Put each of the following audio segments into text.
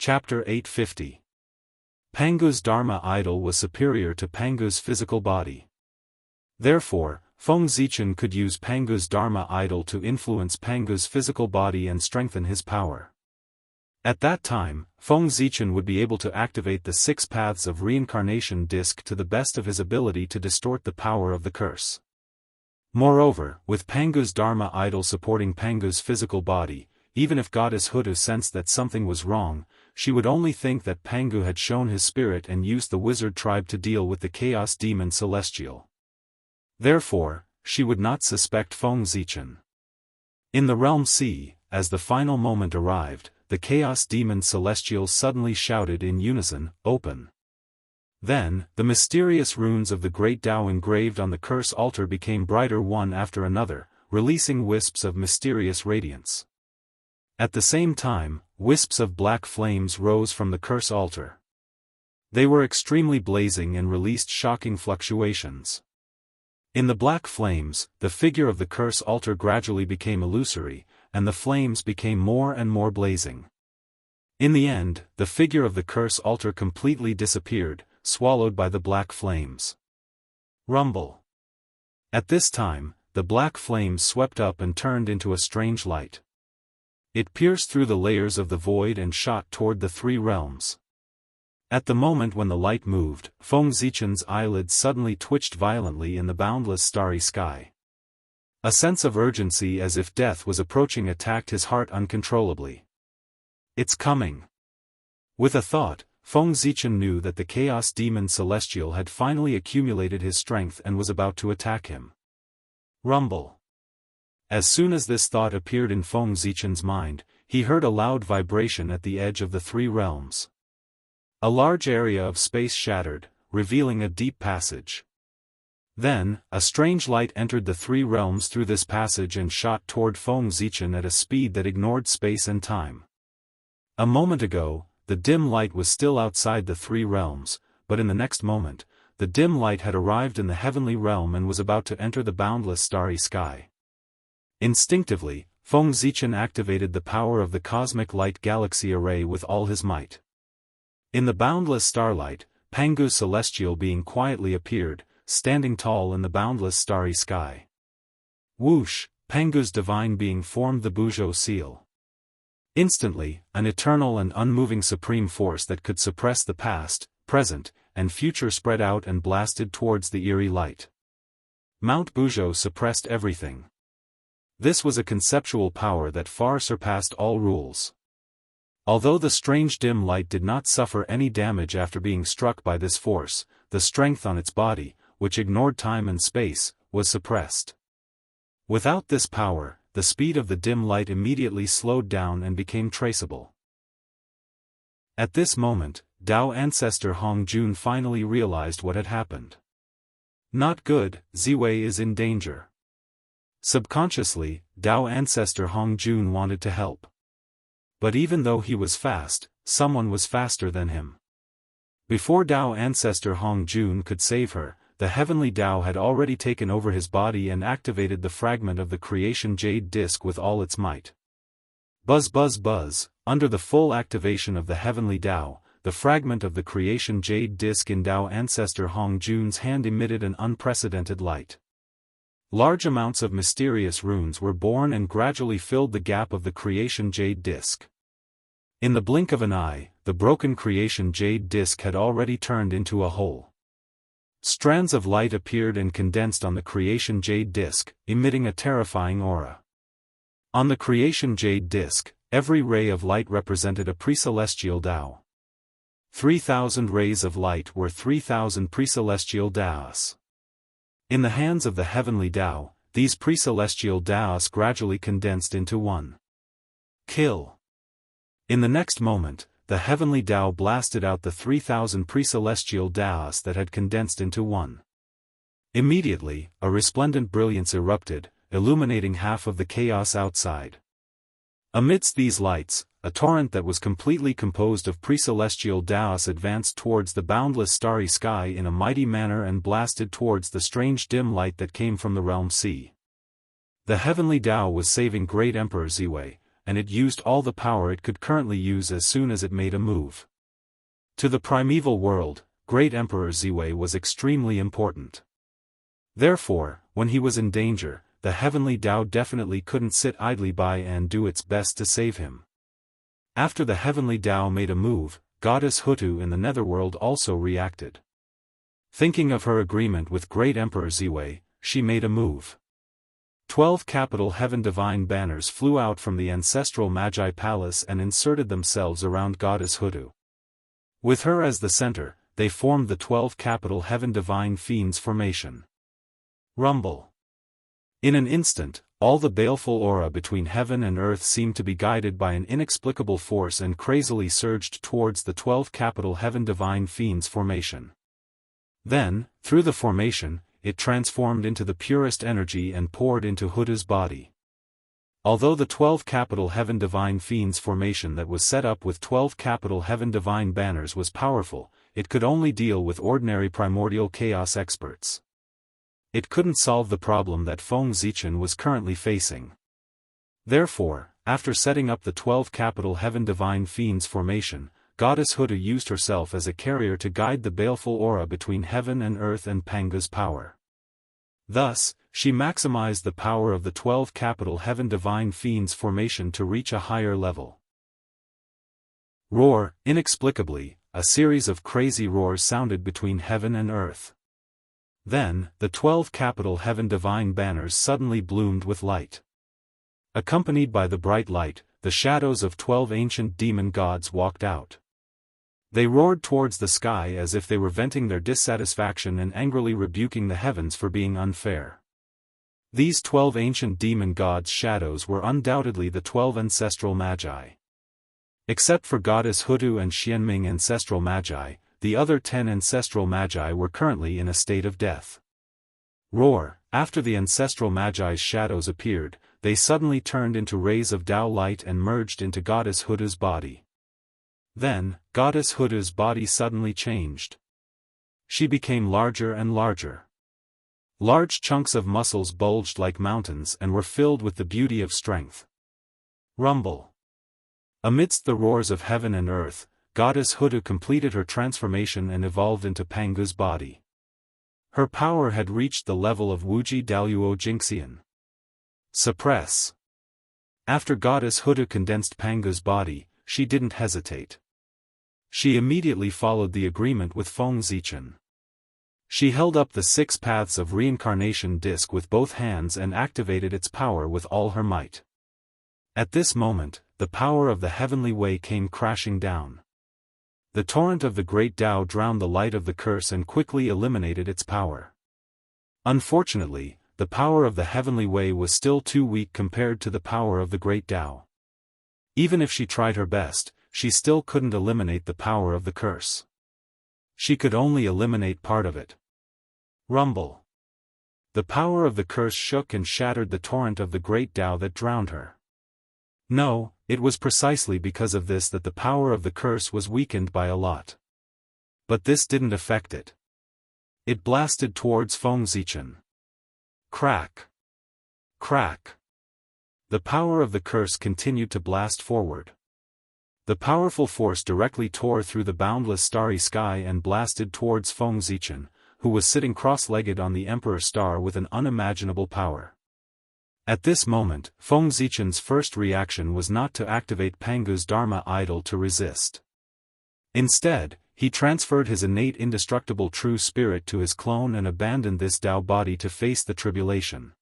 Chapter 850. Pangu's Dharma idol was superior to Pangu's physical body. Therefore, Feng Zichen could use Pangu's Dharma idol to influence Pangu's physical body and strengthen his power. At that time, Feng Zichen would be able to activate the 6 paths of reincarnation disc to the best of his ability to distort the power of the curse. Moreover, with Pangu's Dharma idol supporting Pangu's physical body, even if Goddess Hutu sensed that something was wrong, she would only think that Pangu had shown his spirit and used the wizard tribe to deal with the chaos demon celestial. Therefore, she would not suspect Feng Zichen. In the realm C, as the final moment arrived, the chaos demon celestial suddenly shouted in unison, "Open!" Then, the mysterious runes of the great Tao engraved on the curse altar became brighter one after another, releasing wisps of mysterious radiance. At the same time, wisps of black flames rose from the curse altar. They were extremely blazing and released shocking fluctuations. In the black flames, the figure of the curse altar gradually became illusory, and the flames became more and more blazing. In the end, the figure of the curse altar completely disappeared, swallowed by the black flames. Rumble. At this time, the black flames swept up and turned into a strange light. It pierced through the layers of the void and shot toward the 3 realms. At the moment when the light moved, Feng Zichen's eyelids suddenly twitched violently in the boundless starry sky. A sense of urgency as if death was approaching attacked his heart uncontrollably. "It's coming." With a thought, Feng Zichen knew that the chaos demon celestial had finally accumulated his strength and was about to attack him. Rumble. As soon as this thought appeared in Feng Zichen's mind, he heard a loud vibration at the edge of the 3 realms. A large area of space shattered, revealing a deep passage. Then, a strange light entered the 3 realms through this passage and shot toward Feng Zichen at a speed that ignored space and time. A moment ago, the dim light was still outside the 3 realms, but in the next moment, the dim light had arrived in the heavenly realm and was about to enter the boundless starry sky. Instinctively, Feng Zichen activated the power of the cosmic light galaxy array with all his might. In the boundless starlight, Pangu's celestial being quietly appeared, standing tall in the boundless starry sky. Whoosh, Pangu's divine being formed the Buzhou seal. Instantly, an eternal and unmoving supreme force that could suppress the past, present, and future spread out and blasted towards the eerie light. Mount Buzhou suppressed everything. This was a conceptual power that far surpassed all rules. Although the strange dim light did not suffer any damage after being struck by this force, the strength on its body, which ignored time and space, was suppressed. Without this power, the speed of the dim light immediately slowed down and became traceable. At this moment, Dao ancestor Hongjun finally realized what had happened. Not good, Ziwei is in danger. Subconsciously, Dao ancestor Hongjun wanted to help. But even though he was fast, someone was faster than him. Before Dao ancestor Hongjun could save her, the heavenly Tao had already taken over his body and activated the fragment of the creation jade disc with all its might. Buzz buzz buzz, under the full activation of the heavenly Tao, the fragment of the creation jade disc in Dao ancestor Hongjun's hand emitted an unprecedented light. Large amounts of mysterious runes were born and gradually filled the gap of the creation jade disc. In the blink of an eye, the broken creation jade disc had already turned into a hole. Strands of light appeared and condensed on the creation jade disc, emitting a terrifying aura. On the creation jade disc, every ray of light represented a pre-celestial Tao. 3,000 rays of light were 3,000 pre-celestial Taos. In the hands of the heavenly Tao, these pre-celestial Taos gradually condensed into one. Kill. In the next moment, the heavenly Tao blasted out the 3,000 pre-celestial Taos that had condensed into one. Immediately, a resplendent brilliance erupted, illuminating half of the chaos outside. Amidst these lights, a torrent that was completely composed of pre-celestial Taos advanced towards the boundless starry sky in a mighty manner and blasted towards the strange dim light that came from the realm C. The heavenly Tao was saving great Emperor Ziwei, and it used all the power it could currently use as soon as it made a move. To the primeval world, Great Emperor Ziwei was extremely important. Therefore, when he was in danger, the heavenly Tao definitely couldn't sit idly by and do its best to save him. After the heavenly Tao made a move, Goddess Hutu in the netherworld also reacted. Thinking of her agreement with Great Emperor Ziwei, she made a move. 12 capital heaven divine banners flew out from the ancestral Magi palace and inserted themselves around Goddess Hutu. With her as the center, they formed the 12 capital heaven divine fiends formation. Rumble. In an instant, all the baleful aura between heaven and earth seemed to be guided by an inexplicable force and crazily surged towards the 12 capital heaven divine fiends formation. Then, through the formation, it transformed into the purest energy and poured into Hutu's body. Although the 12 capital heaven divine fiends formation that was set up with 12 capital heaven divine banners was powerful, it could only deal with ordinary primordial chaos experts. It couldn't solve the problem that Feng Zichen was currently facing. Therefore, after setting up the 12 capital heaven divine fiends formation, Goddess Hutu used herself as a carrier to guide the baleful aura between heaven and earth and Panga's power. Thus, she maximized the power of the 12 capital heaven divine fiends formation to reach a higher level. Roar. Inexplicably, a series of crazy roars sounded between heaven and earth. Then, the 12 capital heaven divine banners suddenly bloomed with light. Accompanied by the bright light, the shadows of 12 ancient demon gods walked out. They roared towards the sky as if they were venting their dissatisfaction and angrily rebuking the heavens for being unfair. These 12 ancient demon gods' shadows were undoubtedly the 12 ancestral magi. Except for Goddess Hutu and Xianming ancestral magi, the other 10 ancestral magi were currently in a state of death. Roar. After the ancestral magi's shadows appeared, they suddenly turned into rays of Tao light and merged into Goddess Hutu's body. Then, Goddess Hutu's body suddenly changed. She became larger and larger. Large chunks of muscles bulged like mountains and were filled with the beauty of strength. Rumble. Amidst the roars of heaven and earth, Goddess Hutu completed her transformation and evolved into Panga's body. Her power had reached the level of Wuxia Xianxia. Suppress. After Goddess Hutu condensed Panga's body, she didn't hesitate. She immediately followed the agreement with Feng Zichen. She held up the 6 paths of reincarnation disc with both hands and activated its power with all her might. At this moment, the power of the heavenly way came crashing down. The torrent of the great Tao drowned the light of the curse and quickly eliminated its power. Unfortunately, the power of the heavenly way was still too weak compared to the power of the great Tao. Even if she tried her best, she still couldn't eliminate the power of the curse. She could only eliminate part of it. Rumble. The power of the curse shook and shattered the torrent of the great Tao that drowned her. No, it was precisely because of this that the power of the curse was weakened by a lot. But this didn't affect it. It blasted towards Feng Zichen. Crack. Crack. The power of the curse continued to blast forward. The powerful force directly tore through the boundless starry sky and blasted towards Feng Zichen, who was sitting cross-legged on the Emperor Star with an unimaginable power. At this moment, Feng Zichen's first reaction was not to activate Panga's Dharma idol to resist. Instead, he transferred his innate indestructible true spirit to his clone and abandoned this Tao body to face the tribulation.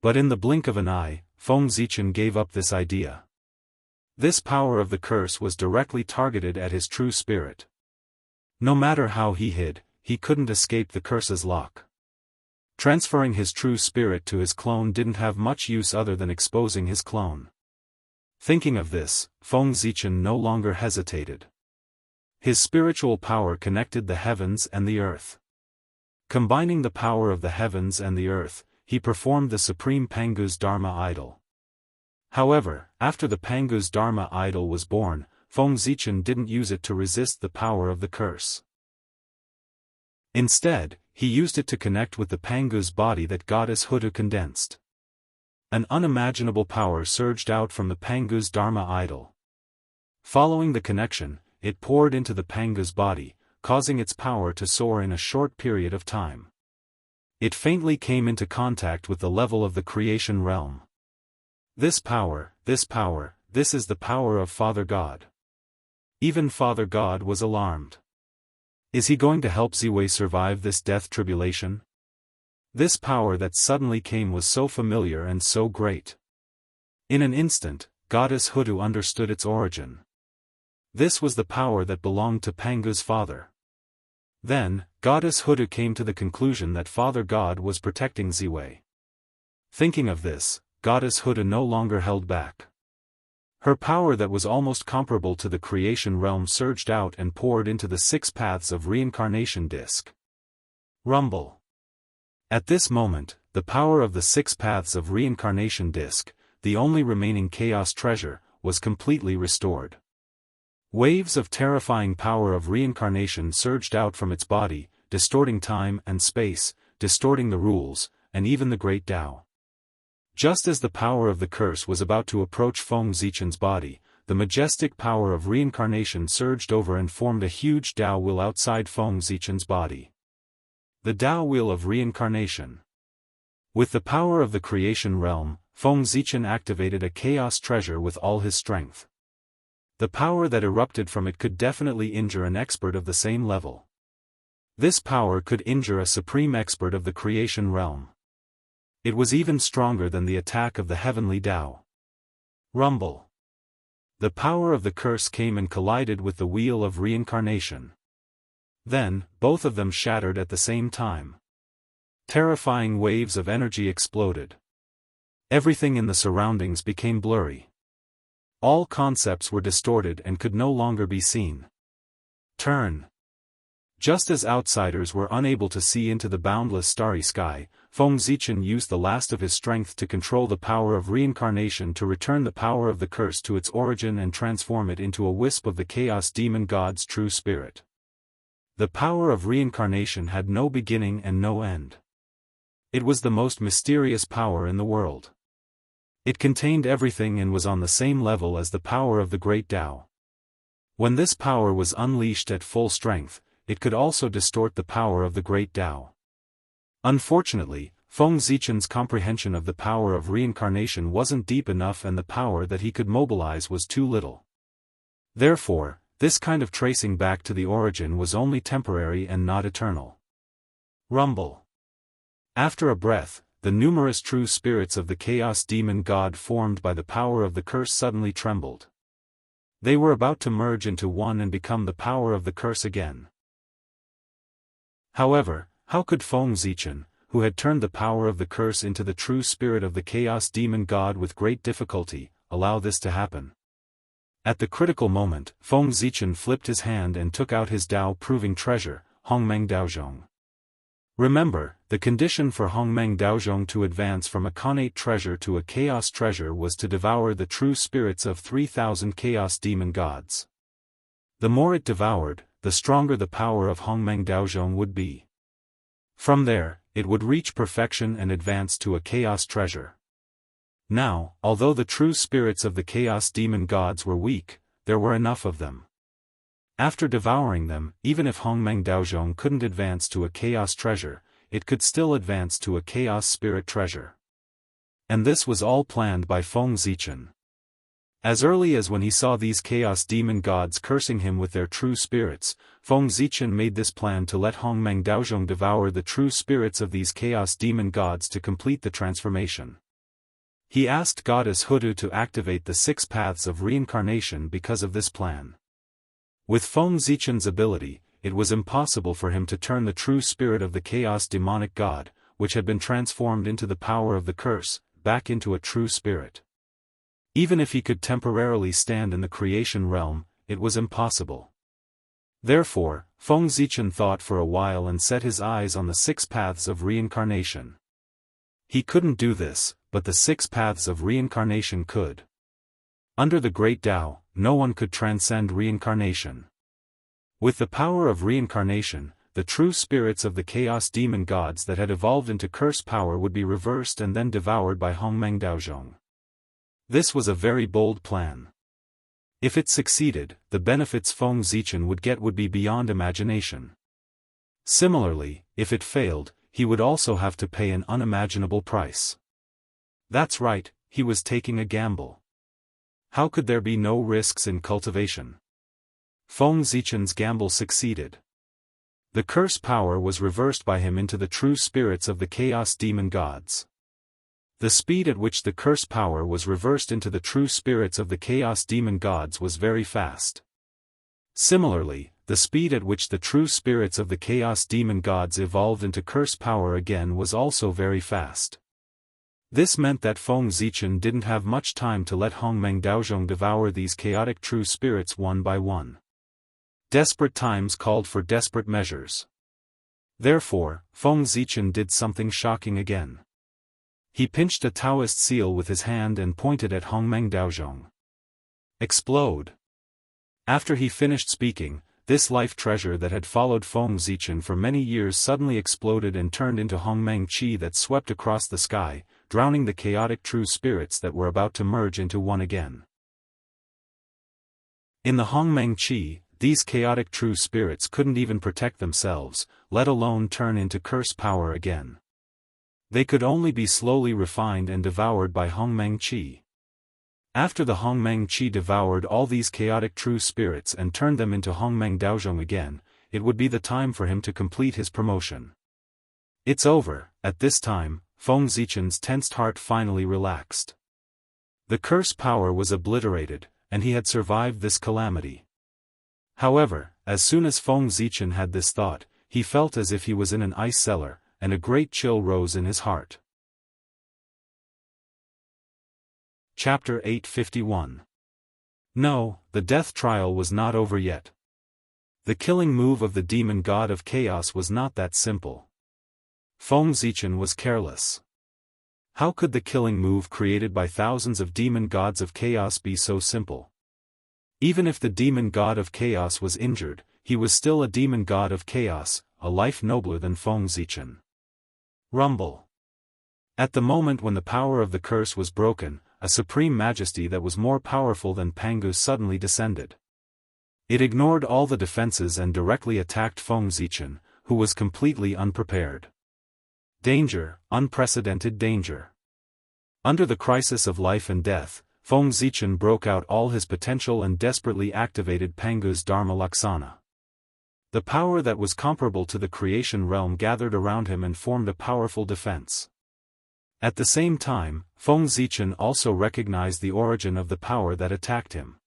But in the blink of an eye, Feng Zichen gave up this idea. This power of the curse was directly targeted at his true spirit. No matter how he hid, he couldn't escape the curse's lock. Transferring his true spirit to his clone didn't have much use other than exposing his clone. Thinking of this, Feng Zichen no longer hesitated. His spiritual power connected the heavens and the earth. Combining the power of the heavens and the earth, he performed the supreme Panga's Dharma idol. However, after the Panga's Dharma idol was born, Feng Zichen didn't use it to resist the power of the curse. Instead, he used it to connect with the Panga's body that Goddess Hutu condensed. An unimaginable power surged out from the Pangu's Dharma idol. Following the connection, it poured into the Pangu's body, causing its power to soar in a short period of time. It faintly came into contact with the level of the creation realm. This is the power of Father God. Even Father God was alarmed. Is he going to help Ziwei survive this death tribulation? This power that suddenly came was so familiar and so great. In an instant, Goddess Hudu understood its origin. This was the power that belonged to Pangu's father. Then, Goddess Hudu came to the conclusion that Father God was protecting Ziwei. Thinking of this, Goddess Hudu no longer held back. Her power that was almost comparable to the creation realm surged out and poured into the 6 paths of reincarnation disc. Rumble. At this moment, the power of the 6 paths of reincarnation disc, the only remaining chaos treasure, was completely restored. Waves of terrifying power of reincarnation surged out from its body, distorting time and space, distorting the rules, and even the great Tao. Just as the power of the curse was about to approach Feng Zichen's body, the majestic power of reincarnation surged over and formed a huge Tao wheel outside Feng Zichen's body. The Tao wheel of reincarnation. With the power of the creation realm, Feng Zichen activated a chaos treasure with all his strength. The power that erupted from it could definitely injure an expert of the same level. This power could injure a supreme expert of the creation realm. It was even stronger than the attack of the heavenly Tao. Rumble. The power of the curse came and collided with the wheel of reincarnation. Then, both of them shattered at the same time. Terrifying waves of energy exploded. Everything in the surroundings became blurry. All concepts were distorted and could no longer be seen. Turn. Just as outsiders were unable to see into the boundless starry sky, Feng Zichen used the last of his strength to control the power of reincarnation to return the power of the curse to its origin and transform it into a wisp of the chaos demon god's true spirit. The power of reincarnation had no beginning and no end. It was the most mysterious power in the world. It contained everything and was on the same level as the power of the great Tao. When this power was unleashed at full strength, it could also distort the power of the great Tao. Unfortunately, Feng Zichen's comprehension of the power of reincarnation wasn't deep enough and the power that he could mobilize was too little. Therefore, this kind of tracing back to the origin was only temporary and not eternal. Rumble. After a breath, the numerous true spirits of the chaos demon god formed by the power of the curse suddenly trembled. They were about to merge into one and become the power of the curse again. However, how could Feng Zichen, who had turned the power of the curse into the true spirit of the chaos demon god with great difficulty, allow this to happen? At the critical moment, Feng Zichen flipped his hand and took out his Tao-proving treasure, Hongmeng Daozhong. Remember, the condition for Hongmeng Daozhong to advance from a connate treasure to a chaos treasure was to devour the true spirits of 3,000 chaos demon gods. The more it devoured, the stronger the power of Hongmeng Daozhong would be. From there, it would reach perfection and advance to a chaos treasure. Now, although the true spirits of the chaos demon gods were weak, there were enough of them. After devouring them, even if Hongmeng Daozhong couldn't advance to a chaos treasure, it could still advance to a chaos spirit treasure. And this was all planned by Feng Zichen. As early as when he saw these chaos demon gods cursing him with their true spirits, Feng Zichen made this plan to let Hongmeng Daozhong devour the true spirits of these chaos demon gods to complete the transformation. He asked Goddess Hudu to activate the 6 paths of reincarnation because of this plan. With Feng Zichen's ability, it was impossible for him to turn the true spirit of the chaos demonic god, which had been transformed into the power of the curse, back into a true spirit. Even if he could temporarily stand in the creation realm, it was impossible. Therefore, Feng Zichen thought for a while and set his eyes on the 6 paths of reincarnation. He couldn't do this, but the 6 paths of reincarnation could. Under the great Tao, no one could transcend reincarnation. With the power of reincarnation, the true spirits of the chaos demon gods that had evolved into curse power would be reversed and then devoured by Hongmeng Daozhong. This was a very bold plan. If it succeeded, the benefits Feng Zichen would get would be beyond imagination. Similarly, if it failed, he would also have to pay an unimaginable price. That's right, he was taking a gamble. How could there be no risks in cultivation? Feng Zichen's gamble succeeded. The curse power was reversed by him into the true spirits of the chaos demon gods. The speed at which the curse power was reversed into the true spirits of the chaos demon gods was very fast. Similarly, the speed at which the true spirits of the chaos demon gods evolved into curse power again was also very fast. This meant that Feng Zichen didn't have much time to let Hongmeng Daozhong devour these chaotic true spirits one by one. Desperate times called for desperate measures. Therefore, Feng Zichen did something shocking again. He pinched a Taoist seal with his hand and pointed at Hongmeng Daozhong. Explode! After he finished speaking, this life treasure that had followed Feng Zichen for many years suddenly exploded and turned into Hongmeng Qi that swept across the sky, drowning the chaotic true spirits that were about to merge into one again. In the Hongmeng Qi, these chaotic true spirits couldn't even protect themselves, let alone turn into curse power again. They could only be slowly refined and devoured by Hongmeng Qi. After the Hongmeng Qi devoured all these chaotic true spirits and turned them into Hongmeng Daozhong again, it would be the time for him to complete his promotion. It's over. At this time, Feng Zichen's tensed heart finally relaxed. The curse power was obliterated, and he had survived this calamity. However, as soon as Feng Zichen had this thought, he felt as if he was in an ice cellar, and a great chill rose in his heart. Chapter 851. No, the death trial was not over yet. The killing move of the demon god of chaos was not that simple. Feng Zichen was careless. How could the killing move created by thousands of demon gods of chaos be so simple? Even if the demon god of chaos was injured, he was still a demon god of chaos, a life nobler than Feng Zichen. Rumble. At the moment when the power of the curse was broken, a supreme majesty that was more powerful than Pangu suddenly descended. It ignored all the defenses and directly attacked Feng Zichen, who was completely unprepared. Danger, unprecedented danger. Under the crisis of life and death, Feng Zichen broke out all his potential and desperately activated Pangu's Dharma Laksana. The power that was comparable to the creation realm gathered around him and formed a powerful defense. At the same time, Feng Zichen also recognized the origin of the power that attacked him.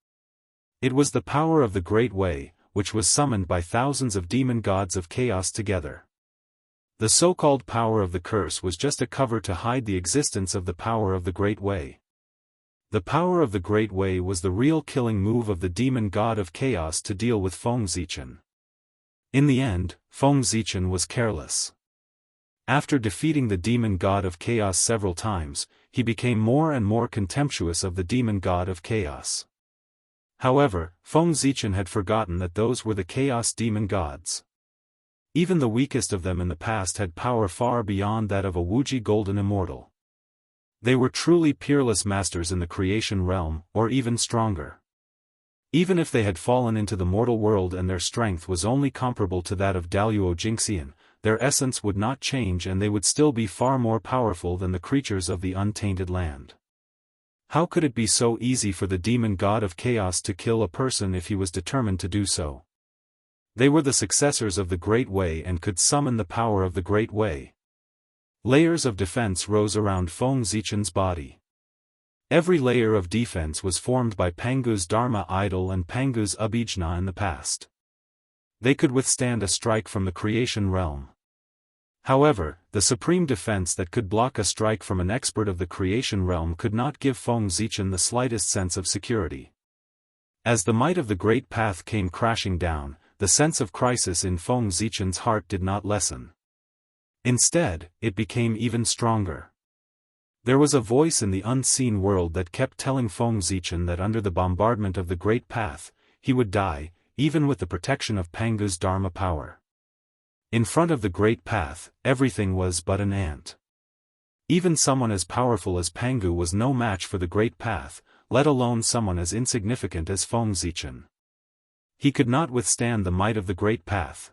It was the power of the Great Way, which was summoned by thousands of demon gods of chaos together. The so-called power of the curse was just a cover to hide the existence of the power of the Great Way. The power of the Great Way was the real killing move of the demon god of chaos to deal with Feng Zichen. In the end, Feng Zichen was careless. After defeating the demon god of chaos several times, he became more and more contemptuous of the demon god of chaos. However, Feng Zichen had forgotten that those were the chaos demon gods. Even the weakest of them in the past had power far beyond that of a Wuxia golden immortal. They were truly peerless masters in the creation realm, or even stronger. Even if they had fallen into the mortal world and their strength was only comparable to that of Daoist Jingxian, their essence would not change and they would still be far more powerful than the creatures of the untainted land. How could it be so easy for the demon god of chaos to kill a person if he was determined to do so? They were the successors of the Great Way and could summon the power of the Great Way. Layers of defense rose around Feng Zichen's body. Every layer of defense was formed by Pangu's Dharma idol and Pangu's Abhijna in the past. They could withstand a strike from the creation realm. However, the supreme defense that could block a strike from an expert of the creation realm could not give Feng Zichen the slightest sense of security. As the might of the Great Path came crashing down, the sense of crisis in Feng Zichen's heart did not lessen. Instead, it became even stronger. There was a voice in the unseen world that kept telling Feng Zichen that under the bombardment of the Great Path, he would die, even with the protection of Pangu's Dharma power. In front of the great path, everything was but an ant. Even someone as powerful as Pangu was no match for the great path, let alone someone as insignificant as Feng Zichen. He could not withstand the might of the great path.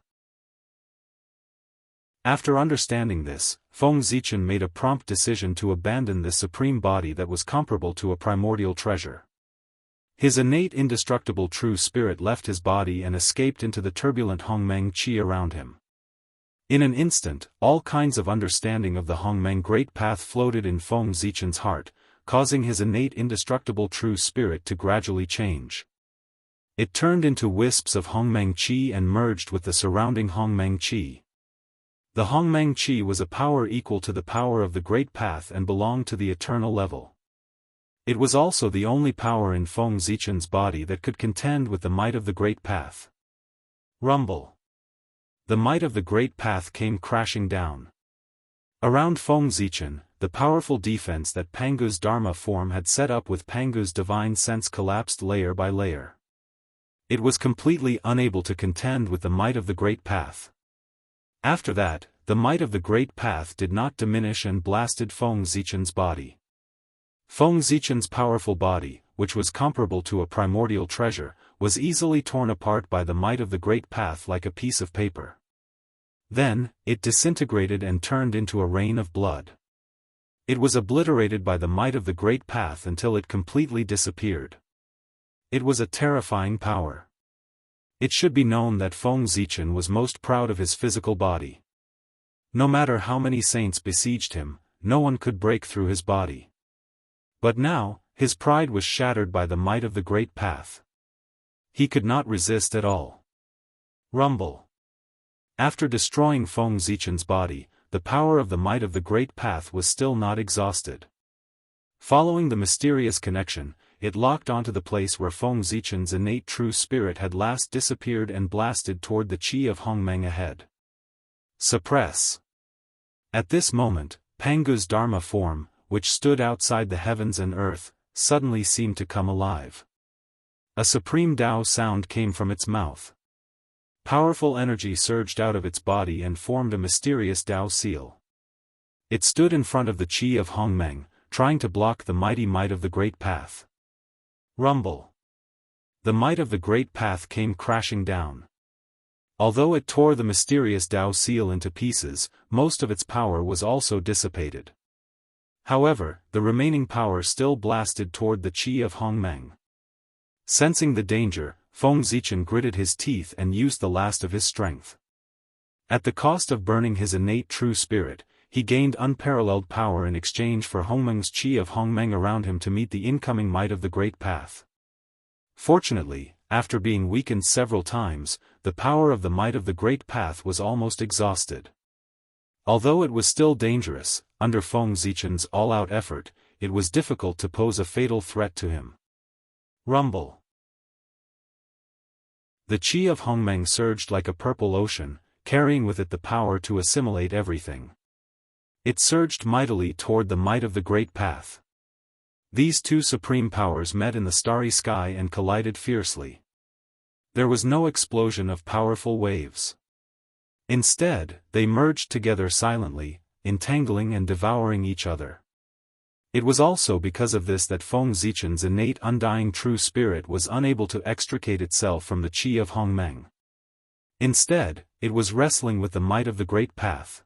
After understanding this, Feng Zichen made a prompt decision to abandon this supreme body that was comparable to a primordial treasure. His innate indestructible true spirit left his body and escaped into the turbulent Hongmeng Qi around him. In an instant, all kinds of understanding of the Hongmeng Great Path floated in Feng Zichen's heart, causing his innate indestructible true spirit to gradually change. It turned into wisps of Hongmeng Qi and merged with the surrounding Hongmeng Qi. The Hongmeng Qi was a power equal to the power of the Great Path and belonged to the eternal level. It was also the only power in Feng Zichen's body that could contend with the might of the Great Path. Rumble. The might of the Great Path came crashing down. Around Feng Zichen, the powerful defense that Pangu's Dharma form had set up with Pangu's divine sense collapsed layer by layer. It was completely unable to contend with the might of the Great Path. After that, the might of the Great Path did not diminish and blasted Feng Zichen's body. Feng Zichen's powerful body, which was comparable to a primordial treasure, was easily torn apart by the might of the Great Path like a piece of paper. Then, it disintegrated and turned into a rain of blood. It was obliterated by the might of the Great Path until it completely disappeared. It was a terrifying power. It should be known that Feng Zichen was most proud of his physical body. No matter how many saints besieged him, no one could break through his body. But now, his pride was shattered by the might of the Great Path. He could not resist at all. Rumble. After destroying Feng Zichen's body, the power of the might of the Great Path was still not exhausted. Following the mysterious connection, it locked onto the place where Feng Zichen's innate true spirit had last disappeared and blasted toward the Qi of Hongmeng ahead. Suppress. At this moment, Pangu's Dharma form, which stood outside the heavens and earth, suddenly seemed to come alive. A supreme Dao sound came from its mouth. Powerful energy surged out of its body and formed a mysterious Dao seal. It stood in front of the Qi of Hongmeng, trying to block the mighty might of the Great Path. Rumble. The might of the Great Path came crashing down. Although it tore the mysterious Dao seal into pieces, most of its power was also dissipated. However, the remaining power still blasted toward the Qi of Hongmeng. Sensing the danger, Feng Zichen gritted his teeth and used the last of his strength. At the cost of burning his innate true spirit, he gained unparalleled power in exchange for Hongmeng's Qi of Hongmeng around him to meet the incoming might of the Great Path. Fortunately, after being weakened several times, the power of the might of the Great Path was almost exhausted. Although it was still dangerous, under Feng Zichen's all-out effort, it was difficult to pose a fatal threat to him. Rumble. The Qi of Hongmeng surged like a purple ocean, carrying with it the power to assimilate everything. It surged mightily toward the might of the Great Path. These two supreme powers met in the starry sky and collided fiercely. There was no explosion of powerful waves. Instead, they merged together silently, entangling and devouring each other. It was also because of this that Feng Zichen's innate undying true spirit was unable to extricate itself from the Qi of Hongmeng. Instead, it was wrestling with the might of the Great Path.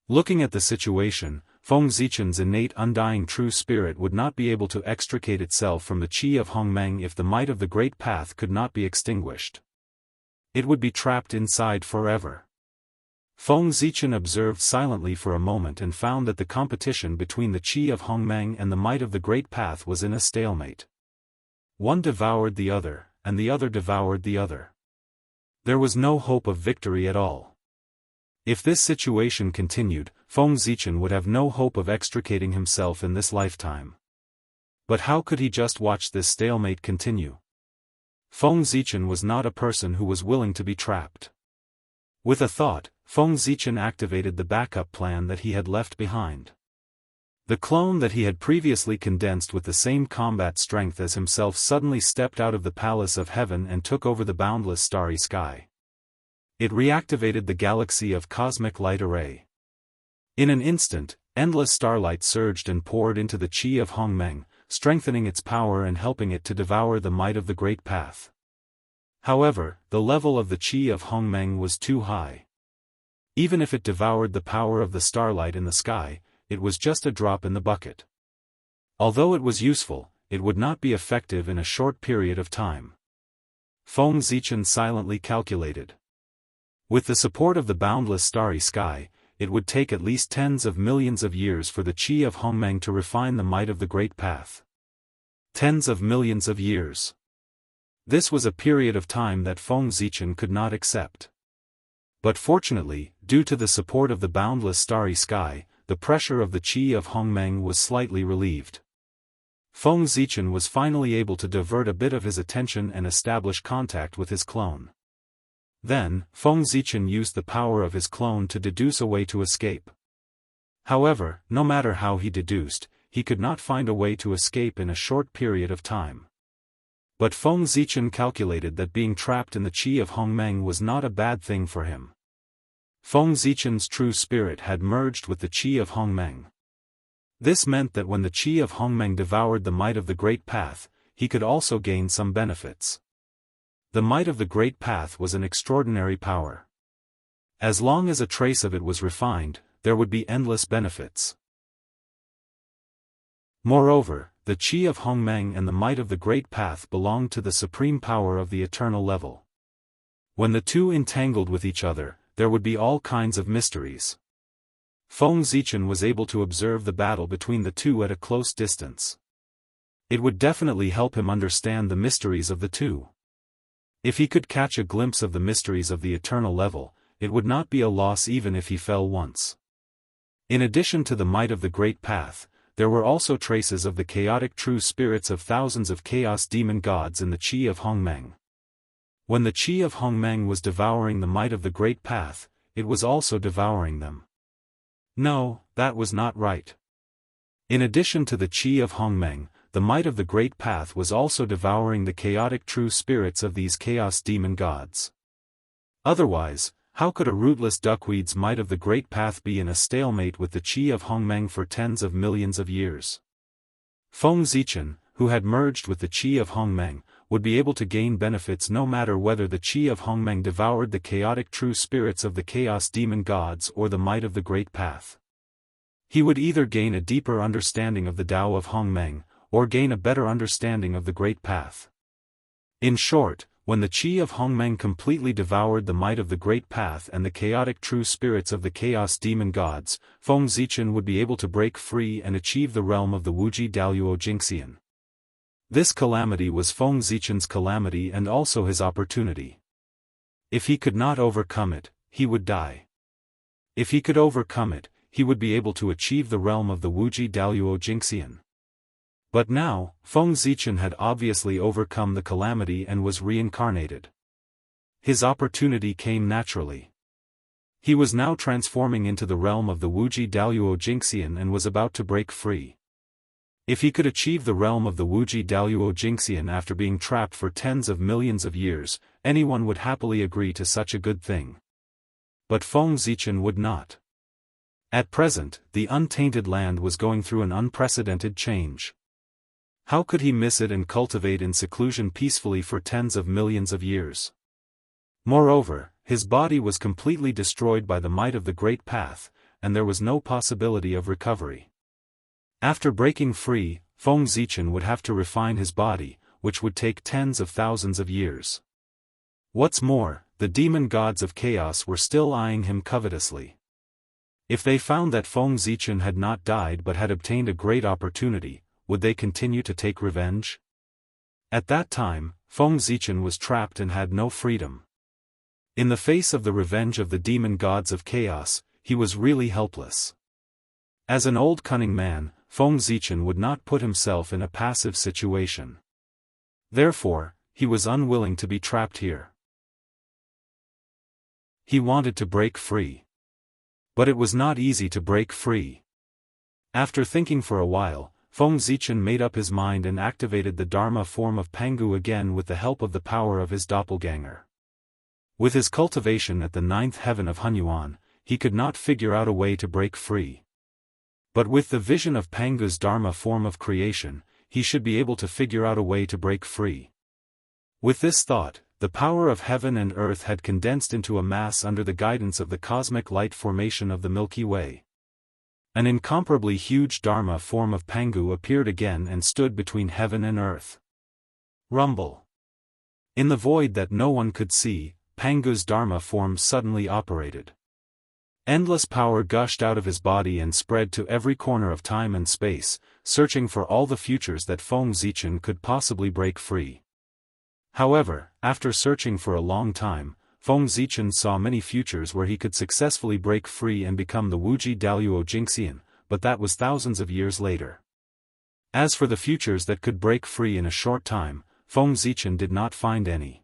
Looking at the situation, Feng Zichen's innate undying true spirit would not be able to extricate itself from the Qi of Hongmeng if the might of the Great Path could not be extinguished. It would be trapped inside forever. Feng Zichen observed silently for a moment and found that the competition between the Qi of Hongmeng and the might of the Great Path was in a stalemate. One devoured the other, and the other devoured the other. There was no hope of victory at all. If this situation continued, Feng Zichen would have no hope of extricating himself in this lifetime. But how could he just watch this stalemate continue? Feng Zichen was not a person who was willing to be trapped. With a thought, Feng Zichen activated the backup plan that he had left behind. The clone that he had previously condensed with the same combat strength as himself suddenly stepped out of the palace of heaven and took over the boundless starry sky. It reactivated the galaxy of cosmic light array. In an instant, endless starlight surged and poured into the chi of Hongmeng, strengthening its power and helping it to devour the might of the Great Path. However, the level of the chi of Hongmeng was too high. Even if it devoured the power of the starlight in the sky, it was just a drop in the bucket. Although it was useful, it would not be effective in a short period of time. Feng Zichen silently calculated. With the support of the boundless starry sky, it would take at least tens of millions of years for the chi of Hongmeng to refine the might of the Great Path. Tens of millions of years. This was a period of time that Feng Zichen could not accept. But fortunately, due to the support of the boundless starry sky, the pressure of the chi of Hongmeng was slightly relieved. Feng Zichen was finally able to divert a bit of his attention and establish contact with his clone. Then, Feng Zichen used the power of his clone to deduce a way to escape. However, no matter how he deduced, he could not find a way to escape in a short period of time. But Feng Zichen calculated that being trapped in the chi of Hongmeng was not a bad thing for him. Feng Zichen's true spirit had merged with the chi of Hongmeng. This meant that when the chi of Hongmeng devoured the might of the Great Path, he could also gain some benefits. The might of the Great Path was an extraordinary power. As long as a trace of it was refined, there would be endless benefits. Moreover, the chi of Hongmeng and the might of the Great Path belonged to the supreme power of the eternal level. When the two entangled with each other, there would be all kinds of mysteries. Feng Zichen was able to observe the battle between the two at a close distance. It would definitely help him understand the mysteries of the two. If he could catch a glimpse of the mysteries of the eternal level, it would not be a loss even if he fell once. In addition to the might of the Great Path, there were also traces of the chaotic true spirits of thousands of chaos demon gods in the chi of Hongmeng. When the chi of Hongmeng was devouring the might of the Great Path, it was also devouring them. No, that was not right. In addition to the chi of Hongmeng, the might of the Great Path was also devouring the chaotic true spirits of these chaos demon gods. Otherwise, how could a rootless duckweed's might of the Great Path be in a stalemate with the chi of Hongmeng for tens of millions of years? Feng Zichen, who had merged with the chi of Hongmeng, would be able to gain benefits no matter whether the chi of Hongmeng devoured the chaotic true spirits of the chaos demon gods or the might of the Great Path. He would either gain a deeper understanding of the Tao of Hongmeng, or gain a better understanding of the Great Path. In short, when the chi of Hongmeng completely devoured the might of the Great Path and the chaotic true spirits of the chaos demon gods, Feng Zichen would be able to break free and achieve the realm of the Wuxia Xianxia. This calamity was Feng Zichen's calamity and also his opportunity. If he could not overcome it, he would die. If he could overcome it, he would be able to achieve the realm of the Wuxia Xianxia. But now, Feng Zichen had obviously overcome the calamity and was reincarnated. His opportunity came naturally. He was now transforming into the realm of the Wuxia Xianxia and was about to break free. If he could achieve the realm of the Wuxia Xianxia after being trapped for tens of millions of years, anyone would happily agree to such a good thing. But Feng Zichen would not. At present, the untainted land was going through an unprecedented change. How could he miss it and cultivate in seclusion peacefully for tens of millions of years? Moreover, his body was completely destroyed by the might of the Great Path, and there was no possibility of recovery. After breaking free, Feng Zichen would have to refine his body, which would take tens of thousands of years. What's more, the demon gods of chaos were still eyeing him covetously. If they found that Feng Zichen had not died but had obtained a great opportunity, would they continue to take revenge? At that time, Feng Zichen was trapped and had no freedom. In the face of the revenge of the demon gods of chaos, he was really helpless. As an old cunning man, Feng Zichen would not put himself in a passive situation. Therefore, he was unwilling to be trapped here. He wanted to break free. But it was not easy to break free. After thinking for a while, Feng Zichen made up his mind and activated the Dharma form of Pangu again with the help of the power of his doppelganger. With his cultivation at the ninth heaven of Hunyuan, he could not figure out a way to break free. But with the vision of Pangu's Dharma form of creation, he should be able to figure out a way to break free. With this thought, the power of heaven and earth had condensed into a mass under the guidance of the cosmic light formation of the Milky Way. An incomparably huge Dharma form of Pangu appeared again and stood between heaven and earth. Rumble. In the void that no one could see, Pangu's Dharma form suddenly operated. Endless power gushed out of his body and spread to every corner of time and space, searching for all the futures that Feng Zichen could possibly break free. However, after searching for a long time, Feng Zichen saw many futures where he could successfully break free and become the Wuxia Xianxia, but that was thousands of years later. As for the futures that could break free in a short time, Feng Zichen did not find any.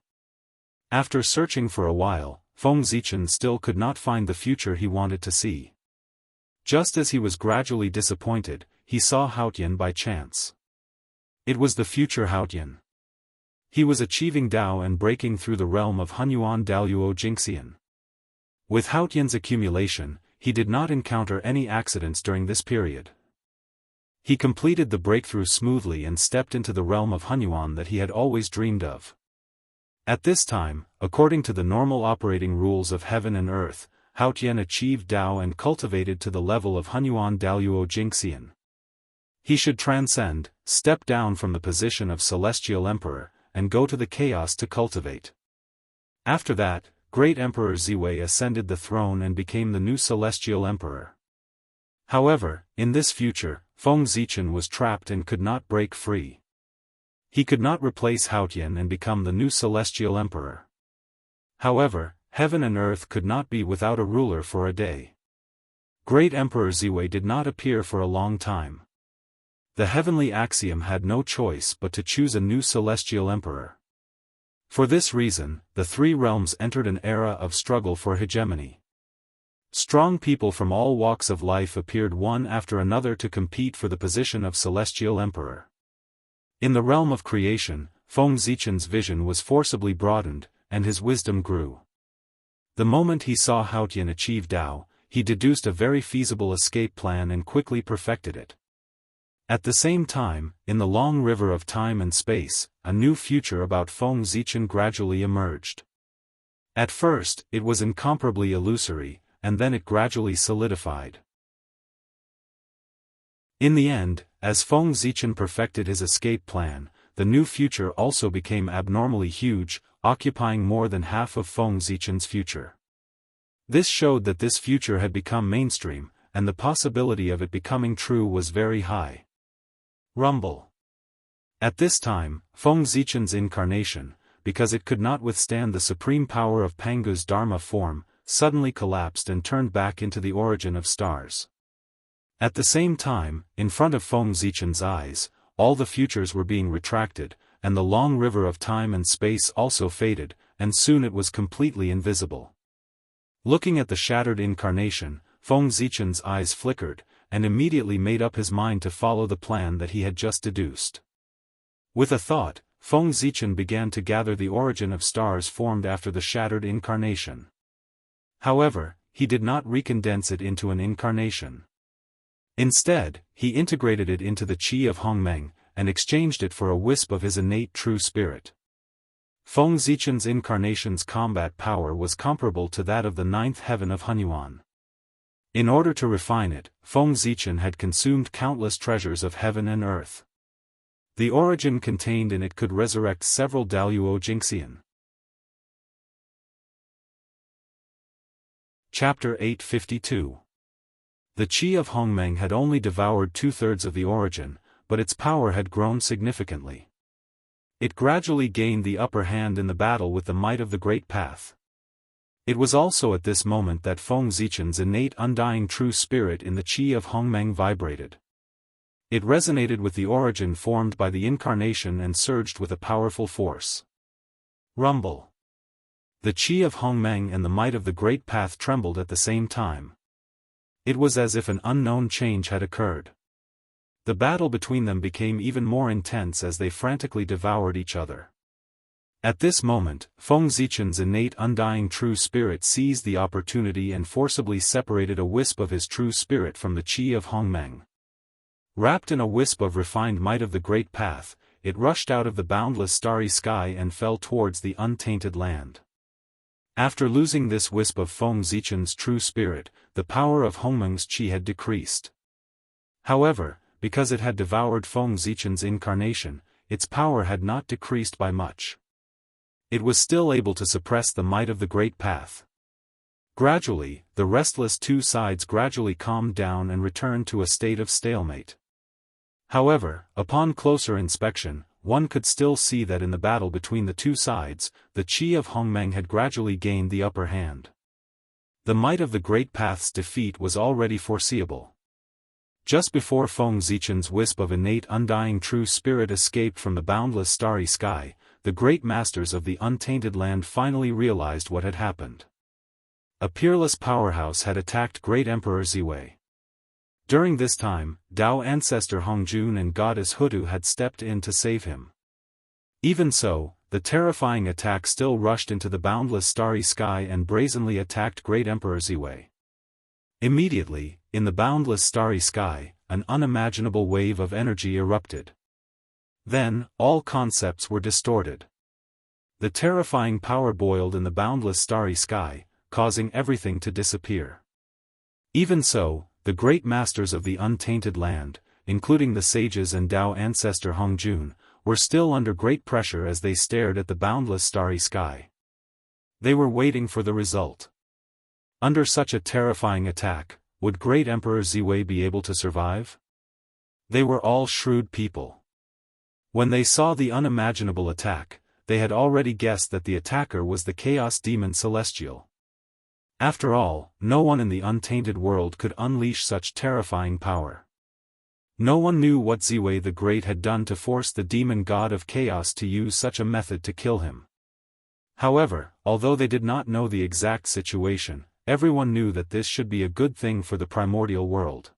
After searching for a while, Feng Zichen still could not find the future he wanted to see. Just as he was gradually disappointed, he saw Haotian by chance. It was the future Haotian. He was achieving Dao and breaking through the realm of Hunyuan Daoist Jingxian. With Haotian's accumulation, he did not encounter any accidents during this period. He completed the breakthrough smoothly and stepped into the realm of Hunyuan that he had always dreamed of. At this time, according to the normal operating rules of heaven and earth, Haotian achieved Dao and cultivated to the level of Hunyuan Daoist Jingxian. He should transcend, step down from the position of celestial emperor, and go to the chaos to cultivate. After that, Great Emperor Ziwei ascended the throne and became the new celestial emperor. However, in this future, Feng Zichen was trapped and could not break free. He could not replace Haotian and become the new celestial emperor. However, heaven and earth could not be without a ruler for a day. Great Emperor Ziwei did not appear for a long time. The heavenly axiom had no choice but to choose a new celestial emperor. For this reason, the three realms entered an era of struggle for hegemony. Strong people from all walks of life appeared one after another to compete for the position of celestial emperor. In the realm of creation, Feng Zichen's vision was forcibly broadened, and his wisdom grew. The moment he saw Haotian achieve Dao, he deduced a very feasible escape plan and quickly perfected it. At the same time, in the long river of time and space, a new future about Feng Zichen gradually emerged. At first, it was incomparably illusory, and then it gradually solidified. In the end, as Feng Zichen perfected his escape plan, the new future also became abnormally huge, occupying more than half of Feng Zichen's future. This showed that this future had become mainstream, and the possibility of it becoming true was very high. Rumble. At this time, Feng Zichen's incarnation, because it could not withstand the supreme power of Pangu's Dharma form, suddenly collapsed and turned back into the origin of stars. At the same time, in front of Feng Zichen's eyes, all the futures were being retracted, and the long river of time and space also faded, and soon it was completely invisible. Looking at the shattered incarnation, Feng Zichen's eyes flickered, and immediately made up his mind to follow the plan that he had just deduced. With a thought, Feng Zichen began to gather the origin of stars formed after the shattered incarnation. However, he did not recondense it into an incarnation. Instead, he integrated it into the qi of Hongmeng, and exchanged it for a wisp of his innate true spirit. Feng Zichen's incarnation's combat power was comparable to that of the ninth heaven of Hunyuan. In order to refine it, Feng Zichen had consumed countless treasures of heaven and earth. The origin contained in it could resurrect several Daoist Jingxian. Chapter 852. The qi of Hongmeng had only devoured 2/3 of the origin, but its power had grown significantly. It gradually gained the upper hand in the battle with the might of the Great Path. It was also at this moment that Feng Zichen's innate undying true spirit in the qi of Hongmeng vibrated. It resonated with the origin formed by the incarnation and surged with a powerful force. Rumble. The qi of Hongmeng and the might of the Great Path trembled at the same time. It was as if an unknown change had occurred. The battle between them became even more intense as they frantically devoured each other. At this moment, Feng Zichen's innate undying true spirit seized the opportunity and forcibly separated a wisp of his true spirit from the qi of Hongmeng. Wrapped in a wisp of refined might of the great path, it rushed out of the boundless starry sky and fell towards the untainted land. After losing this wisp of Feng Zichen's true spirit, the power of Hongmeng's qi had decreased. However, because it had devoured Feng Zichen's incarnation, its power had not decreased by much. It was still able to suppress the might of the great path. Gradually, the restless two sides gradually calmed down and returned to a state of stalemate. However, upon closer inspection, one could still see that in the battle between the two sides, the qi of Hongmeng had gradually gained the upper hand. The might of the great path's defeat was already foreseeable. Just before Feng Zichen's wisp of innate undying true spirit escaped from the boundless starry sky, the great masters of the untainted land finally realized what had happened. A peerless powerhouse had attacked great Emperor Ziwei. During this time, Dao ancestor Hongjun and goddess Hutu had stepped in to save him. Even so, the terrifying attack still rushed into the boundless starry sky and brazenly attacked great Emperor Ziwei. Immediately, in the boundless starry sky, an unimaginable wave of energy erupted. Then, all concepts were distorted. The terrifying power boiled in the boundless starry sky, causing everything to disappear. Even so, the great masters of the untainted land, including the sages and Dao ancestor Hongjun, were still under great pressure as they stared at the boundless starry sky. They were waiting for the result. Under such a terrifying attack, would great Emperor Ziwei be able to survive? They were all shrewd people. When they saw the unimaginable attack, they had already guessed that the attacker was the Chaos Demon Celestial. After all, no one in the untainted world could unleash such terrifying power. No one knew what Ziwei the Great had done to force the demon god of chaos to use such a method to kill him. However, although they did not know the exact situation, everyone knew that this should be a good thing for the primordial world.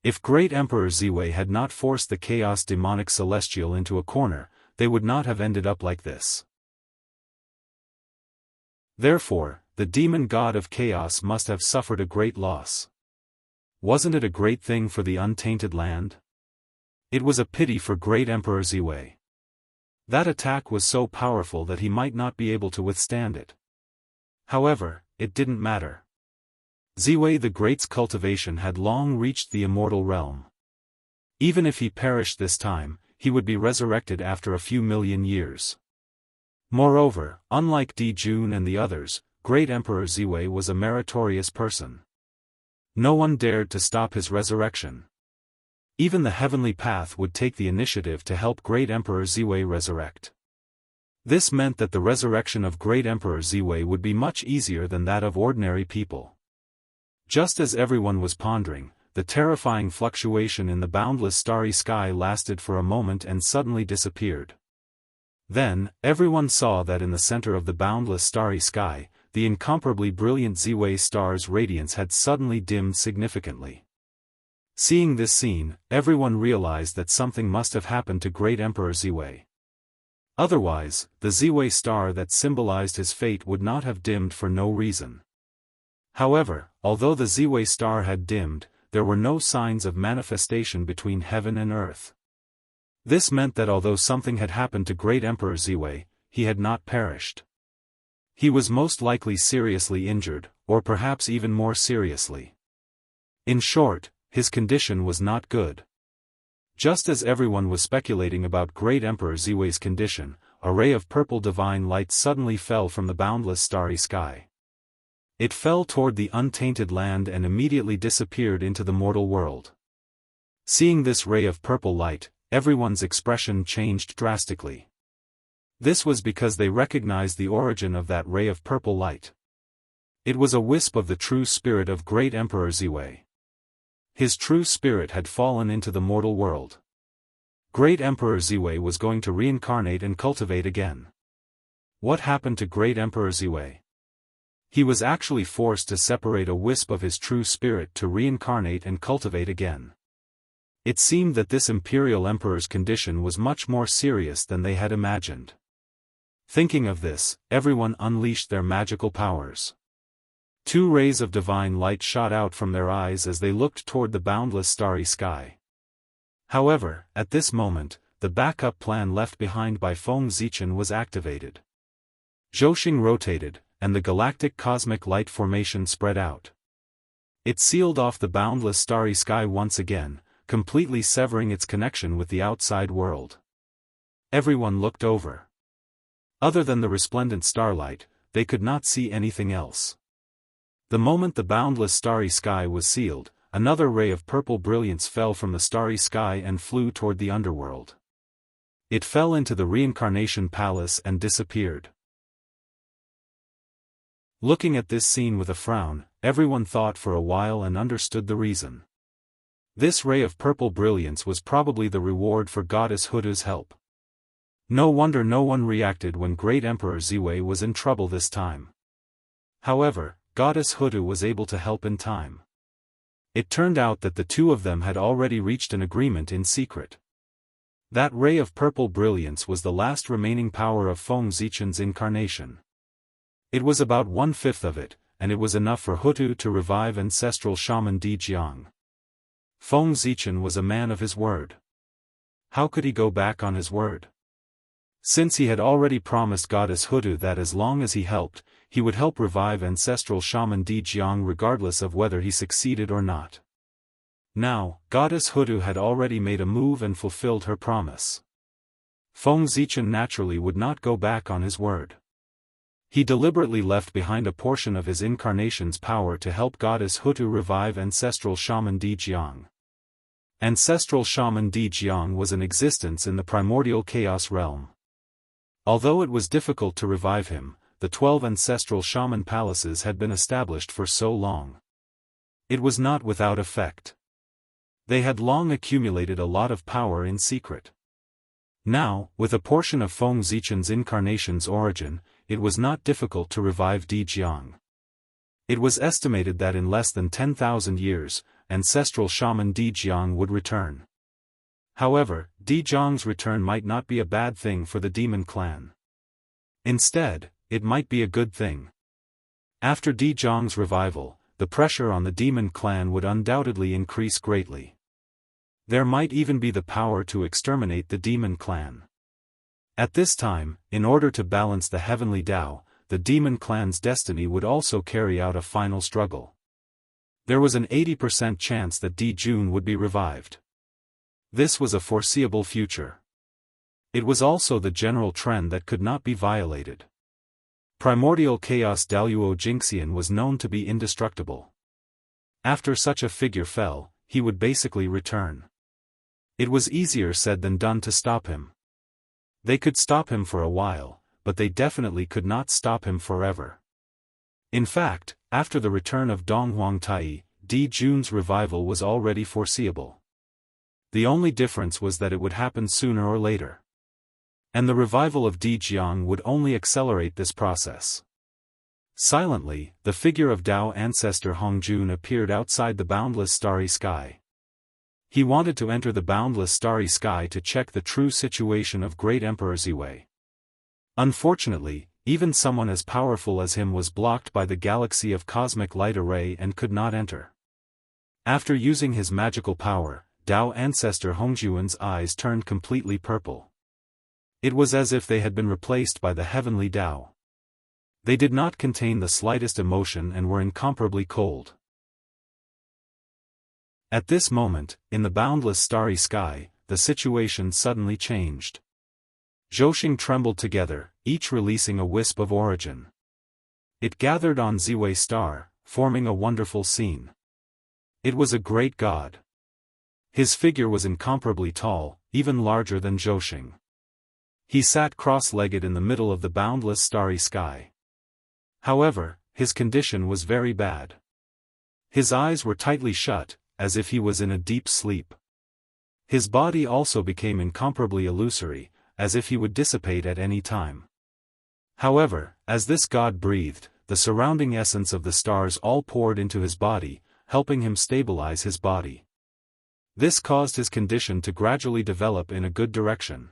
If great Emperor Ziwei had not forced the chaos demonic celestial into a corner, they would not have ended up like this. Therefore, the demon god of chaos must have suffered a great loss. Wasn't it a great thing for the untainted land? It was a pity for great Emperor Ziwei. That attack was so powerful that he might not be able to withstand it. However, it didn't matter. Ziwei the Great's cultivation had long reached the immortal realm. Even if he perished this time, he would be resurrected after a few million years. Moreover, unlike Di Jun and the others, great Emperor Ziwei was a meritorious person. No one dared to stop his resurrection. Even the heavenly path would take the initiative to help great Emperor Ziwei resurrect. This meant that the resurrection of great Emperor Ziwei would be much easier than that of ordinary people. Just as everyone was pondering, the terrifying fluctuation in the boundless starry sky lasted for a moment and suddenly disappeared. Then, everyone saw that in the center of the boundless starry sky, the incomparably brilliant Ziwei star's radiance had suddenly dimmed significantly. Seeing this scene, everyone realized that something must have happened to great Emperor Ziwei. Otherwise, the Ziwei star that symbolized his fate would not have dimmed for no reason. However, although the Ziwei star had dimmed, there were no signs of manifestation between heaven and earth. This meant that although something had happened to great Emperor Ziwei, he had not perished. He was most likely seriously injured, or perhaps even more seriously. In short, his condition was not good. Just as everyone was speculating about great Emperor Ziwei's condition, a ray of purple divine light suddenly fell from the boundless starry sky. It fell toward the untainted land and immediately disappeared into the mortal world. Seeing this ray of purple light, everyone's expression changed drastically. This was because they recognized the origin of that ray of purple light. It was a wisp of the true spirit of great Emperor Ziwei. His true spirit had fallen into the mortal world. Great Emperor Ziwei was going to reincarnate and cultivate again. What happened to great Emperor Ziwei? He was actually forced to separate a wisp of his true spirit to reincarnate and cultivate again. It seemed that this imperial emperor's condition was much more serious than they had imagined. Thinking of this, everyone unleashed their magical powers. 2 rays of divine light shot out from their eyes as they looked toward the boundless starry sky. However, at this moment, the backup plan left behind by Feng Zichen was activated. Zhouxing rotated, and the galactic cosmic light formation spread out. It sealed off the boundless starry sky once again, completely severing its connection with the outside world. Everyone looked over. Other than the resplendent starlight, they could not see anything else. The moment the boundless starry sky was sealed, another ray of purple brilliance fell from the starry sky and flew toward the underworld. It fell into the reincarnation palace and disappeared. Looking at this scene with a frown, everyone thought for a while and understood the reason. This ray of purple brilliance was probably the reward for Goddess Hudu's help. No wonder no one reacted when Great Emperor Ziwei was in trouble this time. However, Goddess Hudu was able to help in time. It turned out that the 2 of them had already reached an agreement in secret. That ray of purple brilliance was the last remaining power of Feng Zichen's incarnation. It was about 1/5 of it, and it was enough for Hutu to revive ancestral shaman Di Jiang. Feng Zichen was a man of his word. How could he go back on his word? Since he had already promised Goddess Hudu that as long as he helped, he would help revive ancestral shaman Di Jiang regardless of whether he succeeded or not. Now, Goddess Hudu had already made a move and fulfilled her promise. Feng Zichen naturally would not go back on his word. He deliberately left behind a portion of his incarnation's power to help Goddess Hutu revive ancestral shaman Di Jiang. Ancestral shaman Di Jiang was in existence in the primordial chaos realm. Although it was difficult to revive him, the 12 ancestral shaman palaces had been established for so long. It was not without effect. They had long accumulated a lot of power in secret. Now, with a portion of Feng Zichen's incarnation's origin, it was not difficult to revive Di Jiang. It was estimated that in less than 10,000 years, ancestral shaman Di Jiang would return. However, Di Jiang's return might not be a bad thing for the demon clan. Instead, it might be a good thing. After Di Jiang's revival, the pressure on the demon clan would undoubtedly increase greatly. There might even be the power to exterminate the demon clan. At this time, in order to balance the heavenly Tao, the demon clan's destiny would also carry out a final struggle. There was an 80% chance that Di Jun would be revived. This was a foreseeable future. It was also the general trend that could not be violated. Primordial Chaos Daoist Jingxian was known to be indestructible. After such a figure fell, he would basically return. It was easier said than done to stop him. They could stop him for a while, but they definitely could not stop him forever. In fact, after the return of Dong Huangtai, Di Jun's revival was already foreseeable. The only difference was that it would happen sooner or later. And the revival of Di Jiang would only accelerate this process. Silently, the figure of Dao ancestor Hongjun appeared outside the boundless starry sky. He wanted to enter the boundless starry sky to check the true situation of Great Emperor Ziwei. Unfortunately, even someone as powerful as him was blocked by the galaxy of cosmic light array and could not enter. After using his magical power, Dao ancestor Hongjun's eyes turned completely purple. It was as if they had been replaced by the heavenly Tao. They did not contain the slightest emotion and were incomparably cold. At this moment, in the boundless starry sky, the situation suddenly changed. Zhouxing trembled together, each releasing a wisp of origin. It gathered on Ziwei star, forming a wonderful scene. It was a great god. His figure was incomparably tall, even larger than Zhouxing. He sat cross-legged in the middle of the boundless starry sky. However, his condition was very bad. His eyes were tightly shut, as if he was in a deep sleep. His body also became incomparably illusory, as if he would dissipate at any time. However, as this god breathed, the surrounding essence of the stars all poured into his body, helping him stabilize his body. This caused his condition to gradually develop in a good direction.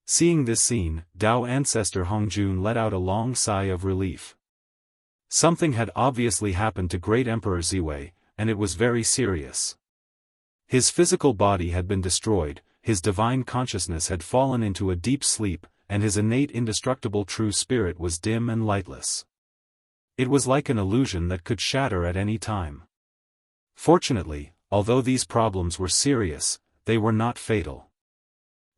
Seeing this scene, Dao ancestor Hongjun let out a long sigh of relief. Something had obviously happened to Great Emperor Ziwei, and it was very serious. His physical body had been destroyed, his divine consciousness had fallen into a deep sleep, and his innate indestructible true spirit was dim and lightless. It was like an illusion that could shatter at any time. Fortunately, although these problems were serious, they were not fatal.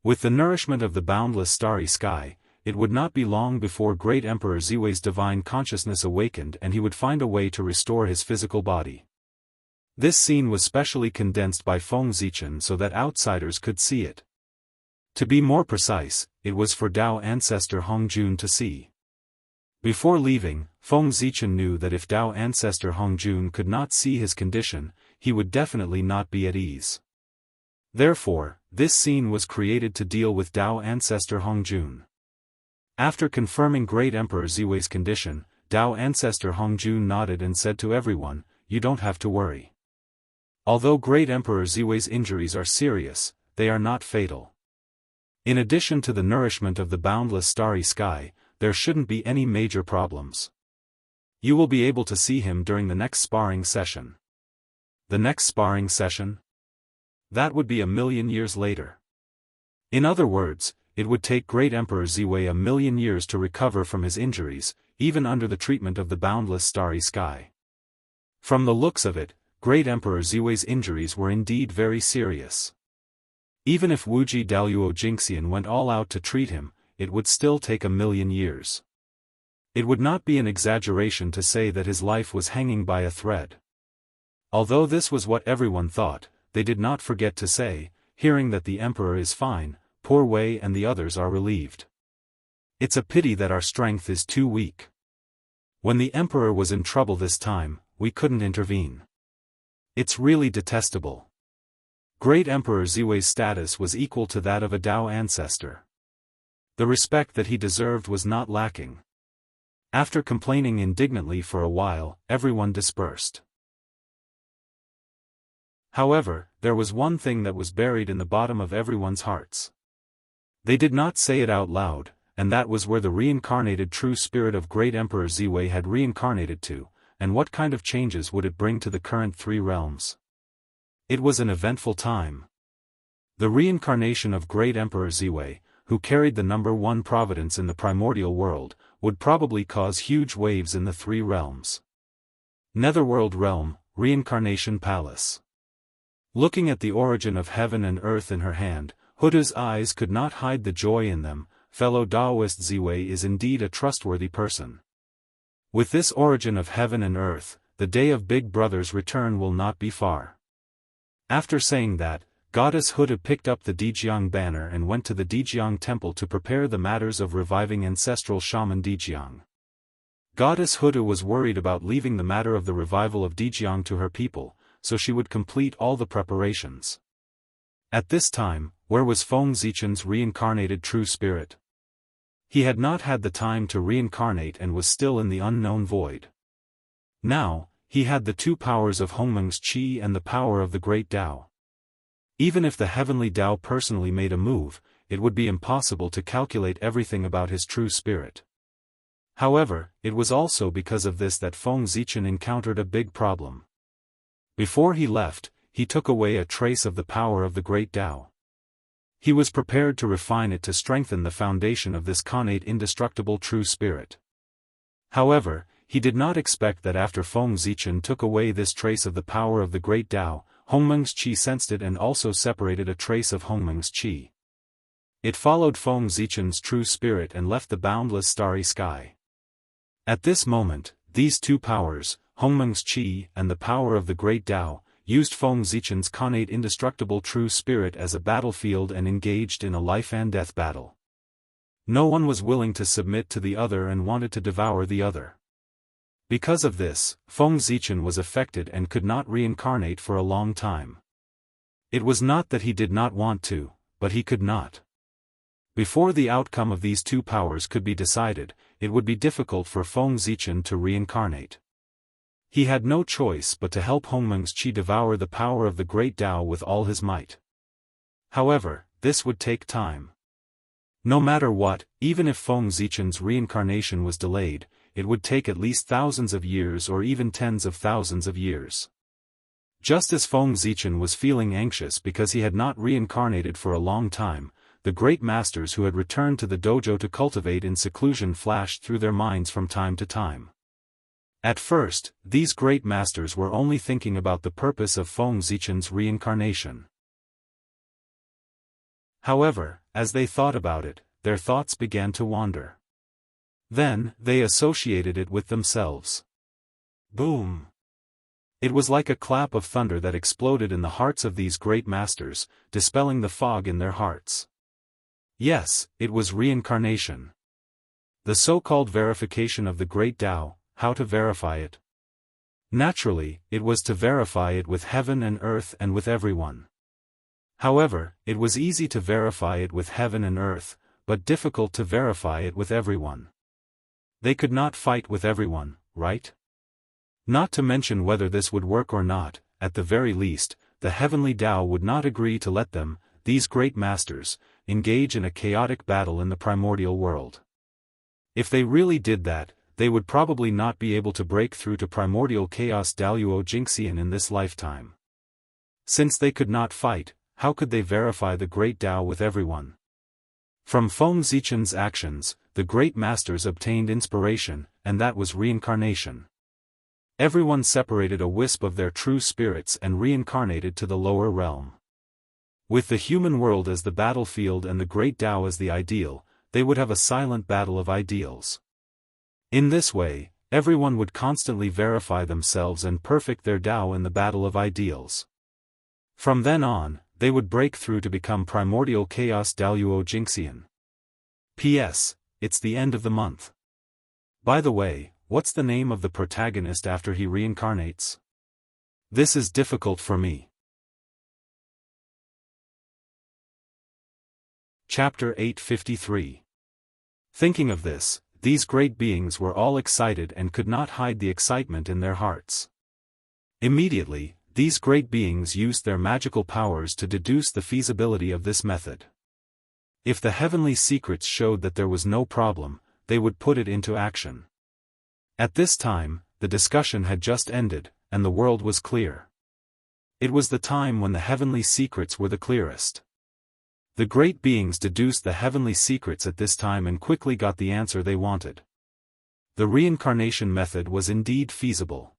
With the nourishment of the boundless starry sky, it would not be long before Great Emperor Ziwei's divine consciousness awakened and he would find a way to restore his physical body. This scene was specially condensed by Feng Zichen so that outsiders could see it. To be more precise, it was for Dao ancestor Hongjun to see. Before leaving, Feng Zichen knew that if Dao ancestor Hongjun could not see his condition, he would definitely not be at ease. Therefore, this scene was created to deal with Dao ancestor Hongjun. After confirming Great Emperor Ziwei's condition, Dao ancestor Hongjun nodded and said to everyone, "You don't have to worry. Although Great Emperor Ziwei's injuries are serious, they are not fatal. In addition to the nourishment of the boundless starry sky, there shouldn't be any major problems. You will be able to see him during the next sparring session." The next sparring session? That would be 1,000,000 years later. In other words, it would take Great Emperor Ziwei 1,000,000 years to recover from his injuries, even under the treatment of the boundless starry sky. From the looks of it, Great Emperor Ziwei's injuries were indeed very serious. Even if Wuxia Xianxia went all out to treat him, it would still take 1,000,000 years. It would not be an exaggeration to say that his life was hanging by a thread. Although this was what everyone thought, they did not forget to say, hearing that the emperor is fine, poor Wei and the others are relieved. It's a pity that our strength is too weak. When the emperor was in trouble this time, we couldn't intervene. It's really detestable. Great Emperor Ziwei's status was equal to that of a Dao ancestor. The respect that he deserved was not lacking. After complaining indignantly for a while, everyone dispersed. However, there was one thing that was buried in the bottom of everyone's hearts. They did not say it out loud, and that was where the reincarnated true spirit of Great Emperor Ziwei had reincarnated to, and what kind of changes would it bring to the current 3 realms. It was an eventful time. The reincarnation of Great Emperor Ziwei, who carried the number 1 providence in the primordial world, would probably cause huge waves in the 3 realms. Netherworld Realm, Reincarnation Palace. Looking at the origin of heaven and earth in her hand, Huda's eyes could not hide the joy in them. Fellow Daoist Ziwei is indeed a trustworthy person. With this origin of heaven and earth, the day of Big Brother's return will not be far. After saying that, Goddess Huda picked up the Dijiang banner and went to the Dijiang temple to prepare the matters of reviving ancestral shaman Dijiang. Goddess Huda was worried about leaving the matter of the revival of Dijiang to her people, so she would complete all the preparations. At this time, where was Feng Zichen's reincarnated true spirit? He had not had the time to reincarnate and was still in the unknown void. Now, he had the 2 powers of Hongmeng's Qi and the power of the Great Tao. Even if the Heavenly Tao personally made a move, it would be impossible to calculate everything about his true spirit. However, it was also because of this that Feng Zichen encountered a big problem. Before he left, he took away a trace of the power of the Great Tao. He was prepared to refine it to strengthen the foundation of this connate indestructible true spirit. However, he did not expect that after Feng Zichen took away this trace of the power of the Great Tao, Hongmeng's Qi sensed it and also separated a trace of Hongmeng's Qi. It followed Feng Zichen's true spirit and left the boundless starry sky. At this moment, these 2 powers, Hongmeng's Qi and the power of the Great Tao, used Feng Zichen's connate indestructible true spirit as a battlefield and engaged in a life-and-death battle. No one was willing to submit to the other and wanted to devour the other. Because of this, Feng Zichen was affected and could not reincarnate for a long time. It was not that he did not want to, but he could not. Before the outcome of these 2 powers could be decided, it would be difficult for Feng Zichen to reincarnate. He had no choice but to help Hongmeng's Qi devour the power of the Great Tao with all his might. However, this would take time. No matter what, even if Feng Zichen's reincarnation was delayed, it would take at least thousands of years or even tens of thousands of years. Just as Feng Zichen was feeling anxious because he had not reincarnated for a long time, the great masters who had returned to the dojo to cultivate in seclusion flashed through their minds from time to time. At first, these great masters were only thinking about the purpose of Feng Zichen's reincarnation. However, as they thought about it, their thoughts began to wander. Then, they associated it with themselves. Boom! It was like a clap of thunder that exploded in the hearts of these great masters, dispelling the fog in their hearts. Yes, it was reincarnation. The so-called verification of the great Tao. How to verify it? Naturally, it was to verify it with heaven and earth and with everyone. However, it was easy to verify it with heaven and earth, but difficult to verify it with everyone. They could not fight with everyone, right? Not to mention whether this would work or not, at the very least, the heavenly Tao would not agree to let them, these great masters, engage in a chaotic battle in the primordial world. If they really did that, they would probably not be able to break through to primordial chaos Daoist Jingxian in this lifetime. Since they could not fight, how could they verify the great Tao with everyone? From Feng Zichen's actions, the great masters obtained inspiration, and that was reincarnation. Everyone separated a wisp of their true spirits and reincarnated to the lower realm. With the human world as the battlefield and the great Tao as the ideal, they would have a silent battle of ideals. In this way, everyone would constantly verify themselves and perfect their Tao in the battle of ideals. From then on, they would break through to become primordial chaos Daoist Jingxian. P.S. It's the end of the month. By the way, what's the name of the protagonist after he reincarnates? This is difficult for me. Chapter 853. Thinking of this, these great beings were all excited and could not hide the excitement in their hearts. Immediately, these great beings used their magical powers to deduce the feasibility of this method. If the heavenly secrets showed that there was no problem, they would put it into action. At this time, the discussion had just ended, and the world was clear. It was the time when the heavenly secrets were the clearest. The great beings deduced the heavenly secrets at this time and quickly got the answer they wanted. The reincarnation method was indeed feasible.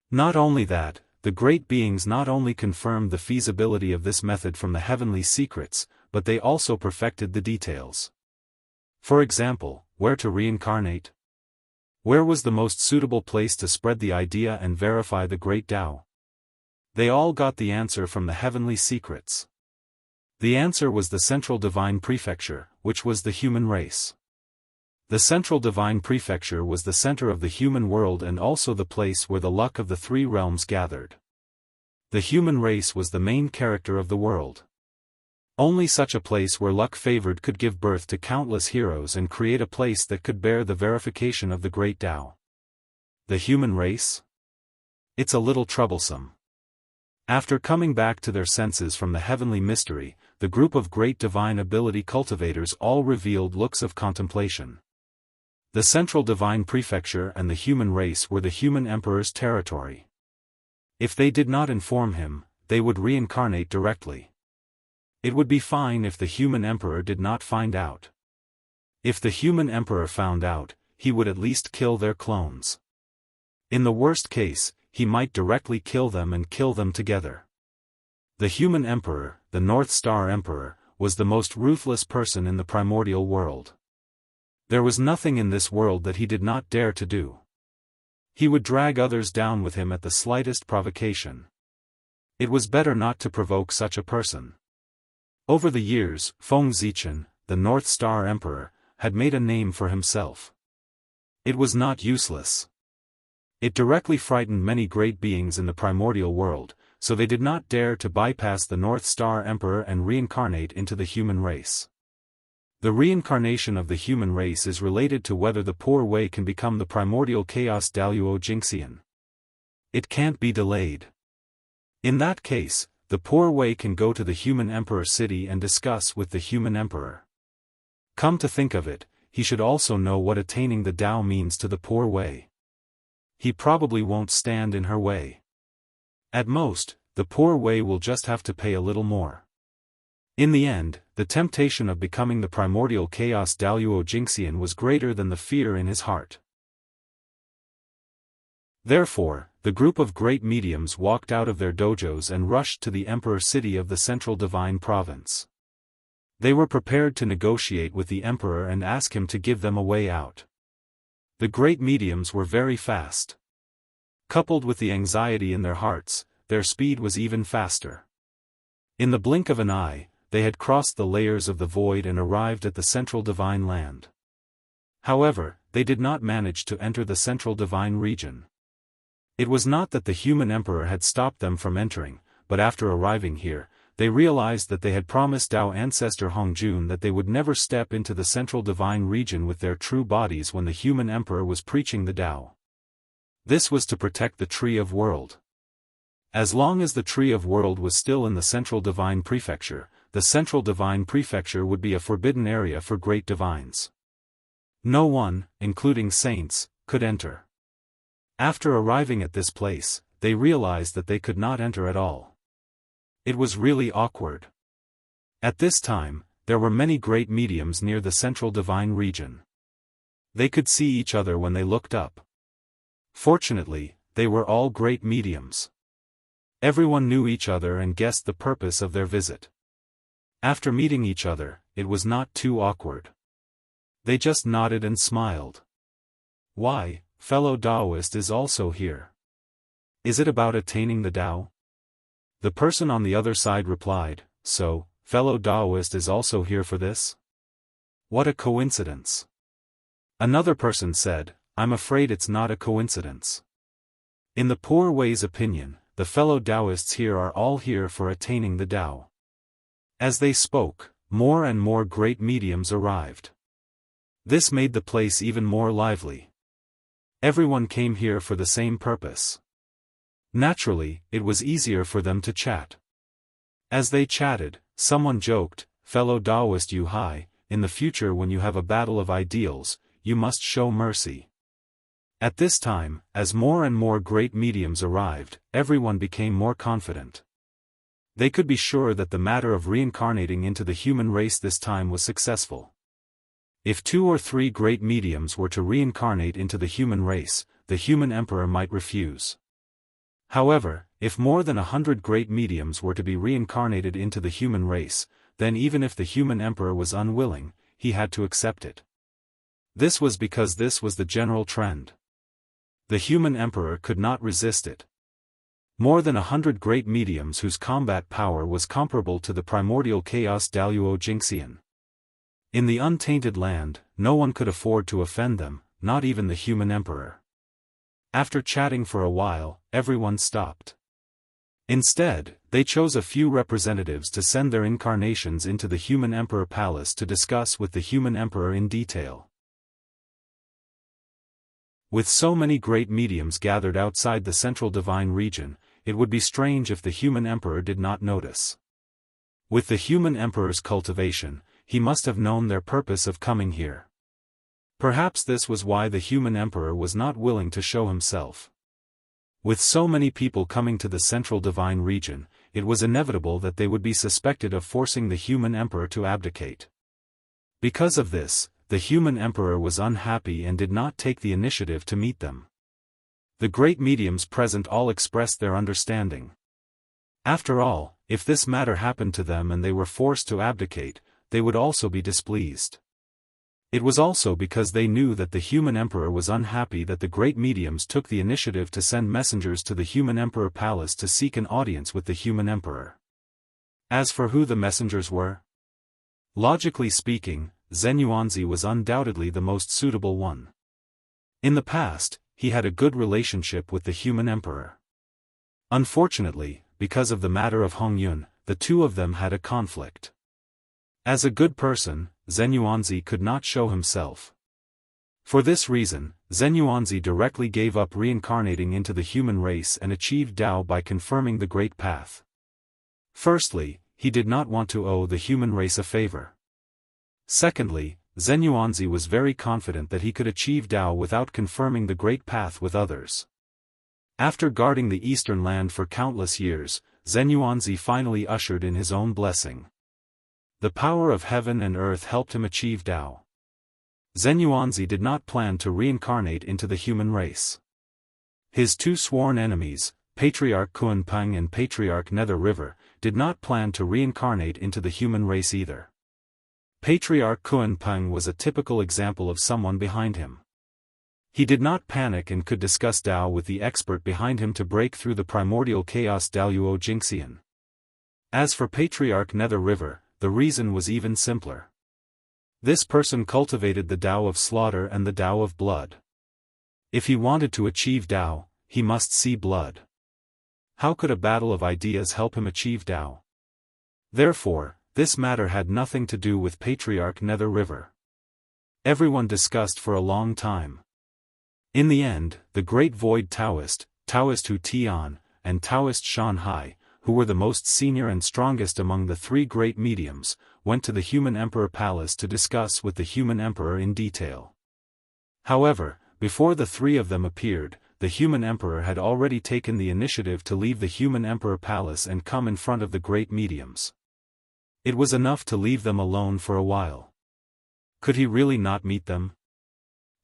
Not only that, the great beings not only confirmed the feasibility of this method from the heavenly secrets, but they also perfected the details. For example, where to reincarnate? Where was the most suitable place to spread the idea and verify the great Tao? They all got the answer from the heavenly secrets. The answer was the Central Divine Prefecture, which was the human race. The Central Divine Prefecture was the center of the human world and also the place where the luck of the three realms gathered. The human race was the main character of the world. Only such a place where luck favored could give birth to countless heroes and create a place that could bear the verification of the great Tao. The human race? It's a little troublesome. After coming back to their senses from the heavenly mystery, the group of great divine ability cultivators all revealed looks of contemplation. The Central Divine Prefecture and the human race were the human emperor's territory. If they did not inform him, they would reincarnate directly. It would be fine if the human emperor did not find out. If the human emperor found out, he would at least kill their clones. In the worst case, he might directly kill them and kill them together. The human emperor, the North Star Emperor, was the most ruthless person in the primordial world. There was nothing in this world that he did not dare to do. He would drag others down with him at the slightest provocation. It was better not to provoke such a person. Over the years, Feng Zichen, the North Star Emperor, had made a name for himself. It was not useless. It directly frightened many great beings in the primordial world, so they did not dare to bypass the North Star Emperor and reincarnate into the human race. The reincarnation of the human race is related to whether the poor way can become the primordial chaos Daoist Jingxian. It can't be delayed. In that case, the poor way can go to the human emperor city and discuss with the human emperor. Come to think of it, he should also know what attaining the Tao means to the poor Wei. He probably won't stand in her way. At most, the poor Wei will just have to pay a little more. In the end, the temptation of becoming the primordial chaos Daoist Jingxian was greater than the fear in his heart. Therefore, the group of great mediums walked out of their dojos and rushed to the Emperor city of the central divine province. They were prepared to negotiate with the Emperor and ask him to give them a way out. The great mediums were very fast. Coupled with the anxiety in their hearts, their speed was even faster. In the blink of an eye, they had crossed the layers of the void and arrived at the central divine land. However, they did not manage to enter the central divine region. It was not that the human emperor had stopped them from entering, but after arriving here, they realized that they had promised Tao ancestor Hongjun that they would never step into the central divine region with their true bodies when the human emperor was preaching the Tao. This was to protect the Tree of World. As long as the Tree of World was still in the central divine prefecture, the central divine prefecture would be a forbidden area for great divines. No one, including saints, could enter. After arriving at this place, they realized that they could not enter at all. It was really awkward. At this time, there were many great mediums near the central divine region. They could see each other when they looked up. Fortunately, they were all great mediums. Everyone knew each other and guessed the purpose of their visit. After meeting each other, it was not too awkward. They just nodded and smiled. Why, fellow Daoist is also here. Is it about attaining the Tao? The person on the other side replied, so, fellow Daoist is also here for this? What a coincidence. Another person said, I'm afraid it's not a coincidence. In the poor Wei's opinion, the fellow Daoists here are all here for attaining the Tao. As they spoke, more and more great mediums arrived. This made the place even more lively. Everyone came here for the same purpose. Naturally, it was easier for them to chat. As they chatted, someone joked, fellow Daoist Yu Hai, in the future when you have a battle of ideals, you must show mercy. At this time, as more and more great mediums arrived, everyone became more confident. They could be sure that the matter of reincarnating into the human race this time was successful. If 2 or 3 great mediums were to reincarnate into the human race, the human emperor might refuse. However, if more than 100 great mediums were to be reincarnated into the human race, then even if the human emperor was unwilling, he had to accept it. This was because this was the general trend. The human emperor could not resist it. More than 100 great mediums whose combat power was comparable to the primordial chaos Daoist Jingxian. In the untainted land, no one could afford to offend them, not even the human emperor. After chatting for a while, everyone stopped. Instead, they chose a few representatives to send their incarnations into the human emperor palace to discuss with the human emperor in detail. With so many great mediums gathered outside the central divine region, it would be strange if the human emperor did not notice. With the human emperor's cultivation, he must have known their purpose of coming here. Perhaps this was why the human emperor was not willing to show himself. With so many people coming to the central divine region, it was inevitable that they would be suspected of forcing the human emperor to abdicate. Because of this, the human emperor was unhappy and did not take the initiative to meet them. The great mediums present all expressed their understanding. After all, if this matter happened to them and they were forced to abdicate, they would also be displeased. It was also because they knew that the human emperor was unhappy that the great mediums took the initiative to send messengers to the human emperor palace to seek an audience with the human emperor. As for who the messengers were, logically speaking, Zhen Yuanzi was undoubtedly the most suitable one. In the past, he had a good relationship with the human emperor. Unfortunately, because of the matter of Hongyun, the two of them had a conflict. As a good person, Zhen Yuanzi could not show himself. For this reason, Zhen Yuanzi directly gave up reincarnating into the human race and achieved Tao by confirming the Great Path. Firstly, he did not want to owe the human race a favor. Secondly, Zenyuanzi was very confident that he could achieve Tao without confirming the Great Path with others. After guarding the eastern land for countless years, Zenyuanzi finally ushered in his own blessing. The power of heaven and earth helped him achieve Tao. Zenyuanzi did not plan to reincarnate into the human race. His two sworn enemies, Patriarch Kunpeng and Patriarch Nether River, did not plan to reincarnate into the human race either. Patriarch Kunpeng was a typical example of someone behind him. He did not panic and could discuss Tao with the expert behind him to break through the primordial chaos Daoist Jingxian. As for Patriarch Nether River, the reason was even simpler. This person cultivated the Tao of slaughter and the Tao of blood. If he wanted to achieve Tao, he must see blood. How could a battle of ideas help him achieve Tao? Therefore, this matter had nothing to do with Patriarch Nether River. Everyone discussed for a long time. In the end, the great void Daoist, Daoist Hu Tian, and Daoist Shanhai, who were the most senior and strongest among the three great mediums, went to the Human Emperor Palace to discuss with the Human Emperor in detail. However, before the three of them appeared, the Human Emperor had already taken the initiative to leave the Human Emperor Palace and come in front of the great mediums. It was enough to leave them alone for a while. Could he really not meet them?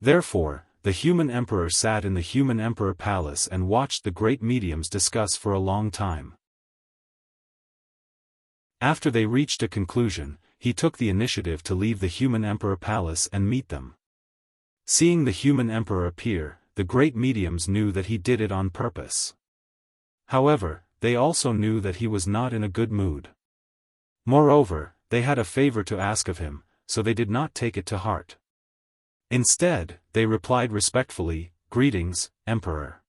Therefore, the Human Emperor sat in the Human Emperor Palace and watched the great mediums discuss for a long time. After they reached a conclusion, he took the initiative to leave the Human Emperor Palace and meet them. Seeing the Human Emperor appear, the great mediums knew that he did it on purpose. However, they also knew that he was not in a good mood. Moreover, they had a favor to ask of him, so they did not take it to heart. Instead, they replied respectfully, "Greetings, Emperor."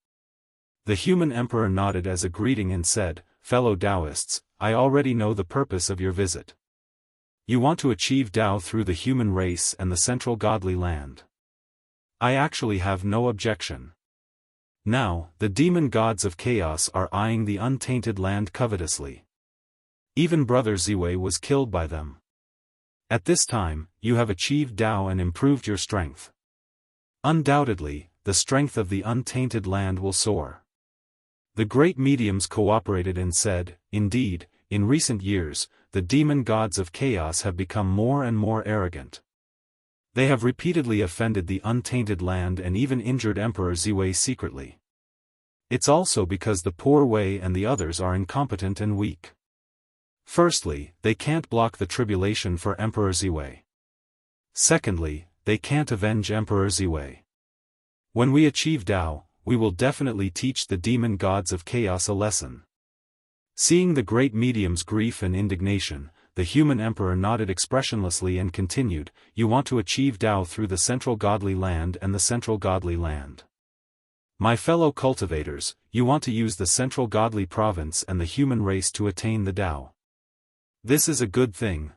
The Human Emperor nodded as a greeting and said, "Fellow Daoists, I already know the purpose of your visit. You want to achieve Tao through the human race and the central godly land. I actually have no objection. Now, the demon gods of chaos are eyeing the untainted land covetously. Even Brother Ziwei was killed by them. At this time, you have achieved Tao and improved your strength. Undoubtedly, the strength of the untainted land will soar." The great mediums cooperated and said, "Indeed, in recent years, the demon gods of chaos have become more and more arrogant. They have repeatedly offended the untainted land and even injured Emperor Ziwei secretly. It's also because the poor Wei and the others are incompetent and weak. Firstly, they can't block the tribulation for Emperor Ziwei. Secondly, they can't avenge Emperor Ziwei. When we achieve Tao, we will definitely teach the demon gods of chaos a lesson." Seeing the great medium's grief and indignation, the Human Emperor nodded expressionlessly and continued, "You want to achieve Tao through the central godly land and the central godly land. My fellow cultivators, you want to use the central godly province and the human race to attain the Tao. This is a good thing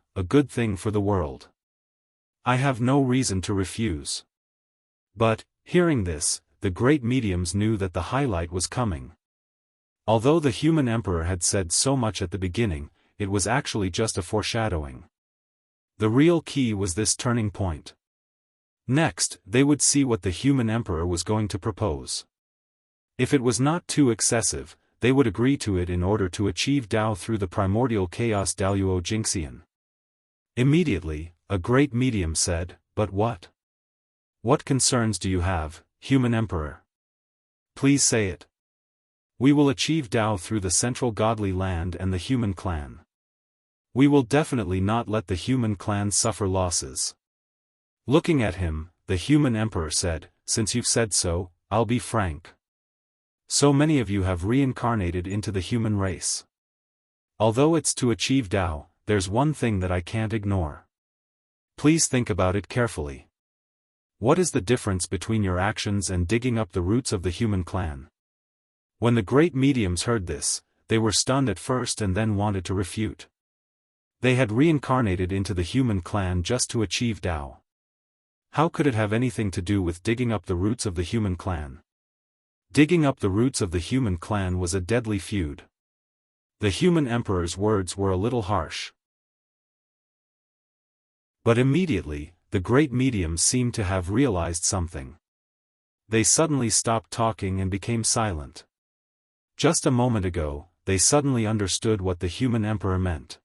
for the world. I have no reason to refuse." But, hearing this, the great mediums knew that the highlight was coming. Although the Human Emperor had said so much at the beginning, it was actually just a foreshadowing. The real key was this turning point. Next, they would see what the Human Emperor was going to propose. If it was not too excessive, they would agree to it in order to achieve Tao through the primordial chaos Daoist Jingxian. Immediately, a great medium said, "But what? What concerns do you have, Human Emperor? Please say it. We will achieve Tao through the central godly land and the human clan. We will definitely not let the human clan suffer losses." Looking at him, the Human Emperor said, "Since you've said so, I'll be frank. So many of you have reincarnated into the human race. Although it's to achieve Tao, there's one thing that I can't ignore. Please think about it carefully. What is the difference between your actions and digging up the roots of the human clan?" When the great mediums heard this, they were stunned at first and then wanted to refute. They had reincarnated into the human clan just to achieve Tao. How could it have anything to do with digging up the roots of the human clan? Digging up the roots of the human clan was a deadly feud. The Human Emperor's words were a little harsh. But immediately, the great mediums seemed to have realized something. They suddenly stopped talking and became silent. Just a moment ago, they suddenly understood what the human emperor meant.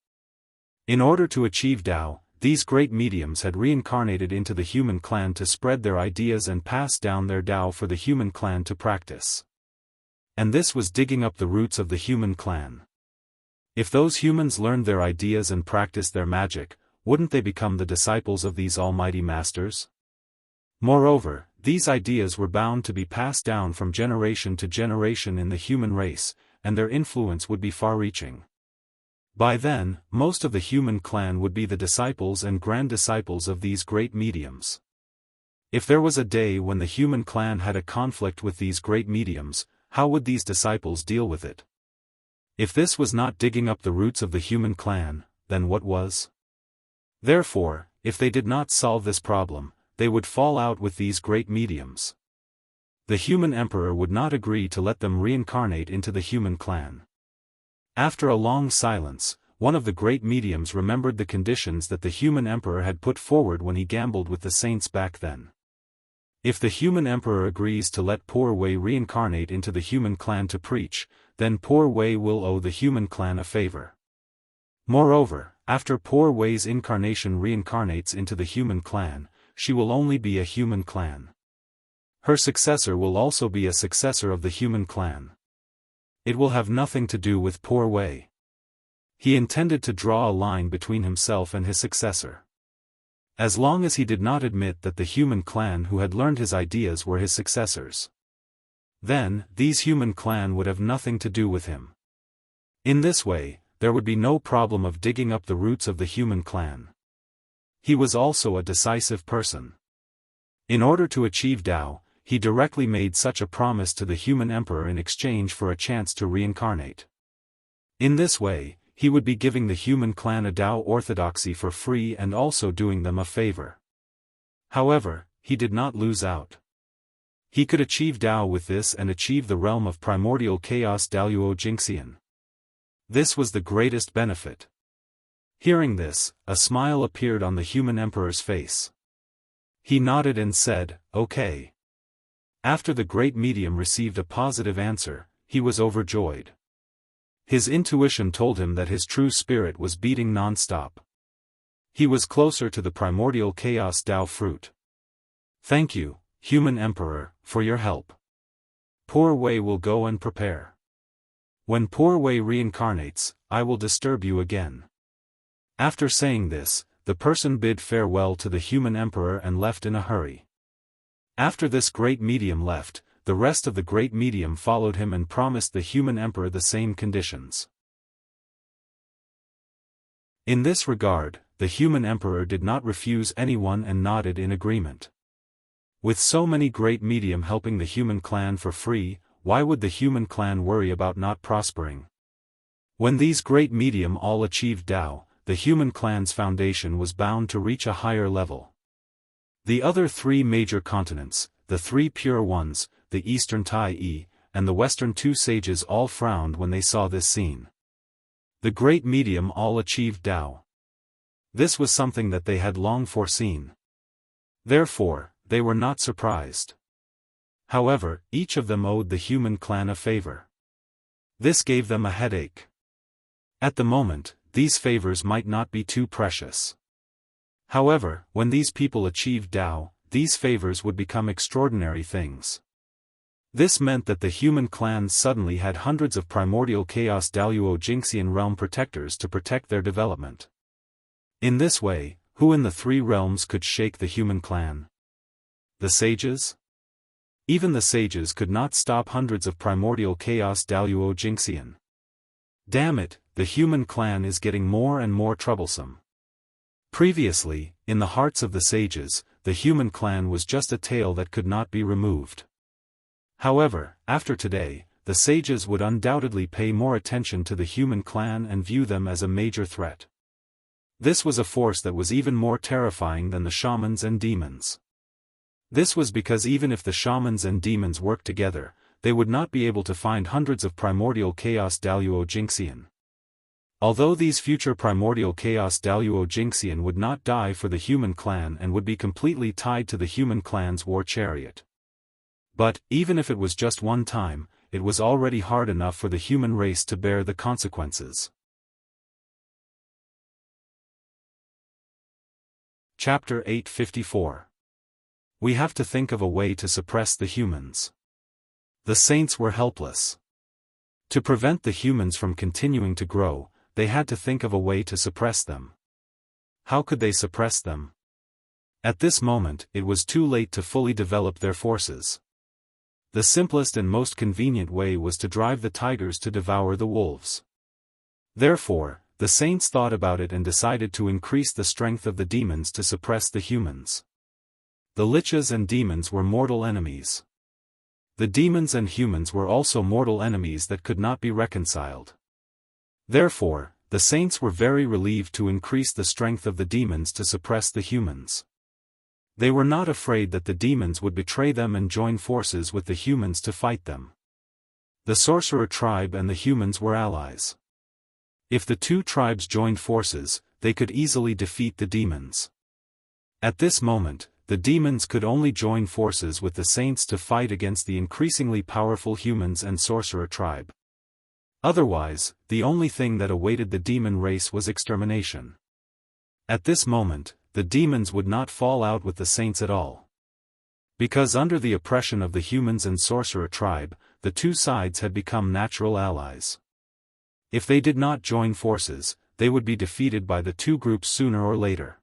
In order to achieve Tao, these great mediums had reincarnated into the human clan to spread their ideas and pass down their Tao for the human clan to practice. And this was digging up the roots of the human clan. If those humans learned their ideas and practiced their magic, wouldn't they become the disciples of these almighty masters? Moreover, these ideas were bound to be passed down from generation to generation in the human race, and their influence would be far-reaching. By then, most of the human clan would be the disciples and grand disciples of these great mediums. If there was a day when the human clan had a conflict with these great mediums, how would these disciples deal with it? If this was not digging up the roots of the human clan, then what was? Therefore, if they did not solve this problem, they would fall out with these great mediums. The human emperor would not agree to let them reincarnate into the human clan. After a long silence, one of the great mediums remembered the conditions that the human emperor had put forward when he gambled with the saints back then. If the human emperor agrees to let Poor Wei reincarnate into the human clan to preach, then Poor Wei will owe the human clan a favor. Moreover, after Poor Wei's incarnation reincarnates into the human clan, she will only be a human clan. Her successor will also be a successor of the human clan. It will have nothing to do with Poor Wei. He intended to draw a line between himself and his successor. As long as he did not admit that the human clan who had learned his ideas were his successors, then, these human clan would have nothing to do with him. In this way, there would be no problem of digging up the roots of the human clan. He was also a decisive person. In order to achieve Tao, he directly made such a promise to the human emperor in exchange for a chance to reincarnate. In this way, he would be giving the human clan a Tao orthodoxy for free and also doing them a favor. However, he did not lose out. He could achieve Tao with this and achieve the realm of primordial chaos Daoist Jingxian. This was the greatest benefit. Hearing this, a smile appeared on the human emperor's face. He nodded and said, "Okay." After the great medium received a positive answer, he was overjoyed. His intuition told him that his true spirit was beating non-stop. He was closer to the primordial chaos Tao fruit. "Thank you, human emperor, for your help. Poor Wei will go and prepare. When Poor Wei reincarnates, I will disturb you again." After saying this, the person bid farewell to the human emperor and left in a hurry. After this great medium left, the rest of the great medium followed him and promised the human emperor the same conditions. In this regard, the human emperor did not refuse anyone and nodded in agreement. With so many great medium helping the human clan for free, why would the human clan worry about not prospering? When these great medium all achieved Tao, the human clan's foundation was bound to reach a higher level. The other three major continents, the three pure ones, the Eastern Tai, and the Western two sages all frowned when they saw this scene. The great medium all achieved Tao. This was something that they had long foreseen. Therefore, they were not surprised. However, each of them owed the human clan a favor. This gave them a headache. At the moment, these favors might not be too precious. However, when these people achieved Tao, these favors would become extraordinary things. This meant that the human clans suddenly had hundreds of primordial chaos Daoist Jingxian realm protectors to protect their development. In this way, who in the three realms could shake the human clan? The sages? Even the sages could not stop hundreds of primordial chaos Daoist Jingxian. Damn it, the human clan is getting more and more troublesome. Previously, in the hearts of the sages, the human clan was just a tail that could not be removed. However, after today, the sages would undoubtedly pay more attention to the human clan and view them as a major threat. This was a force that was even more terrifying than the shamans and demons. This was because even if the shamans and demons worked together, they would not be able to find hundreds of primordial chaos Daoist Jingxian. Although these future primordial chaos Daoist Jingxian would not die for the human clan and would be completely tied to the human clan's war chariot. But, even if it was just one time, it was already hard enough for the human race to bear the consequences. Chapter 854. We have to think of a way to suppress the humans. The saints were helpless. To prevent the humans from continuing to grow, they had to think of a way to suppress them. How could they suppress them? At this moment, it was too late to fully develop their forces. The simplest and most convenient way was to drive the tigers to devour the wolves. Therefore, the saints thought about it and decided to increase the strength of the demons to suppress the humans. The liches and demons were mortal enemies. The demons and humans were also mortal enemies that could not be reconciled. Therefore, the saints were very relieved to increase the strength of the demons to suppress the humans. They were not afraid that the demons would betray them and join forces with the humans to fight them. The sorcerer tribe and the humans were allies. If the two tribes joined forces, they could easily defeat the demons. At this moment, the demons could only join forces with the saints to fight against the increasingly powerful humans and sorcerer tribe. Otherwise, the only thing that awaited the demon race was extermination. At this moment, the demons would not fall out with the saints at all. Because under the oppression of the humans and sorcerer tribe, the two sides had become natural allies. If they did not join forces, they would be defeated by the two groups sooner or later.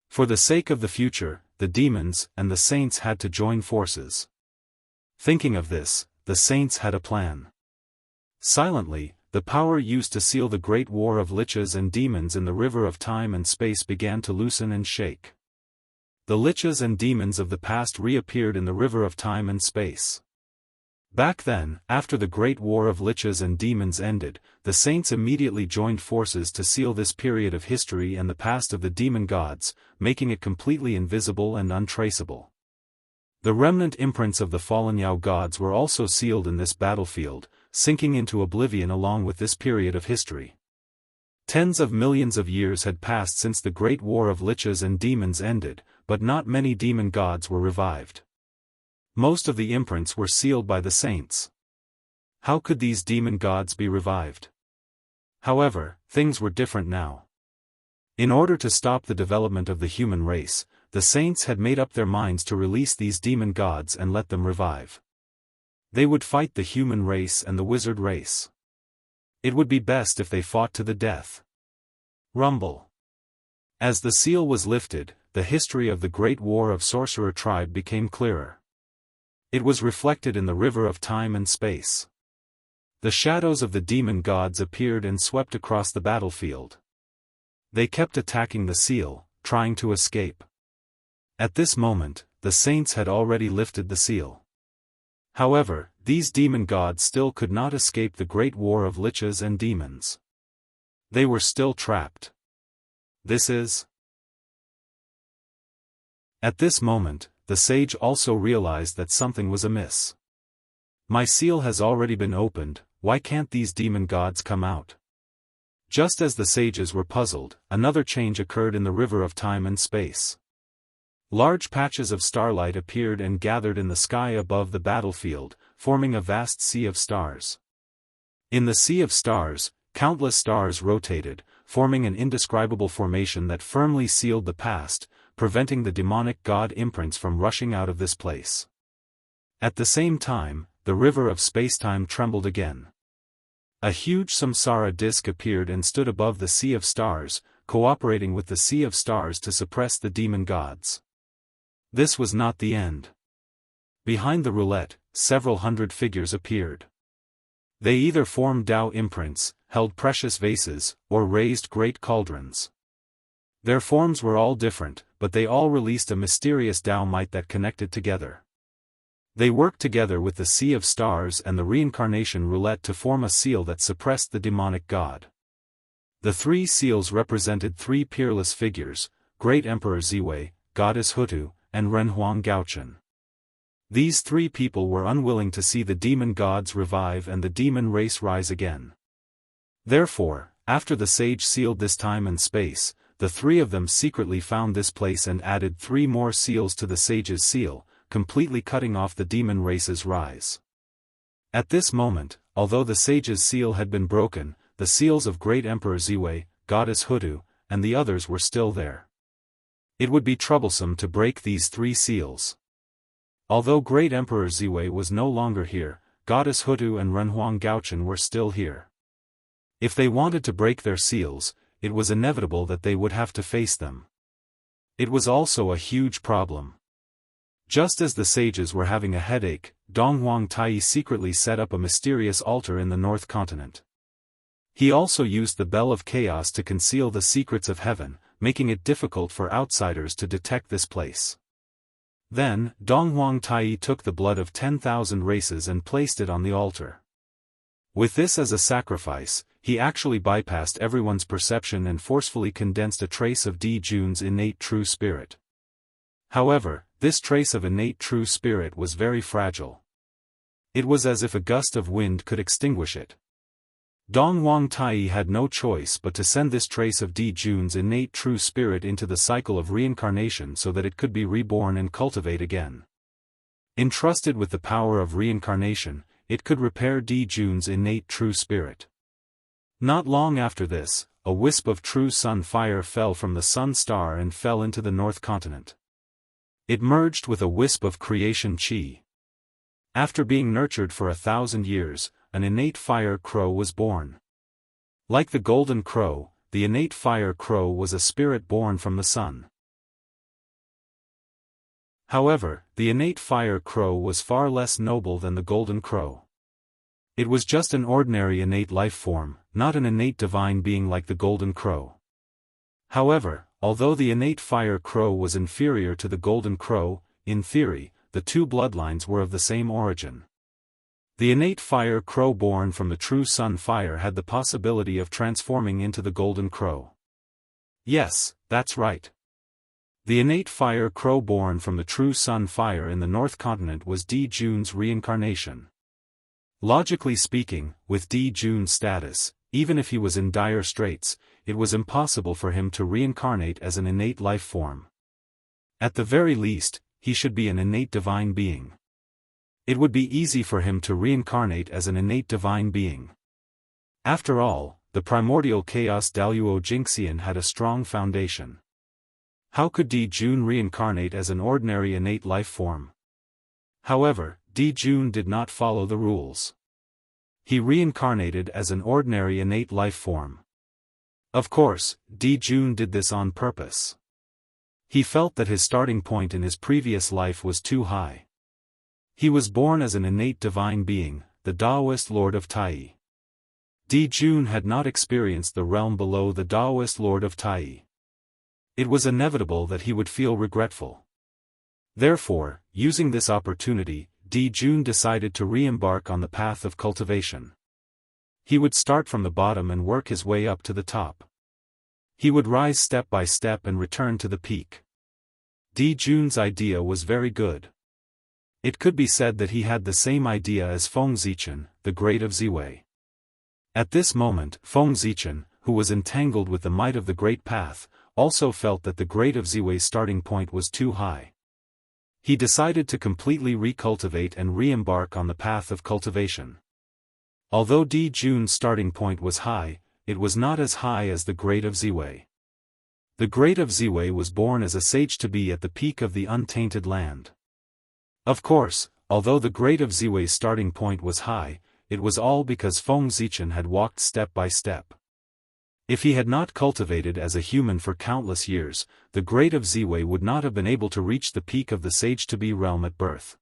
For the sake of the future, the demons and the saints had to join forces. Thinking of this, the saints had a plan. Silently, the power used to seal the great war of liches and demons in the river of time and space began to loosen and shake. The liches and demons of the past reappeared in the river of time and space. Back then, after the great war of liches and demons ended, the saints immediately joined forces to seal this period of history and the past of the demon gods, making it completely invisible and untraceable. The remnant imprints of the fallen Yao gods were also sealed in this battlefield, sinking into oblivion along with this period of history. Tens of millions of years had passed since the great war of liches and demons ended, but not many demon gods were revived. Most of the imprints were sealed by the saints. How could these demon gods be revived? However, things were different now. In order to stop the development of the human race, the saints had made up their minds to release these demon gods and let them revive. They would fight the human race and the wizard race. It would be best if they fought to the death. Rumble. As the seal was lifted, the history of the great war of sorcerer tribe became clearer. It was reflected in the river of time and space. The shadows of the demon gods appeared and swept across the battlefield. They kept attacking the seal, trying to escape. At this moment, the saints had already lifted the seal. However, these demon gods still could not escape the great war of liches and demons. They were still trapped. This is. At this moment, the sage also realized that something was amiss. My seal has already been opened, why can't these demon gods come out? Just as the sages were puzzled, another change occurred in the river of time and space. Large patches of starlight appeared and gathered in the sky above the battlefield, forming a vast sea of stars. In the sea of stars, countless stars rotated, forming an indescribable formation that firmly sealed the past, preventing the demonic god imprints from rushing out of this place. At the same time, the river of spacetime trembled again. A huge samsara disk appeared and stood above the sea of stars, cooperating with the sea of stars to suppress the demon gods. This was not the end. Behind the roulette, several hundred figures appeared. They either formed Tao imprints, held precious vases, or raised great cauldrons. Their forms were all different, but they all released a mysterious Tao might that connected together. They worked together with the sea of stars and the reincarnation roulette to form a seal that suppressed the demonic god. The three seals represented three peerless figures, Great Emperor Ziwei, Goddess Hutu, and Renhuang Gaochen. These three people were unwilling to see the demon gods revive and the demon race rise again. Therefore, after the sage sealed this time and space, the three of them secretly found this place and added 3 more seals to the sage's seal, completely cutting off the demon race's rise. At this moment, although the sage's seal had been broken, the seals of Great Emperor Ziwei, Goddess Hudu, and the others were still there. It would be troublesome to break these 3 seals. Although Great Emperor Ziwei was no longer here, Goddess Hudu and Renhuang Gaochen were still here. If they wanted to break their seals, it was inevitable that they would have to face them. It was also a huge problem. Just as the sages were having a headache, Donghuang Tai secretly set up a mysterious altar in the North Continent. He also used the Bell of Chaos to conceal the secrets of heaven, making it difficult for outsiders to detect this place. Then, Donghuang Tai took the blood of 10,000 races and placed it on the altar. With this as a sacrifice, he actually bypassed everyone's perception and forcefully condensed a trace of Di Jun's innate true spirit. However, this trace of innate true spirit was very fragile. It was as if a gust of wind could extinguish it. Donghuang Tai had no choice but to send this trace of Di Jun's innate true spirit into the cycle of reincarnation so that it could be reborn and cultivate again. Entrusted with the power of reincarnation, it could repair Di Jun's innate true spirit. Not long after this, a wisp of true sun fire fell from the sun star and fell into the North Continent. It merged with a wisp of creation chi. After being nurtured for 1,000 years, an innate fire crow was born. Like the golden crow, the innate fire crow was a spirit born from the sun. However, the innate fire crow was far less noble than the golden crow. It was just an ordinary innate life form, not an innate divine being like the golden crow. However, although the innate fire crow was inferior to the golden crow, in theory, the 2 bloodlines were of the same origin. The innate fire crow born from the true sun fire had the possibility of transforming into the golden crow. Yes, that's right. The innate fire crow born from the true sun fire in the North Continent was Di Jun's reincarnation. Logically speaking, with Di Jun's status, even if he was in dire straits, it was impossible for him to reincarnate as an innate life form. At the very least, he should be an innate divine being. It would be easy for him to reincarnate as an innate divine being. After all, the primordial chaos Daoist Jingxian had a strong foundation. How could Di Jun reincarnate as an ordinary innate life form? However, Di Jun did not follow the rules. He reincarnated as an ordinary innate life form. Of course, Di Jun did this on purpose. He felt that his starting point in his previous life was too high. He was born as an innate divine being, the Daoist Lord of Tai. Di Jun had not experienced the realm below the Daoist Lord of Tai. It was inevitable that he would feel regretful. Therefore, using this opportunity, Di Jun decided to re-embark on the path of cultivation. He would start from the bottom and work his way up to the top. He would rise step by step and return to the peak. Di Jun's idea was very good. It could be said that he had the same idea as Feng Zichen, the Great of Ziwei. At this moment, Feng Zichen, who was entangled with the might of the Great Path, also felt that the Great of Ziwei's starting point was too high. He decided to completely recultivate and re-embark on the path of cultivation. Although Di Jun's starting point was high, it was not as high as the Great of Ziwei. The Great of Ziwei was born as a sage to be at the peak of the untainted land. Of course, although the Great of Ziwei's starting point was high, it was all because Feng Zichen had walked step by step. If he had not cultivated as a human for countless years, the Great of Ziwei would not have been able to reach the peak of the sage-to-be realm at birth.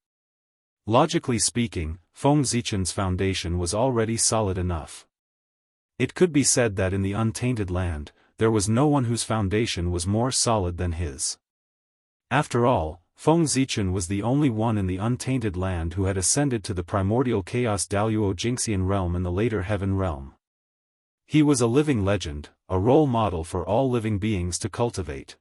Logically speaking, Feng Zichen's foundation was already solid enough. It could be said that in the untainted land, there was no one whose foundation was more solid than his. After all, Feng Zichen was the only one in the untainted land who had ascended to the primordial chaos Daoist Jingxian realm in the later heaven realm. He was a living legend, a role model for all living beings to cultivate.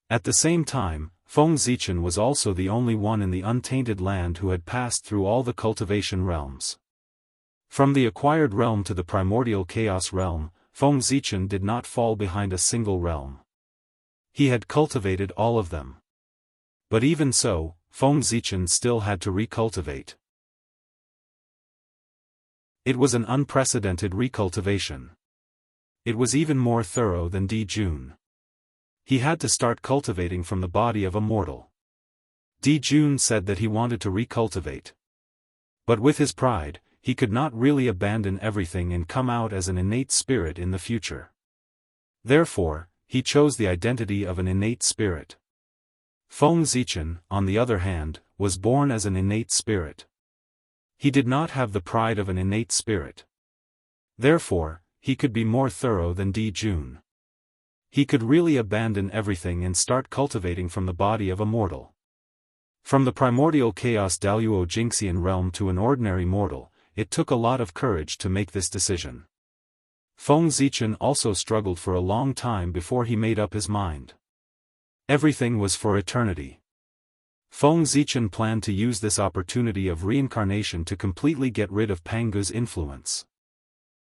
At the same time, Feng Zichen was also the only one in the untainted land who had passed through all the cultivation realms. From the acquired realm to the primordial chaos realm, Feng Zichen did not fall behind a single realm. He had cultivated all of them. But even so, Feng Zichen still had to recultivate. It was an unprecedented recultivation. It was even more thorough than Di Jun. He had to start cultivating from the body of a mortal. Di Jun said that he wanted to recultivate. But with his pride, he could not really abandon everything and come out as an innate spirit in the future. Therefore, he chose the identity of an innate spirit. Feng Zichen, on the other hand, was born as an innate spirit. He did not have the pride of an innate spirit. Therefore, he could be more thorough than Di Jun. He could really abandon everything and start cultivating from the body of a mortal. From the primordial chaos Daoist Jingxian realm to an ordinary mortal, it took a lot of courage to make this decision. Feng Zichen also struggled for a long time before he made up his mind. Everything was for eternity. Feng Zichen planned to use this opportunity of reincarnation to completely get rid of Pangu's influence.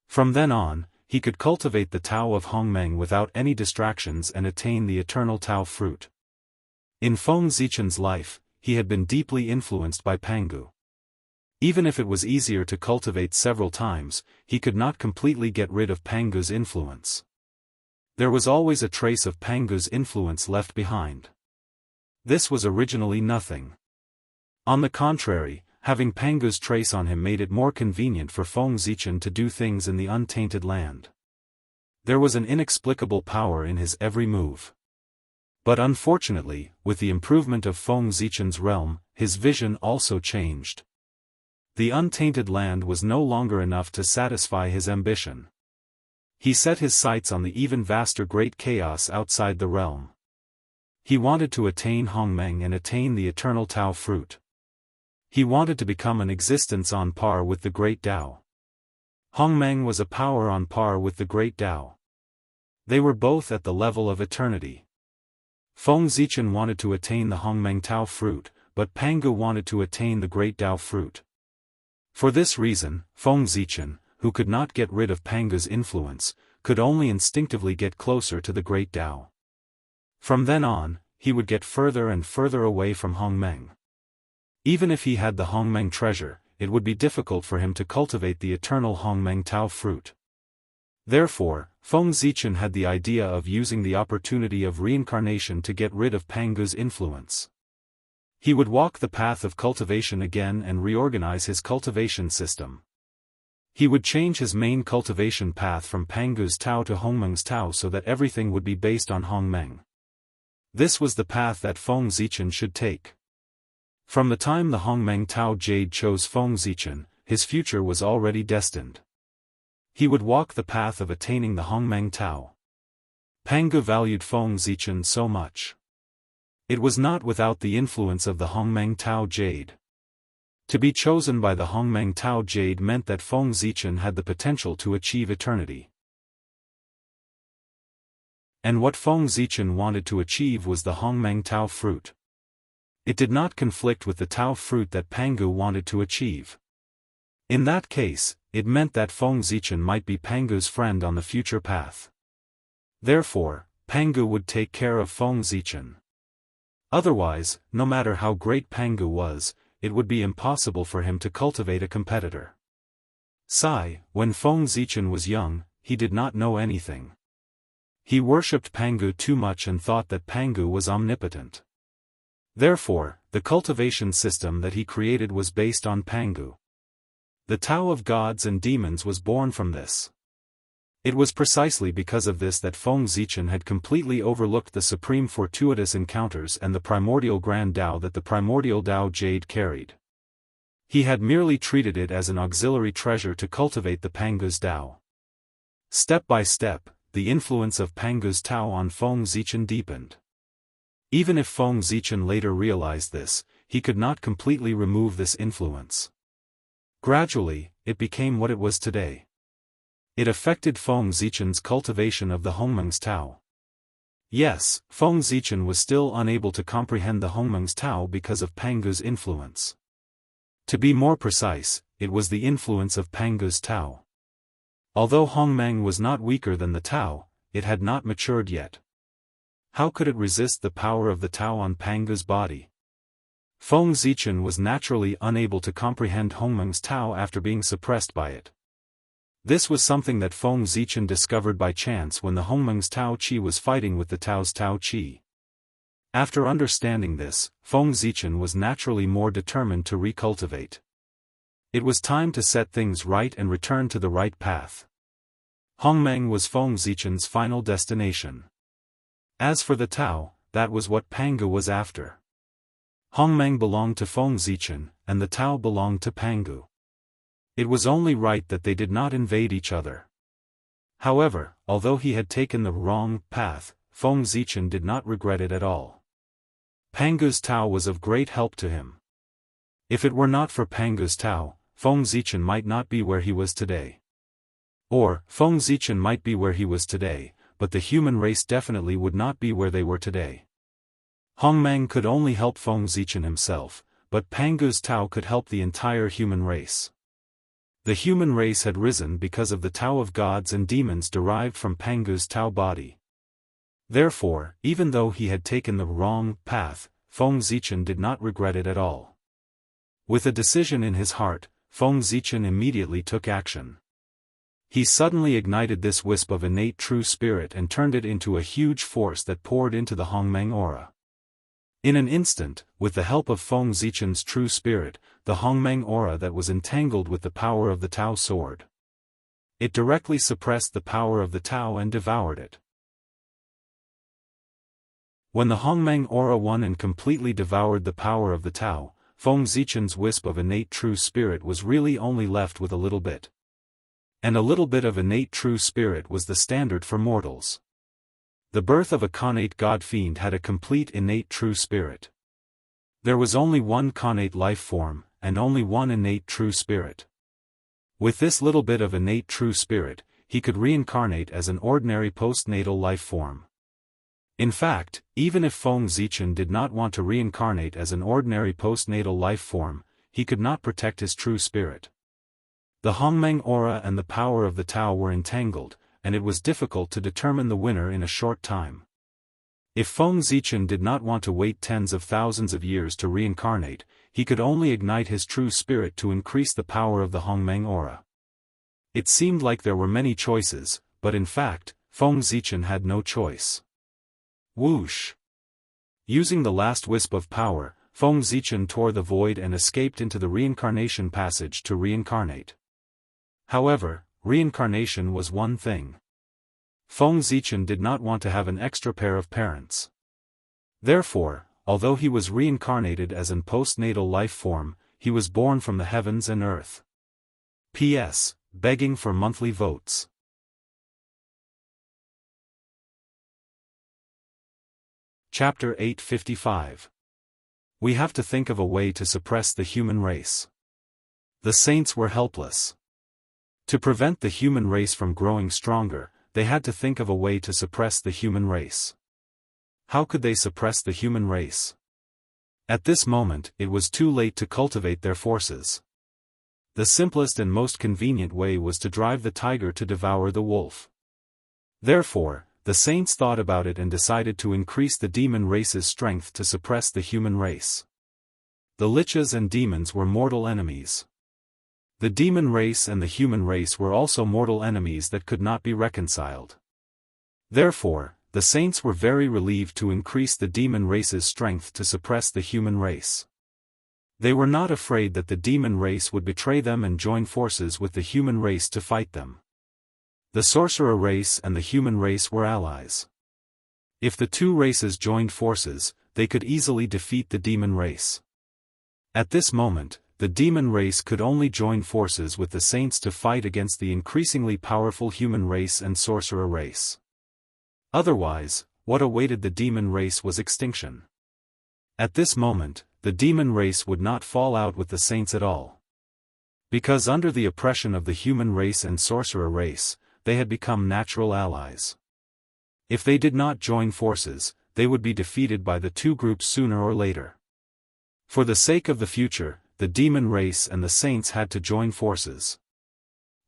From then on, he could cultivate the Tao of Hongmeng without any distractions and attain the eternal Tao fruit. In Feng Zichen's life, he had been deeply influenced by Pangu. Even if it was easier to cultivate several times, he could not completely get rid of Pangu's influence. There was always a trace of Pangu's influence left behind. This was originally nothing. On the contrary, having Pangu's trace on him made it more convenient for Feng Zichen to do things in the untainted land. There was an inexplicable power in his every move. But unfortunately, with the improvement of Feng Zichen's realm, his vision also changed. The untainted land was no longer enough to satisfy his ambition. He set his sights on the even vaster great chaos outside the realm. He wanted to attain Hongmeng and attain the eternal Tao fruit. He wanted to become an existence on par with the great Tao. Hongmeng was a power on par with the great Tao. They were both at the level of eternity. Feng Zichen wanted to attain the Hongmeng Tao fruit, but Pangu wanted to attain the great Tao fruit. For this reason, Feng Zichen, who could not get rid of Pangu's influence, could only instinctively get closer to the great Tao. From then on, he would get further and further away from Hongmeng. Even if he had the Hongmeng treasure, it would be difficult for him to cultivate the eternal Hongmeng Tao fruit. Therefore, Feng Zichen had the idea of using the opportunity of reincarnation to get rid of Pangu's influence. He would walk the path of cultivation again and reorganize his cultivation system. He would change his main cultivation path from Pangu's Tao to Hongmeng's Tao so that everything would be based on Hongmeng. This was the path that Feng Zichen should take. From the time the Hongmeng Tao Jade chose Feng Zichen, his future was already destined. He would walk the path of attaining the Hongmeng Tao. Pangu valued Feng Zichen so much. It was not without the influence of the Hongmeng Tao Jade. To be chosen by the Hongmeng Tao Jade meant that Feng Zichen had the potential to achieve eternity. And what Feng Zichen wanted to achieve was the Hongmeng Tao fruit. It did not conflict with the Tao fruit that Pangu wanted to achieve. In that case, it meant that Feng Zichen might be Pangu's friend on the future path. Therefore, Pangu would take care of Feng Zichen. Otherwise, no matter how great Pangu was, it would be impossible for him to cultivate a competitor. When Feng Zichen was young, he did not know anything. He worshipped Pangu too much and thought that Pangu was omnipotent. Therefore, the cultivation system that he created was based on Pangu. The Tao of gods and demons was born from this. It was precisely because of this that Feng Zichen had completely overlooked the supreme fortuitous encounters and the primordial grand Tao that the primordial Tao Jade carried. He had merely treated it as an auxiliary treasure to cultivate the Pangu's Tao. Step by step, the influence of Pangu's Tao on Feng Zichen deepened. Even if Feng Zichen later realized this, he could not completely remove this influence. Gradually, it became what it was today. It affected Feng Zichen's cultivation of the Hongmeng's Tao. Yes, Feng Zichen was still unable to comprehend the Hongmeng's Tao because of Pangu's influence. To be more precise, it was the influence of Pangu's Tao. Although Hongmeng was not weaker than the Tao, it had not matured yet. How could it resist the power of the Tao on Panga's body? Feng Zichen was naturally unable to comprehend Hongmeng's Tao after being suppressed by it. This was something that Feng Zichen discovered by chance when the Hongmeng's Tao Qi was fighting with the Tao's Tao Qi. After understanding this, Feng Zichen was naturally more determined to recultivate. It was time to set things right and return to the right path. Hongmeng was Feng Zichen's final destination. As for the Tao, that was what Panga was after. Hongmeng belonged to Feng Zichen, and the Tao belonged to Pangu. It was only right that they did not invade each other. However, although he had taken the wrong path, Feng Zichen did not regret it at all. Pangu's Tao was of great help to him. If it were not for Pangu's Tao, Feng Zichen might not be where he was today. Or, Feng Zichen might be where he was today, but the human race definitely would not be where they were today. Hongmeng could only help Feng Zichen himself, but Pangu's Tao could help the entire human race. The human race had risen because of the Tao of gods and demons derived from Pangu's Tao body. Therefore, even though he had taken the wrong path, Feng Zichen did not regret it at all. With a decision in his heart, Feng Zichen immediately took action. He suddenly ignited this wisp of innate true spirit and turned it into a huge force that poured into the Hongmeng aura. In an instant, with the help of Feng Zichen's true spirit, the Hongmeng aura that was entangled with the power of the Tao sword. It directly suppressed the power of the Tao and devoured it. When the Hongmeng aura won and completely devoured the power of the Tao, Feng Zichen's wisp of innate true spirit was really only left with a little bit. And a little bit of innate true spirit was the standard for mortals. The birth of a connate god-fiend had a complete innate true spirit. There was only one connate life form, and only one innate true spirit. With this little bit of innate true spirit, he could reincarnate as an ordinary postnatal life form. In fact, even if Feng Zichen did not want to reincarnate as an ordinary postnatal life form, he could not protect his true spirit. The Hongmeng aura and the power of the Tao were entangled, and it was difficult to determine the winner in a short time. If Feng Zichen did not want to wait tens of thousands of years to reincarnate, he could only ignite his true spirit to increase the power of the Hongmeng aura. It seemed like there were many choices, but in fact, Feng Zichen had no choice. Whoosh! Using the last wisp of power, Feng Zichen tore the void and escaped into the reincarnation passage to reincarnate. However, reincarnation was one thing. Feng Zichen did not want to have an extra pair of parents. Therefore, although he was reincarnated as an postnatal life form, he was born from the heavens and earth. P.S. Begging for monthly votes. Chapter 855. We have to think of a way to suppress the human race. The saints were helpless. To prevent the human race from growing stronger, they had to think of a way to suppress the human race. How could they suppress the human race? At this moment, it was too late to cultivate their forces. The simplest and most convenient way was to drive the tiger to devour the wolf. Therefore, the saints thought about it and decided to increase the demon race's strength to suppress the human race. The lichas and demons were mortal enemies. The demon race and the human race were also mortal enemies that could not be reconciled. Therefore, the saints were very relieved to increase the demon race's strength to suppress the human race. They were not afraid that the demon race would betray them and join forces with the human race to fight them. The sorcerer race and the human race were allies. If the two races joined forces, they could easily defeat the demon race. At this moment, the demon race could only join forces with the saints to fight against the increasingly powerful human race and sorcerer race. Otherwise, what awaited the demon race was extinction. At this moment, the demon race would not fall out with the saints at all. Because under the oppression of the human race and sorcerer race, they had become natural allies. If they did not join forces, they would be defeated by the two groups sooner or later. For the sake of the future, the demon race and the saints had to join forces.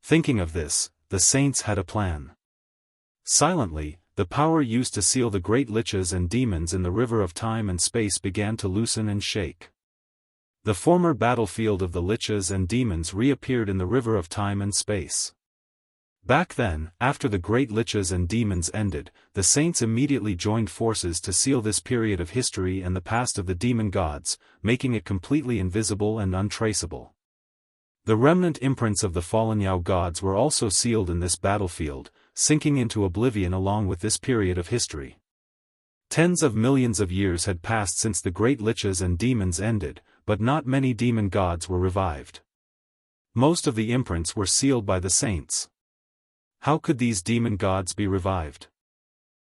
Thinking of this, the saints had a plan. Silently, the power used to seal the great liches and demons in the river of time and space began to loosen and shake. The former battlefield of the liches and demons reappeared in the river of time and space. Back then, after the great liches and demons ended, the saints immediately joined forces to seal this period of history and the past of the demon gods, making it completely invisible and untraceable. The remnant imprints of the fallen Yao gods were also sealed in this battlefield, sinking into oblivion along with this period of history. Tens of millions of years had passed since the great liches and demons ended, but not many demon gods were revived. Most of the imprints were sealed by the saints. How could these demon gods be revived?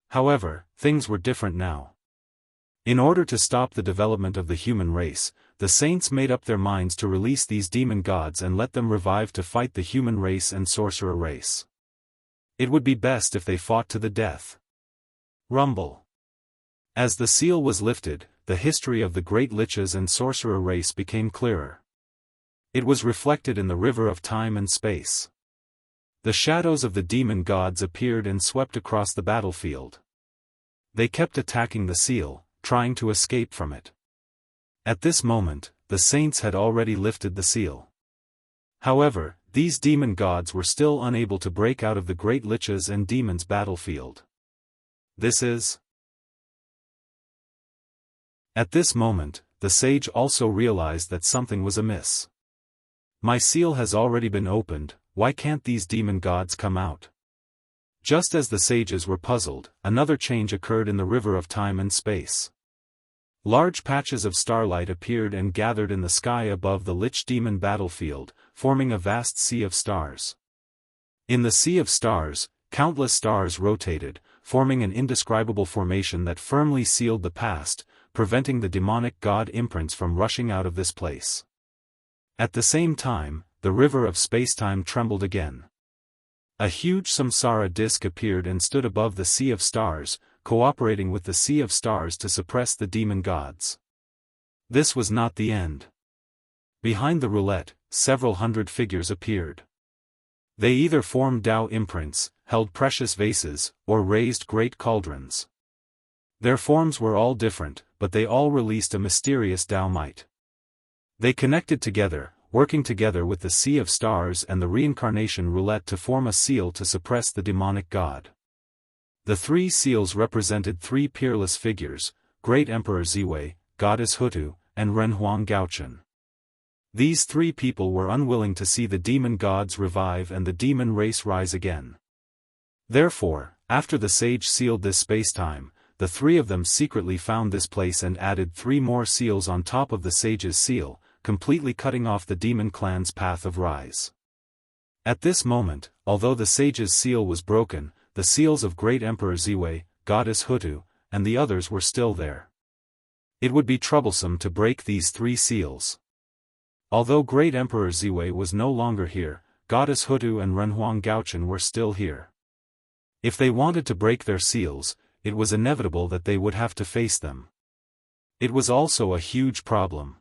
However, things were different now. In order to stop the development of the human race, the saints made up their minds to release these demon gods and let them revive to fight the human race and sorcerer race. It would be best if they fought to the death. Rumble. As the seal was lifted, the history of the great liches and sorcerer race became clearer. It was reflected in the river of time and space. The shadows of the demon gods appeared and swept across the battlefield. They kept attacking the seal, trying to escape from it. At this moment, the saints had already lifted the seal. However, these demon gods were still unable to break out of the great liches and demons battlefield. At this moment, the sage also realized that something was amiss. My seal has already been opened, why can't these demon gods come out? Just as the sages were puzzled, another change occurred in the river of time and space. Large patches of starlight appeared and gathered in the sky above the lich demon battlefield, forming a vast sea of stars. In the sea of stars, countless stars rotated, forming an indescribable formation that firmly sealed the past, preventing the demonic god imprints from rushing out of this place. At the same time, the river of spacetime trembled again. A huge samsara disk appeared and stood above the sea of stars, cooperating with the sea of stars to suppress the demon gods. This was not the end. Behind the roulette, several hundred figures appeared. They either formed Dao imprints, held precious vases, or raised great cauldrons. Their forms were all different, but they all released a mysterious Dao might. They connected together, working together with the sea of stars and the reincarnation roulette to form a seal to suppress the demonic god. The three seals represented three peerless figures, Great Emperor Ziwei, Goddess Hutu, and Renhuang Gaochen. These three people were unwilling to see the demon gods revive and the demon race rise again. Therefore, after the sage sealed this spacetime, the three of them secretly found this place and added three more seals on top of the sage's seal, completely cutting off the demon clan's path of rise. At this moment, although the sage's seal was broken, the seals of Great Emperor Ziwei, Goddess Hutu, and the others were still there. It would be troublesome to break these three seals. Although Great Emperor Ziwei was no longer here, Goddess Hutu and Renhuang Gaochen were still here. If they wanted to break their seals, it was inevitable that they would have to face them. It was also a huge problem.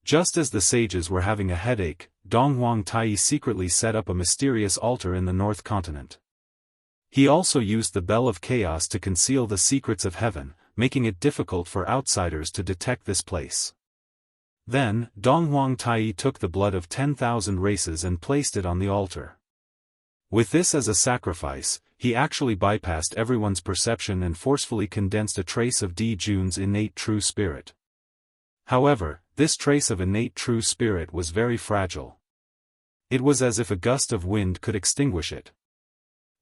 Just as the sages were having a headache, Donghuang Tai secretly set up a mysterious altar in the North Continent. He also used the Bell of Chaos to conceal the secrets of heaven, making it difficult for outsiders to detect this place. Then, Donghuang Tai took the blood of 10,000 races and placed it on the altar. With this as a sacrifice, he actually bypassed everyone's perception and forcefully condensed a trace of Di Jun's innate true spirit. However, this trace of innate true spirit was very fragile. It was as if a gust of wind could extinguish it.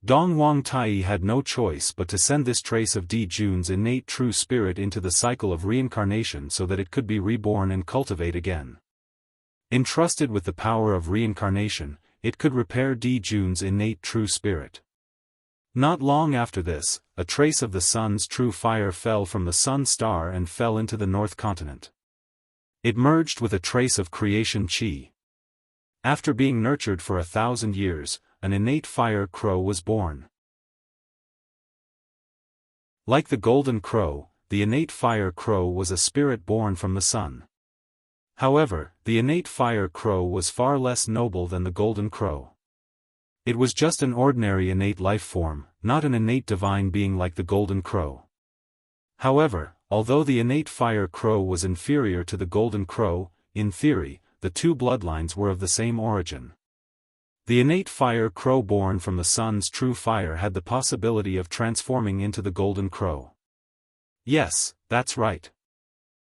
Donghuang Tai had no choice but to send this trace of Di Jun's innate true spirit into the cycle of reincarnation so that it could be reborn and cultivate again. Entrusted with the power of reincarnation, it could repair Di Jun's innate true spirit. Not long after this, a trace of the sun's true fire fell from the sun star and fell into the North Continent. It merged with a trace of creation chi. After being nurtured for 1,000 years, an innate fire crow was born. Like the golden crow, the innate fire crow was a spirit born from the sun. However, the innate fire crow was far less noble than the golden crow. It was just an ordinary innate life form, not an innate divine being like the golden crow. However, although the innate fire crow was inferior to the golden crow, in theory, the two bloodlines were of the same origin. The innate fire crow born from the sun's true fire had the possibility of transforming into the golden crow. Yes, that's right.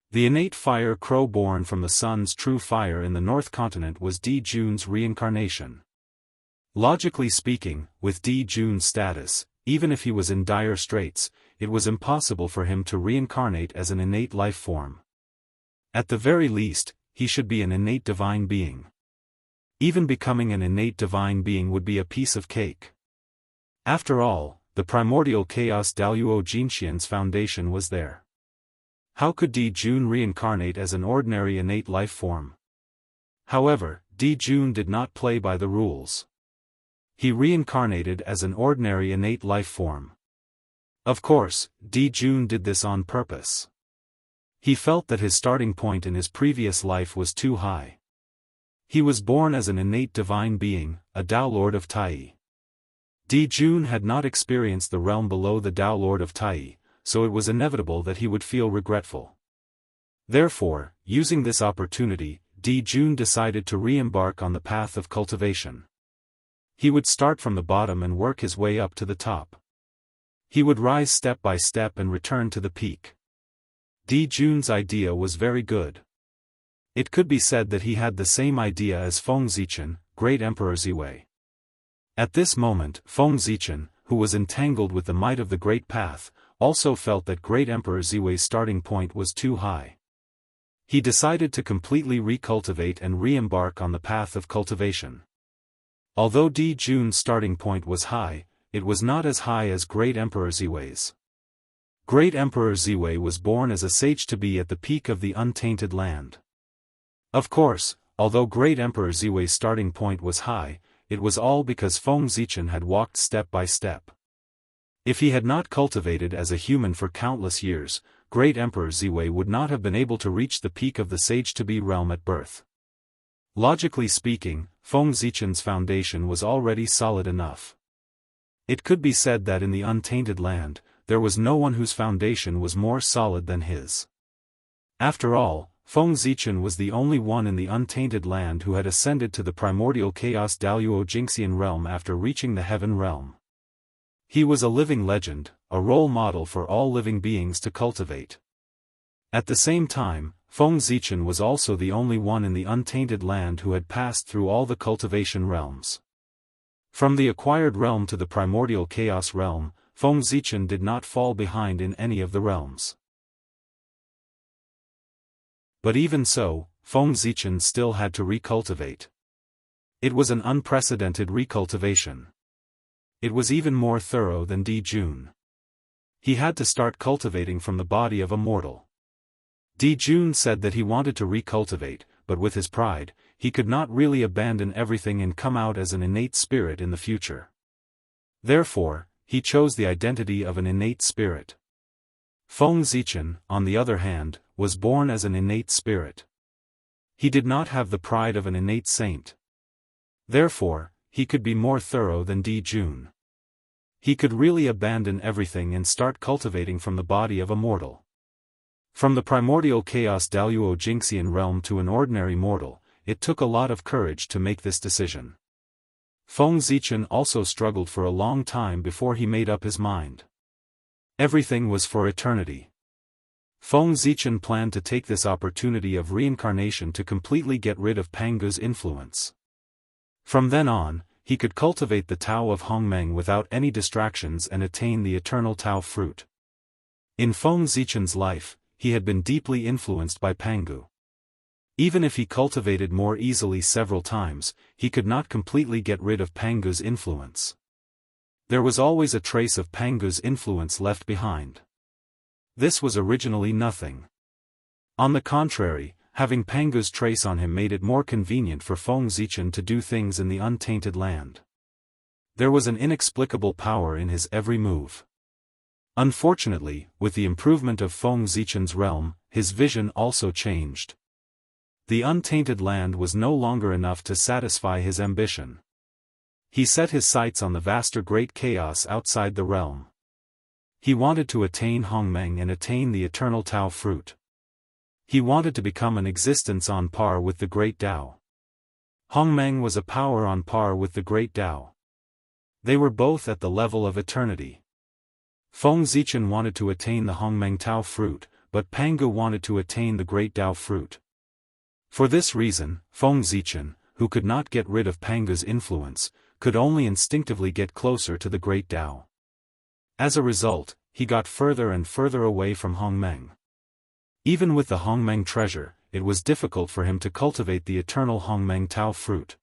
The innate fire crow born from the sun's true fire in the North Continent was Di Jun's reincarnation. Logically speaking, with Di Jun's status, even if he was in dire straits, it was impossible for him to reincarnate as an innate life form. At the very least, he should be an innate divine being. Even becoming an innate divine being would be a piece of cake. After all, the primordial chaos Daoist Jinxian's foundation was there. How could Di Jun reincarnate as an ordinary innate life form? However, Di Jun did not play by the rules. He reincarnated as an ordinary innate life form. Of course, Di Jun did this on purpose. He felt that his starting point in his previous life was too high. He was born as an innate divine being, a Tao Lord of Tai. Di Jun had not experienced the realm below the Tao Lord of Tai, so it was inevitable that he would feel regretful. Therefore, using this opportunity, Di Jun decided to re-embark on the path of cultivation. He would start from the bottom and work his way up to the top. He would rise step by step and return to the peak. Di Jun's idea was very good. It could be said that he had the same idea as Feng Zichen, great Emperor Ziwei. At this moment, Feng Zichen, who was entangled with the might of the Great Path, also felt that great Emperor Ziwei's starting point was too high. He decided to completely recultivate and re-embark on the path of cultivation. Although Di Jun's starting point was high, it was not as high as great Emperor Ziwei's. Great Emperor Ziwei was born as a sage to be at the peak of the untainted land. Of course, although great Emperor Ziwei's starting point was high, it was all because Feng Zichen had walked step by step. If he had not cultivated as a human for countless years, great Emperor Ziwei would not have been able to reach the peak of the sage-to-be realm at birth. Logically speaking, Feng Zichen's foundation was already solid enough. It could be said that in the untainted land, there was no one whose foundation was more solid than his. After all, Feng Zichen was the only one in the untainted land who had ascended to the primordial chaos Daoist Jinxian realm after reaching the heaven realm. He was a living legend, a role model for all living beings to cultivate. At the same time, Feng Zichen was also the only one in the untainted land who had passed through all the cultivation realms. From the acquired realm to the primordial chaos realm, Feng Zichen did not fall behind in any of the realms. But even so, Feng Zichen still had to recultivate. It was an unprecedented recultivation. It was even more thorough than Di Jun. He had to start cultivating from the body of a mortal. Di Jun said that he wanted to recultivate, but with his pride, he could not really abandon everything and come out as an innate spirit in the future. Therefore, he chose the identity of an innate spirit. Feng Zichen, on the other hand, was born as an innate spirit. He did not have the pride of an innate saint. Therefore, he could be more thorough than Di Jun. He could really abandon everything and start cultivating from the body of a mortal. From the primordial chaos Daoist Jinxian realm to an ordinary mortal, it took a lot of courage to make this decision. Feng Zichen also struggled for a long time before he made up his mind. Everything was for eternity. Feng Zichen planned to take this opportunity of reincarnation to completely get rid of Pangu's influence. From then on, he could cultivate the Tao of Hongmeng without any distractions and attain the eternal Tao fruit. In Feng Zichen's life, he had been deeply influenced by Pangu. Even if he cultivated more easily several times, he could not completely get rid of Pangu's influence. There was always a trace of Pangu's influence left behind. This was originally nothing. On the contrary, having Pangu's trace on him made it more convenient for Feng Zichen to do things in the untainted land. There was an inexplicable power in his every move. Unfortunately, with the improvement of Feng Zichen's realm, his vision also changed. The untainted land was no longer enough to satisfy his ambition. He set his sights on the vaster great chaos outside the realm. He wanted to attain Hongmeng and attain the eternal Tao fruit. He wanted to become an existence on par with the great Tao. Hongmeng was a power on par with the great Tao. They were both at the level of eternity. Feng Zichen wanted to attain the Hongmeng Tao fruit, but Pangu wanted to attain the great Tao fruit. For this reason, Feng Zichen, who could not get rid of Pangu's influence, could only instinctively get closer to the great Tao. As a result, he got further and further away from Hongmeng. Even with the Hongmeng treasure, it was difficult for him to cultivate the eternal Hongmeng Tao fruit.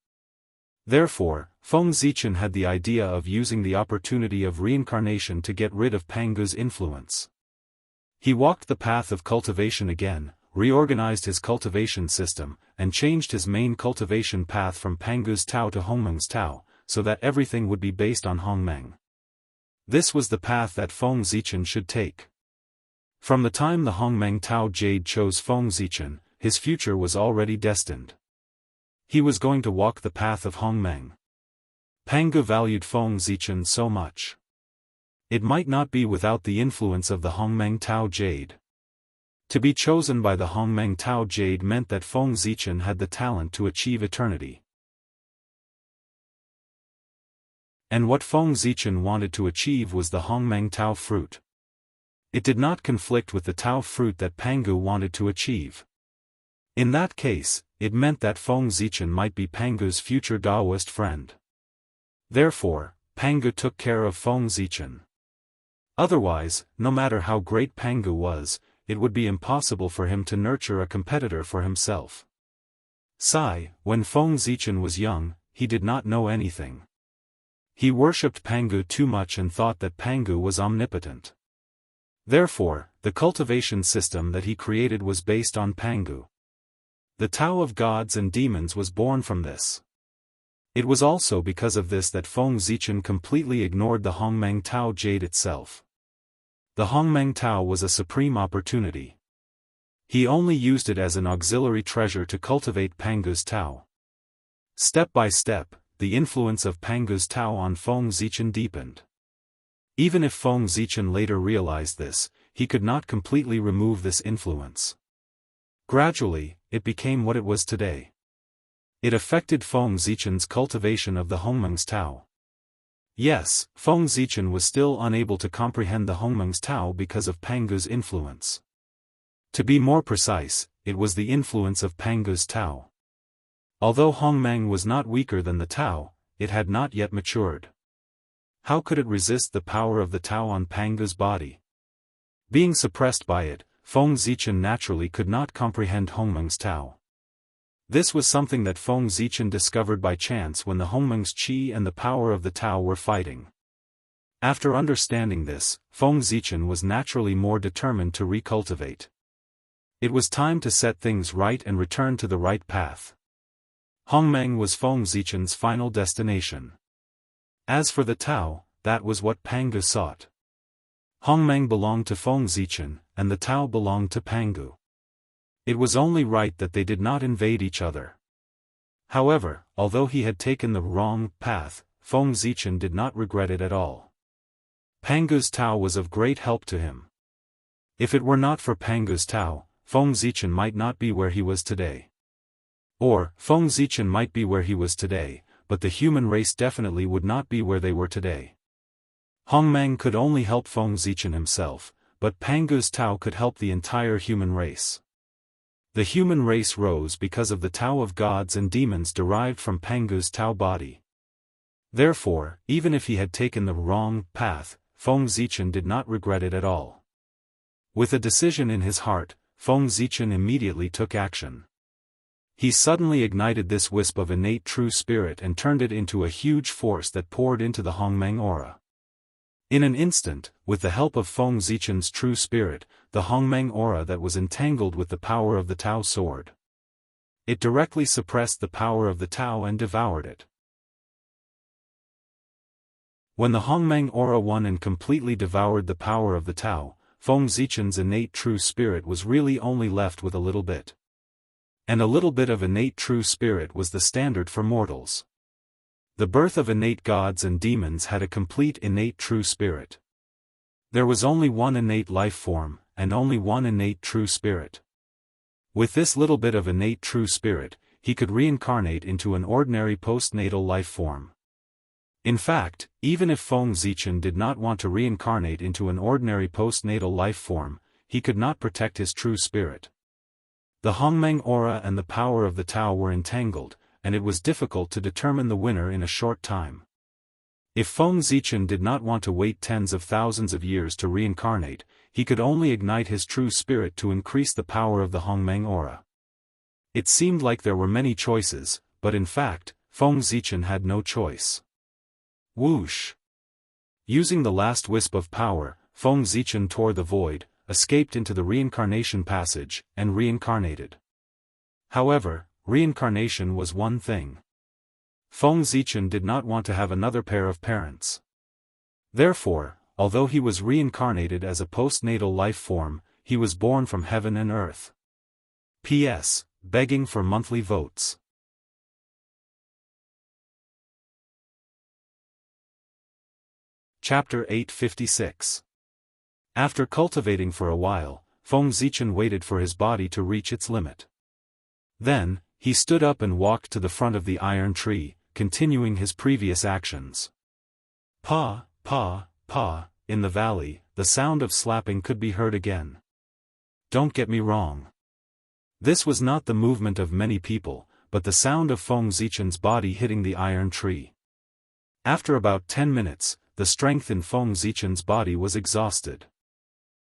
Therefore, Feng Zichen had the idea of using the opportunity of reincarnation to get rid of Pangu's influence. He walked the path of cultivation again, reorganized his cultivation system, and changed his main cultivation path from Pangu's Tao to Hongmeng's Tao, so that everything would be based on Hongmeng. This was the path that Feng Zichen should take. From the time the Hongmeng Tao Jade chose Feng Zichen, his future was already destined. He was going to walk the path of Hongmeng. Pangu valued Feng Zichen so much. It might not be without the influence of the Hongmeng Tao Jade. To be chosen by the Hongmeng Tao Jade meant that Feng Zichen had the talent to achieve eternity. And what Feng Zichen wanted to achieve was the Hongmeng Tao fruit. It did not conflict with the Tao fruit that Pangu wanted to achieve. In that case, it meant that Feng Zichen might be Pangu's future Daoist friend. Therefore, Pangu took care of Feng Zichen. Otherwise, no matter how great Pangu was, it would be impossible for him to nurture a competitor for himself. When Feng Zichen was young, he did not know anything. He worshipped Pangu too much and thought that Pangu was omnipotent. Therefore, the cultivation system that he created was based on Pangu. The Tao of gods and demons was born from this. It was also because of this that Feng Zichen completely ignored the Hongmeng Tao Jade itself. The Hongmeng Tao was a supreme opportunity. He only used it as an auxiliary treasure to cultivate Pangu's Tao. Step by step, the influence of Pangu's Tao on Feng Zichen deepened. Even if Feng Zichen later realized this, he could not completely remove this influence. Gradually, it became what it was today. It affected Feng Zichen's cultivation of the Hongmeng's Tao. Yes, Feng Zichen was still unable to comprehend the Hongmeng's Tao because of Pangu's influence. To be more precise, it was the influence of Pangu's Tao. Although Hongmeng was not weaker than the Tao, it had not yet matured. How could it resist the power of the Tao on Pangu's body? Being suppressed by it, Feng Zichen naturally could not comprehend Hongmeng's Tao. This was something that Feng Zichen discovered by chance when the Hongmeng's Qi and the power of the Tao were fighting. After understanding this, Feng Zichen was naturally more determined to recultivate. It was time to set things right and return to the right path. Hongmeng was Feng Zichen's final destination. As for the Tao, that was what Pangu sought. Hongmeng belonged to Feng Zichen, and the Tao belonged to Pangu. It was only right that they did not invade each other. However, although he had taken the wrong path, Feng Zichen did not regret it at all. Pangu's Tao was of great help to him. If it were not for Pangu's Tao, Feng Zichen might not be where he was today. Or, Feng Zichen might be where he was today, but the human race definitely would not be where they were today. Hongmeng could only help Feng Zichen himself, but Pangu's Tao could help the entire human race. The human race rose because of the Tao of gods and demons derived from Pangu's Tao body. Therefore, even if he had taken the wrong path, Feng Zichen did not regret it at all. With a decision in his heart, Feng Zichen immediately took action. He suddenly ignited this wisp of innate true spirit and turned it into a huge force that poured into the Hongmeng aura. In an instant, with the help of Feng Zichen's true spirit, the Hongmeng aura that was entangled with the power of the Tao sword. It directly suppressed the power of the Tao and devoured it. When the Hongmeng aura won and completely devoured the power of the Tao, Feng Zichen's innate true spirit was really only left with a little bit. And a little bit of innate true spirit was the standard for mortals. The birth of innate gods and demons had a complete innate true spirit. There was only one innate life form, and only one innate true spirit. With this little bit of innate true spirit, he could reincarnate into an ordinary postnatal life form. In fact, even if Feng Zichen did not want to reincarnate into an ordinary postnatal life form, he could not protect his true spirit. The Hongmeng aura and the power of the Tao were entangled, and it was difficult to determine the winner in a short time. If Feng Zichen did not want to wait tens of thousands of years to reincarnate, he could only ignite his true spirit to increase the power of the Hongmeng aura. It seemed like there were many choices, but in fact, Feng Zichen had no choice. Whoosh! Using the last wisp of power, Feng Zichen tore the void, escaped into the reincarnation passage, and reincarnated. However, reincarnation was one thing. Feng Zichen did not want to have another pair of parents. Therefore, although he was reincarnated as a postnatal life form, he was born from heaven and earth. P.S. Begging for monthly votes. Chapter 856. After cultivating for a while, Feng Zichen waited for his body to reach its limit. Then, he stood up and walked to the front of the iron tree, continuing his previous actions. Pa, pa, pa, in the valley, the sound of slapping could be heard again. Don't get me wrong. This was not the movement of many people, but the sound of Feng Zichen's body hitting the iron tree. After about 10 minutes, the strength in Feng Zichen's body was exhausted.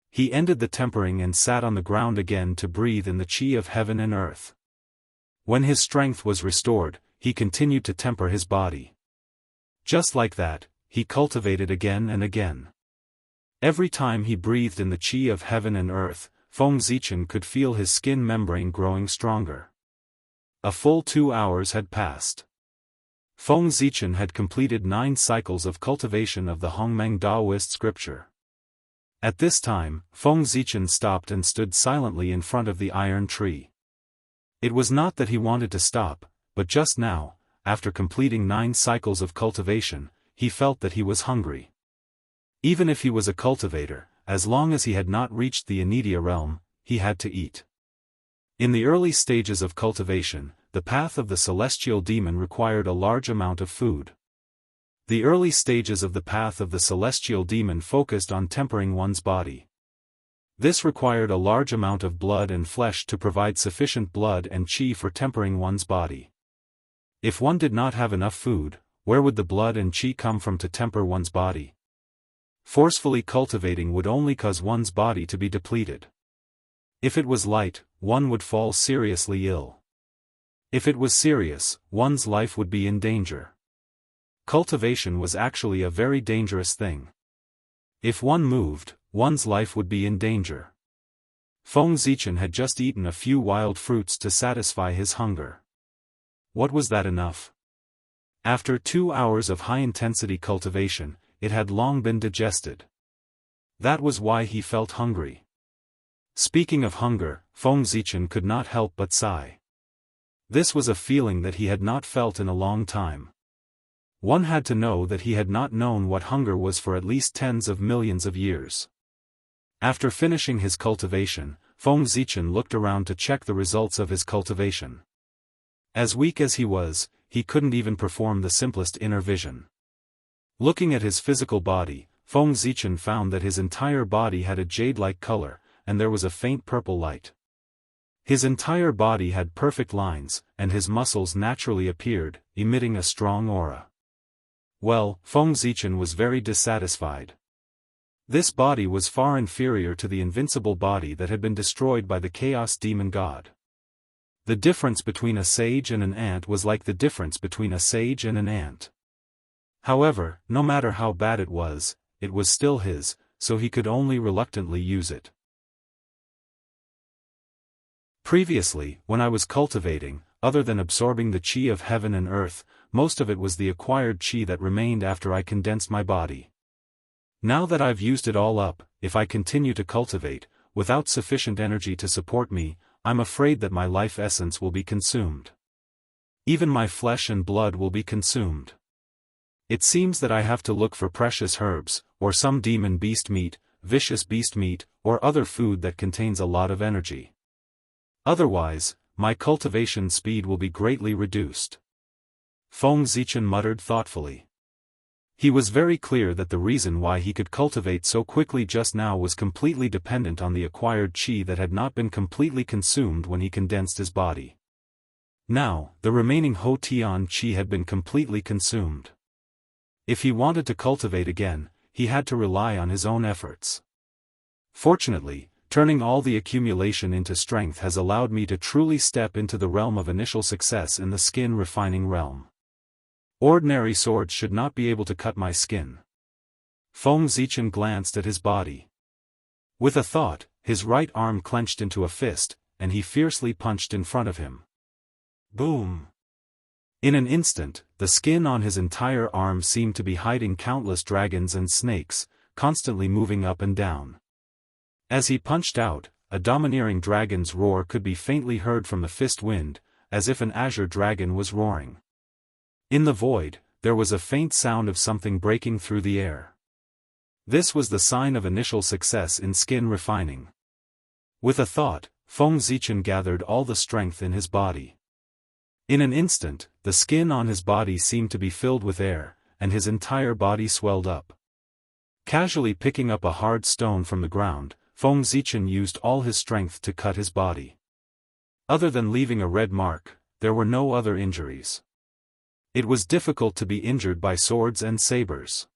He ended the tempering and sat on the ground again to breathe in the qi of heaven and earth. When his strength was restored, he continued to temper his body. Just like that, he cultivated again and again. Every time he breathed in the qi of heaven and earth, Feng Zichen could feel his skin membrane growing stronger. A full 2 hours had passed. Feng Zichen had completed 9 cycles of cultivation of the Hongmeng Daoist scripture. At this time, Feng Zichen stopped and stood silently in front of the iron tree. It was not that he wanted to stop, but just now, after completing 9 cycles of cultivation, he felt that he was hungry. Even if he was a cultivator, as long as he had not reached the Anidia realm, he had to eat. In the early stages of cultivation, the path of the celestial demon required a large amount of food. The early stages of the path of the celestial demon focused on tempering one's body. This required a large amount of blood and flesh to provide sufficient blood and qi for tempering one's body. If one did not have enough food, where would the blood and qi come from to temper one's body? Forcefully cultivating would only cause one's body to be depleted. If it was light, one would fall seriously ill. If it was serious, one's life would be in danger. Cultivation was actually a very dangerous thing. If one moved, one's life would be in danger. Feng Zichen had just eaten a few wild fruits to satisfy his hunger. What was that enough? After 2 hours of high-intensity cultivation, it had long been digested. That was why he felt hungry. Speaking of hunger, Feng Zichen could not help but sigh. This was a feeling that he had not felt in a long time. One had to know that he had not known what hunger was for at least tens of millions of years. After finishing his cultivation, Feng Zichen looked around to check the results of his cultivation. As weak as he was, he couldn't even perform the simplest inner vision. Looking at his physical body, Feng Zichen found that his entire body had a jade-like color, and there was a faint purple light. His entire body had perfect lines, and his muscles naturally appeared, emitting a strong aura. Well, Feng Zichen was very dissatisfied. This body was far inferior to the invincible body that had been destroyed by the Chaos Demon God. The difference between a sage and an ant was like the difference between a sage and an ant. However, no matter how bad it was still his, so he could only reluctantly use it. Previously, when I was cultivating, other than absorbing the qi of heaven and earth, most of it was the acquired qi that remained after I condensed my body. Now that I've used it all up, if I continue to cultivate, without sufficient energy to support me, I'm afraid that my life essence will be consumed. Even my flesh and blood will be consumed. It seems that I have to look for precious herbs, or some demon beast meat, vicious beast meat, or other food that contains a lot of energy. Otherwise, my cultivation speed will be greatly reduced. Feng Zichen muttered thoughtfully. He was very clear that the reason why he could cultivate so quickly just now was completely dependent on the acquired qi that had not been completely consumed when he condensed his body. Now, the remaining Ho Tian qi had been completely consumed. If he wanted to cultivate again, he had to rely on his own efforts. Fortunately, turning all the accumulation into strength has allowed me to truly step into the realm of initial success in the skin refining realm. Ordinary swords should not be able to cut my skin. Feng Zichen glanced at his body. With a thought, his right arm clenched into a fist, and he fiercely punched in front of him. Boom! In an instant, the skin on his entire arm seemed to be hiding countless dragons and snakes, constantly moving up and down. As he punched out, a domineering dragon's roar could be faintly heard from the fist wind, as if an azure dragon was roaring. In the void, there was a faint sound of something breaking through the air. This was the sign of initial success in skin refining. With a thought, Feng Zichen gathered all the strength in his body. In an instant, the skin on his body seemed to be filled with air, and his entire body swelled up. Casually picking up a hard stone from the ground, Feng Zichen used all his strength to cut his body. Other than leaving a red mark, there were no other injuries. It was difficult to be injured by swords and sabers.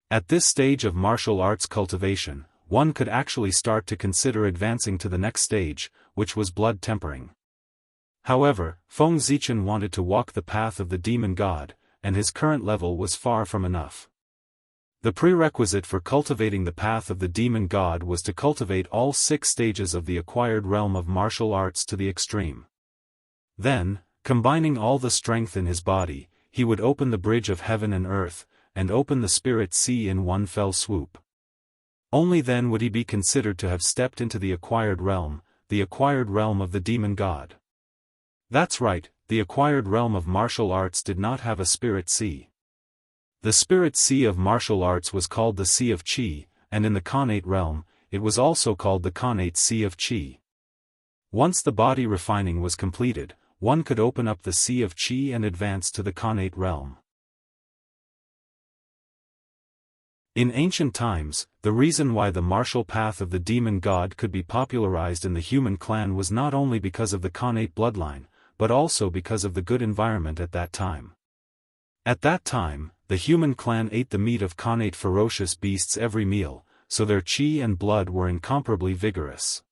At this stage of martial arts cultivation, one could actually start to consider advancing to the next stage, which was blood tempering. However, Feng Zichen wanted to walk the path of the demon god, and his current level was far from enough. The prerequisite for cultivating the path of the demon god was to cultivate all 6 stages of the acquired realm of martial arts to the extreme. Then, combining all the strength in his body, he would open the bridge of heaven and earth, and open the spirit sea in one fell swoop. Only then would he be considered to have stepped into the acquired realm of the demon god. That's right, the acquired realm of martial arts did not have a spirit sea. The spirit sea of martial arts was called the Sea of Qi, and in the Khanate realm, it was also called the Khanate Sea of Qi. Once the body refining was completed, one could open up the Sea of Qi and advance to the Khanate realm. In ancient times, the reason why the martial path of the demon god could be popularized in the human clan was not only because of the Khanate bloodline, but also because of the good environment at that time. At that time, the human clan ate the meat of Khanate ferocious beasts every meal, so their qi and blood were incomparably vigorous.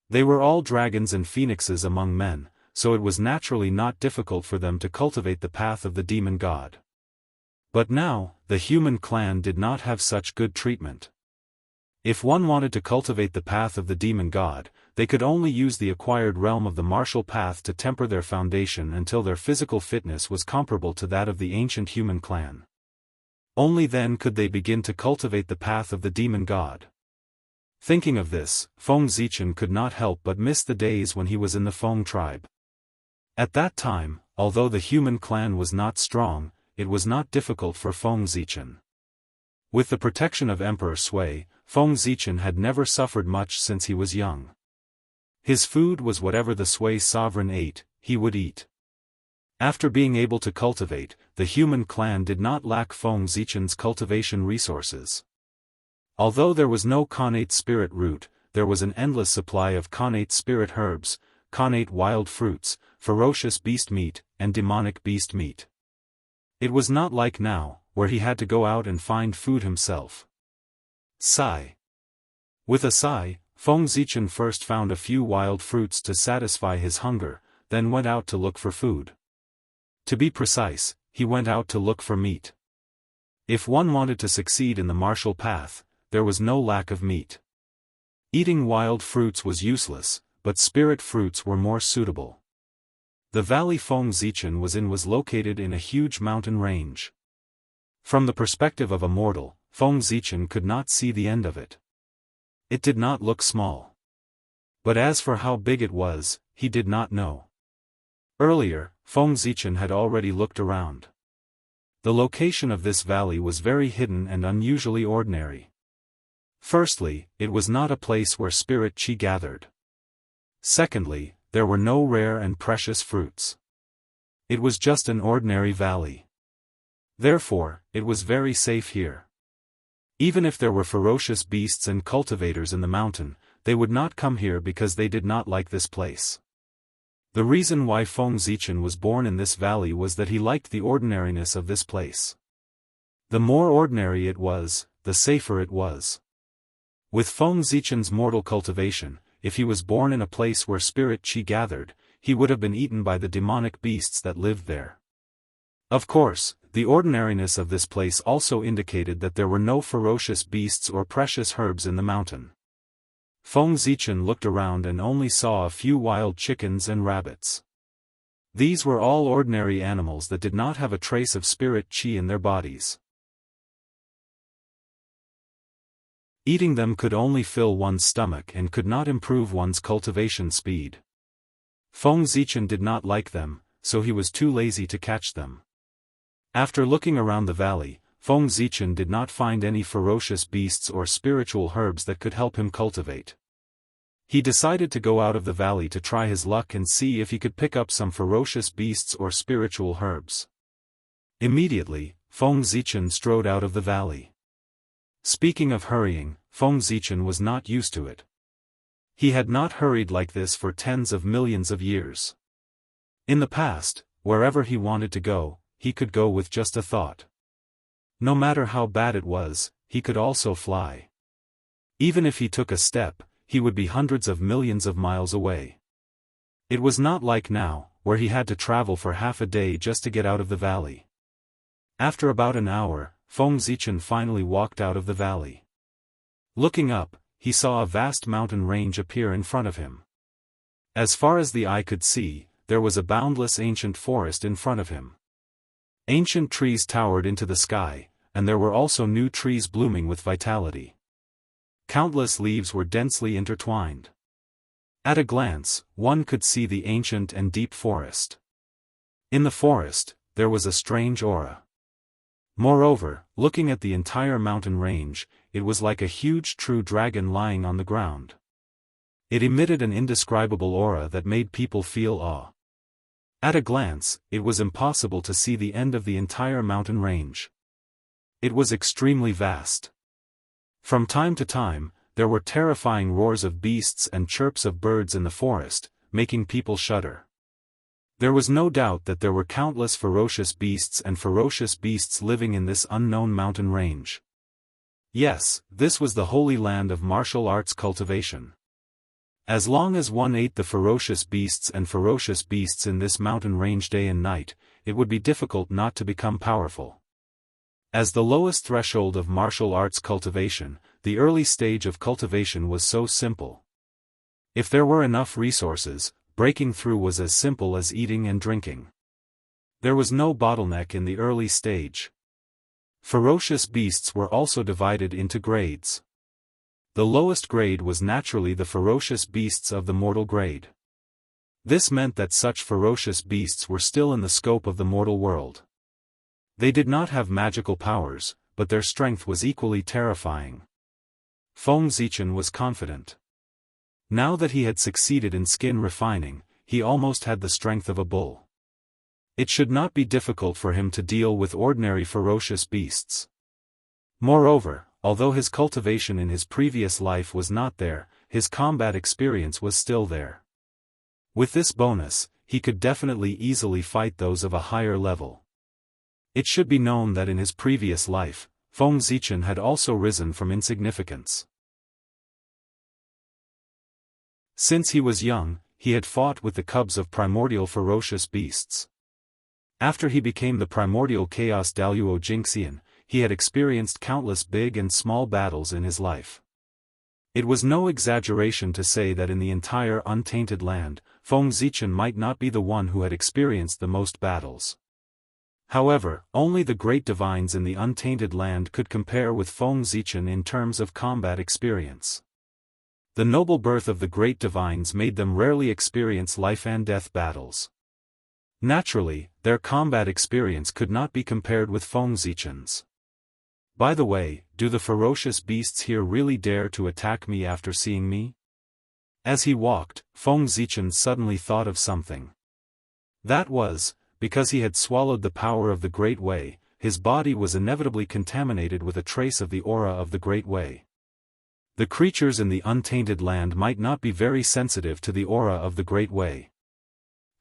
They were all dragons and phoenixes among men, so it was naturally not difficult for them to cultivate the path of the demon god. But now, the human clan did not have such good treatment. If one wanted to cultivate the path of the demon god, they could only use the acquired realm of the martial path to temper their foundation until their physical fitness was comparable to that of the ancient human clan. Only then could they begin to cultivate the path of the demon god. Thinking of this, Feng Zichen could not help but miss the days when he was in the Feng tribe. At that time, although the human clan was not strong, it was not difficult for Feng Zichen. With the protection of Emperor Sui, Feng Zichen had never suffered much since he was young. His food was whatever the Sui sovereign ate, he would eat. After being able to cultivate, the human clan did not lack Feng Zichen's cultivation resources. Although there was no Khanate spirit root, there was an endless supply of Khanate spirit herbs, Khanate wild fruits, ferocious beast meat, and demonic beast meat. It was not like now, where he had to go out and find food himself. Sigh. With a sigh, Feng Zichen first found a few wild fruits to satisfy his hunger, then went out to look for food. To be precise, he went out to look for meat. If one wanted to succeed in the martial path, there was no lack of meat. Eating wild fruits was useless, but spirit fruits were more suitable. The valley Feng Zichen was in was located in a huge mountain range. From the perspective of a mortal, Feng Zichen could not see the end of it. It did not look small. But as for how big it was, he did not know. Earlier, Feng Zichen had already looked around. The location of this valley was very hidden and unusually ordinary. Firstly, it was not a place where spirit qi gathered. Secondly, there were no rare and precious fruits. It was just an ordinary valley. Therefore, it was very safe here. Even if there were ferocious beasts and cultivators in the mountain, they would not come here because they did not like this place. The reason why Feng Zichen was born in this valley was that he liked the ordinariness of this place. The more ordinary it was, the safer it was. With Feng Zichen's mortal cultivation, if he was born in a place where spirit qi gathered, he would have been eaten by the demonic beasts that lived there. Of course, the ordinariness of this place also indicated that there were no ferocious beasts or precious herbs in the mountain. Feng Zichen looked around and only saw a few wild chickens and rabbits. These were all ordinary animals that did not have a trace of spirit qi in their bodies. Eating them could only fill one's stomach and could not improve one's cultivation speed. Feng Zichen did not like them, so he was too lazy to catch them. After looking around the valley, Feng Zichen did not find any ferocious beasts or spiritual herbs that could help him cultivate. He decided to go out of the valley to try his luck and see if he could pick up some ferocious beasts or spiritual herbs. Immediately, Feng Zichen strode out of the valley. Speaking of hurrying, Feng Zichen was not used to it. He had not hurried like this for tens of millions of years. In the past, wherever he wanted to go, he could go with just a thought. No matter how bad it was, he could also fly. Even if he took a step, he would be hundreds of millions of miles away. It was not like now, where he had to travel for half a day just to get out of the valley. After about an hour, Feng Zichen finally walked out of the valley. Looking up, he saw a vast mountain range appear in front of him. As far as the eye could see, there was a boundless ancient forest in front of him. Ancient trees towered into the sky, and there were also new trees blooming with vitality. Countless leaves were densely intertwined. At a glance, one could see the ancient and deep forest. In the forest, there was a strange aura. Moreover, looking at the entire mountain range, it was like a huge true dragon lying on the ground. It emitted an indescribable aura that made people feel awe. At a glance, it was impossible to see the end of the entire mountain range. It was extremely vast. From time to time, there were terrifying roars of beasts and chirps of birds in the forest, making people shudder. There was no doubt that there were countless ferocious beasts living in this unknown mountain range. Yes, this was the holy land of martial arts cultivation. As long as one ate the ferocious beasts in this mountain range day and night, it would be difficult not to become powerful. As the lowest threshold of martial arts cultivation, the early stage of cultivation was so simple. If there were enough resources, breaking through was as simple as eating and drinking. There was no bottleneck in the early stage. Ferocious beasts were also divided into grades. The lowest grade was naturally the ferocious beasts of the mortal grade. This meant that such ferocious beasts were still in the scope of the mortal world. They did not have magical powers, but their strength was equally terrifying. Feng Zichen was confident. Now that he had succeeded in skin refining, he almost had the strength of a bull. It should not be difficult for him to deal with ordinary ferocious beasts. Moreover, although his cultivation in his previous life was not there, his combat experience was still there. With this bonus, he could definitely easily fight those of a higher level. It should be known that in his previous life, Feng Zichen had also risen from insignificance. Since he was young, he had fought with the cubs of primordial ferocious beasts. After he became the primordial chaos Daoist Jingxian, he had experienced countless big and small battles in his life. It was no exaggeration to say that in the entire untainted land, Feng Zichen might not be the one who had experienced the most battles. However, only the great divines in the untainted land could compare with Feng Zichen in terms of combat experience. The noble birth of the great divines made them rarely experience life and death battles. Naturally, their combat experience could not be compared with Feng Zichen's. By the way, do the ferocious beasts here really dare to attack me after seeing me? As he walked, Feng Zichen suddenly thought of something. That was, because he had swallowed the power of the Great Way, his body was inevitably contaminated with a trace of the aura of the Great Way. The creatures in the untainted land might not be very sensitive to the aura of the Great Way.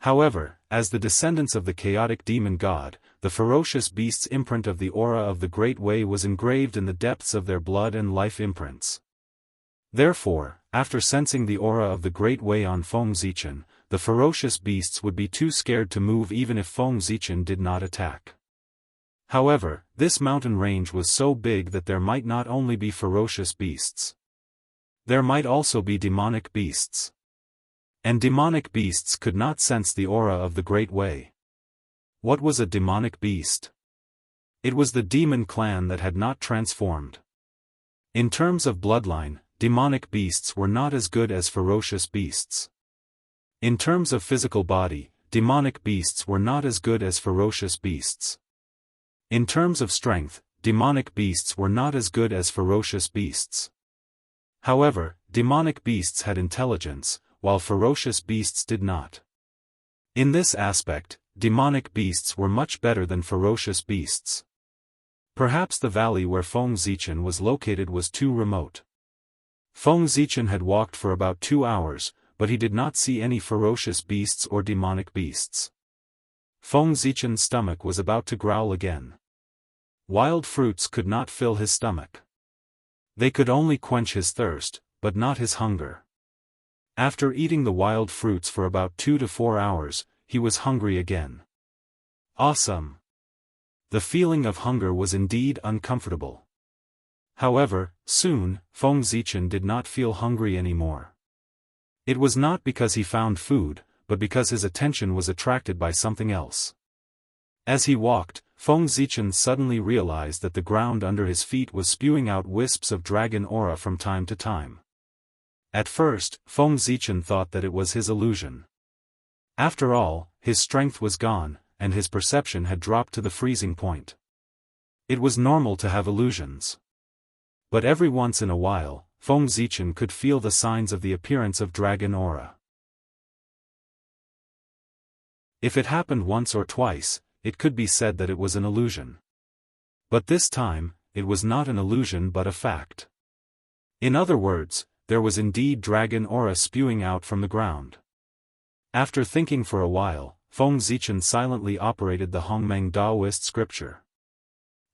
However, as the descendants of the chaotic demon god, the ferocious beasts' imprint of the aura of the Great Way was engraved in the depths of their blood and life imprints. Therefore, after sensing the aura of the Great Way on Feng Zichen, the ferocious beasts would be too scared to move even if Feng Zichen did not attack. However, this mountain range was so big that there might not only be ferocious beasts. There might also be demonic beasts. And demonic beasts could not sense the aura of the Great Way. What was a demonic beast? It was the demon clan that had not transformed. In terms of bloodline, demonic beasts were not as good as ferocious beasts. In terms of physical body, demonic beasts were not as good as ferocious beasts. In terms of strength, demonic beasts were not as good as ferocious beasts. However, demonic beasts had intelligence, while ferocious beasts did not. In this aspect, demonic beasts were much better than ferocious beasts. Perhaps the valley where Feng Zichen was located was too remote. Feng Zichen had walked for about 2 hours, but he did not see any ferocious beasts or demonic beasts. Feng Zichen's stomach was about to growl again. Wild fruits could not fill his stomach. They could only quench his thirst, but not his hunger. After eating the wild fruits for about 2 to 4 hours, he was hungry again. Awesome! The feeling of hunger was indeed uncomfortable. However, soon, Feng Zichen did not feel hungry anymore. It was not because he found food, but because his attention was attracted by something else. As he walked, Feng Zichen suddenly realized that the ground under his feet was spewing out wisps of dragon aura from time to time. At first, Feng Zichen thought that it was his illusion. After all, his strength was gone, and his perception had dropped to the freezing point. It was normal to have illusions. But every once in a while, Feng Zichen could feel the signs of the appearance of dragon aura. If it happened once or twice, it could be said that it was an illusion. But this time, it was not an illusion but a fact. In other words, there was indeed dragon aura spewing out from the ground. After thinking for a while, Feng Zichen silently operated the Hongmeng Daoist scripture.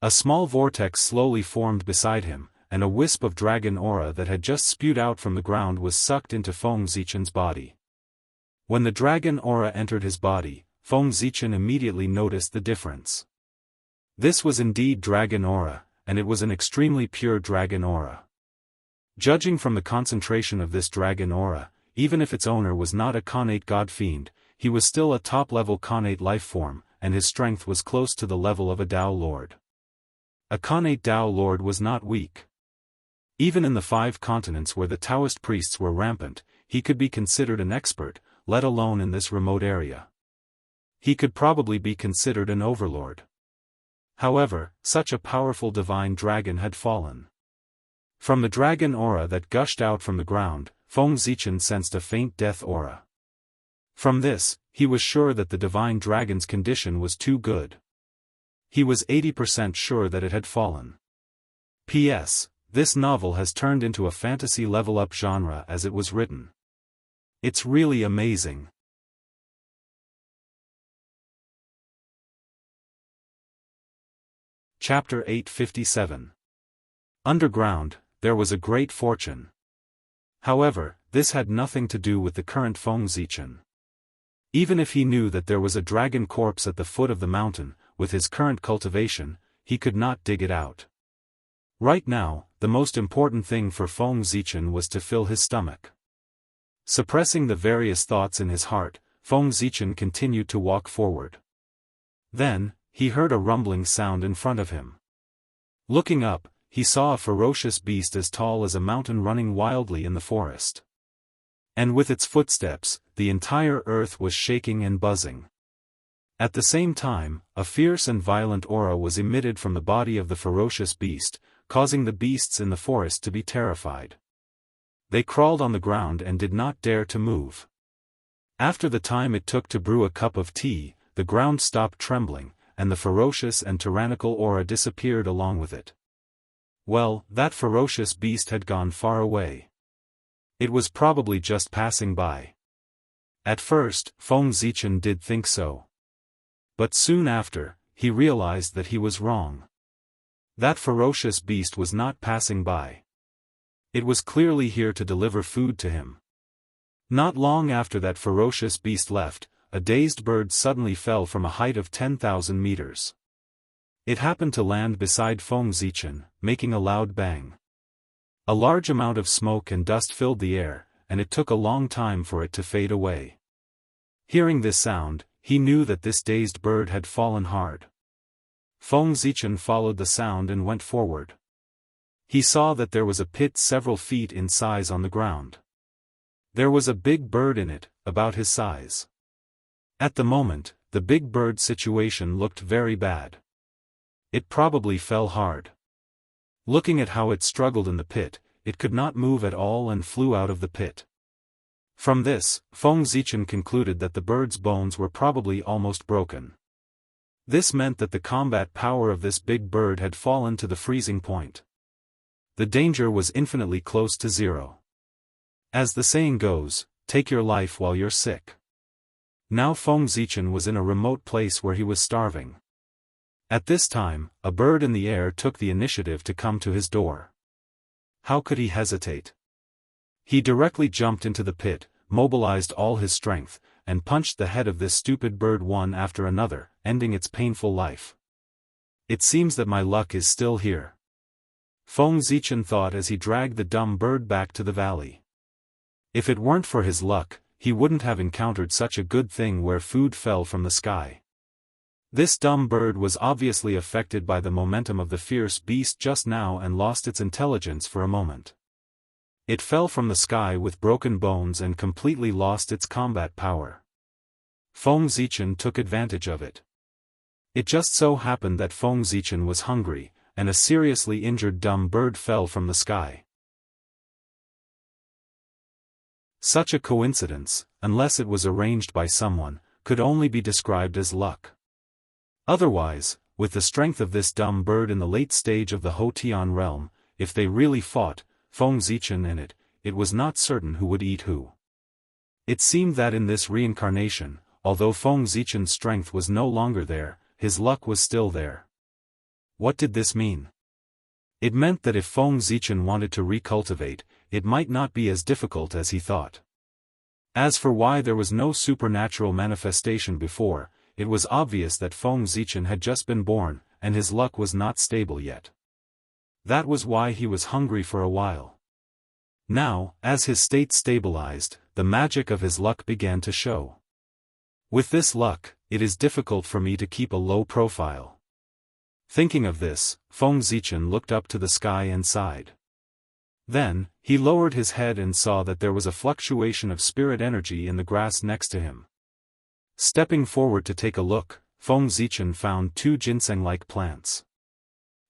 A small vortex slowly formed beside him, and a wisp of dragon aura that had just spewed out from the ground was sucked into Feng Zichen's body. When the dragon aura entered his body, Feng Zichen immediately noticed the difference. This was indeed dragon aura, and it was an extremely pure dragon aura. Judging from the concentration of this dragon aura, even if its owner was not a Khanate god fiend, he was still a top-level Khanate life form, and his strength was close to the level of a Dao Lord. A Khanate Dao Lord was not weak. Even in the 5 continents where the Taoist priests were rampant, he could be considered an expert, let alone in this remote area. He could probably be considered an overlord. However, such a powerful divine dragon had fallen. From the dragon aura that gushed out from the ground, Feng Zichen sensed a faint death aura. From this, he was sure that the divine dragon's condition was too good. He was 80% sure that it had fallen. P.S. This novel has turned into a fantasy level-up genre as it was written. It's really amazing. Chapter 857. Underground, there was a great fortune. However, this had nothing to do with the current Feng Zichen. Even if he knew that there was a dragon corpse at the foot of the mountain, with his current cultivation, he could not dig it out. Right now, the most important thing for Feng Zichen was to fill his stomach. Suppressing the various thoughts in his heart, Feng Zichen continued to walk forward. Then, he heard a rumbling sound in front of him. Looking up, he saw a ferocious beast as tall as a mountain running wildly in the forest. And with its footsteps, the entire earth was shaking and buzzing. At the same time, a fierce and violent aura was emitted from the body of the ferocious beast, causing the beasts in the forest to be terrified. They crawled on the ground and did not dare to move. After the time it took to brew a cup of tea, the ground stopped trembling, and the ferocious and tyrannical aura disappeared along with it. Well, that ferocious beast had gone far away. It was probably just passing by. At first, Feng Zichen did think so. But soon after, he realized that he was wrong. That ferocious beast was not passing by. It was clearly here to deliver food to him. Not long after that ferocious beast left, a dazed bird suddenly fell from a height of 10,000 meters. It happened to land beside Feng Zichen, making a loud bang. A large amount of smoke and dust filled the air, and it took a long time for it to fade away. Hearing this sound, he knew that this dazed bird had fallen hard. Feng Zichen followed the sound and went forward. He saw that there was a pit several feet in size on the ground. There was a big bird in it, about his size. At the moment, the big bird's situation looked very bad. It probably fell hard. Looking at how it struggled in the pit, it could not move at all and flew out of the pit. From this, Feng Zichen concluded that the bird's bones were probably almost broken. This meant that the combat power of this big bird had fallen to the freezing point. The danger was infinitely close to zero. As the saying goes, take your life while you're sick. Now Feng Zichen was in a remote place where he was starving. At this time, a bird in the air took the initiative to come to his door. How could he hesitate? He directly jumped into the pit, mobilized all his strength, and punched the head of this stupid bird one after another, ending its painful life. It seems that my luck is still here. Feng Zichen thought as he dragged the dumb bird back to the valley. If it weren't for his luck, he wouldn't have encountered such a good thing where food fell from the sky. This dumb bird was obviously affected by the momentum of the fierce beast just now and lost its intelligence for a moment. It fell from the sky with broken bones and completely lost its combat power. Feng Zichen took advantage of it. It just so happened that Feng Zichen was hungry, and a seriously injured dumb bird fell from the sky. Such a coincidence, unless it was arranged by someone, could only be described as luck. Otherwise, with the strength of this dumb bird in the late stage of the Hotian realm, if they really fought, Feng Zichen and it was not certain who would eat who. It seemed that in this reincarnation, although Feng Zichen's strength was no longer there, his luck was still there. What did this mean? It meant that if Feng Zichen wanted to recultivate, it might not be as difficult as he thought. As for why there was no supernatural manifestation before, it was obvious that Feng Zichen had just been born, and his luck was not stable yet. That was why he was hungry for a while. Now, as his state stabilized, the magic of his luck began to show. With this luck, it is difficult for me to keep a low profile. Thinking of this, Feng Zichen looked up to the sky and sighed. Then, he lowered his head and saw that there was a fluctuation of spirit energy in the grass next to him. Stepping forward to take a look, Feng Zichen found two ginseng-like plants.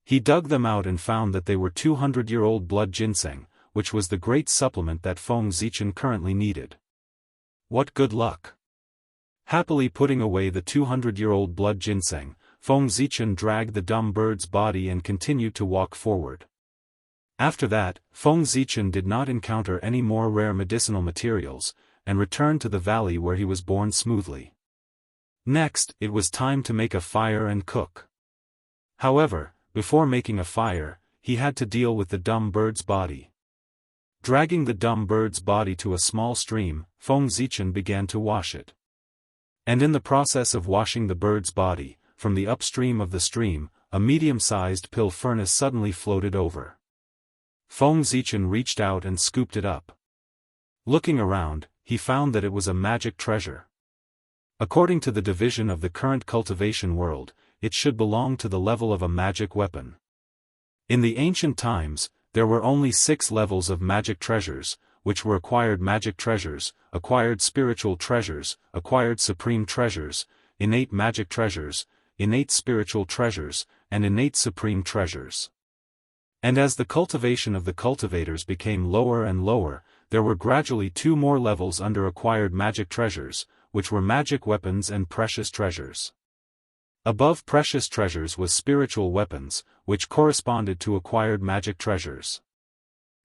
He dug them out and found that they were 200-year-old blood ginseng, which was the great supplement that Feng Zichen currently needed. What good luck! Happily putting away the 200-year-old blood ginseng, Feng Zichen dragged the dumb bird's body and continued to walk forward. After that, Feng Zichen did not encounter any more rare medicinal materials, and returned to the valley where he was born smoothly. Next, it was time to make a fire and cook. However, before making a fire, he had to deal with the dumb bird's body. Dragging the dumb bird's body to a small stream, Feng Zichen began to wash it. And in the process of washing the bird's body, from the upstream of the stream, a medium-sized pill furnace suddenly floated over. Feng Zichen reached out and scooped it up. Looking around, he found that it was a magic treasure. According to the division of the current cultivation world, it should belong to the level of a magic weapon. In the ancient times, there were only 6 levels of magic treasures, which were acquired magic treasures, acquired spiritual treasures, acquired supreme treasures, innate magic treasures, innate spiritual treasures, and innate supreme treasures. And as the cultivation of the cultivators became lower and lower, there were gradually 2 more levels under acquired magic treasures, which were magic weapons and precious treasures. Above precious treasures was spiritual weapons, which corresponded to acquired magic treasures.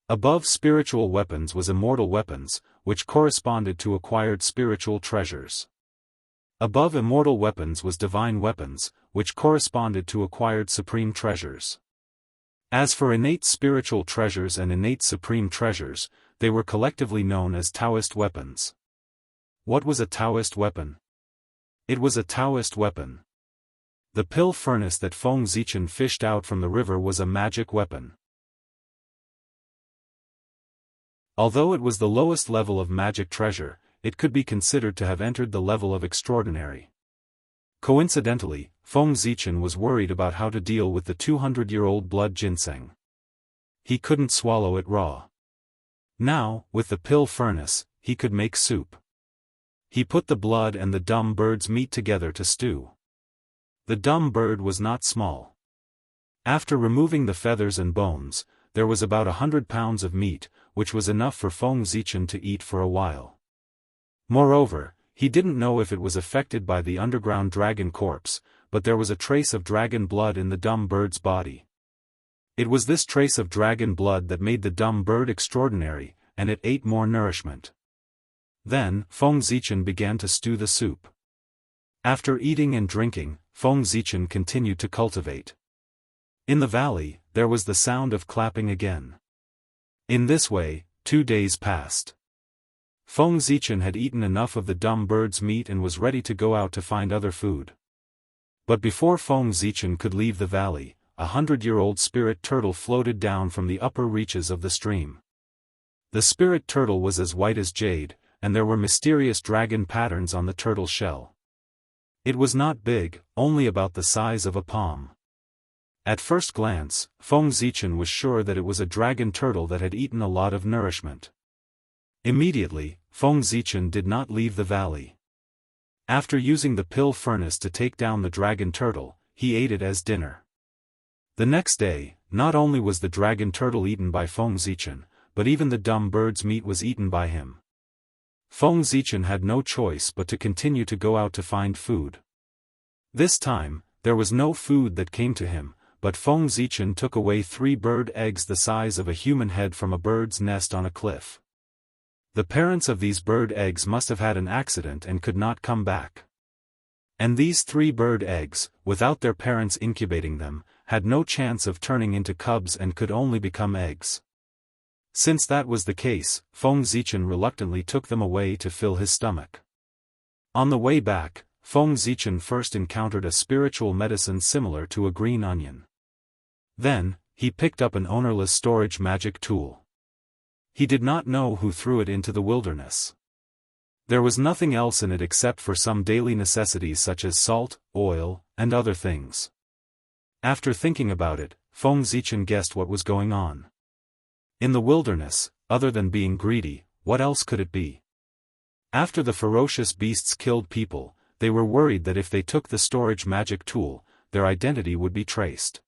Above spiritual weapons was immortal weapons, which corresponded to acquired spiritual treasures. Above immortal weapons was divine weapons, which corresponded to acquired supreme treasures. As for innate spiritual treasures and innate supreme treasures, they were collectively known as Daoist weapons. What was a Daoist weapon? It was a Daoist weapon. The pill furnace that Feng Zichen fished out from the river was a magic weapon. Although it was the lowest level of magic treasure, it could be considered to have entered the level of extraordinary. Coincidentally, Feng Zichen was worried about how to deal with the 200-year-old blood ginseng. He couldn't swallow it raw. Now, with the pill furnace, he could make soup. He put the blood and the dumb bird's meat together to stew. The dumb bird was not small. After removing the feathers and bones, there was about 100 pounds of meat, which was enough for Feng Zichen to eat for a while. Moreover, he didn't know if it was affected by the underground dragon corpse, but there was a trace of dragon blood in the dumb bird's body. It was this trace of dragon blood that made the dumb bird extraordinary, and it ate more nourishment. Then, Feng Zichen began to stew the soup. After eating and drinking, Feng Zichen continued to cultivate. In the valley, there was the sound of clapping again. In this way, 2 days passed. Feng Zichen had eaten enough of the dumb bird's meat and was ready to go out to find other food. But before Feng Zichen could leave the valley, a 100-year-old spirit turtle floated down from the upper reaches of the stream. The spirit turtle was as white as jade, and there were mysterious dragon patterns on the turtle's shell. It was not big, only about the size of a palm. At first glance, Feng Zichen was sure that it was a dragon turtle that had eaten a lot of nourishment. Immediately, Feng Zichen did not leave the valley. After using the pill furnace to take down the dragon turtle, he ate it as dinner. The next day, not only was the dragon turtle eaten by Feng Zichen, but even the dumb bird's meat was eaten by him. Feng Zichen had no choice but to continue to go out to find food. This time, there was no food that came to him, but Feng Zichen took away 3 bird eggs the size of a human head from a bird's nest on a cliff. The parents of these bird eggs must have had an accident and could not come back. And these 3 bird eggs, without their parents incubating them, had no chance of turning into cubs and could only become eggs. Since that was the case, Feng Zichen reluctantly took them away to fill his stomach. On the way back, Feng Zichen first encountered a spiritual medicine similar to a green onion. Then, he picked up an ownerless storage magic tool. He did not know who threw it into the wilderness. There was nothing else in it except for some daily necessities such as salt, oil, and other things. After thinking about it, Feng Zichen guessed what was going on. In the wilderness, other than being greedy, what else could it be? After the ferocious beasts killed people, they were worried that if they took the storage magic tool, their identity would be traced.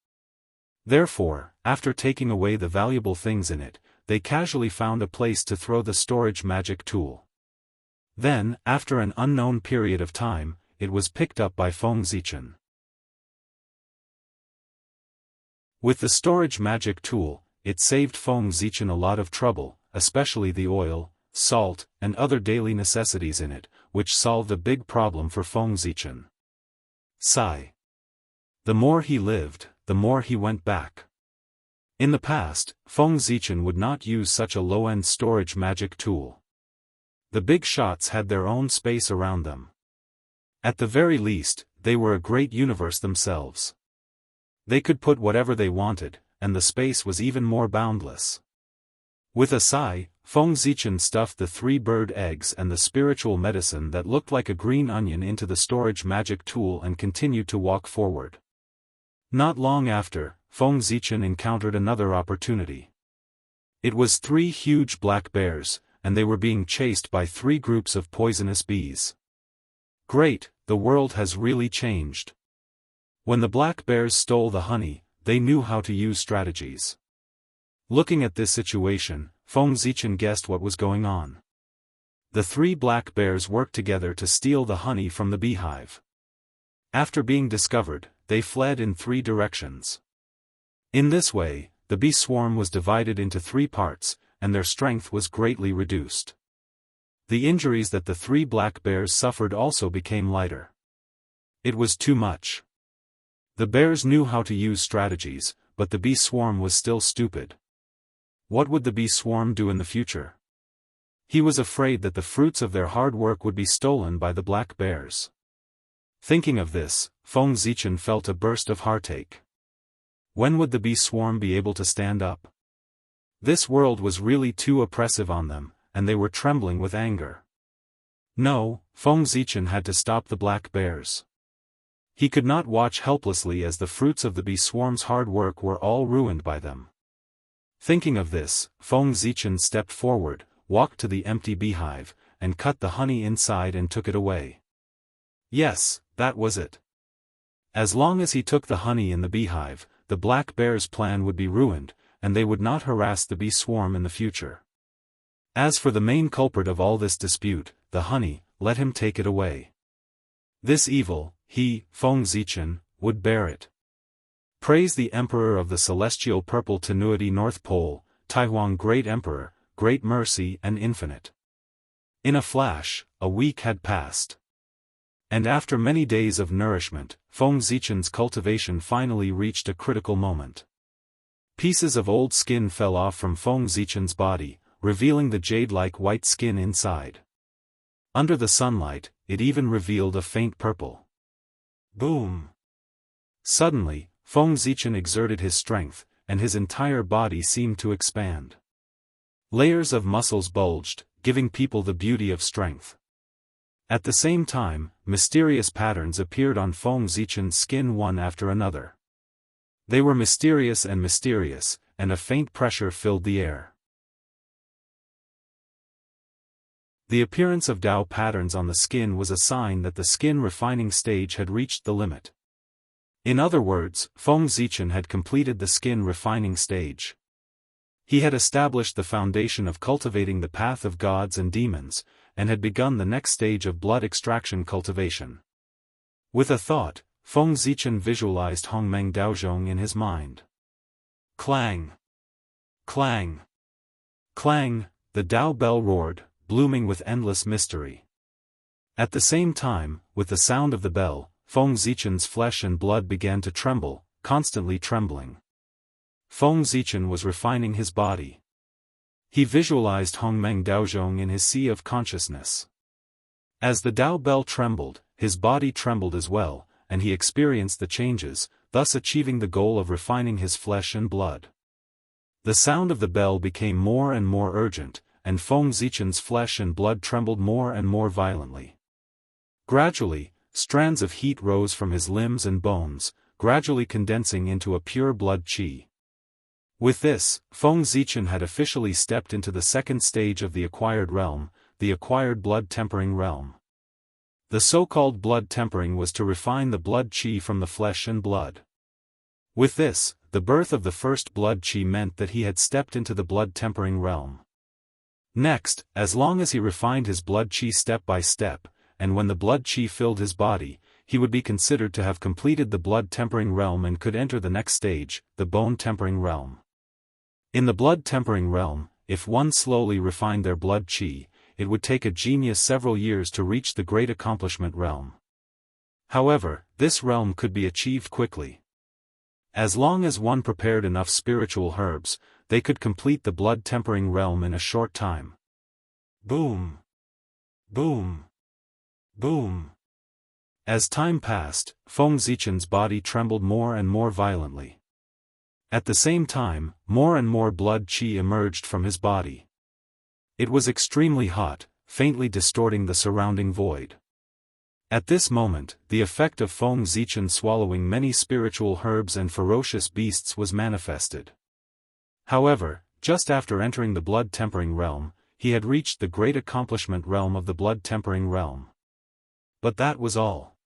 Therefore, after taking away the valuable things in it, they casually found a place to throw the storage magic tool. Then, after an unknown period of time, it was picked up by Feng Zichen. With the storage magic tool, it saved Feng Zichen a lot of trouble, especially the oil, salt, and other daily necessities in it, which solved a big problem for Feng Zichen. Sigh. The more he lived, the more he went back. In the past, Feng Zichen would not use such a low-end storage magic tool. The big shots had their own space around them. At the very least, they were a great universe themselves. They could put whatever they wanted, and the space was even more boundless. With a sigh, Feng Zichen stuffed the 3 bird eggs and the spiritual medicine that looked like a green onion into the storage magic tool and continued to walk forward. Not long after, Feng Zichen encountered another opportunity. It was 3 huge black bears, and they were being chased by 3 groups of poisonous bees. Great, the world has really changed. When the black bears stole the honey, they knew how to use strategies. Looking at this situation, Feng Zichen guessed what was going on. The 3 black bears worked together to steal the honey from the beehive. After being discovered, they fled in 3 directions. In this way, the bee swarm was divided into 3 parts, and their strength was greatly reduced. The injuries that the 3 black bears suffered also became lighter. It was too much. The bears knew how to use strategies, but the bee swarm was still stupid. What would the bee swarm do in the future? He was afraid that the fruits of their hard work would be stolen by the black bears. Thinking of this, Feng Zichen felt a burst of heartache. When would the bee swarm be able to stand up? This world was really too oppressive on them, and they were trembling with anger. No, Feng Zichen had to stop the black bears. He could not watch helplessly as the fruits of the bee swarm's hard work were all ruined by them. Thinking of this, Feng Zichen stepped forward, walked to the empty beehive, and cut the honey inside and took it away. Yes, that was it. As long as he took the honey in the beehive, the black bear's plan would be ruined, and they would not harass the bee swarm in the future. As for the main culprit of all this dispute, the honey, let him take it away. This evil, he, Feng Zichen, would bear it. Praise the Emperor of the Celestial Purple Tenuity North Pole, Taihuang Great Emperor, Great Mercy and Infinite. In a flash, a week had passed. And after many days of nourishment, Feng Zichen's cultivation finally reached a critical moment. Pieces of old skin fell off from Feng Zichen's body, revealing the jade-like white skin inside. Under the sunlight, it even revealed a faint purple. Boom! Suddenly, Feng Zichen exerted his strength, and his entire body seemed to expand. Layers of muscles bulged, giving people the beauty of strength. At the same time, mysterious patterns appeared on Feng Zichen's skin one after another. They were mysterious, and a faint pressure filled the air. The appearance of Dao patterns on the skin was a sign that the skin refining stage had reached the limit. In other words, Feng Zichen had completed the skin refining stage. He had established the foundation of cultivating the path of gods and demons, and had begun the next stage of blood extraction cultivation. With a thought, Feng Zichen visualized Hongmeng Daozhong in his mind. Clang! Clang! Clang! The Dao bell roared, blooming with endless mystery. At the same time, with the sound of the bell, Feng Zichen's flesh and blood began to tremble, constantly trembling. Feng Zichen was refining his body. He visualized Hongmeng Daozhong in his sea of consciousness. As the Dao bell trembled, his body trembled as well, and he experienced the changes, thus achieving the goal of refining his flesh and blood. The sound of the bell became more and more urgent, and Feng Zichen's flesh and blood trembled more and more violently. Gradually, strands of heat rose from his limbs and bones, gradually condensing into a pure blood qi. With this, Feng Zichen had officially stepped into the second stage of the acquired realm, the acquired blood tempering realm. The so-called blood tempering was to refine the blood qi from the flesh and blood. With this, the birth of the first blood qi meant that he had stepped into the blood tempering realm. Next, as long as he refined his blood qi step by step, and when the blood qi filled his body, he would be considered to have completed the blood tempering realm and could enter the next stage, the bone tempering realm. In the blood tempering realm, if one slowly refined their blood qi, it would take a genius several years to reach the great accomplishment realm. However, this realm could be achieved quickly. As long as one prepared enough spiritual herbs, they could complete the blood tempering realm in a short time. Boom! Boom! Boom! As time passed, Feng Zichen's body trembled more and more violently. At the same time, more and more blood qi emerged from his body. It was extremely hot, faintly distorting the surrounding void. At this moment, the effect of Feng Zichen swallowing many spiritual herbs and ferocious beasts was manifested. However, just after entering the blood tempering realm, he had reached the great accomplishment realm of the blood tempering realm. But that was all.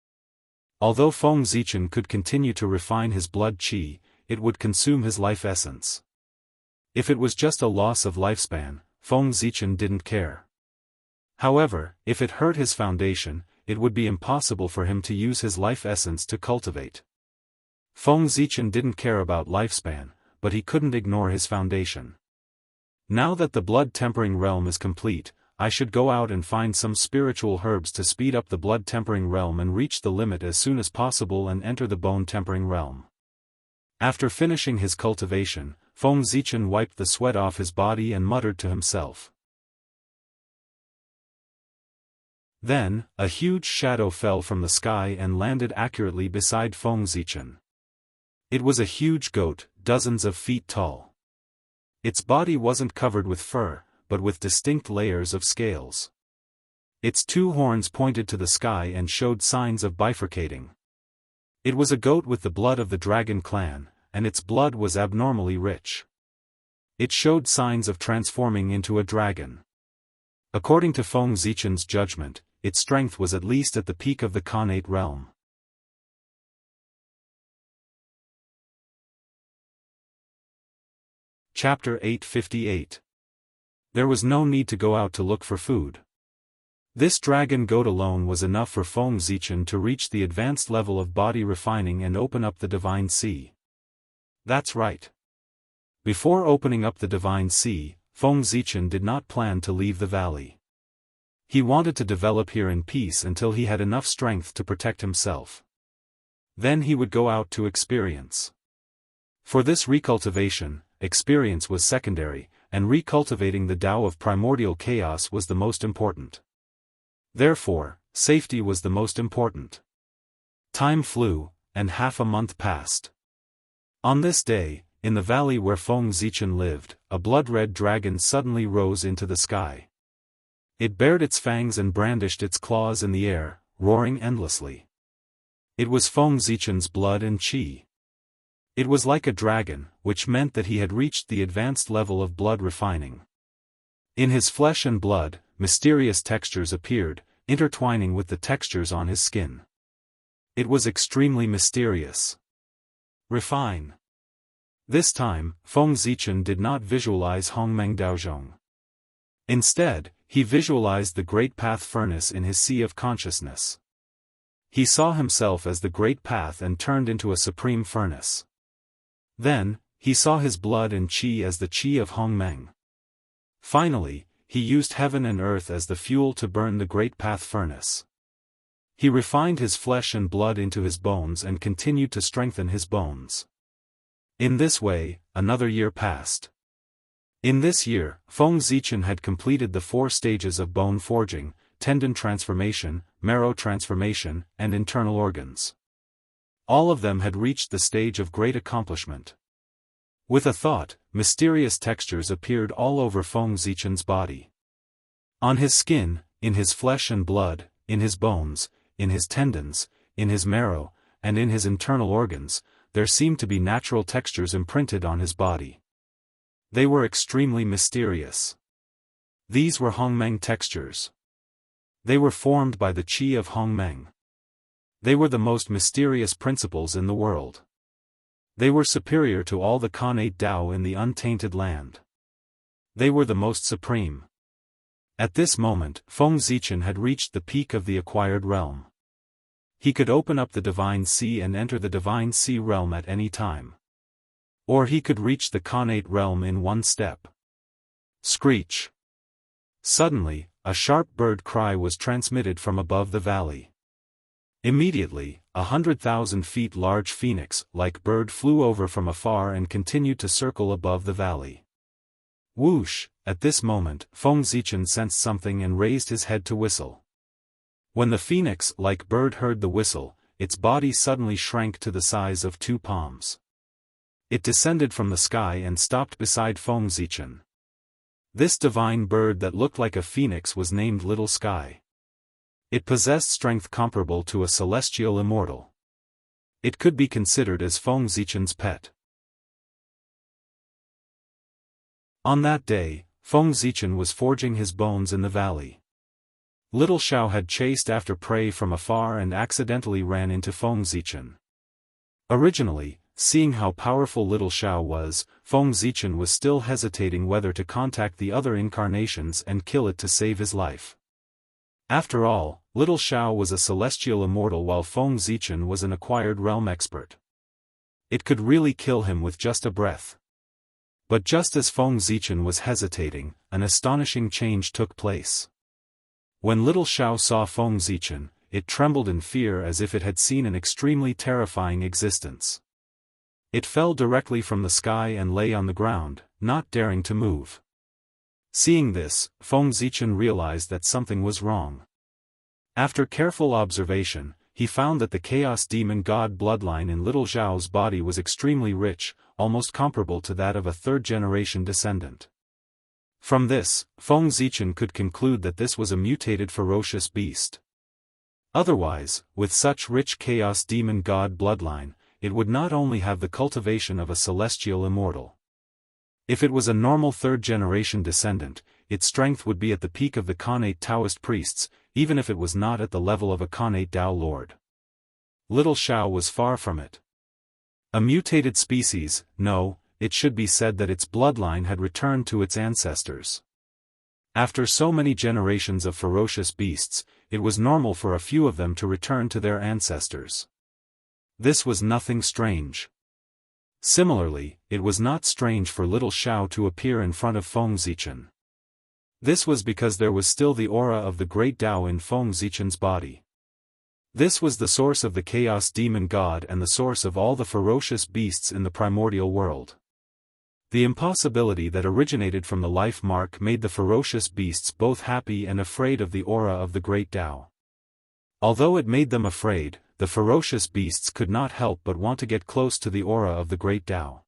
Although Feng Zichen could continue to refine his blood qi, it would consume his life essence. If it was just a loss of lifespan, Feng Zichen didn't care. However, if it hurt his foundation, it would be impossible for him to use his life essence to cultivate. Feng Zichen didn't care about lifespan, but he couldn't ignore his foundation. Now that the blood-tempering realm is complete, I should go out and find some spiritual herbs to speed up the blood-tempering realm and reach the limit as soon as possible and enter the bone-tempering realm. After finishing his cultivation, Feng Zichen wiped the sweat off his body and muttered to himself. Then, a huge shadow fell from the sky and landed accurately beside Feng Zichen. It was a huge goat, dozens of feet tall. Its body wasn't covered with fur, but with distinct layers of scales. Its two horns pointed to the sky and showed signs of bifurcating. It was a goat with the blood of the dragon clan, and its blood was abnormally rich. It showed signs of transforming into a dragon. According to Feng Zichen's judgment, its strength was at least at the peak of the Khanate realm. Chapter 858. There was no need to go out to look for food. This dragon goat alone was enough for Feng Zichen to reach the advanced level of body refining and open up the divine sea. That's right. Before opening up the divine sea, Feng Zichen did not plan to leave the valley. He wanted to develop here in peace until he had enough strength to protect himself. Then he would go out to experience. For this recultivation, experience was secondary, and recultivating the Tao of primordial chaos was the most important. Therefore, safety was the most important. Time flew, and half a month passed. On this day, in the valley where Feng Zichen lived, a blood-red dragon suddenly rose into the sky. It bared its fangs and brandished its claws in the air, roaring endlessly. It was Feng Zichen's blood and qi. It was like a dragon, which meant that he had reached the advanced level of blood refining. In his flesh and blood, mysterious textures appeared, intertwining with the textures on his skin. It was extremely mysterious. Refine. This time, Feng Zichen did not visualize Hongmeng Daozhong. Instead, he visualized the Great Path furnace in his sea of consciousness. He saw himself as the Great Path and turned into a supreme furnace. Then, he saw his blood and qi as the qi of Hongmeng. Finally, he used heaven and earth as the fuel to burn the Great Path furnace. He refined his flesh and blood into his bones and continued to strengthen his bones. In this way, another year passed. In this year, Feng Zichen had completed the 4 stages of bone forging, tendon transformation, marrow transformation, and internal organs. All of them had reached the stage of great accomplishment. With a thought, mysterious textures appeared all over Feng Zichen's body. On his skin, in his flesh and blood, in his bones, in his tendons, in his marrow, and in his internal organs, there seemed to be natural textures imprinted on his body. They were extremely mysterious. These were Hongmeng textures. They were formed by the qi of Hongmeng. They were the most mysterious principles in the world. They were superior to all the Khanate Tao in the untainted land. They were the most supreme. At this moment, Feng Zichen had reached the peak of the acquired realm. He could open up the divine sea and enter the divine sea realm at any time. Or he could reach the Khanate realm in one step. Screech. Suddenly, a sharp bird cry was transmitted from above the valley. Immediately, 100,000 feet large phoenix-like bird flew over from afar and continued to circle above the valley. Whoosh! At this moment, Feng Zichen sensed something and raised his head to whistle. When the phoenix-like bird heard the whistle, its body suddenly shrank to the size of 2 palms. It descended from the sky and stopped beside Feng Zichen. This divine bird that looked like a phoenix was named Little Sky. It possessed strength comparable to a celestial immortal. It could be considered as Feng Zichen's pet. On that day, Feng Zichen was forging his bones in the valley. Little Xiao had chased after prey from afar and accidentally ran into Feng Zichen. Originally, seeing how powerful Little Xiao was, Feng Zichen was still hesitating whether to contact the other incarnations and kill it to save his life. After all, Little Xiao was a celestial immortal while Feng Zichen was an acquired realm expert. It could really kill him with just a breath. But just as Feng Zichen was hesitating, an astonishing change took place. When Little Xiao saw Feng Zichen, it trembled in fear as if it had seen an extremely terrifying existence. It fell directly from the sky and lay on the ground, not daring to move. Seeing this, Feng Zichen realized that something was wrong. After careful observation, he found that the Chaos Demon God bloodline in Little Xiao's body was extremely rich, almost comparable to that of a third-generation descendant. From this, Feng Zichen could conclude that this was a mutated ferocious beast. Otherwise, with such rich Chaos Demon God bloodline, it would not only have the cultivation of a celestial immortal. If it was a normal third-generation descendant, its strength would be at the peak of the Khanate Taoist priests, even if it was not at the level of a Khanate Dao Lord. Little Xiao was far from it. A mutated species, no, it should be said that its bloodline had returned to its ancestors. After so many generations of ferocious beasts, it was normal for a few of them to return to their ancestors. This was nothing strange. Similarly, it was not strange for Little Xiao to appear in front of Feng Zichen. This was because there was still the aura of the great Tao in Feng Zichen's body. This was the source of the Chaos Demon God and the source of all the ferocious beasts in the primordial world. The impossibility that originated from the life mark made the ferocious beasts both happy and afraid of the aura of the great Tao. Although it made them afraid, the ferocious beasts could not help but want to get close to the aura of the great Tao.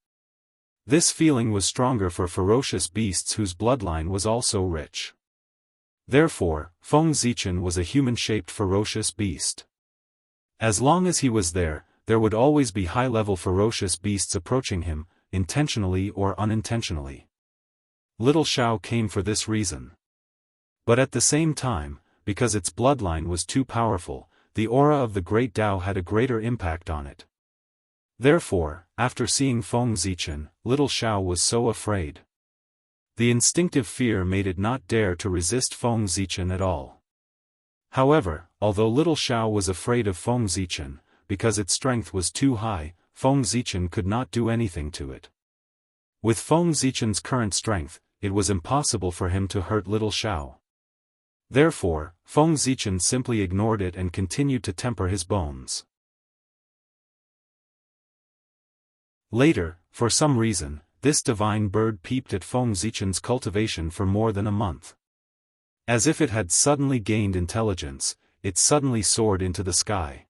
This feeling was stronger for ferocious beasts whose bloodline was also rich. Therefore, Feng Zichen was a human-shaped ferocious beast. As long as he was there would always be high-level ferocious beasts approaching him, intentionally or unintentionally. Little Xiao came for this reason. But at the same time, because its bloodline was too powerful, the aura of the great Tao had a greater impact on it. Therefore, after seeing Feng Zichen, Little Xiao was so afraid. The instinctive fear made it not dare to resist Feng Zichen at all. However, although Little Xiao was afraid of Feng Zichen, because its strength was too high, Feng Zichen could not do anything to it. With Feng Zichen's current strength, it was impossible for him to hurt Little Xiao. Therefore, Feng Zichen simply ignored it and continued to temper his bones. Later, for some reason, this divine bird peeped at Feng Zichen's cultivation for more than a month. As if it had suddenly gained intelligence, it suddenly soared into the sky.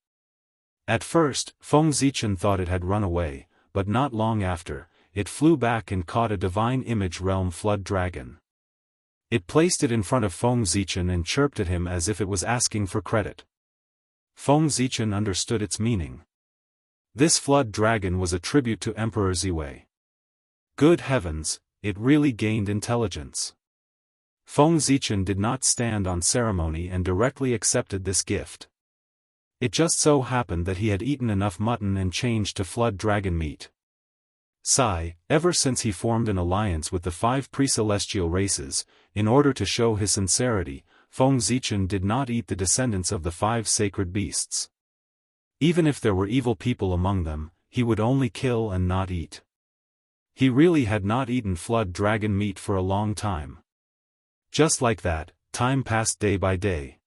At first, Feng Zichen thought it had run away, but not long after, it flew back and caught a divine image realm flood dragon. It placed it in front of Feng Zichen and chirped at him as if it was asking for credit. Feng Zichen understood its meaning. This flood dragon was a tribute to Emperor Ziwei. Good heavens, it really gained intelligence. Feng Zichen did not stand on ceremony and directly accepted this gift. It just so happened that he had eaten enough mutton and changed to flood dragon meat. Ever since he formed an alliance with the 5 pre-celestial races, in order to show his sincerity, Feng Zichen did not eat the descendants of the 5 sacred beasts. Even if there were evil people among them, he would only kill and not eat. He really had not eaten flood dragon meat for a long time. Just like that, time passed day by day.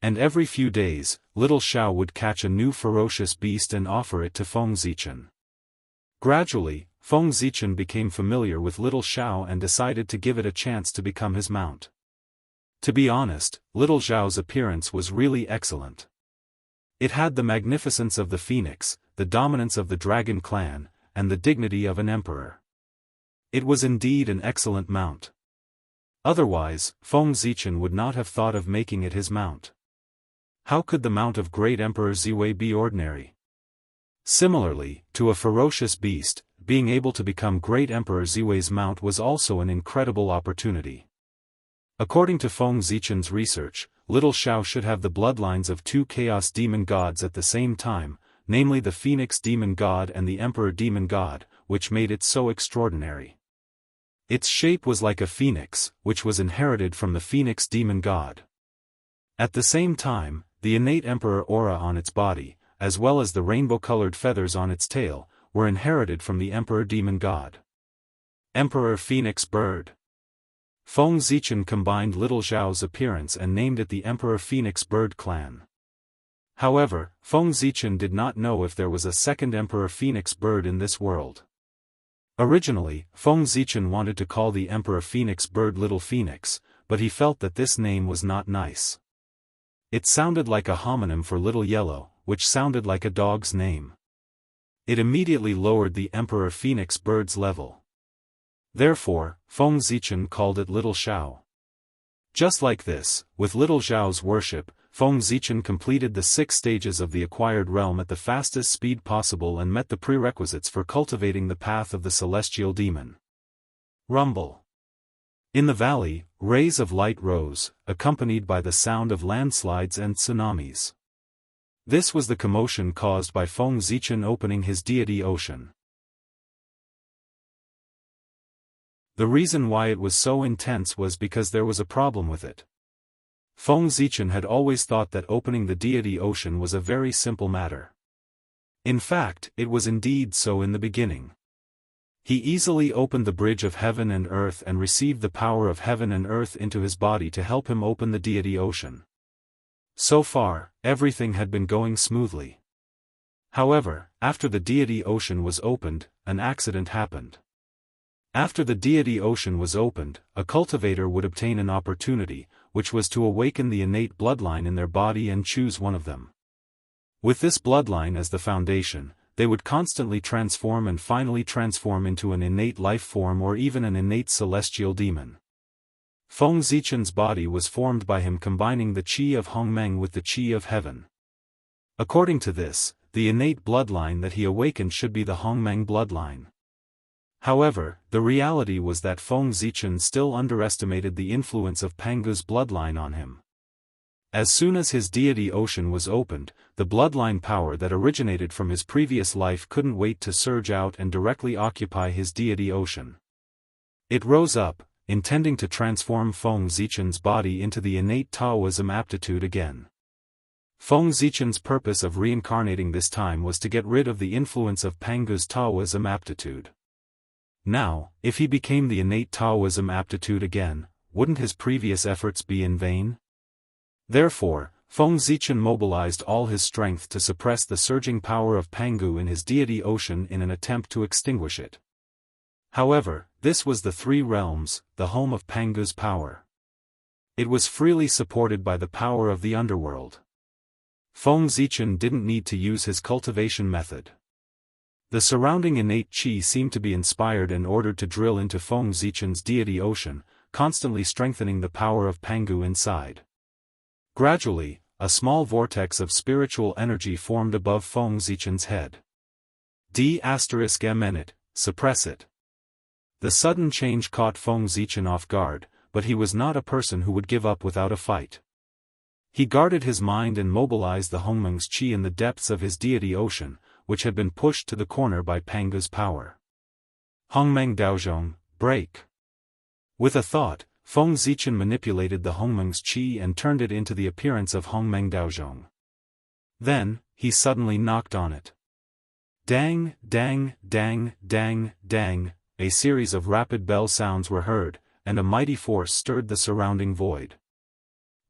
And every few days, Little Xiao would catch a new ferocious beast and offer it to Feng Zichen. Gradually, Feng Zichen became familiar with Little Xiao and decided to give it a chance to become his mount. To be honest, Little Xiao's appearance was really excellent. It had the magnificence of the phoenix, the dominance of the dragon clan, and the dignity of an emperor. It was indeed an excellent mount. Otherwise, Feng Zichen would not have thought of making it his mount. How could the mount of great Emperor Ziwei be ordinary? Similarly, to a ferocious beast, being able to become great Emperor Ziwei's mount was also an incredible opportunity. According to Feng Zichen's research, Little Xiao should have the bloodlines of two chaos demon gods at the same time, namely the Phoenix demon god and the Emperor demon god, which made it so extraordinary. Its shape was like a phoenix, which was inherited from the Phoenix demon god. At the same time, the innate Emperor aura on its body, as well as the rainbow-colored feathers on its tail, were inherited from the Emperor demon god. Emperor Phoenix Bird. Feng Zichen combined Little Xiao's appearance and named it the Emperor Phoenix Bird Clan. However, Feng Zichen did not know if there was a second Emperor Phoenix Bird in this world. Originally, Feng Zichen wanted to call the Emperor Phoenix Bird Little Phoenix, but he felt that this name was not nice. It sounded like a homonym for Little Yellow, which sounded like a dog's name. It immediately lowered the Emperor Phoenix Bird's level. Therefore, Feng Zichen called it Little Xiao. Just like this, with Little Xiao's worship, Feng Zichen completed the 6 stages of the acquired realm at the fastest speed possible and met the prerequisites for cultivating the path of the celestial demon. Rumble. In the valley, rays of light rose, accompanied by the sound of landslides and tsunamis. This was the commotion caused by Feng Zichen opening his deity ocean. The reason why it was so intense was because there was a problem with it. Feng Zichen had always thought that opening the deity ocean was a very simple matter. In fact, it was indeed so in the beginning. He easily opened the bridge of heaven and earth and received the power of heaven and earth into his body to help him open the deity ocean. So far, everything had been going smoothly. However, after the deity ocean was opened, an accident happened. After the deity ocean was opened, a cultivator would obtain an opportunity, which was to awaken the innate bloodline in their body and choose one of them. With this bloodline as the foundation, they would constantly transform and finally transform into an innate life form or even an innate celestial demon. Feng Zichen's body was formed by him combining the qi of Hongmeng with the qi of heaven. According to this, the innate bloodline that he awakened should be the Hongmeng bloodline. However, the reality was that Feng Zichen still underestimated the influence of Pangu's bloodline on him. As soon as his deity ocean was opened, the bloodline power that originated from his previous life couldn't wait to surge out and directly occupy his deity ocean. It rose up, intending to transform Feng Zichen's body into the innate Taoism aptitude again. Feng Zichen's purpose of reincarnating this time was to get rid of the influence of Pangu's Taoism aptitude. Now, if he became the innate Taoism aptitude again, wouldn't his previous efforts be in vain? Therefore, Feng Zichen mobilized all his strength to suppress the surging power of Pangu in his deity ocean in an attempt to extinguish it. However, this was the 3 realms, the home of Pangu's power. It was freely supported by the power of the underworld. Feng Zichen didn't need to use his cultivation method. The surrounding innate qi seemed to be inspired and ordered to drill into Feng Zichen's deity ocean, constantly strengthening the power of Pangu inside. Gradually, a small vortex of spiritual energy formed above Feng Zichen's head. D****, suppress it. The sudden change caught Feng Zichen off guard, but he was not a person who would give up without a fight. He guarded his mind and mobilized the Hongmeng's qi in the depths of his deity ocean, which had been pushed to the corner by Pangu's power. Hongmeng Daozhong, break. With a thought, Feng Zichen manipulated the Hongmeng's qi and turned it into the appearance of Hongmeng Daozhong. Then, he suddenly knocked on it. Dang, dang, dang, dang, dang, a series of rapid bell sounds were heard, and a mighty force stirred the surrounding void.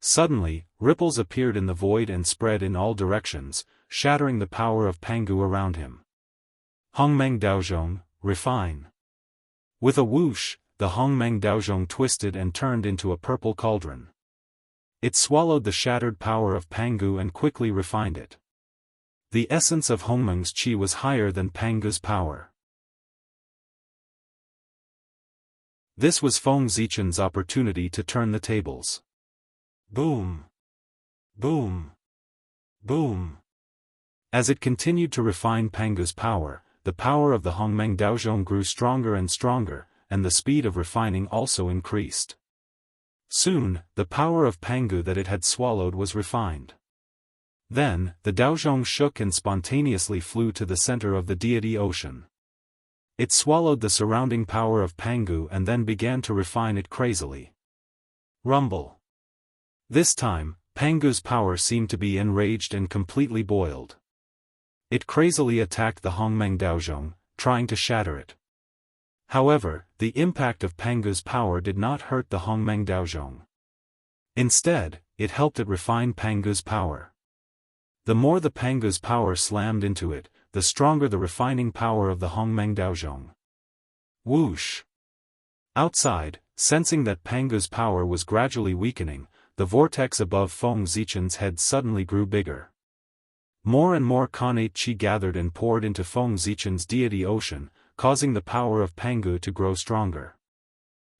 Suddenly, ripples appeared in the void and spread in all directions, shattering the power of Pangu around him. Hongmeng Daozhong, refine. With a whoosh, the Hongmeng Daozhong twisted and turned into a purple cauldron. It swallowed the shattered power of Pangu and quickly refined it. The essence of Hongmeng's qi was higher than Pangu's power. This was Feng Zichen's opportunity to turn the tables. Boom! Boom! Boom! As it continued to refine Pangu's power, the power of the Hongmeng Daozhong grew stronger and stronger, and the speed of refining also increased. Soon, the power of Pangu that it had swallowed was refined. Then, the Daozhong shook and spontaneously flew to the center of the deity ocean. It swallowed the surrounding power of Pangu and then began to refine it crazily. Rumble. This time, Pangu's power seemed to be enraged and completely boiled. It crazily attacked the Hongmeng Daozhong, trying to shatter it. However, the impact of Pangu's power did not hurt the Hongmeng Daozhong. Instead, it helped it refine Pangu's power. The more the Pangu's power slammed into it, the stronger the refining power of the Hongmeng Daozhong. Whoosh! Outside, sensing that Pangu's power was gradually weakening, the vortex above Feng Zichen's head suddenly grew bigger. More and more Khanate Qi gathered and poured into Feng Zichen's deity ocean, causing the power of Pangu to grow stronger.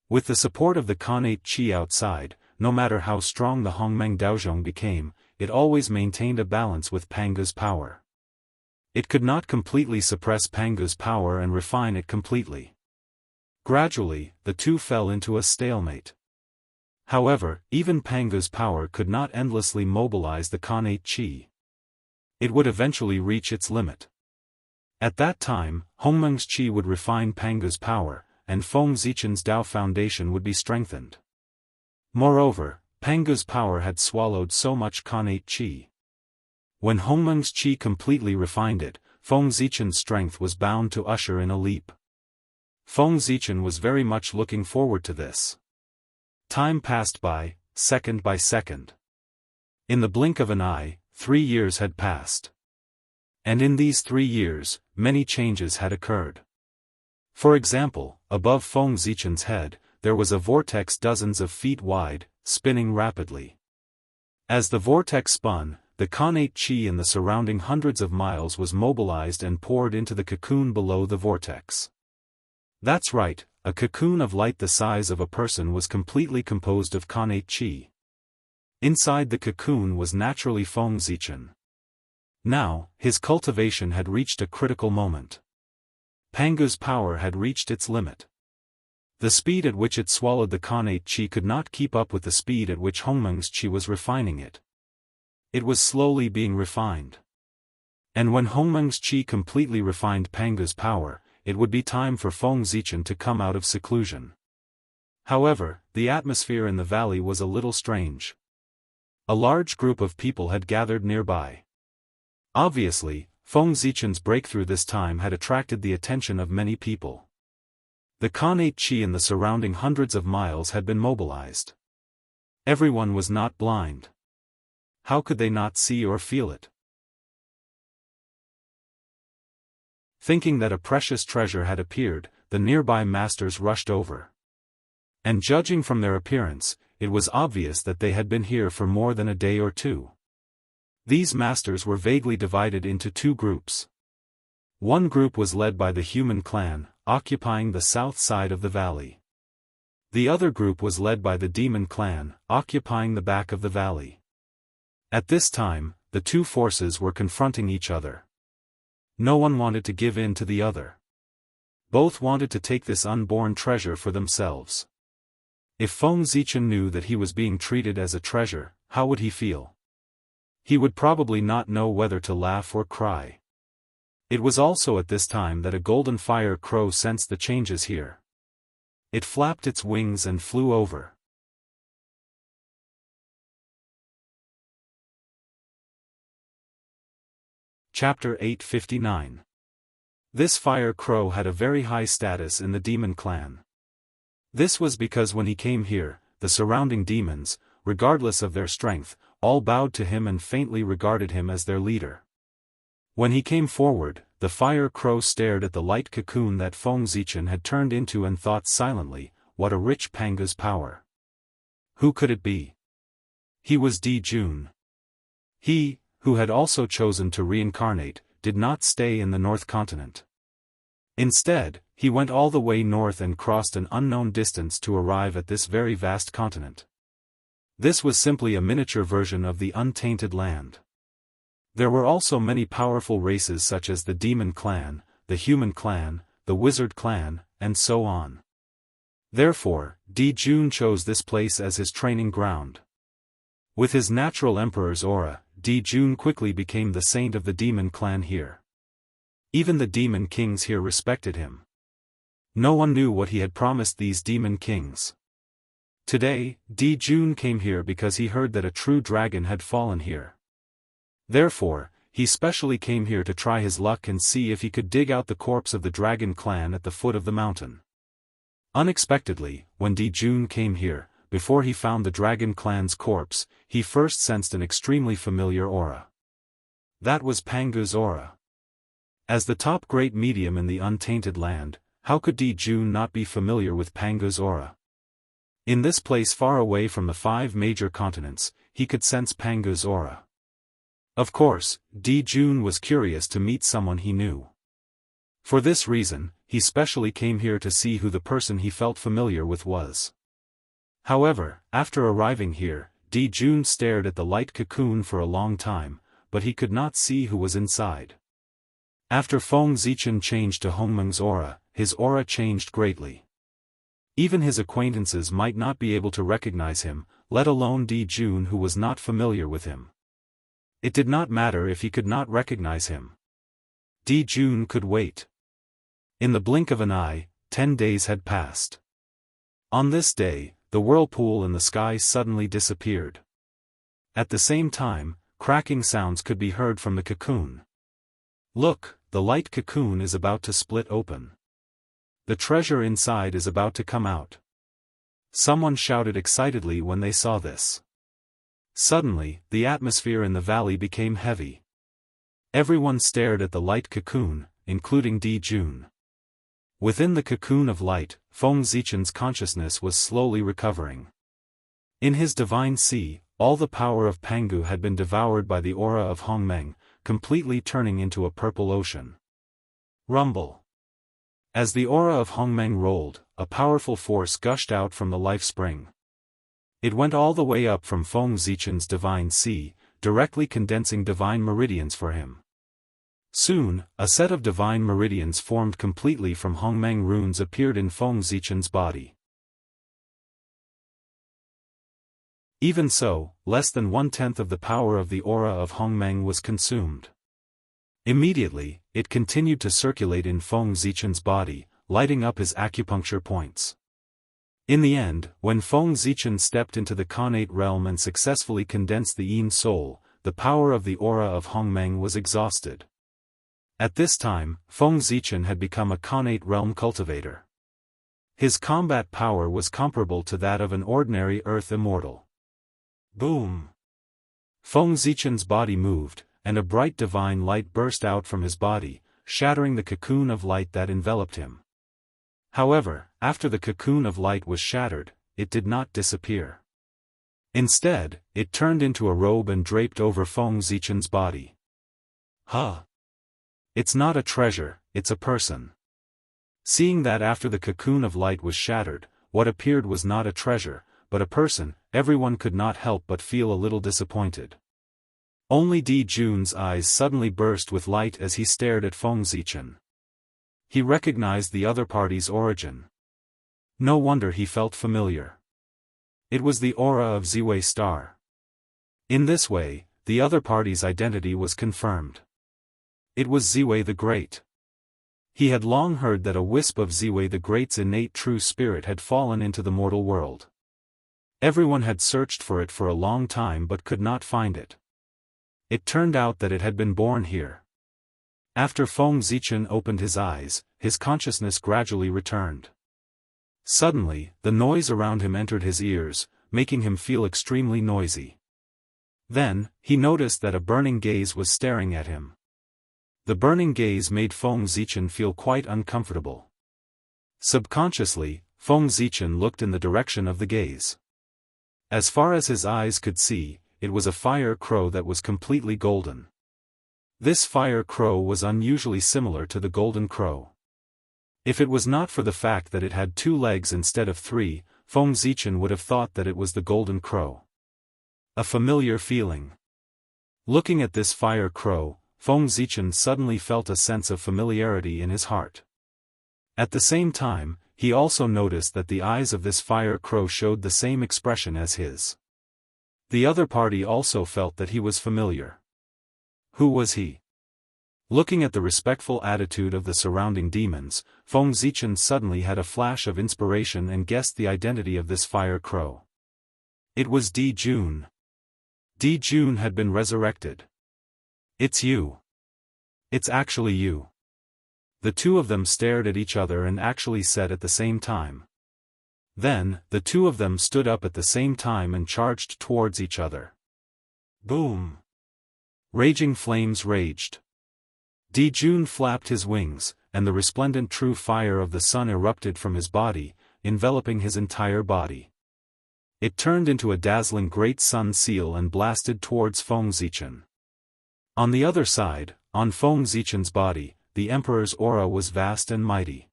With the support of the Khanate Qi outside, no matter how strong the Hongmeng Daozhong became, it always maintained a balance with Pangu's power. It could not completely suppress Pangu's power and refine it completely. Gradually, the two fell into a stalemate. However, even Pangu's power could not endlessly mobilize the Khanate Qi. It would eventually reach its limit. At that time, Hongmeng's Qi would refine Pangu's power, and Feng Zichen's Dao foundation would be strengthened. Moreover, Pangu's power had swallowed so much Khanate Qi. When Hongmeng's Qi completely refined it, Feng Zichen's strength was bound to usher in a leap. Feng Zichen was very much looking forward to this. Time passed by second. In the blink of an eye, 3 years had passed. And in these 3 years, many changes had occurred. For example, above Feng Zichen's head, there was a vortex dozens of feet wide, spinning rapidly. As the vortex spun, the Khanate Qi in the surrounding hundreds of miles was mobilized and poured into the cocoon below the vortex. That's right, a cocoon of light the size of a person was completely composed of Khanate Qi. Inside the cocoon was naturally Feng Zichen. Now, his cultivation had reached a critical moment. Pangu's power had reached its limit. The speed at which it swallowed the Khanate Qi could not keep up with the speed at which Hongmeng's Qi was refining it. It was slowly being refined. And when Hongmeng's Qi completely refined Pangu's power, it would be time for Feng Zichen to come out of seclusion. However, the atmosphere in the valley was a little strange. A large group of people had gathered nearby. Obviously, Feng Zichen's breakthrough this time had attracted the attention of many people. The Khanate Qi in the surrounding hundreds of miles had been mobilized. Everyone was not blind. How could they not see or feel it? Thinking that a precious treasure had appeared, the nearby masters rushed over. And judging from their appearance, it was obvious that they had been here for more than a day or two. These masters were vaguely divided into 2 groups. One group was led by the human clan, occupying the south side of the valley. The other group was led by the demon clan, occupying the back of the valley. At this time, the 2 forces were confronting each other. No one wanted to give in to the other. Both wanted to take this unborn treasure for themselves. If Feng Zichen knew that he was being treated as a treasure, how would he feel? He would probably not know whether to laugh or cry. It was also at this time that a golden fire crow sensed the changes here. It flapped its wings and flew over. Chapter 859. This fire crow had a very high status in the demon clan. This was because when he came here, the surrounding demons, regardless of their strength, all bowed to him and faintly regarded him as their leader. When he came forward, the fire crow stared at the light cocoon that Feng Zichen had turned into and thought silently, what a rich Pangu's power. Who could it be? He was Di Jun. He, who had also chosen to reincarnate, did not stay in the North Continent. Instead, he went all the way north and crossed an unknown distance to arrive at this very vast continent. This was simply a miniature version of the untainted land. There were also many powerful races such as the Demon Clan, the Human Clan, the Wizard Clan, and so on. Therefore, Di Jun chose this place as his training ground. With his natural emperor's aura, Di Jun quickly became the saint of the demon clan here. Even the demon kings here respected him. No one knew what he had promised these demon kings. Today, Di Jun came here because he heard that a true dragon had fallen here. Therefore, he specially came here to try his luck and see if he could dig out the corpse of the dragon clan at the foot of the mountain. Unexpectedly, when Di Jun came here, before he found the dragon clan's corpse, he first sensed an extremely familiar aura. That was Pangu's aura. As the top great medium in the untainted land, how could Di Jun not be familiar with Pangu's aura? In this place far away from the 5 major continents, he could sense Pangu's aura. Of course, Di Jun was curious to meet someone he knew. For this reason, he specially came here to see who the person he felt familiar with was. However, after arriving here, Di Jun stared at the light cocoon for a long time, but he could not see who was inside. After Feng Zichen changed to Hongmeng's aura, his aura changed greatly. Even his acquaintances might not be able to recognize him, let alone Di Jun who was not familiar with him. It did not matter if he could not recognize him. Di Jun could wait. In the blink of an eye, 10 days had passed. On this day, the whirlpool in the sky suddenly disappeared. At the same time, cracking sounds could be heard from the cocoon. Look, the light cocoon is about to split open. The treasure inside is about to come out. Someone shouted excitedly when they saw this. Suddenly, the atmosphere in the valley became heavy. Everyone stared at the light cocoon, including Di Jun. Within the cocoon of light, Feng Zichen's consciousness was slowly recovering. In his divine sea, all the power of Pangu had been devoured by the aura of Hongmeng, completely turning into a purple ocean. Rumble. As the aura of Hongmeng rolled, a powerful force gushed out from the life spring. It went all the way up from Feng Zichen's divine sea, directly condensing divine meridians for him. Soon, a set of divine meridians formed completely from Hongmeng runes appeared in Feng Zichen's body. Even so, less than 1/10 of the power of the aura of Hongmeng was consumed. Immediately, it continued to circulate in Feng Zichen's body, lighting up his acupuncture points. In the end, when Feng Zichen stepped into the Khanate realm and successfully condensed the Yin soul, the power of the aura of Hongmeng was exhausted. At this time, Feng Zichen had become a Khanate realm cultivator. His combat power was comparable to that of an ordinary earth immortal. Boom! Feng Zichen's body moved, and a bright divine light burst out from his body, shattering the cocoon of light that enveloped him. However, after the cocoon of light was shattered, it did not disappear. Instead, it turned into a robe and draped over Feng Zichen's body. Huh! It's not a treasure, it's a person. Seeing that after the cocoon of light was shattered, what appeared was not a treasure, but a person, everyone could not help but feel a little disappointed. Only Di Jun's eyes suddenly burst with light as he stared at Feng Zichen. He recognized the other party's origin. No wonder he felt familiar. It was the aura of Ziwei Star. In this way, the other party's identity was confirmed. It was Ziwei the Great. He had long heard that a wisp of Ziwei the Great's innate true spirit had fallen into the mortal world. Everyone had searched for it for a long time but could not find it. It turned out that it had been born here. After Feng Zichen opened his eyes, his consciousness gradually returned. Suddenly, the noise around him entered his ears, making him feel extremely noisy. Then, he noticed that a burning gaze was staring at him. The burning gaze made Feng Zichen feel quite uncomfortable. Subconsciously, Feng Zichen looked in the direction of the gaze. As far as his eyes could see, it was a fire crow that was completely golden. This fire crow was unusually similar to the golden crow. If it was not for the fact that it had 2 legs instead of 3, Feng Zichen would have thought that it was the golden crow. A familiar feeling. Looking at this fire crow, Feng Zichen suddenly felt a sense of familiarity in his heart. At the same time, he also noticed that the eyes of this fire crow showed the same expression as his. The other party also felt that he was familiar. Who was he? Looking at the respectful attitude of the surrounding demons, Feng Zichen suddenly had a flash of inspiration and guessed the identity of this fire crow. It was Di Jun. Di Jun had been resurrected. It's you. It's actually you. The two of them stared at each other and actually said at the same time. Then, the two of them stood up at the same time and charged towards each other. Boom! Raging flames raged. Di Jun flapped his wings, and the resplendent true fire of the sun erupted from his body, enveloping his entire body. It turned into a dazzling great sun seal and blasted towards Feng Zichen. On the other side, on Feng Zichen's body, the Emperor's aura was vast and mighty.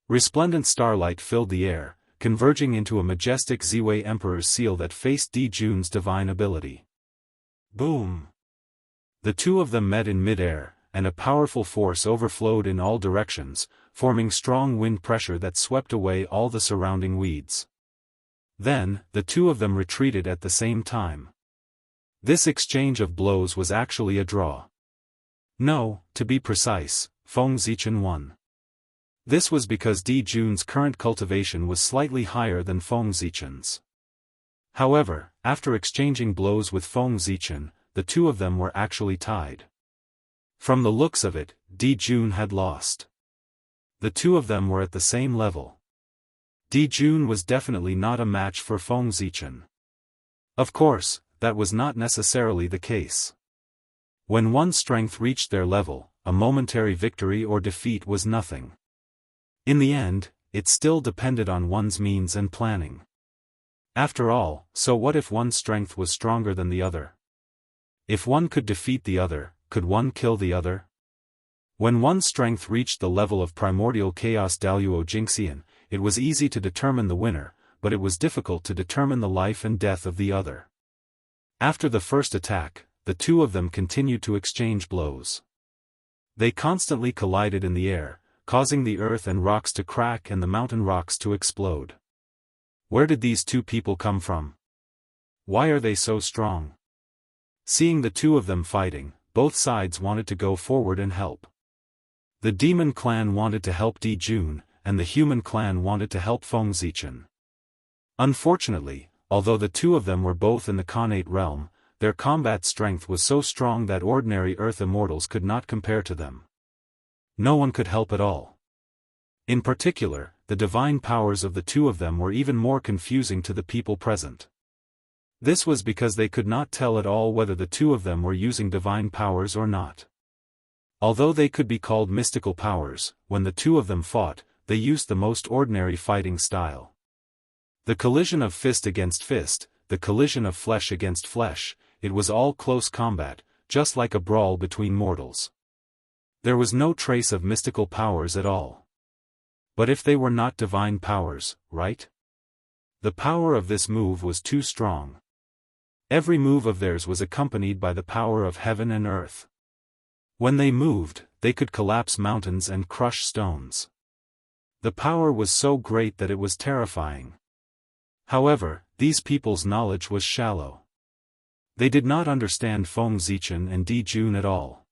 Resplendent starlight filled the air, converging into a majestic Ziwei Emperor's seal that faced Di Jun's divine ability. Boom! The two of them met in mid-air, and a powerful force overflowed in all directions, forming strong wind pressure that swept away all the surrounding weeds. Then, the two of them retreated at the same time. This exchange of blows was actually a draw. No, to be precise, Feng Zichen won. This was because Di Jun's current cultivation was slightly higher than Feng Zichen's. However, after exchanging blows with Feng Zichen, the two of them were actually tied. From the looks of it, Di Jun had lost. The two of them were at the same level. Di Jun was definitely not a match for Feng Zichen. Of course, that was not necessarily the case. When one's strength reached their level, a momentary victory or defeat was nothing. In the end, it still depended on one's means and planning. After all, so what if one's strength was stronger than the other? If one could defeat the other, could one kill the other? When one's strength reached the level of primordial chaos Daoist Jingxian, it was easy to determine the winner, but it was difficult to determine the life and death of the other. After the first attack, the two of them continued to exchange blows. They constantly collided in the air, causing the earth and rocks to crack and the mountain rocks to explode. Where did these two people come from? Why are they so strong? Seeing the two of them fighting, both sides wanted to go forward and help. The demon clan wanted to help Di Jun, and the human clan wanted to help Feng Zichen. Unfortunately, although the two of them were both in the Khanate realm, their combat strength was so strong that ordinary earth immortals could not compare to them. No one could help at all. In particular, the divine powers of the two of them were even more confusing to the people present. This was because they could not tell at all whether the two of them were using divine powers or not. Although they could be called mystical powers, when the two of them fought, they used the most ordinary fighting style. The collision of fist against fist, the collision of flesh against flesh, it was all close combat, just like a brawl between mortals. There was no trace of mystical powers at all. But if they were not divine powers, right? The power of this move was too strong. Every move of theirs was accompanied by the power of heaven and earth. When they moved, they could collapse mountains and crush stones. The power was so great that it was terrifying. However, these people's knowledge was shallow. They did not understand Feng Zichen and Di Jun at all.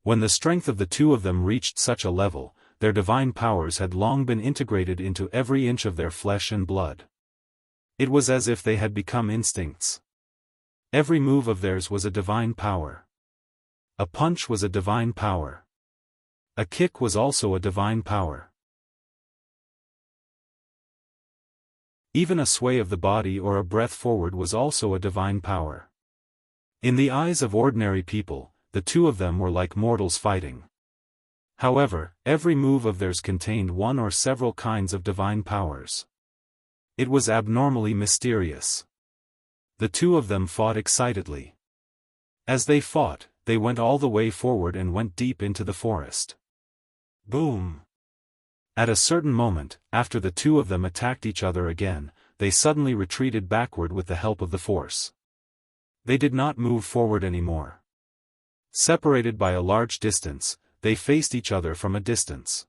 When the strength of the two of them reached such a level, their divine powers had long been integrated into every inch of their flesh and blood. It was as if they had become instincts. Every move of theirs was a divine power. A punch was a divine power. A kick was also a divine power. Even a sway of the body or a breath forward was also a divine power. In the eyes of ordinary people, the two of them were like mortals fighting. However, every move of theirs contained one or several kinds of divine powers. It was abnormally mysterious. The two of them fought excitedly. As they fought, they went all the way forward and went deep into the forest. Boom! At a certain moment, after the two of them attacked each other again, they suddenly retreated backward with the help of the force. They did not move forward anymore. Separated by a large distance, they faced each other from a distance.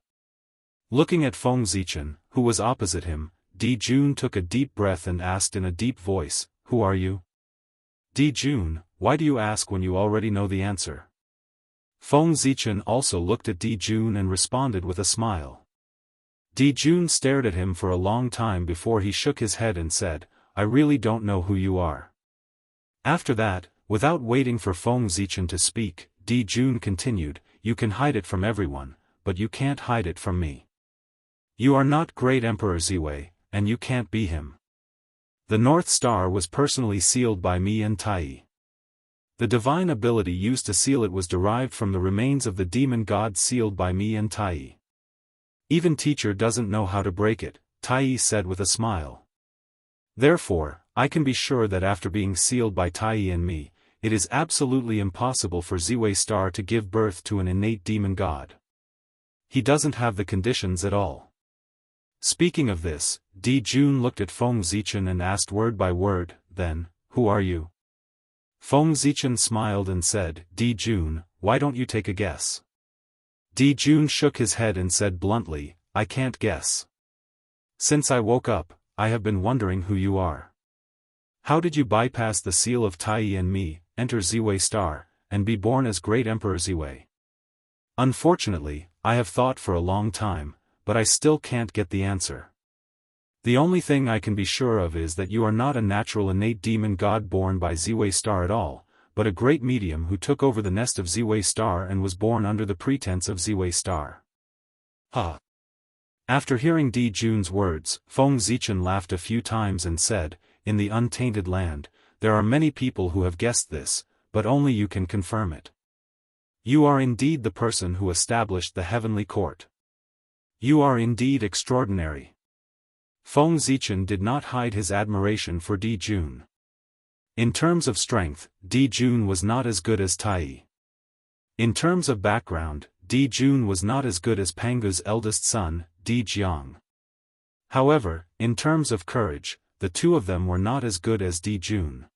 Looking at Feng Zichen, who was opposite him, Di Jun took a deep breath and asked in a deep voice, "Who are you?" "Di Jun, why do you ask when you already know the answer?" Feng Zichen also looked at Di Jun and responded with a smile. Di Jun stared at him for a long time before he shook his head and said, "I really don't know who you are." After that, without waiting for Feng Zichen to speak, Di Jun continued, "You can hide it from everyone, but you can't hide it from me. You are not Great Emperor Ziwei, and you can't be him. The North Star was personally sealed by me and Tai. The divine ability used to seal it was derived from the remains of the demon god sealed by me and Tai. Even teacher doesn't know how to break it," Tai said with a smile. "Therefore, I can be sure that after being sealed by Tai and me, it is absolutely impossible for Ziwei Star to give birth to an innate demon god. He doesn't have the conditions at all." Speaking of this, Di Jun looked at Feng Zichen and asked word by word, "Then, who are you?" Feng Zichen smiled and said, "Di Jun, why don't you take a guess?" Di Jun shook his head and said bluntly, "I can't guess. Since I woke up, I have been wondering who you are. How did you bypass the seal of Tai and me, enter Ziwei Star, and be born as Great Emperor Ziwei? Unfortunately, I have thought for a long time, but I still can't get the answer. The only thing I can be sure of is that you are not a natural innate demon god born by Ziwei Star at all, but a great medium who took over the nest of Ziwei Star and was born under the pretense of Ziwei Star." "Huh." After hearing Di Jun's words, Feng Zichen laughed a few times and said, "In the untainted land, there are many people who have guessed this, but only you can confirm it. You are indeed the person who established the heavenly court. You are indeed extraordinary." Feng Zichen did not hide his admiration for Di Jun. In terms of strength, Di Jun was not as good as Tai. In terms of background, Di Jun was not as good as Pangu's eldest son, Di Jiang. However, in terms of courage, the two of them were not as good as Di Jun.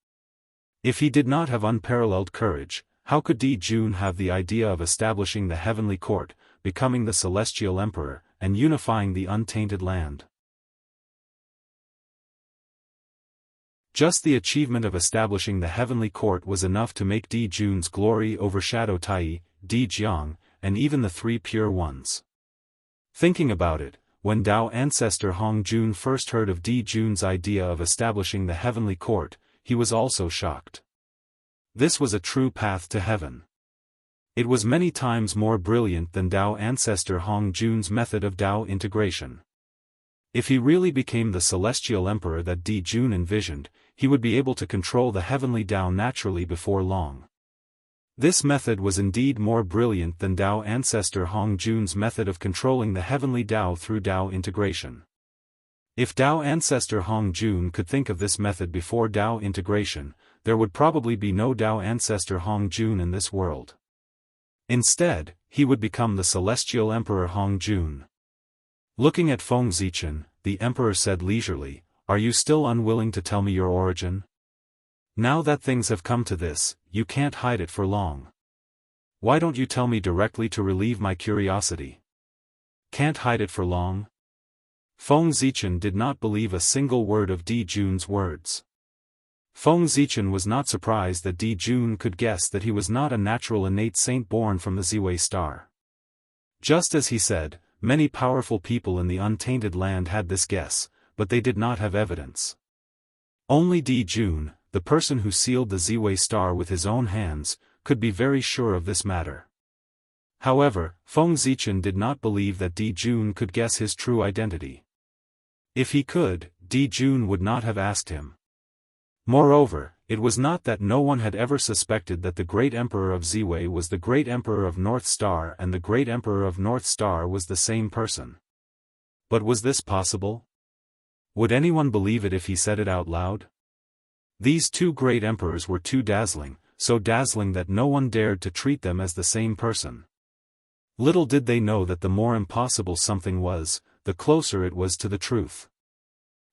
If he did not have unparalleled courage, how could Di Jun have the idea of establishing the heavenly court, becoming the celestial emperor, and unifying the untainted land? Just the achievement of establishing the heavenly court was enough to make Di Jun's glory overshadow Tai, Di Jiang, and even the three pure ones. Thinking about it, when Dao ancestor Hong Jun first heard of Di Jun's idea of establishing the heavenly court, he was also shocked. This was a true path to heaven. It was many times more brilliant than Dao ancestor Hong Jun's method of Dao integration. If he really became the celestial emperor that Di Jun envisioned, he would be able to control the heavenly Dao naturally before long. This method was indeed more brilliant than Dao ancestor Hong Jun's method of controlling the heavenly Dao through Dao integration. If Dao ancestor Hong Jun could think of this method before Dao integration, there would probably be no Dao ancestor Hong Jun in this world. Instead, he would become the celestial emperor Hong Jun. Looking at Feng Zichen, the emperor said leisurely, "Are you still unwilling to tell me your origin? Now that things have come to this, you can't hide it for long. Why don't you tell me directly to relieve my curiosity?" "Can't hide it for long?" Feng Zichen did not believe a single word of Di Jun's words. Feng Zichen was not surprised that Di Jun could guess that he was not a natural innate saint born from the Ziwei Star. Just as he said, many powerful people in the untainted land had this guess, but they did not have evidence. Only Di Jun, the person who sealed the Ziwei Star with his own hands, could be very sure of this matter. However, Feng Zichen did not believe that Di Jun could guess his true identity. If he could, Di Jun would not have asked him. Moreover, it was not that no one had ever suspected that the Great Emperor of Ziwei was the Great Emperor of North Star and the Great Emperor of North Star was the same person. But was this possible? Would anyone believe it if he said it out loud? These two great emperors were too dazzling, so dazzling that no one dared to treat them as the same person. Little did they know that the more impossible something was, the closer it was to the truth.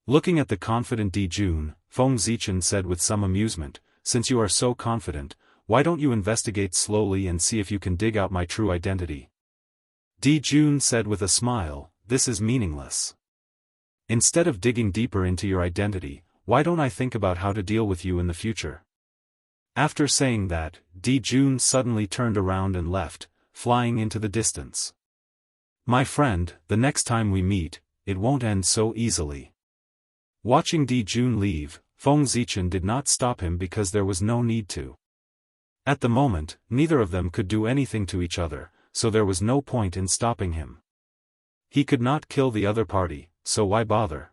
Looking at the confident Di Jun, Feng Zichen said with some amusement, "Since you are so confident, why don't you investigate slowly and see if you can dig out my true identity? Di Jun said with a smile, "This is meaningless. Instead of digging deeper into your identity, why don't I think about how to deal with you in the future?" After saying that, Di Jun suddenly turned around and left, flying into the distance. "My friend, the next time we meet, it won't end so easily." Watching Di Jun leave, Feng Zichen did not stop him because there was no need to. At the moment, neither of them could do anything to each other, so there was no point in stopping him. He could not kill the other party, so why bother?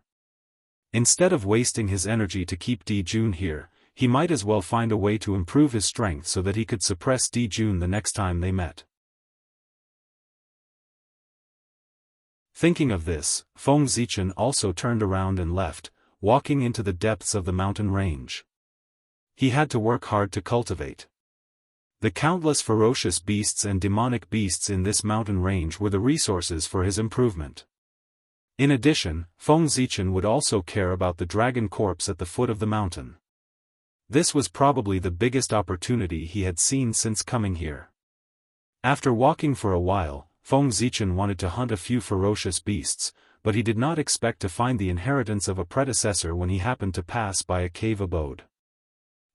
Instead of wasting his energy to keep Di Jun here, he might as well find a way to improve his strength so that he could suppress Di Jun the next time they met. Thinking of this, Feng Zichen also turned around and left, walking into the depths of the mountain range. He had to work hard to cultivate. The countless ferocious beasts and demonic beasts in this mountain range were the resources for his improvement. In addition, Feng Zichen would also care about the dragon corpse at the foot of the mountain. This was probably the biggest opportunity he had seen since coming here. After walking for a while, Feng Zichen wanted to hunt a few ferocious beasts, but he did not expect to find the inheritance of a predecessor when he happened to pass by a cave abode.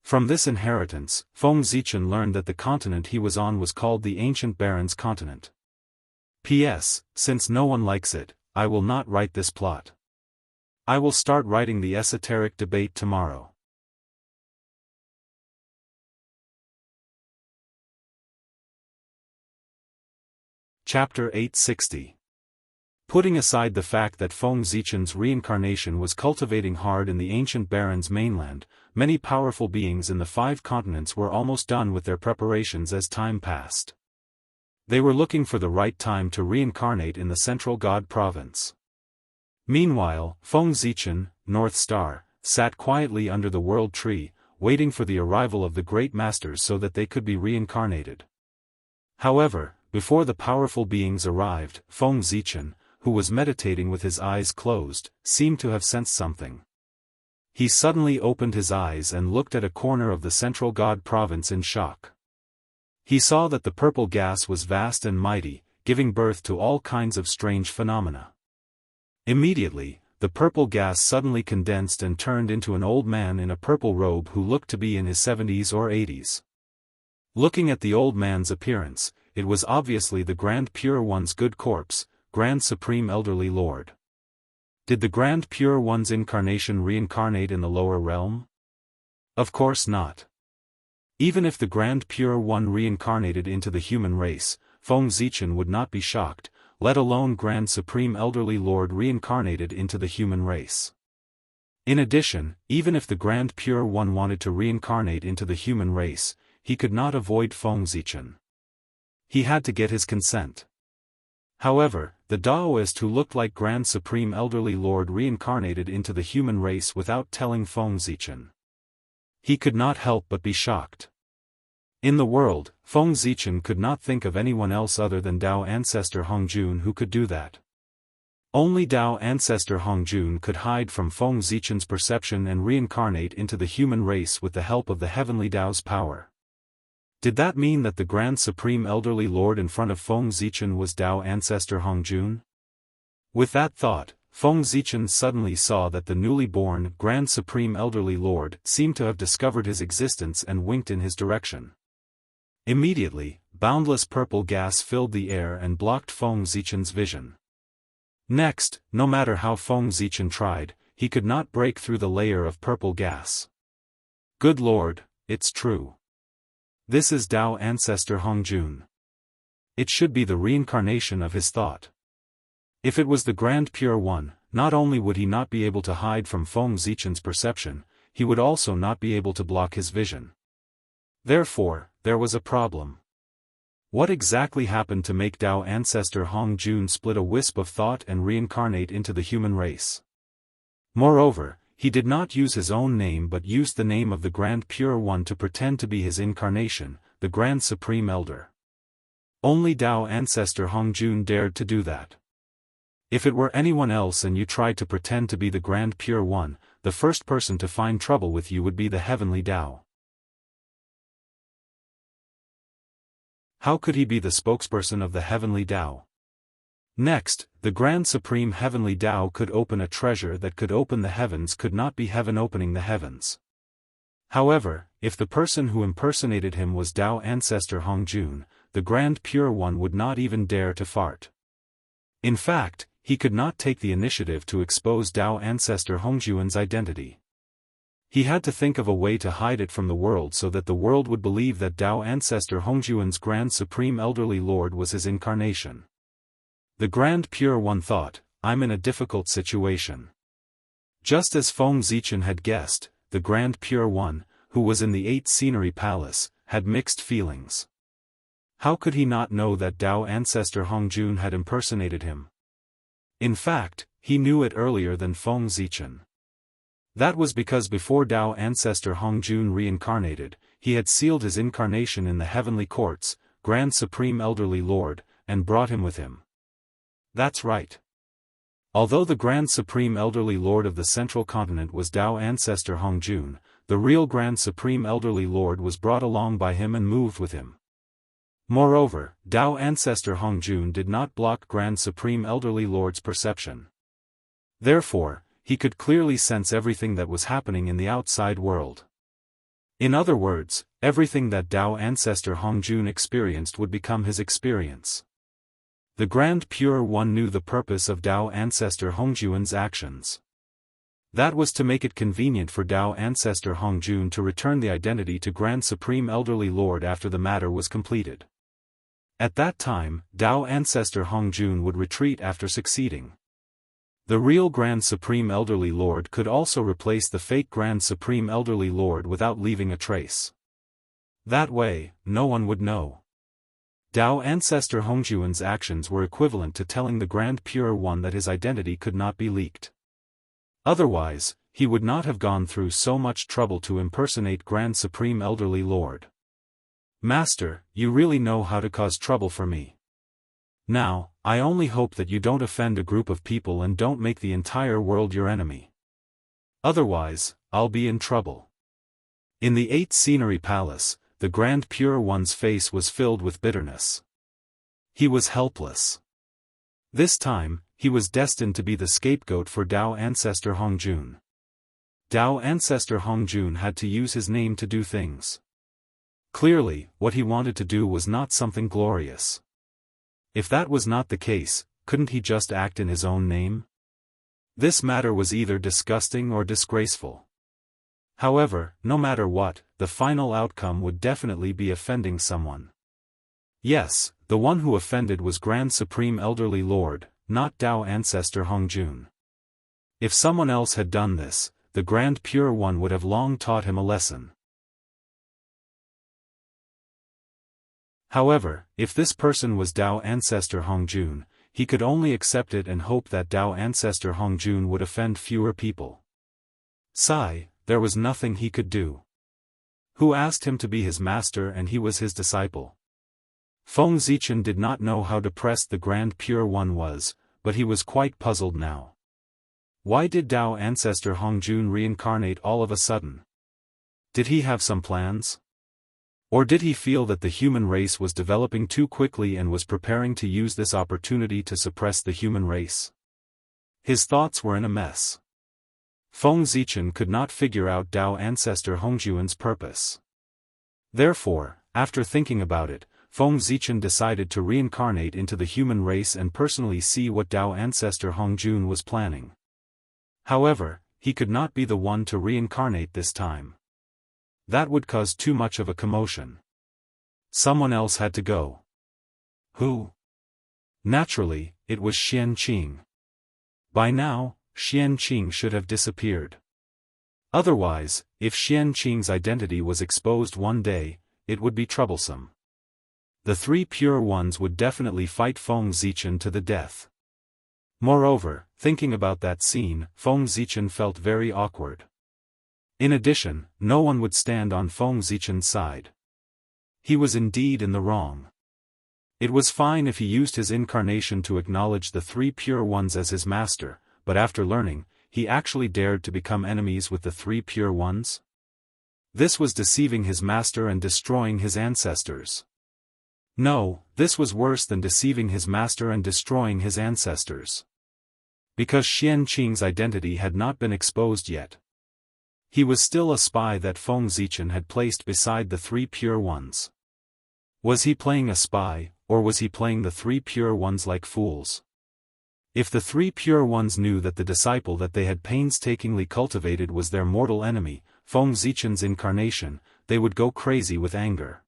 From this inheritance, Feng Zichen learned that the continent he was on was called the Ancient Barons Continent. P.S. Since no one likes it, I will not write this plot. I will start writing the esoteric debate tomorrow. Chapter 860. Putting aside the fact that Feng Zichen's reincarnation was cultivating hard in the ancient Barons' mainland, many powerful beings in the 5 continents were almost done with their preparations as time passed. They were looking for the right time to reincarnate in the Central God Province. Meanwhile, Feng Zichen, North Star, sat quietly under the World Tree, waiting for the arrival of the Great Masters so that they could be reincarnated. However, before the powerful beings arrived, Feng Zichen, who was meditating with his eyes closed, seemed to have sensed something. He suddenly opened his eyes and looked at a corner of the Central God Province in shock. He saw that the purple gas was vast and mighty, giving birth to all kinds of strange phenomena. Immediately, the purple gas suddenly condensed and turned into an old man in a purple robe who looked to be in his 70s or 80s. Looking at the old man's appearance, it was obviously the Grand Pure One's good corpse, Grand Supreme Elderly Lord. Did the Grand Pure One's incarnation reincarnate in the lower realm? Of course not. Even if the Grand Pure One reincarnated into the human race, Feng Zichen would not be shocked, let alone Grand Supreme Elderly Lord reincarnated into the human race. In addition, even if the Grand Pure One wanted to reincarnate into the human race, he could not avoid Feng Zichen. He had to get his consent. However, the Daoist who looked like Grand Supreme Elderly Lord reincarnated into the human race without telling Feng Zichen. He could not help but be shocked. In the world, Feng Zichen could not think of anyone else other than Dao Ancestor Hongjun who could do that. Only Dao Ancestor Hongjun could hide from Feng Zichen's perception and reincarnate into the human race with the help of the Heavenly Dao's power. Did that mean that the Grand Supreme Elderly Lord in front of Feng Zichen was Dao Ancestor Hongjun? With that thought, Feng Zichen suddenly saw that the newly born Grand Supreme Elderly Lord seemed to have discovered his existence and winked in his direction. Immediately, boundless purple gas filled the air and blocked Feng Zichen's vision. Next, no matter how Feng Zichen tried, he could not break through the layer of purple gas. Good Lord, it's true. This is Dao Ancestor Hongjun. It should be the reincarnation of his thought. If it was the Grand Pure One, not only would he not be able to hide from Feng Zichen's perception, he would also not be able to block his vision. Therefore, there was a problem. What exactly happened to make Dao Ancestor Hongjun split a wisp of thought and reincarnate into the human race? Moreover, he did not use his own name but used the name of the Grand Pure One to pretend to be his incarnation, the Grand Supreme Elder. Only Dao Ancestor Hongjun dared to do that. If it were anyone else and you tried to pretend to be the Grand Pure One, the first person to find trouble with you would be the Heavenly Dao. How could he be the spokesperson of the Heavenly Dao? Next, the Grand Supreme Heavenly Tao could open a treasure that could open the heavens could not be heaven opening the heavens. However, if the person who impersonated him was Tao Ancestor Hongjun, the Grand Pure One would not even dare to fart. In fact, he could not take the initiative to expose Tao Ancestor Hongjun's identity. He had to think of a way to hide it from the world so that the world would believe that Tao Ancestor Hongjun's Grand Supreme Elderly Lord was his incarnation. The Grand Pure One thought, I'm in a difficult situation. Just as Feng Zichen had guessed, the Grand Pure One, who was in the 8th Scenery Palace, had mixed feelings. How could he not know that Tao Ancestor Hongjun had impersonated him? In fact, he knew it earlier than Feng Zichen. That was because before Tao Ancestor Hongjun reincarnated, he had sealed his incarnation in the heavenly courts, Grand Supreme Elderly Lord, and brought him with him. That's right. Although the Grand Supreme Elderly Lord of the Central Continent was Tao Ancestor Hongjun, the real Grand Supreme Elderly Lord was brought along by him and moved with him. Moreover, Tao Ancestor Hongjun did not block Grand Supreme Elderly Lord's perception. Therefore, he could clearly sense everything that was happening in the outside world. In other words, everything that Tao Ancestor Hongjun experienced would become his experience. The Grand Pure One knew the purpose of Tao Ancestor Hongjun's actions. That was to make it convenient for Tao Ancestor Hongjun to return the identity to Grand Supreme Elderly Lord after the matter was completed. At that time, Tao Ancestor Hongjun would retreat after succeeding. The real Grand Supreme Elderly Lord could also replace the fake Grand Supreme Elderly Lord without leaving a trace. That way, no one would know. Tao Ancestor Hongjun's actions were equivalent to telling the Grand Pure One that his identity could not be leaked. Otherwise, he would not have gone through so much trouble to impersonate Grand Supreme Elderly Lord. Master, you really know how to cause trouble for me. Now, I only hope that you don't offend a group of people and don't make the entire world your enemy. Otherwise, I'll be in trouble. In the 8th Scenery Palace, the Grand Pure One's face was filled with bitterness. He was helpless. This time, he was destined to be the scapegoat for Tao Ancestor Hongjun. Tao Ancestor Hongjun had to use his name to do things. Clearly, what he wanted to do was not something glorious. If that was not the case, couldn't he just act in his own name? This matter was either disgusting or disgraceful. However, no matter what, the final outcome would definitely be offending someone. Yes, the one who offended was Grand Supreme Elderly Lord, not Tao Ancestor Hongjun. If someone else had done this, the Grand Pure One would have long taught him a lesson. However, if this person was Tao Ancestor Hongjun, he could only accept it and hope that Tao Ancestor Hongjun would offend fewer people. Sigh, there was nothing he could do. Who asked him to be his master and he was his disciple? Feng Zichen did not know how depressed the Grand Pure One was, but he was quite puzzled now. Why did Tao Ancestor Hongjun reincarnate all of a sudden? Did he have some plans? Or did he feel that the human race was developing too quickly and was preparing to use this opportunity to suppress the human race? His thoughts were in a mess. Feng Zichen could not figure out Tao Ancestor Hongjun's purpose. Therefore, after thinking about it, Feng Zichen decided to reincarnate into the human race and personally see what Tao Ancestor Hongjun was planning. However, he could not be the one to reincarnate this time. That would cause too much of a commotion. Someone else had to go. Who? Naturally, it was Xianqing. By now, Xianqing should have disappeared. Otherwise, if Xianqing's identity was exposed one day, it would be troublesome. The 3 pure ones would definitely fight Feng Zichen to the death. Moreover, thinking about that scene, Feng Zichen felt very awkward. In addition, no one would stand on Feng Zichen's side. He was indeed in the wrong. It was fine if he used his incarnation to acknowledge the 3 pure ones as his master, but after learning, he actually dared to become enemies with the 3 pure ones? This was deceiving his master and destroying his ancestors. No, this was worse than deceiving his master and destroying his ancestors. Because Xianqing's identity had not been exposed yet. He was still a spy that Feng Zichen had placed beside the three pure ones. Was he playing a spy, or was he playing the three pure ones like fools? If the three pure ones knew that the disciple that they had painstakingly cultivated was their mortal enemy, Feng Zichen's incarnation, they would go crazy with anger.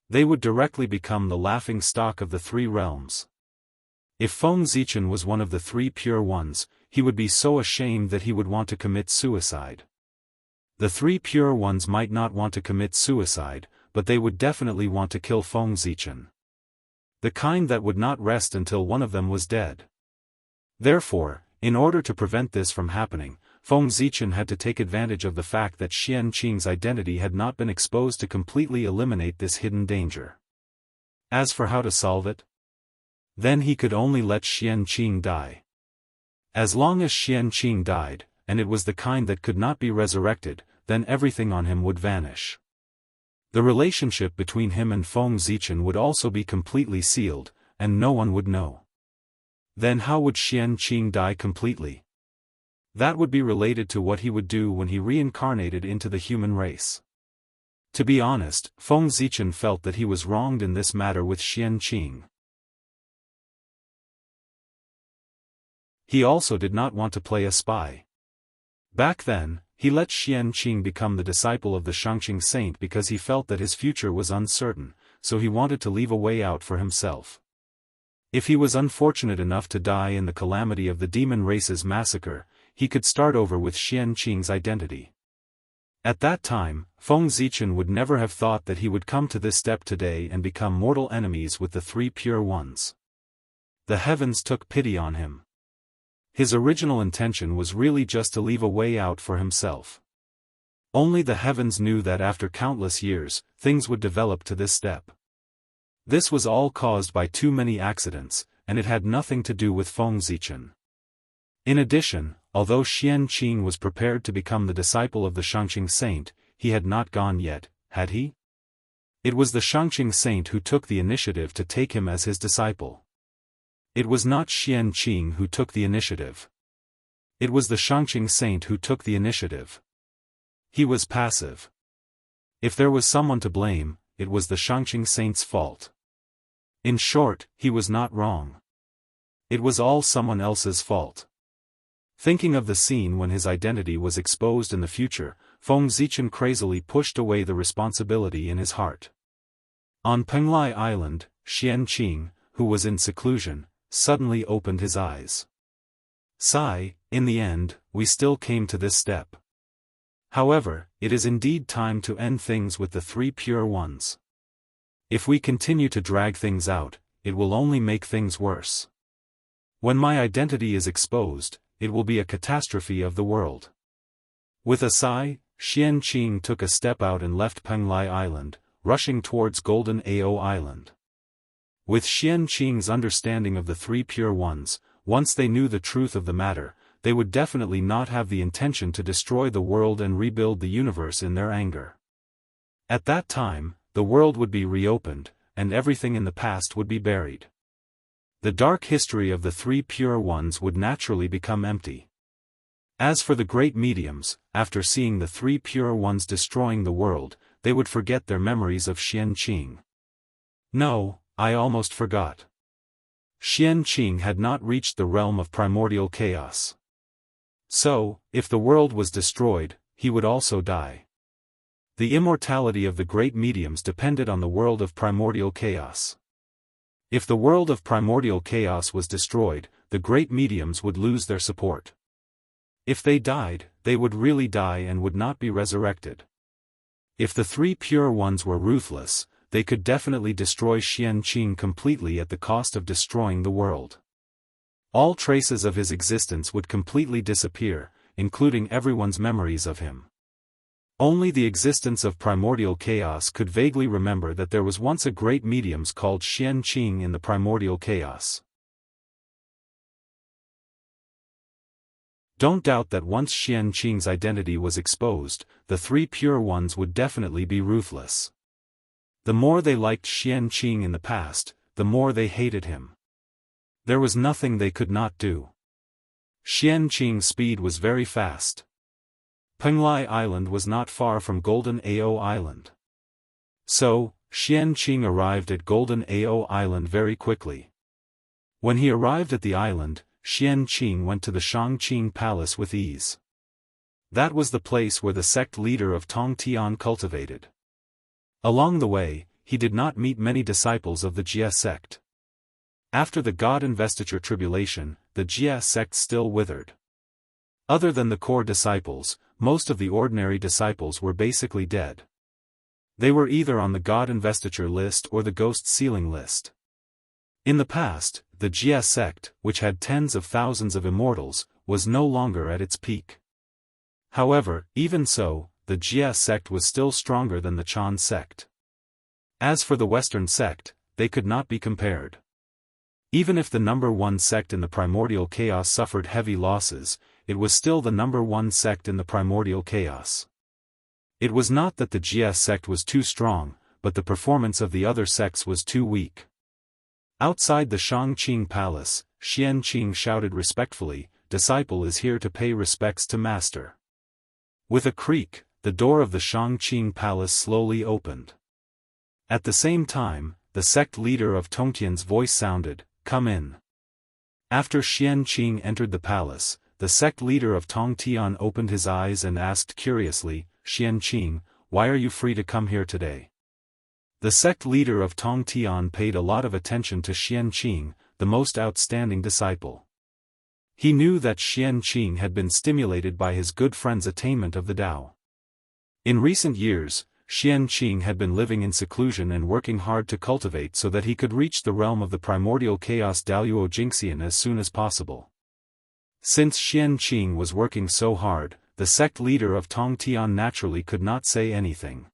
They would directly become the laughing stock of the three realms. If Feng Zichen was one of the three pure ones, he would be so ashamed that he would want to commit suicide. The three pure ones might not want to commit suicide, but they would definitely want to kill Feng Zichen. The kind that would not rest until one of them was dead. Therefore, in order to prevent this from happening, Feng Zichen had to take advantage of the fact that Xianqing's identity had not been exposed to completely eliminate this hidden danger. As for how to solve it? Then he could only let Xianqing die. As long as Xianqing died, and it was the kind that could not be resurrected, then everything on him would vanish. The relationship between him and Feng Zichen would also be completely sealed, and no one would know. Then how would Xianqing die completely? That would be related to what he would do when he reincarnated into the human race. To be honest, Feng Zichen felt that he was wronged in this matter with Xianqing. He also did not want to play a spy. Back then, he let Xianqing become the disciple of the Xianxia saint because he felt that his future was uncertain, so he wanted to leave a way out for himself. If he was unfortunate enough to die in the calamity of the demon race's massacre, he could start over with Xianqing's identity. At that time, Feng Zichen would never have thought that he would come to this step today and become mortal enemies with the three pure ones. The heavens took pity on him. His original intention was really just to leave a way out for himself. Only the heavens knew that after countless years, things would develop to this step. This was all caused by too many accidents, and it had nothing to do with Feng Zichen. In addition, although Xianqing was prepared to become the disciple of the Xianxia saint, he had not gone yet, had he? It was the Xianxia saint who took the initiative to take him as his disciple. It was not Xianqing who took the initiative. It was the Xianxia saint who took the initiative. He was passive. If there was someone to blame, it was the Xianxia saint's fault. In short, he was not wrong. It was all someone else's fault. Thinking of the scene when his identity was exposed in the future, Feng Zichen crazily pushed away the responsibility in his heart. On Penglai Island, Xianqing, who was in seclusion, suddenly opened his eyes. Sigh, in the end, we still came to this step. However, it is indeed time to end things with the three pure ones. If we continue to drag things out, it will only make things worse. When my identity is exposed, it will be a catastrophe of the world. With a sigh, Xianqing took a step out and left Penglai Island, rushing towards Golden Ao Island. With Xianqing's understanding of the three pure ones, once they knew the truth of the matter, they would definitely not have the intention to destroy the world and rebuild the universe in their anger. At that time, the world would be reopened, and everything in the past would be buried. The dark history of the three pure ones would naturally become empty. As for the great mediums, after seeing the three pure ones destroying the world, they would forget their memories of Xianqing. No, I almost forgot. Xianqing had not reached the realm of primordial chaos. So, if the world was destroyed, he would also die. The immortality of the great mediums depended on the world of primordial chaos. If the world of primordial chaos was destroyed, the great mediums would lose their support. If they died, they would really die and would not be resurrected. If the three pure ones were ruthless, they could definitely destroy Xianqing completely at the cost of destroying the world. All traces of his existence would completely disappear, including everyone's memories of him. Only the existence of primordial chaos could vaguely remember that there was once a great medium called Xianqing in the primordial chaos. Don't doubt that once Xianqing's identity was exposed, the three pure ones would definitely be ruthless. The more they liked Xianqing in the past, the more they hated him. There was nothing they could not do. Xianqing's speed was very fast. Penglai Island was not far from Golden Ao Island. So, Xianqing arrived at Golden Ao Island very quickly. When he arrived at the island, Xianqing went to the Shangqing Palace with ease. That was the place where the sect leader of Tongtian cultivated. Along the way, he did not meet many disciples of the Jia sect. After the God Investiture tribulation, the Jia sect still withered. Other than the core disciples, most of the ordinary disciples were basically dead. They were either on the God Investiture list or the Ghost Sealing list. In the past, the Jia sect, which had tens of thousands of immortals, was no longer at its peak. However, even so, the Jia sect was still stronger than the Chan sect. As for the Western sect, they could not be compared. Even if the number one sect in the primordial chaos suffered heavy losses, it was still the number one sect in the primordial chaos. It was not that the Jia sect was too strong, but the performance of the other sects was too weak. Outside the Shangqing Palace, Xianqing shouted respectfully, "Disciple is here to pay respects to Master." With a creak, the door of the Shangqing Palace slowly opened. At the same time, the sect leader of Tongtian's voice sounded, "Come in." After Xianqing entered the palace, the sect leader of Tongtian opened his eyes and asked curiously, "Xianqing, why are you free to come here today?" The sect leader of Tongtian paid a lot of attention to Xianqing, the most outstanding disciple. He knew that Xianqing had been stimulated by his good friend's attainment of the Tao. In recent years, Xianqing had been living in seclusion and working hard to cultivate so that he could reach the realm of the primordial chaos Daoist Jingxian as soon as possible. Since Xianqing was working so hard, the sect leader of Tongtian naturally could not say anything.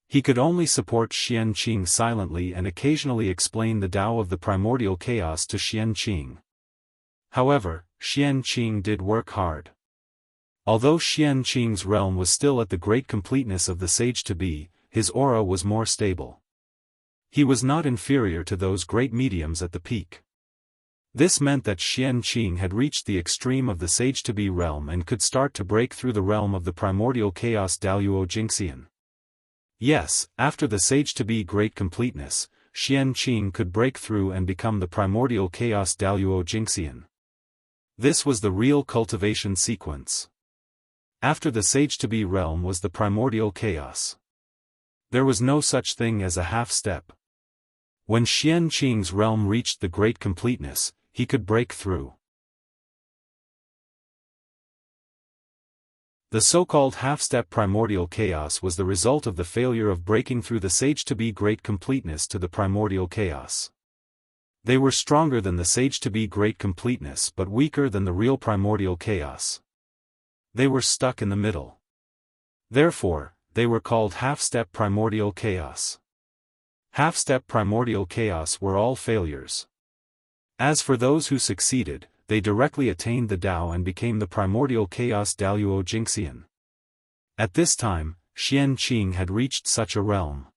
He could only support Xianqing silently and occasionally explain the Tao of the primordial chaos to Xianqing. However, Xianqing did work hard. Although Xianqing's realm was still at the great completeness of the sage-to-be, his aura was more stable. He was not inferior to those great mediums at the peak. This meant that Xianqing had reached the extreme of the sage-to-be realm and could start to break through the realm of the primordial chaos Daoist Jingxian. Yes, after the sage-to-be great completeness, Xianqing could break through and become the primordial chaos Daoist Jingxian. This was the real cultivation sequence. After the sage-to-be realm was the primordial chaos. There was no such thing as a half-step. When Xianqing's realm reached the great completeness, he could break through. The so-called half-step primordial chaos was the result of the failure of breaking through the sage-to-be great completeness to the primordial chaos. They were stronger than the sage-to-be great completeness but weaker than the real primordial chaos. They were stuck in the middle. Therefore, they were called half-step primordial chaos. Half-step primordial chaos were all failures. As for those who succeeded, they directly attained the Tao and became the primordial chaos Daoist Jingxian. At this time, Xianqing had reached such a realm.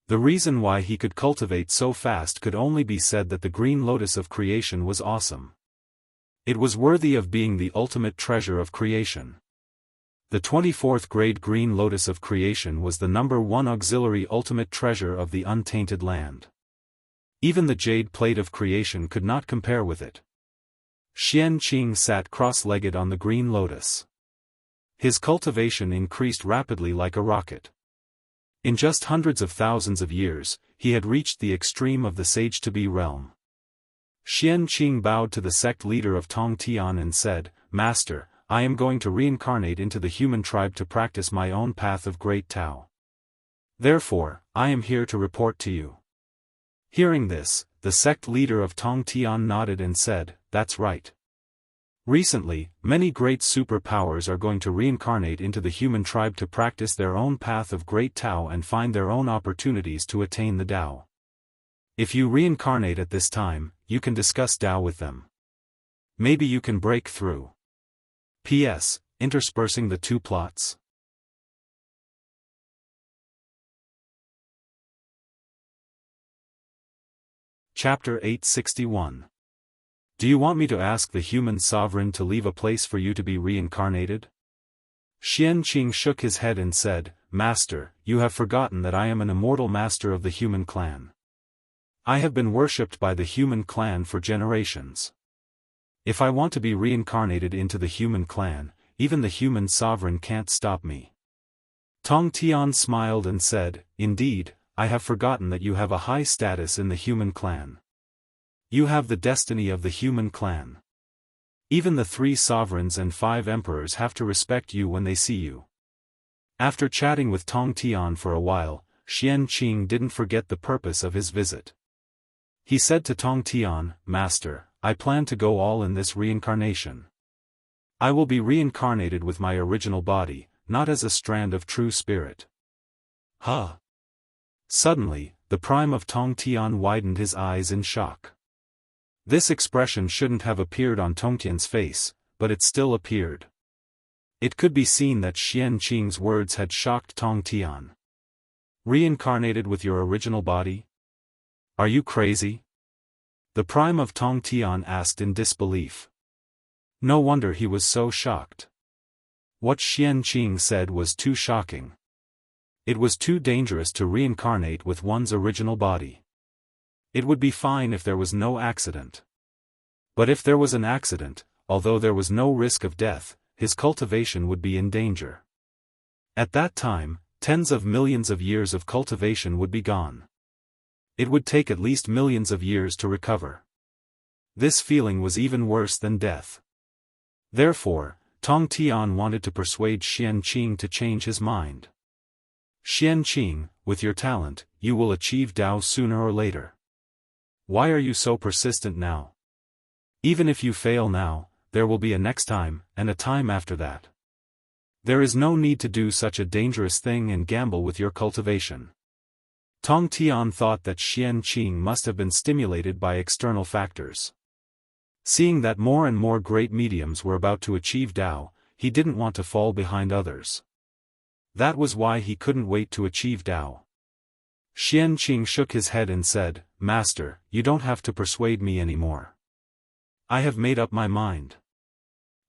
The reason why he could cultivate so fast could only be said that the green lotus of creation was awesome. It was worthy of being the ultimate treasure of creation. The 24th grade green lotus of creation was the number one auxiliary ultimate treasure of the untainted land. Even the jade plate of creation could not compare with it. Xianqing sat cross-legged on the green lotus. His cultivation increased rapidly like a rocket. In just hundreds of thousands of years, he had reached the extreme of the sage-to-be realm. Xianqing bowed to the sect leader of Tongtian and said, "Master, I am going to reincarnate into the human tribe to practice my own path of great Tao. Therefore, I am here to report to you." Hearing this, the sect leader of Tongtian nodded and said, "That's right. Recently, many great superpowers are going to reincarnate into the human tribe to practice their own path of great Tao and find their own opportunities to attain the Tao. If you reincarnate at this time, you can discuss Tao with them. Maybe you can break through." P.S. Interspersing the two plots. Chapter 861. Do you want me to ask the human sovereign to leave a place for you to be reincarnated? Xianxia shook his head and said, Master, you have forgotten that I am an immortal master of the human clan. I have been worshipped by the human clan for generations. If I want to be reincarnated into the human clan, even the human sovereign can't stop me. Tong Tian smiled and said, Indeed, I have forgotten that you have a high status in the human clan. You have the destiny of the human clan. Even the 3 sovereigns and 5 emperors have to respect you when they see you. After chatting with Tong Tian for a while, Xianxia didn't forget the purpose of his visit. He said to Tong Tian, Master, I plan to go all in this reincarnation. I will be reincarnated with my original body, not as a strand of true spirit. Huh? Suddenly, the prime of Tong Tian widened his eyes in shock. This expression shouldn't have appeared on Tong Tian's face, but it still appeared. It could be seen that Xianxia's words had shocked Tong Tian. Reincarnated with your original body? Are you crazy? The prime of Tong Tian asked in disbelief. No wonder he was so shocked. What Xianxia said was too shocking. It was too dangerous to reincarnate with one's original body. It would be fine if there was no accident. But if there was an accident, although there was no risk of death, his cultivation would be in danger. At that time, tens of millions of years of cultivation would be gone. It would take at least millions of years to recover. This feeling was even worse than death. Therefore, Tong Tian wanted to persuade Xianxia to change his mind. Xianxia, with your talent, you will achieve Tao sooner or later. Why are you so persistent now? Even if you fail now, there will be a next time, and a time after that. There is no need to do such a dangerous thing and gamble with your cultivation. Tong Tian thought that Xianxia must have been stimulated by external factors. Seeing that more and more great mediums were about to achieve Tao, he didn't want to fall behind others. That was why he couldn't wait to achieve Tao. Xianxia shook his head and said, Master, you don't have to persuade me anymore. I have made up my mind.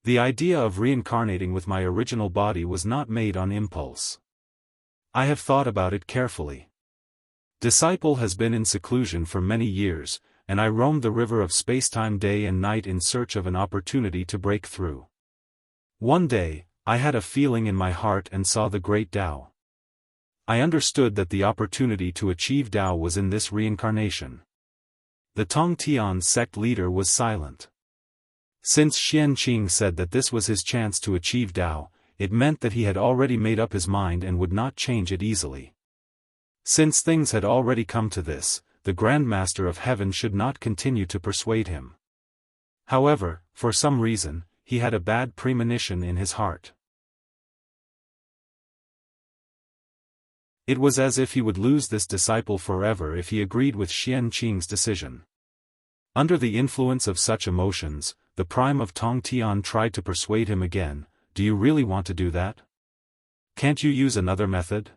The idea of reincarnating with my original body was not made on impulse. I have thought about it carefully. Disciple has been in seclusion for many years, and I roamed the river of spacetime day and night in search of an opportunity to break through. One day, I had a feeling in my heart and saw the great Tao. I understood that the opportunity to achieve Tao was in this reincarnation. The Tong Tian sect leader was silent. Since Xianxia said that this was his chance to achieve Tao, it meant that he had already made up his mind and would not change it easily. Since things had already come to this, the Grand Master of Heaven should not continue to persuade him. However, for some reason, he had a bad premonition in his heart. It was as if he would lose this disciple forever if he agreed with Xianxia's decision. Under the influence of such emotions, the prime of Tong Tian tried to persuade him again, Do you really want to do that? Can't you use another method?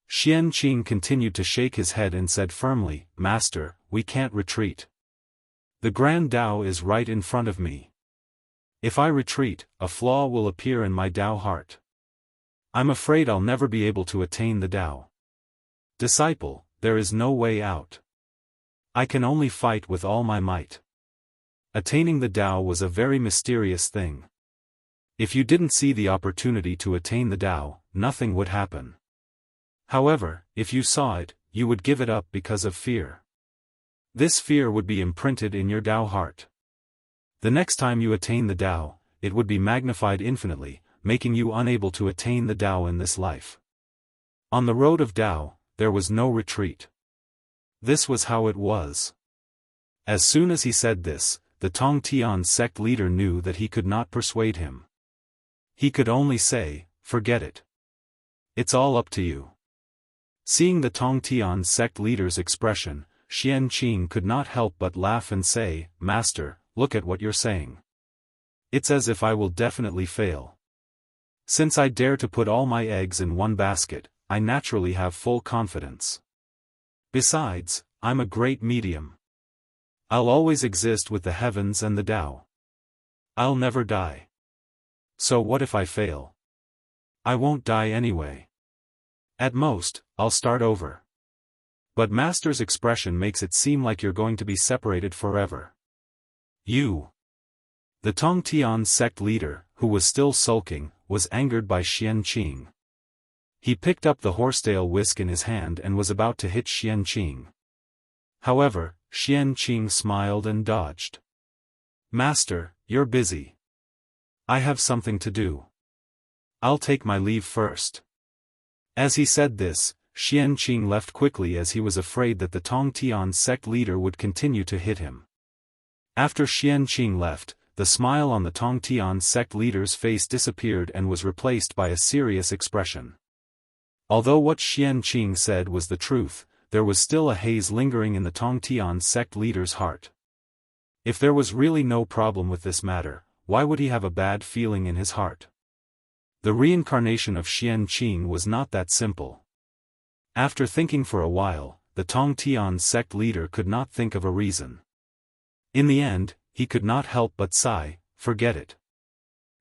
Xianxia continued to shake his head and said firmly, Master, we can't retreat. The Grand Tao is right in front of me. If I retreat, a flaw will appear in my Tao heart. I'm afraid I'll never be able to attain the Tao. Disciple, there is no way out. I can only fight with all my might. Attaining the Tao was a very mysterious thing. If you didn't see the opportunity to attain the Tao, nothing would happen. However, if you saw it, you would give it up because of fear. This fear would be imprinted in your Tao heart. The next time you attain the Tao, it would be magnified infinitely, making you unable to attain the Tao in this life. On the road of Tao, there was no retreat. This was how it was. As soon as he said this, the Tong Tian sect leader knew that he could not persuade him. He could only say, Forget it. It's all up to you. Seeing the Tong Tian sect leader's expression, Xianxia could not help but laugh and say, Master, look at what you're saying. It's as if I will definitely fail. Since I dare to put all my eggs in one basket, I naturally have full confidence. Besides, I'm a great medium. I'll always exist with the heavens and the Tao. I'll never die. So what if I fail? I won't die anyway. At most, I'll start over. But Master's expression makes it seem like you're going to be separated forever. You. The Tongtian sect leader, who was still sulking, was angered by Xianqing. He picked up the horsetail whisk in his hand and was about to hit Xianqing. However, Xianqing smiled and dodged. Master, you're busy. I have something to do. I'll take my leave first. As he said this, Xianqing left quickly as he was afraid that the Tongtian sect leader would continue to hit him. After Xianqing left, the smile on the Tongtian sect leader's face disappeared and was replaced by a serious expression. Although what Xianqing said was the truth, there was still a haze lingering in the Tongtian sect leader's heart. If there was really no problem with this matter, why would he have a bad feeling in his heart? The reincarnation of Xianqing was not that simple. After thinking for a while, the Tongtian sect leader could not think of a reason. In the end, he could not help but sigh, forget it.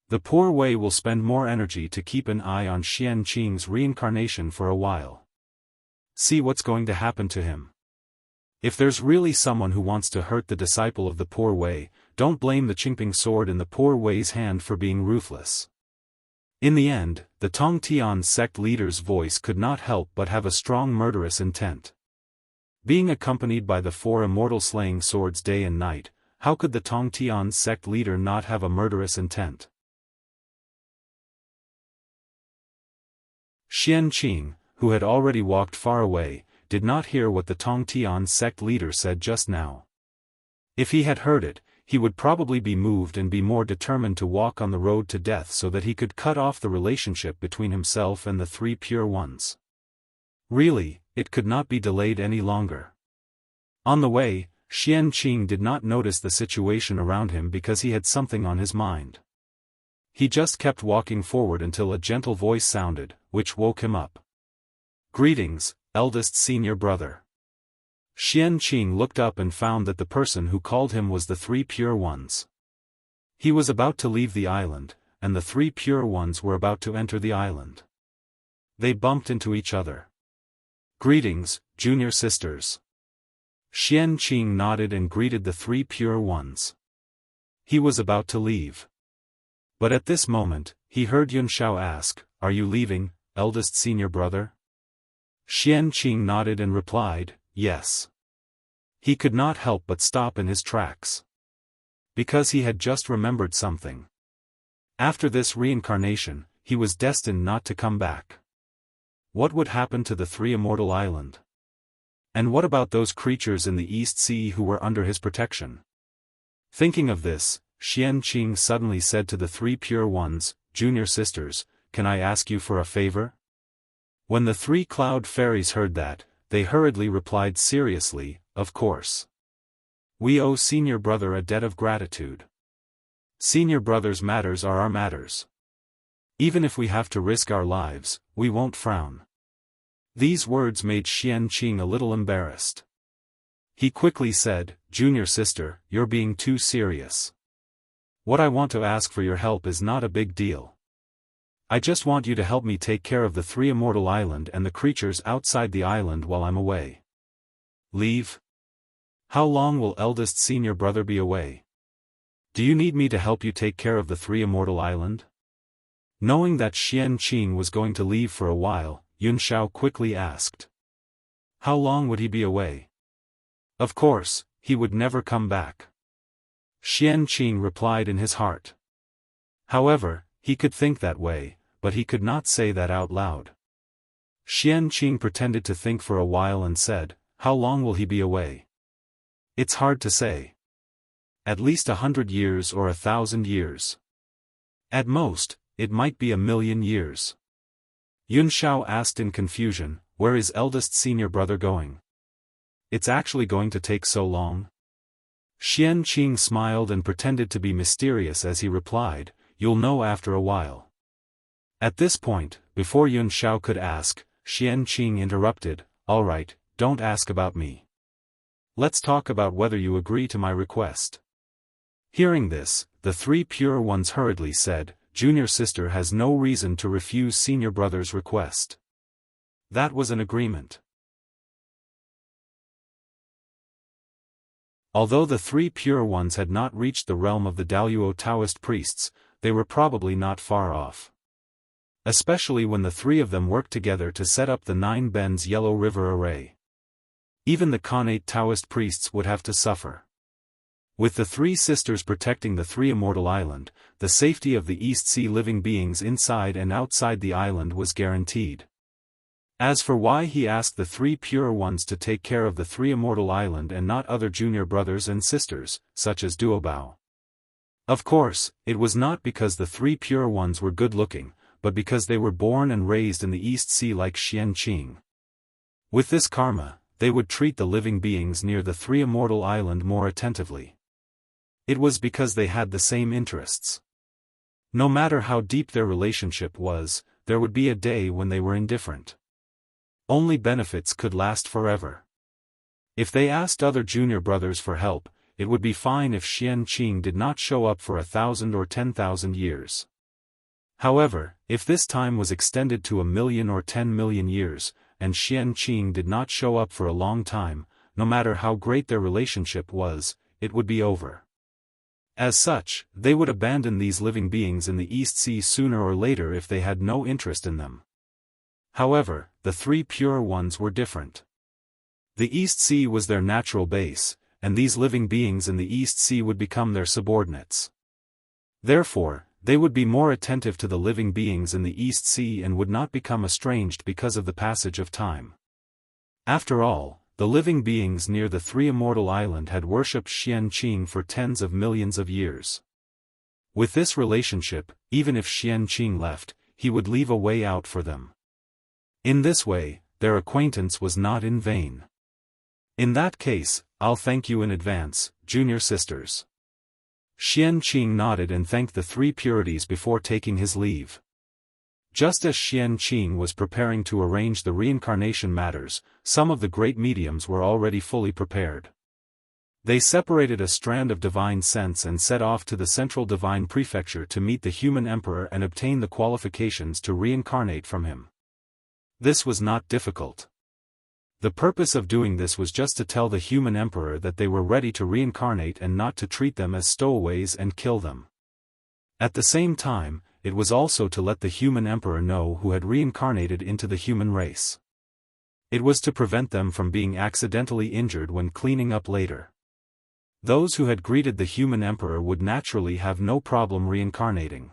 The poor Wei will spend more energy to keep an eye on Xianqing's reincarnation for a while. See what's going to happen to him. If there's really someone who wants to hurt the disciple of the poor Wei, don't blame the Qingping sword in the poor Wei's hand for being ruthless. In the end, the Tongtian sect leader's voice could not help but have a strong murderous intent. Being accompanied by the 4 immortal slaying swords day and night, how could the Tongtian sect leader not have a murderous intent? Xianqing, who had already walked far away, did not hear what the Tongtian sect leader said just now. If he had heard it, he would probably be moved and be more determined to walk on the road to death so that he could cut off the relationship between himself and the 3 pure ones. Really, it could not be delayed any longer. On the way, Xianqing did not notice the situation around him because he had something on his mind. He just kept walking forward until a gentle voice sounded, which woke him up. Greetings, eldest senior brother. Xianqing looked up and found that the person who called him was the 3 pure ones. He was about to leave the island, and the 3 pure ones were about to enter the island. They bumped into each other. Greetings, junior sisters. Xianqing nodded and greeted the 3 pure ones. He was about to leave. But at this moment, he heard Yunshao ask, "Are you leaving, eldest senior brother?" Xianqing nodded and replied, "Yes." He could not help but stop in his tracks. Because he had just remembered something. After this reincarnation, he was destined not to come back. What would happen to the 3 immortal island? And what about those creatures in the East Sea who were under his protection? Thinking of this, Xianqing suddenly said to the 3 pure ones, "Junior sisters, can I ask you for a favor?" When the 3 cloud fairies heard that, they hurriedly replied seriously, "Of course. We owe senior brother a debt of gratitude. Senior brother's matters are our matters. Even if we have to risk our lives, we won't frown." These words made Xianqing a little embarrassed. He quickly said, "Junior sister, you're being too serious. What I want to ask for your help is not a big deal. I just want you to help me take care of the 3 immortal island and the creatures outside the island while I'm away." "Leave? How long will eldest senior brother be away? Do you need me to help you take care of the 3 immortal island?" Knowing that Xianqing was going to leave for a while, Yunshao quickly asked. How long would he be away? Of course, he would never come back. Xianqing replied in his heart. However, he could think that way, but he could not say that out loud. Xianqing pretended to think for a while and said, "How long will he be away?" "It's hard to say. At least 100 years or 1,000 years. At most, it might be 1,000,000 years." Yunshao asked in confusion, "Where is eldest senior brother going? It's actually going to take so long?" Xianqing smiled and pretended to be mysterious as he replied, "You'll know after a while." At this point, before Yunshao could ask, Xianqing interrupted, "All right, don't ask about me. Let's talk about whether you agree to my request." Hearing this, the three pure ones hurriedly said, "Junior sister has no reason to refuse senior brother's request." That was an agreement. Although the three pure ones had not reached the realm of the Daoist Taoist priests, they were probably not far off. Especially when the three of them worked together to set up the Nine Bends Yellow River Array. Even the Khanate Taoist priests would have to suffer. With the three sisters protecting the three immortal island, the safety of the East Sea living beings inside and outside the island was guaranteed. As for why he asked the three pure ones to take care of the three immortal island and not other junior brothers and sisters, such as Duobao. Of course, it was not because the three pure ones were good-looking, but because they were born and raised in the East Sea like Xianqing. With this karma, they would treat the living beings near the three immortal island more attentively. It was because they had the same interests. No matter how deep their relationship was, there would be a day when they were indifferent. Only benefits could last forever. If they asked other junior brothers for help, it would be fine if Xianqing did not show up for 1,000 or 10,000 years. However, if this time was extended to 1,000,000 or 10,000,000 years, and Xianqing did not show up for a long time, no matter how great their relationship was, it would be over. As such, they would abandon these living beings in the East Sea sooner or later if they had no interest in them. However, the three pure ones were different. The East Sea was their natural base, and these living beings in the East Sea would become their subordinates. Therefore, they would be more attentive to the living beings in the East Sea and would not become estranged because of the passage of time. After all, the living beings near the three immortal island had worshipped Xianqing for tens of millions of years. With this relationship, even if Xianqing left, he would leave a way out for them. In this way, their acquaintance was not in vain. In that case, I'll thank you in advance, junior sisters. Xianqing nodded and thanked the three purities before taking his leave. Just as Xianqing was preparing to arrange the reincarnation matters, some of the great mediums were already fully prepared. They separated a strand of divine sense and set off to the central divine prefecture to meet the human emperor and obtain the qualifications to reincarnate from him. This was not difficult. The purpose of doing this was just to tell the human emperor that they were ready to reincarnate and not to treat them as stowaways and kill them. At the same time, it was also to let the human emperor know who had reincarnated into the human race. It was to prevent them from being accidentally injured when cleaning up later. Those who had greeted the human emperor would naturally have no problem reincarnating.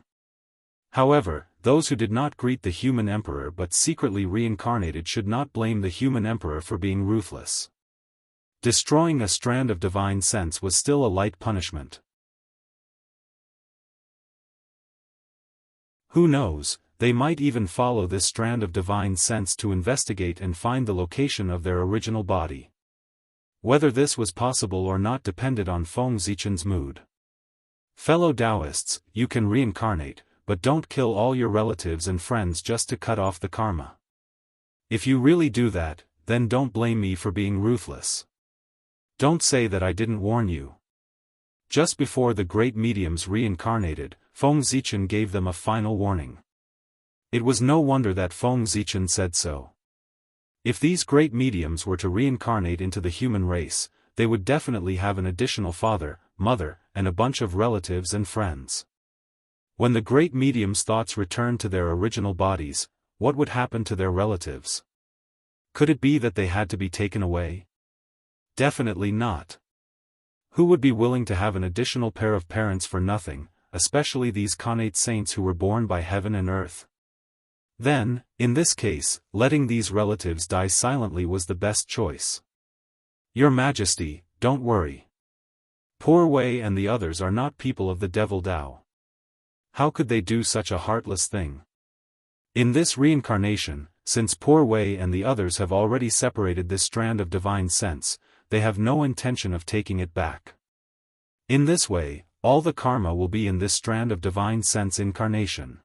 However, those who did not greet the human emperor but secretly reincarnated should not blame the human emperor for being ruthless. Destroying a strand of divine sense was still a light punishment. Who knows, they might even follow this strand of divine sense to investigate and find the location of their original body. Whether this was possible or not depended on Feng Zichen's mood. Fellow Daoists, you can reincarnate, but don't kill all your relatives and friends just to cut off the karma. If you really do that, then don't blame me for being ruthless. Don't say that I didn't warn you. Just before the great mediums reincarnated, Feng Zichen gave them a final warning. It was no wonder that Feng Zichen said so. If these great mediums were to reincarnate into the human race, they would definitely have an additional father, mother, and a bunch of relatives and friends. When the great mediums' thoughts returned to their original bodies, what would happen to their relatives? Could it be that they had to be taken away? Definitely not. Who would be willing to have an additional pair of parents for nothing, especially these Khanate saints who were born by heaven and earth? Then, in this case, letting these relatives die silently was the best choice. Your Majesty, don't worry. Poor Wei and the others are not people of the devil Dao. How could they do such a heartless thing? In this reincarnation, since Poor Wei and the others have already separated this strand of divine sense, they have no intention of taking it back. In this way, all the karma will be in this strand of divine sense incarnation.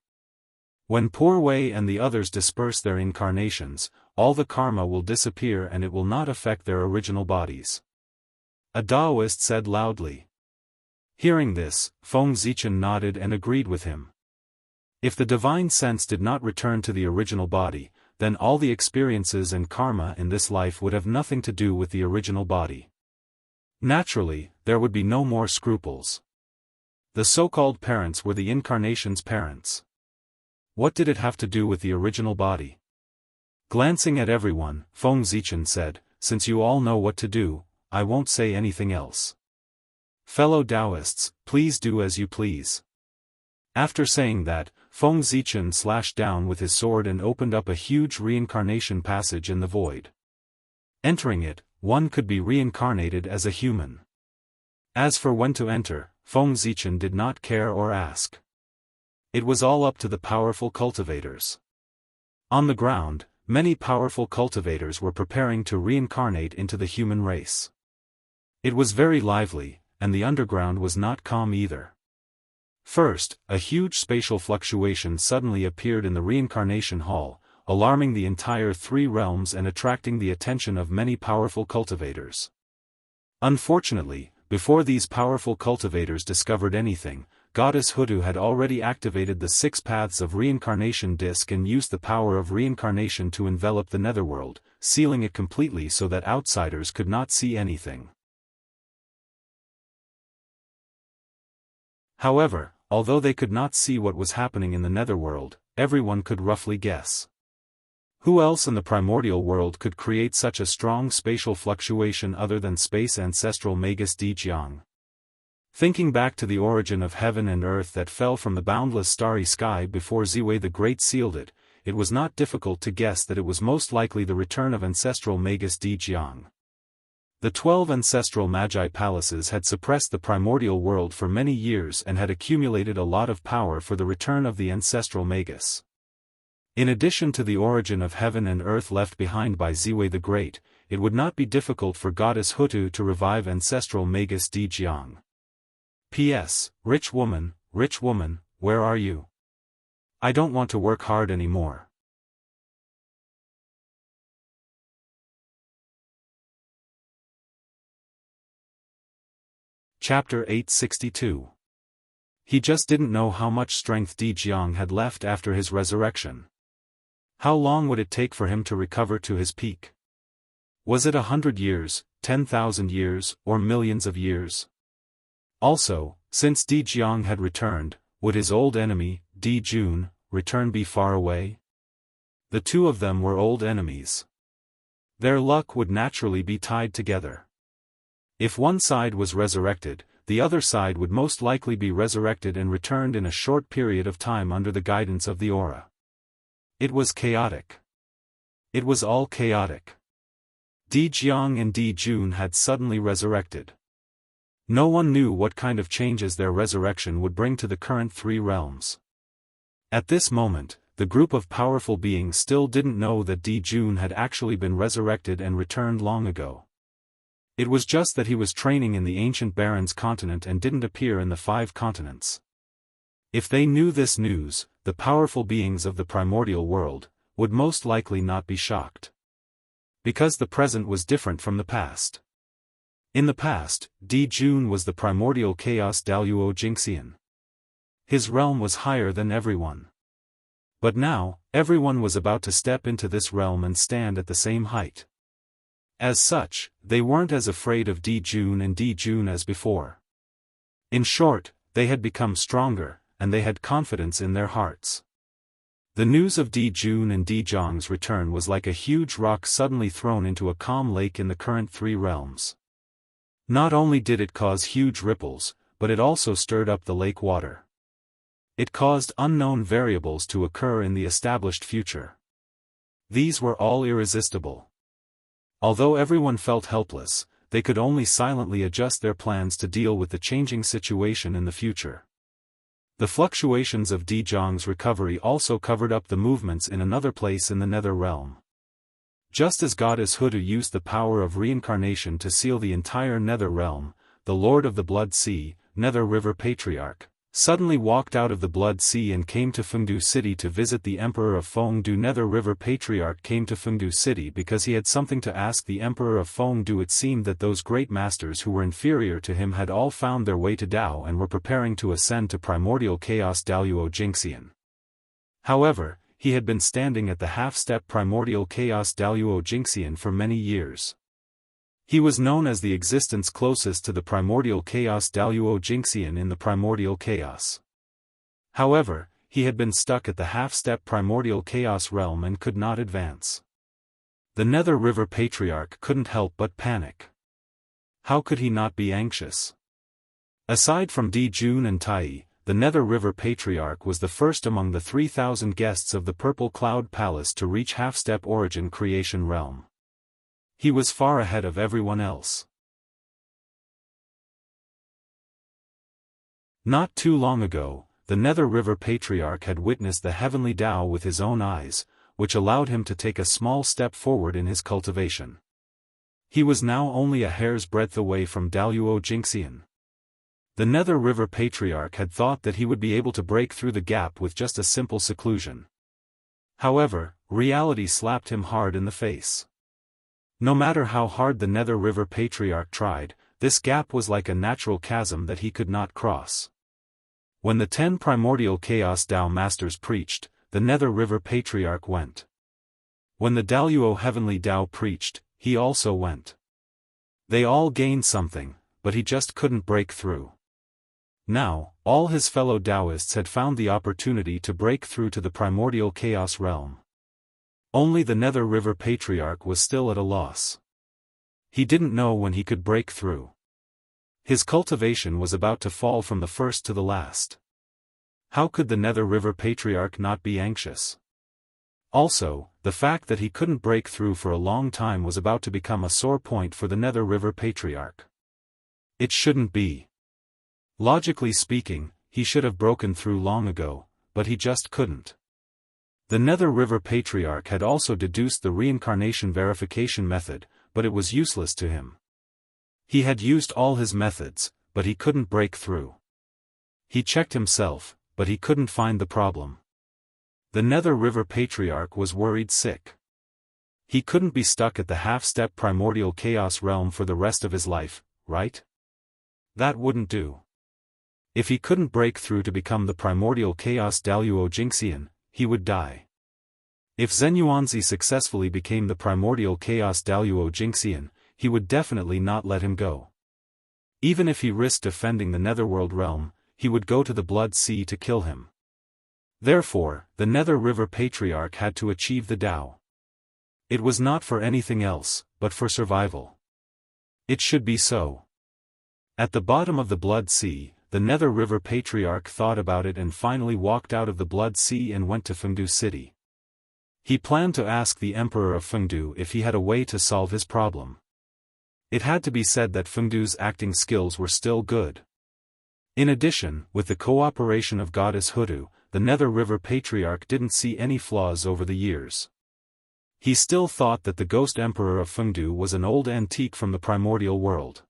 When Poor Wei and the others disperse their incarnations, all the karma will disappear and it will not affect their original bodies. A Daoist said loudly. Hearing this, Feng Zichen nodded and agreed with him. If the divine sense did not return to the original body, then all the experiences and karma in this life would have nothing to do with the original body. Naturally, there would be no more scruples. The so-called parents were the incarnation's parents. What did it have to do with the original body? Glancing at everyone, Feng Zichen said, "Since you all know what to do, I won't say anything else. Fellow Daoists, please do as you please." After saying that, Feng Zichen slashed down with his sword and opened up a huge reincarnation passage in the void. Entering it, one could be reincarnated as a human. As for when to enter, Feng Zichen did not care or ask. It was all up to the powerful cultivators. On the ground, many powerful cultivators were preparing to reincarnate into the human race. It was very lively, and the underground was not calm either. First, a huge spatial fluctuation suddenly appeared in the reincarnation hall, alarming the entire three realms and attracting the attention of many powerful cultivators. Unfortunately, before these powerful cultivators discovered anything, Goddess Hutu had already activated the 6 paths of reincarnation disc and used the power of reincarnation to envelop the netherworld, sealing it completely so that outsiders could not see anything. However, although they could not see what was happening in the netherworld, everyone could roughly guess. Who else in the primordial world could create such a strong spatial fluctuation other than space ancestral Magus Di Jiang? Thinking back to the origin of heaven and earth that fell from the boundless starry sky before Ziwei the Great sealed it, it was not difficult to guess that it was most likely the return of ancestral Magus Di Jiang. The 12 ancestral Magi palaces had suppressed the primordial world for many years and had accumulated a lot of power for the return of the ancestral Magus. In addition to the origin of heaven and earth left behind by Ziwei the Great, it would not be difficult for Goddess Hutu to revive ancestral Magus Di Jiang. P.S. Rich woman, where are you? I don't want to work hard anymore. Chapter 862. He just didn't know how much strength Di Jiang had left after his resurrection. How long would it take for him to recover to his peak? Was it 100 years, 10,000 years, or millions of years? Also, since Di Jiang had returned, would his old enemy, Di Jun, return be far away? The two of them were old enemies. Their luck would naturally be tied together. If one side was resurrected, the other side would most likely be resurrected and returned in a short period of time under the guidance of the aura. It was chaotic. It was all chaotic. Di Jiang and Di Jun had suddenly resurrected. No one knew what kind of changes their resurrection would bring to the current 3 realms. At this moment, the group of powerful beings still didn't know that Di Jun had actually been resurrected and returned long ago. It was just that he was training in the ancient Baron's continent and didn't appear in the 5 continents. If they knew this news, the powerful beings of the primordial world would most likely not be shocked. Because the present was different from the past. In the past, Di Jun was the primordial chaos Daoist Jingxian. His realm was higher than everyone. But now, everyone was about to step into this realm and stand at the same height. As such, they weren't as afraid of Di Jun and Di Jun as before. In short, they had become stronger, and they had confidence in their hearts. The news of Di Jun and Di Jiang's return was like a huge rock suddenly thrown into a calm lake in the current 3 realms. Not only did it cause huge ripples, but it also stirred up the lake water. It caused unknown variables to occur in the established future. These were all irresistible. Although everyone felt helpless, they could only silently adjust their plans to deal with the changing situation in the future. The fluctuations of Di Jiang's recovery also covered up the movements in another place in the nether realm. Just as Goddess Hutu used the power of reincarnation to seal the entire nether realm, the Lord of the Blood Sea, Nether River Patriarch, suddenly walked out of the Blood Sea and came to Fengdu City to visit the Emperor of Fengdu. Nether River Patriarch came to Fengdu City because he had something to ask the Emperor of Fengdu. It seemed that those great masters who were inferior to him had all found their way to Dao and were preparing to ascend to primordial chaos Daoist Jingxian. However, he had been standing at the half-step primordial chaos Daoist Jingxian for many years. He was known as the existence closest to the primordial chaos Daoist Jingxian in the primordial chaos. However, he had been stuck at the half-step primordial chaos realm and could not advance. The Nether River Patriarch couldn't help but panic. How could he not be anxious? Aside from Di Jun and Tai, the Nether River Patriarch was the first among the 3,000 guests of the Purple Cloud Palace to reach half-step origin creation realm. He was far ahead of everyone else. Not too long ago, the Nether River Patriarch had witnessed the heavenly Dao with his own eyes, which allowed him to take a small step forward in his cultivation. He was now only a hair's breadth away from Daoist Jingxian. The Nether River Patriarch had thought that he would be able to break through the gap with just a simple seclusion. However, reality slapped him hard in the face. No matter how hard the Nether River Patriarch tried, this gap was like a natural chasm that he could not cross. When the 10 primordial chaos Dao masters preached, the Nether River Patriarch went. When the Daoist heavenly Dao preached, he also went. They all gained something, but he just couldn't break through. Now, all his fellow Daoists had found the opportunity to break through to the primordial chaos realm. Only the Nether River Patriarch was still at a loss. He didn't know when he could break through. His cultivation was about to fall from the first to the last. How could the Nether River Patriarch not be anxious? Also, the fact that he couldn't break through for a long time was about to become a sore point for the Nether River Patriarch. It shouldn't be. Logically speaking, he should have broken through long ago, but he just couldn't. The Nether River Patriarch had also deduced the reincarnation verification method, but it was useless to him. He had used all his methods, but he couldn't break through. He checked himself, but he couldn't find the problem. The Nether River Patriarch was worried sick. He couldn't be stuck at the half-step primordial chaos realm for the rest of his life, right? That wouldn't do. If he couldn't break through to become the primordial chaos Daoist Jingxian, he would die. If Zenyuanzi successfully became the primordial chaos Daoist Jingxian, he would definitely not let him go. Even if he risked defending the Netherworld realm, he would go to the Blood Sea to kill him. Therefore, the Nether River Patriarch had to achieve the Dao. It was not for anything else, but for survival. It should be so. At the bottom of the Blood Sea, the Nether River Patriarch thought about it and finally walked out of the Blood Sea and went to Fengdu City. He planned to ask the Emperor of Fengdu if he had a way to solve his problem. It had to be said that Fengdu's acting skills were still good. In addition, with the cooperation of Goddess Hudu, the Nether River Patriarch didn't see any flaws over the years. He still thought that the Ghost Emperor of Fengdu was an old antique from the primordial world.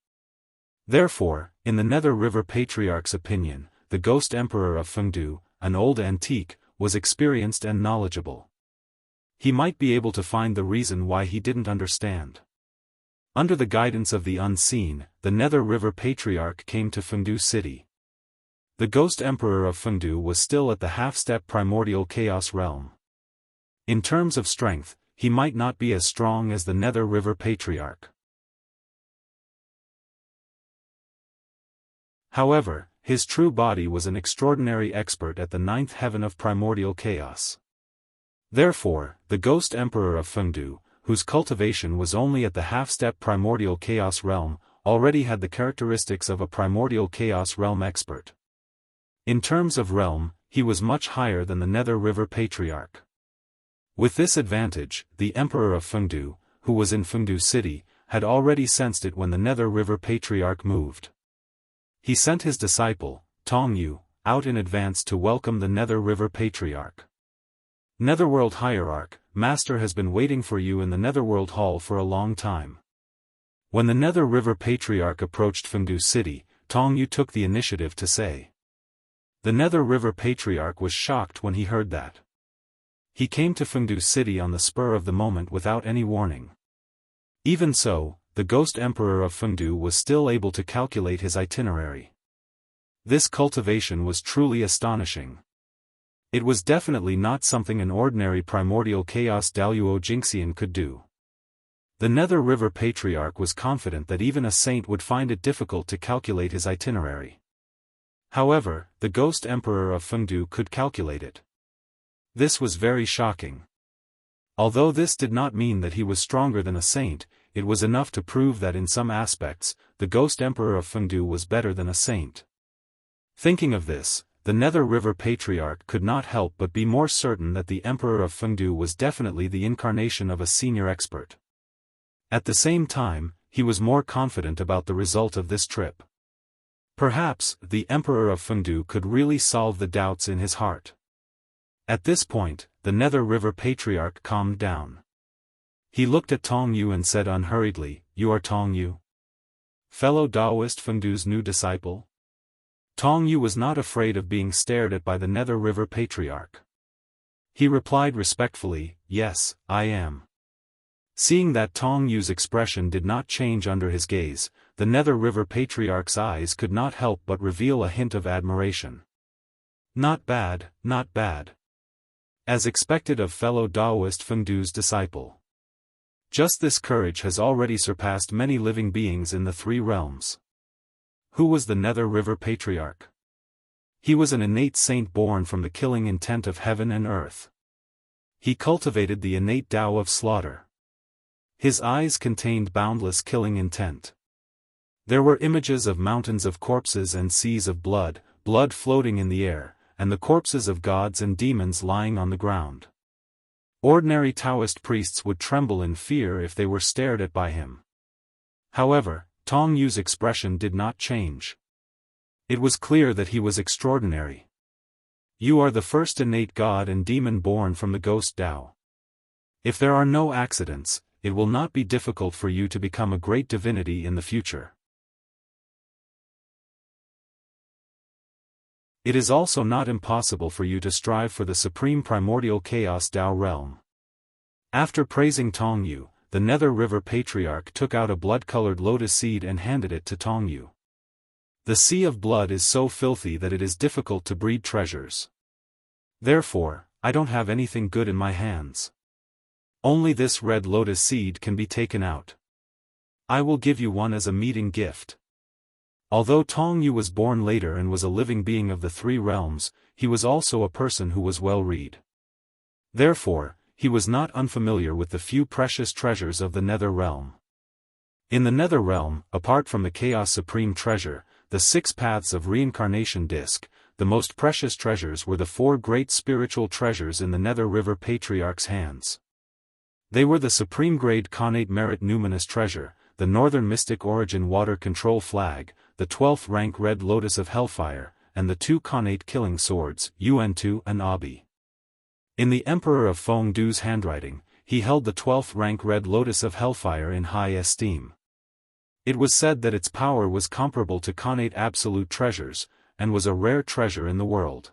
Therefore, in the Nether River Patriarch's opinion, the Ghost Emperor of Fengdu, an old antique, was experienced and knowledgeable. He might be able to find the reason why he didn't understand. Under the guidance of the unseen, the Nether River Patriarch came to Fengdu City. The Ghost Emperor of Fengdu was still at the half-step primordial chaos realm. In terms of strength, he might not be as strong as the Nether River Patriarch. However, his true body was an extraordinary expert at the 9th heaven of primordial chaos. Therefore, the Ghost Emperor of Fengdu, whose cultivation was only at the half-step primordial chaos realm, already had the characteristics of a primordial chaos realm expert. In terms of realm, he was much higher than the Nether River Patriarch. With this advantage, the Emperor of Fengdu, who was in Fengdu City, had already sensed it when the Nether River Patriarch moved. He sent his disciple, Tongyu, out in advance to welcome the Nether River Patriarch. Netherworld Hierarch, Master has been waiting for you in the Netherworld Hall for a long time. When the Nether River Patriarch approached Fengdu City, Tongyu took the initiative to say. The Nether River Patriarch was shocked when he heard that. He came to Fengdu City on the spur of the moment without any warning. Even so, the Ghost Emperor of Fengdu was still able to calculate his itinerary. This cultivation was truly astonishing. It was definitely not something an ordinary primordial chaos Daoist Jingxian could do. The Nether River Patriarch was confident that even a saint would find it difficult to calculate his itinerary. However, the Ghost Emperor of Fengdu could calculate it. This was very shocking. Although this did not mean that he was stronger than a saint, it was enough to prove that in some aspects, the Ghost Emperor of Fengdu was better than a saint. Thinking of this, the Nether River Patriarch could not help but be more certain that the Emperor of Fengdu was definitely the incarnation of a senior expert. At the same time, he was more confident about the result of this trip. Perhaps, the Emperor of Fengdu could really solve the doubts in his heart. At this point, the Nether River Patriarch calmed down. He looked at Tong Yu and said unhurriedly, "You are Tong Yu? Fellow Daoist Fengdu's new disciple?" Tong Yu was not afraid of being stared at by the Nether River Patriarch. He replied respectfully, "Yes, I am." Seeing that Tong Yu's expression did not change under his gaze, the Nether River Patriarch's eyes could not help but reveal a hint of admiration. Not bad, not bad. As expected of fellow Daoist Fengdu's disciple. Just this courage has already surpassed many living beings in the three realms. Who was the Nether River Patriarch? He was an innate saint born from the killing intent of heaven and earth. He cultivated the innate Tao of slaughter. His eyes contained boundless killing intent. There were images of mountains of corpses and seas of blood, blood floating in the air, and the corpses of gods and demons lying on the ground. Ordinary Taoist priests would tremble in fear if they were stared at by him. However, Tong Yu's expression did not change. It was clear that he was extraordinary. You are the first innate god and demon born from the ghost Tao. If there are no accidents, it will not be difficult for you to become a great divinity in the future. It is also not impossible for you to strive for the supreme primordial chaos Tao realm. After praising Tong Yu, the Nether River Patriarch took out a blood-colored lotus seed and handed it to Tong Yu. The sea of blood is so filthy that it is difficult to breed treasures. Therefore, I don't have anything good in my hands. Only this red lotus seed can be taken out. I will give you one as a meeting gift. Although Tong Yu was born later and was a living being of the three realms, he was also a person who was well-read. Therefore, he was not unfamiliar with the few precious treasures of the Nether realm. In the Nether realm, apart from the Chaos Supreme Treasure, the 6 Paths of Reincarnation Disc, the most precious treasures were the 4 great spiritual treasures in the Nether River Patriarch's hands. They were the Supreme Grade Connate Merit Numinous Treasure, the Northern Mystic Origin Water Control Flag, the 12th rank Red Lotus of Hellfire, and the 2 Connate Killing Swords, UN2 and Abi. In the Emperor of Fengdu's handwriting, he held the 12th rank Red Lotus of Hellfire in high esteem. It was said that its power was comparable to Connate Absolute Treasures, and was a rare treasure in the world.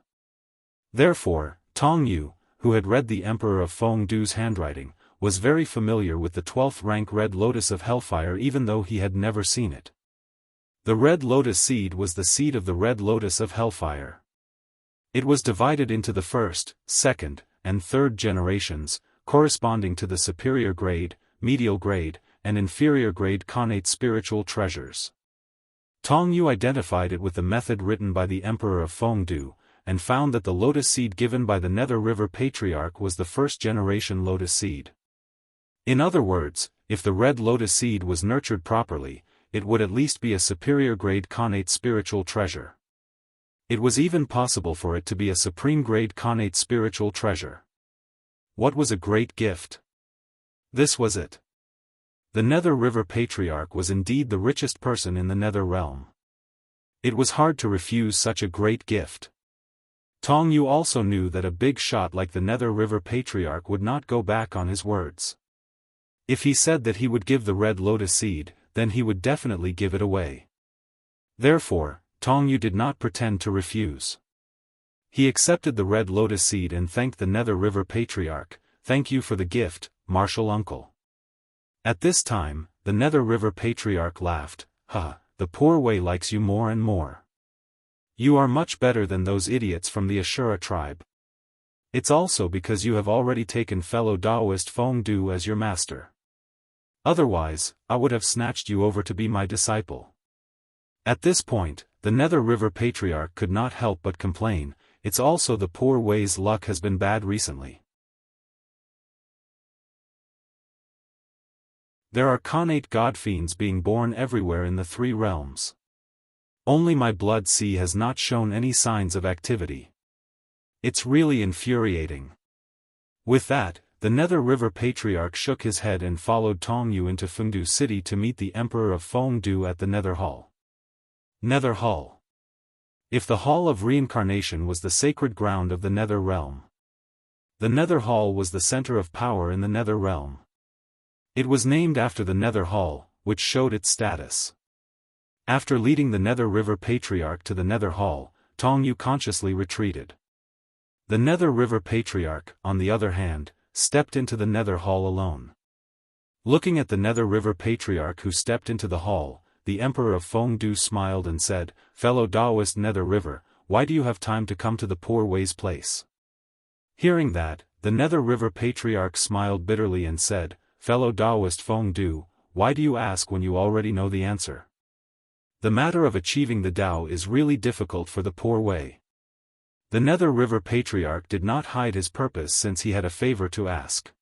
Therefore, Tong Yu, who had read the Emperor of Fengdu's handwriting, was very familiar with the 12th rank Red Lotus of Hellfire even though he had never seen it. The Red Lotus seed was the seed of the Red Lotus of Hellfire. It was divided into the first, second, and third generations, corresponding to the superior grade, medial grade, and inferior grade Connate spiritual treasures. Tong Yu identified it with the method written by the Emperor of Fengdu, and found that the lotus seed given by the Nether River Patriarch was the first generation lotus seed. In other words, if the red lotus seed was nurtured properly, it would at least be a superior grade Connate spiritual treasure. It was even possible for it to be a supreme grade Connate spiritual treasure. What was a great gift? This was it. The Nether River Patriarch was indeed the richest person in the Nether realm. It was hard to refuse such a great gift. Tong Yu also knew that a big shot like the Nether River Patriarch would not go back on his words. If he said that he would give the red lotus seed, then he would definitely give it away. Therefore, Tong Yu did not pretend to refuse. He accepted the red lotus seed and thanked the Nether River Patriarch. "Thank you for the gift, martial uncle." At this time, the Nether River Patriarch laughed. "Ha, the poor way likes you more and more. You are much better than those idiots from the Ashura tribe. It's also because you have already taken fellow Daoist Feng Du as your master. Otherwise, I would have snatched you over to be my disciple." At this point, the Nether River Patriarch could not help but complain. "It's also the poor way's luck has been bad recently. There are connate god-fiends being born everywhere in the 3 realms. Only my blood sea has not shown any signs of activity. It's really infuriating." With that, the Nether River Patriarch shook his head and followed Tong Yu into Fengdu City to meet the Emperor of Fengdu at the Nether Hall. Nether Hall. If the Hall of Reincarnation was the sacred ground of the Nether Realm, the Nether Hall was the center of power in the Nether Realm. It was named after the Nether Hall, which showed its status. After leading the Nether River Patriarch to the Nether Hall, Tong Yu consciously retreated. The Nether River Patriarch, on the other hand, stepped into the Nether Hall alone. Looking at the Nether River Patriarch who stepped into the hall, the Emperor of Fengdu smiled and said, "Fellow Daoist Nether River, why do you have time to come to the poor way's place?" Hearing that, the Nether River Patriarch smiled bitterly and said, "Fellow Daoist Fengdu, why do you ask when you already know the answer? The matter of achieving the Tao is really difficult for the poor way." The Nether River Patriarch did not hide his purpose since he had a favor to ask.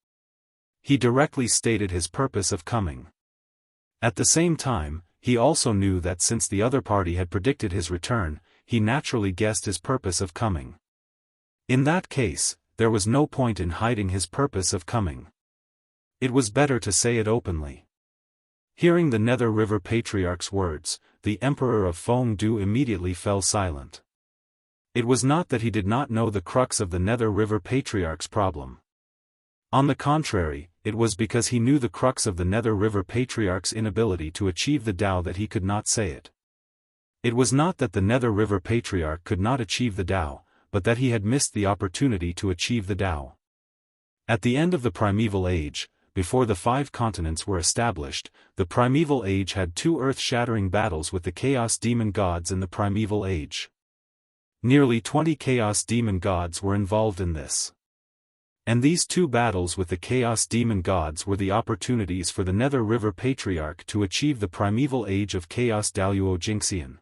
He directly stated his purpose of coming. At the same time, he also knew that since the other party had predicted his return, he naturally guessed his purpose of coming. In that case, there was no point in hiding his purpose of coming. It was better to say it openly. Hearing the Nether River Patriarch's words, the Emperor of Fengdu immediately fell silent. It was not that he did not know the crux of the Nether River Patriarch's problem. On the contrary, it was because he knew the crux of the Nether River Patriarch's inability to achieve the Tao that he could not say it. It was not that the Nether River Patriarch could not achieve the Tao, but that he had missed the opportunity to achieve the Tao. At the end of the Primeval Age, before the 5 continents were established, the Primeval Age had 2 earth-shattering battles with the Chaos Demon Gods in the Primeval Age. Nearly 20 Chaos Demon Gods were involved in this. And these 2 battles with the Chaos Demon Gods were the opportunities for the Nether River Patriarch to achieve the Primeval Age of Chaos Daoist Jingxian.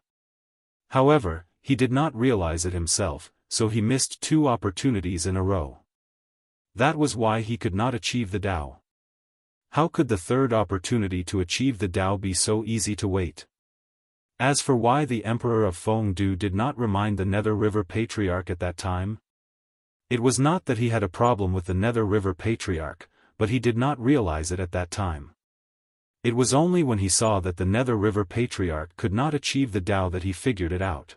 However, he did not realize it himself, so he missed 2 opportunities in a row. That was why he could not achieve the Tao. How could the 3rd opportunity to achieve the Tao be so easy to wait? As for why the Emperor of Fengdu did not remind the Nether River Patriarch at that time, it was not that he had a problem with the Nether River Patriarch, but he did not realize it at that time. It was only when he saw that the Nether River Patriarch could not achieve the Tao that he figured it out.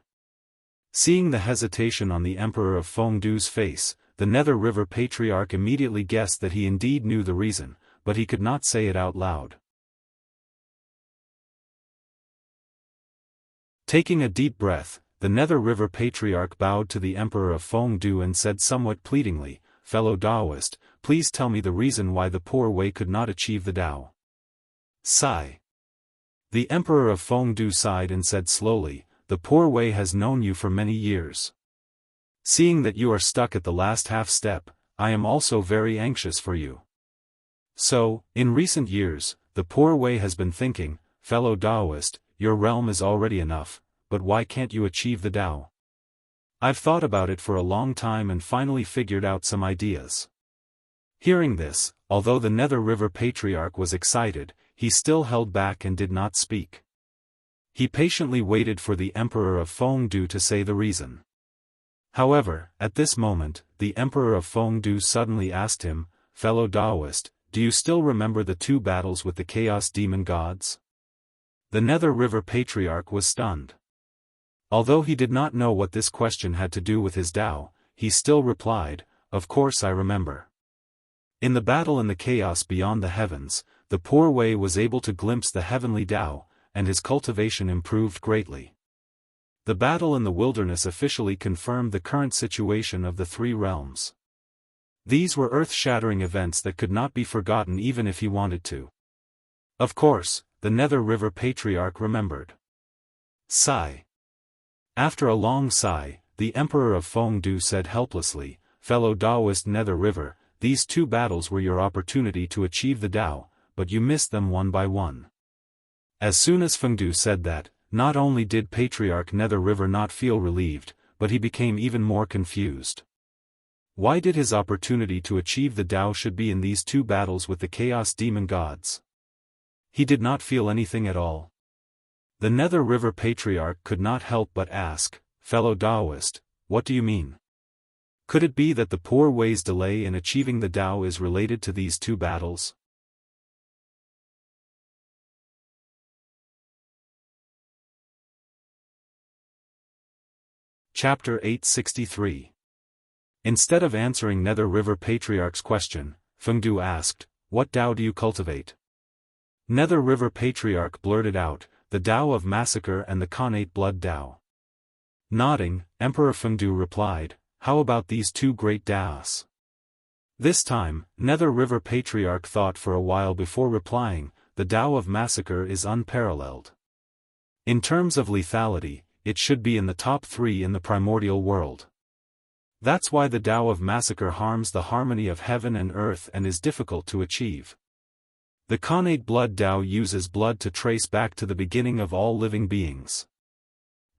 Seeing the hesitation on the Emperor of Fengdu's face, the Nether River Patriarch immediately guessed that he indeed knew the reason, but he could not say it out loud. Taking a deep breath, the Nether River Patriarch bowed to the Emperor of Fengdu and said somewhat pleadingly, "Fellow Daoist, please tell me the reason why the poor way could not achieve the Tao." Sigh. The Emperor of Fengdu sighed and said slowly, "The poor way has known you for many years. Seeing that you are stuck at the last half step, I am also very anxious for you. So, in recent years, the poor way has been thinking, fellow Daoist, your realm is already enough, but why can't you achieve the Tao? I've thought about it for a long time and finally figured out some ideas." Hearing this, although the Nether River Patriarch was excited, he still held back and did not speak. He patiently waited for the Emperor of Fengdu to say the reason. However, at this moment, the Emperor of Fengdu suddenly asked him, "Fellow Daoist, do you still remember the 2 battles with the Chaos Demon Gods?" The Nether River Patriarch was stunned. Although he did not know what this question had to do with his Tao, he still replied, "Of course I remember. In the battle in the chaos beyond the heavens, the poor way was able to glimpse the heavenly Tao, and his cultivation improved greatly. The battle in the wilderness officially confirmed the current situation of the three realms. These were earth-shattering events that could not be forgotten even if he wanted to. Of course, the Nether River Patriarch remembered. Sigh. After a long sigh, the Emperor of Fengdu said helplessly, "Fellow Daoist Nether River, these two battles were your opportunity to achieve the Tao, but you missed them one by one." As soon as Fengdu said that, not only did Patriarch Nether River not feel relieved, but he became even more confused. Why did his opportunity to achieve the Tao should be in these two battles with the Chaos Demon Gods? He did not feel anything at all. The Nether River Patriarch could not help but ask, "Fellow Daoist, what do you mean? Could it be that the poor way's delay in achieving the Tao is related to these two battles?" Chapter 863. Instead of answering Nether River Patriarch's question, Fengdu asked, "What Tao do you cultivate?" Nether River Patriarch blurted out, "The Tao of Massacre and the Khanate Blood Tao." Nodding, Emperor Fengdu replied, "How about these two great Taos?" This time, Nether River Patriarch thought for a while before replying, "The Tao of Massacre is unparalleled. In terms of lethality, it should be in the top 3 in the primordial world. That's why the Tao of Massacre harms the harmony of heaven and earth and is difficult to achieve. The Khanate Blood Tao uses blood to trace back to the beginning of all living beings.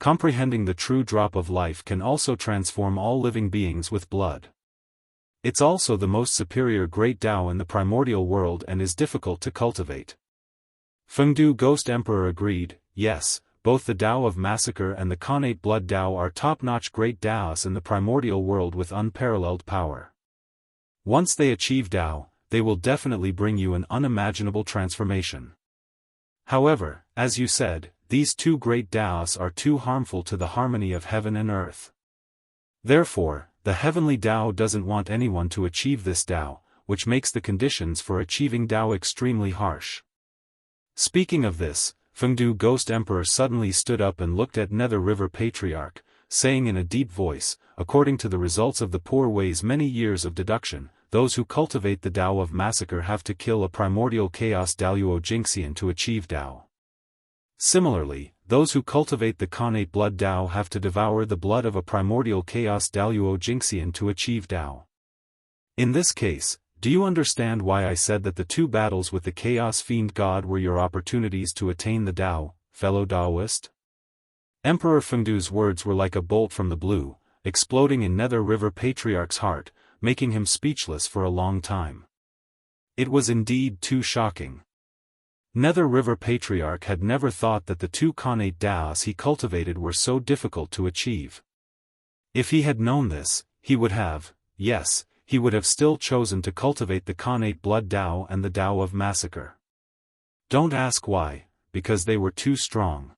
Comprehending the true drop of life can also transform all living beings with blood. It's also the most superior great Tao in the primordial world and is difficult to cultivate." Fengdu Ghost Emperor agreed, "Yes, both the Tao of Massacre and the Khanate Blood Tao are top-notch great Taos in the primordial world with unparalleled power. Once they achieve Tao, they will definitely bring you an unimaginable transformation. However, as you said, these two great Taos are too harmful to the harmony of heaven and earth. Therefore, the heavenly Tao doesn't want anyone to achieve this Tao, which makes the conditions for achieving Tao extremely harsh." Speaking of this, Fengdu Ghost Emperor suddenly stood up and looked at Nether River Patriarch, saying in a deep voice, "According to the results of the Poor Way's many years of deduction, those who cultivate the Tao of Massacre have to kill a primordial chaos Daluo Jingxian to achieve Tao. Similarly, those who cultivate the Khanate Blood Tao have to devour the blood of a primordial chaos Daluo Jingxian to achieve Tao. In this case, do you understand why I said that the two battles with the Chaos Fiend God were your opportunities to attain the Tao, fellow Daoist?" Emperor Fengdu's words were like a bolt from the blue, exploding in Nether River Patriarch's heart, making him speechless for a long time. It was indeed too shocking. Nether River Patriarch had never thought that the two Khanate Taos he cultivated were so difficult to achieve. If he had known this, he would have, yes, he would have still chosen to cultivate the Khanate Blood Tao and the Tao of Massacre. Don't ask why, because they were too strong.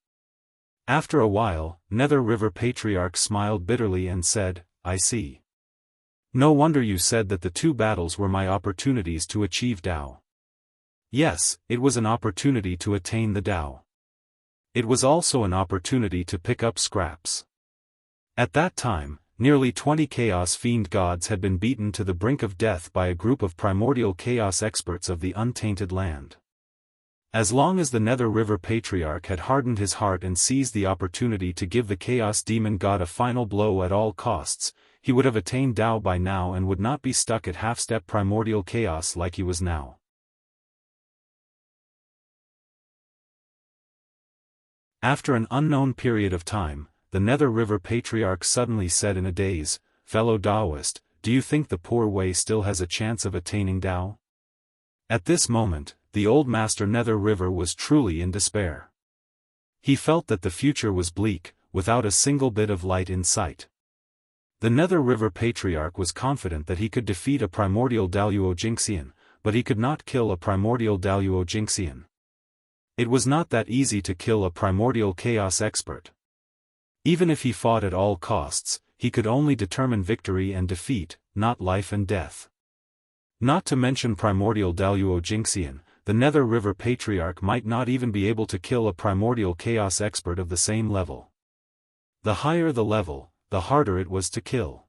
After a while, Nether River Patriarch smiled bitterly and said, "I see. No wonder you said that the two battles were my opportunities to achieve Tao. Yes, it was an opportunity to attain the Tao. It was also an opportunity to pick up scraps." At that time, nearly 20 Chaos Fiend gods had been beaten to the brink of death by a group of primordial chaos experts of the untainted land. As long as the Nether River Patriarch had hardened his heart and seized the opportunity to give the Chaos Demon God a final blow at all costs, he would have attained Tao by now and would not be stuck at half-step primordial chaos like he was now. After an unknown period of time, the Nether River Patriarch suddenly said in a daze, "Fellow Daoist, do you think the Poor Way still has a chance of attaining Tao?" At this moment, the old master Nether River was truly in despair. He felt that the future was bleak, without a single bit of light in sight. The Nether River Patriarch was confident that he could defeat a primordial Daluo Jingxian, but he could not kill a primordial Daluo Jingxian. It was not that easy to kill a primordial chaos expert. Even if he fought at all costs, he could only determine victory and defeat, not life and death. Not to mention primordial Daluo Jingxian, the Nether River Patriarch might not even be able to kill a primordial chaos expert of the same level. The higher the level, the harder it was to kill.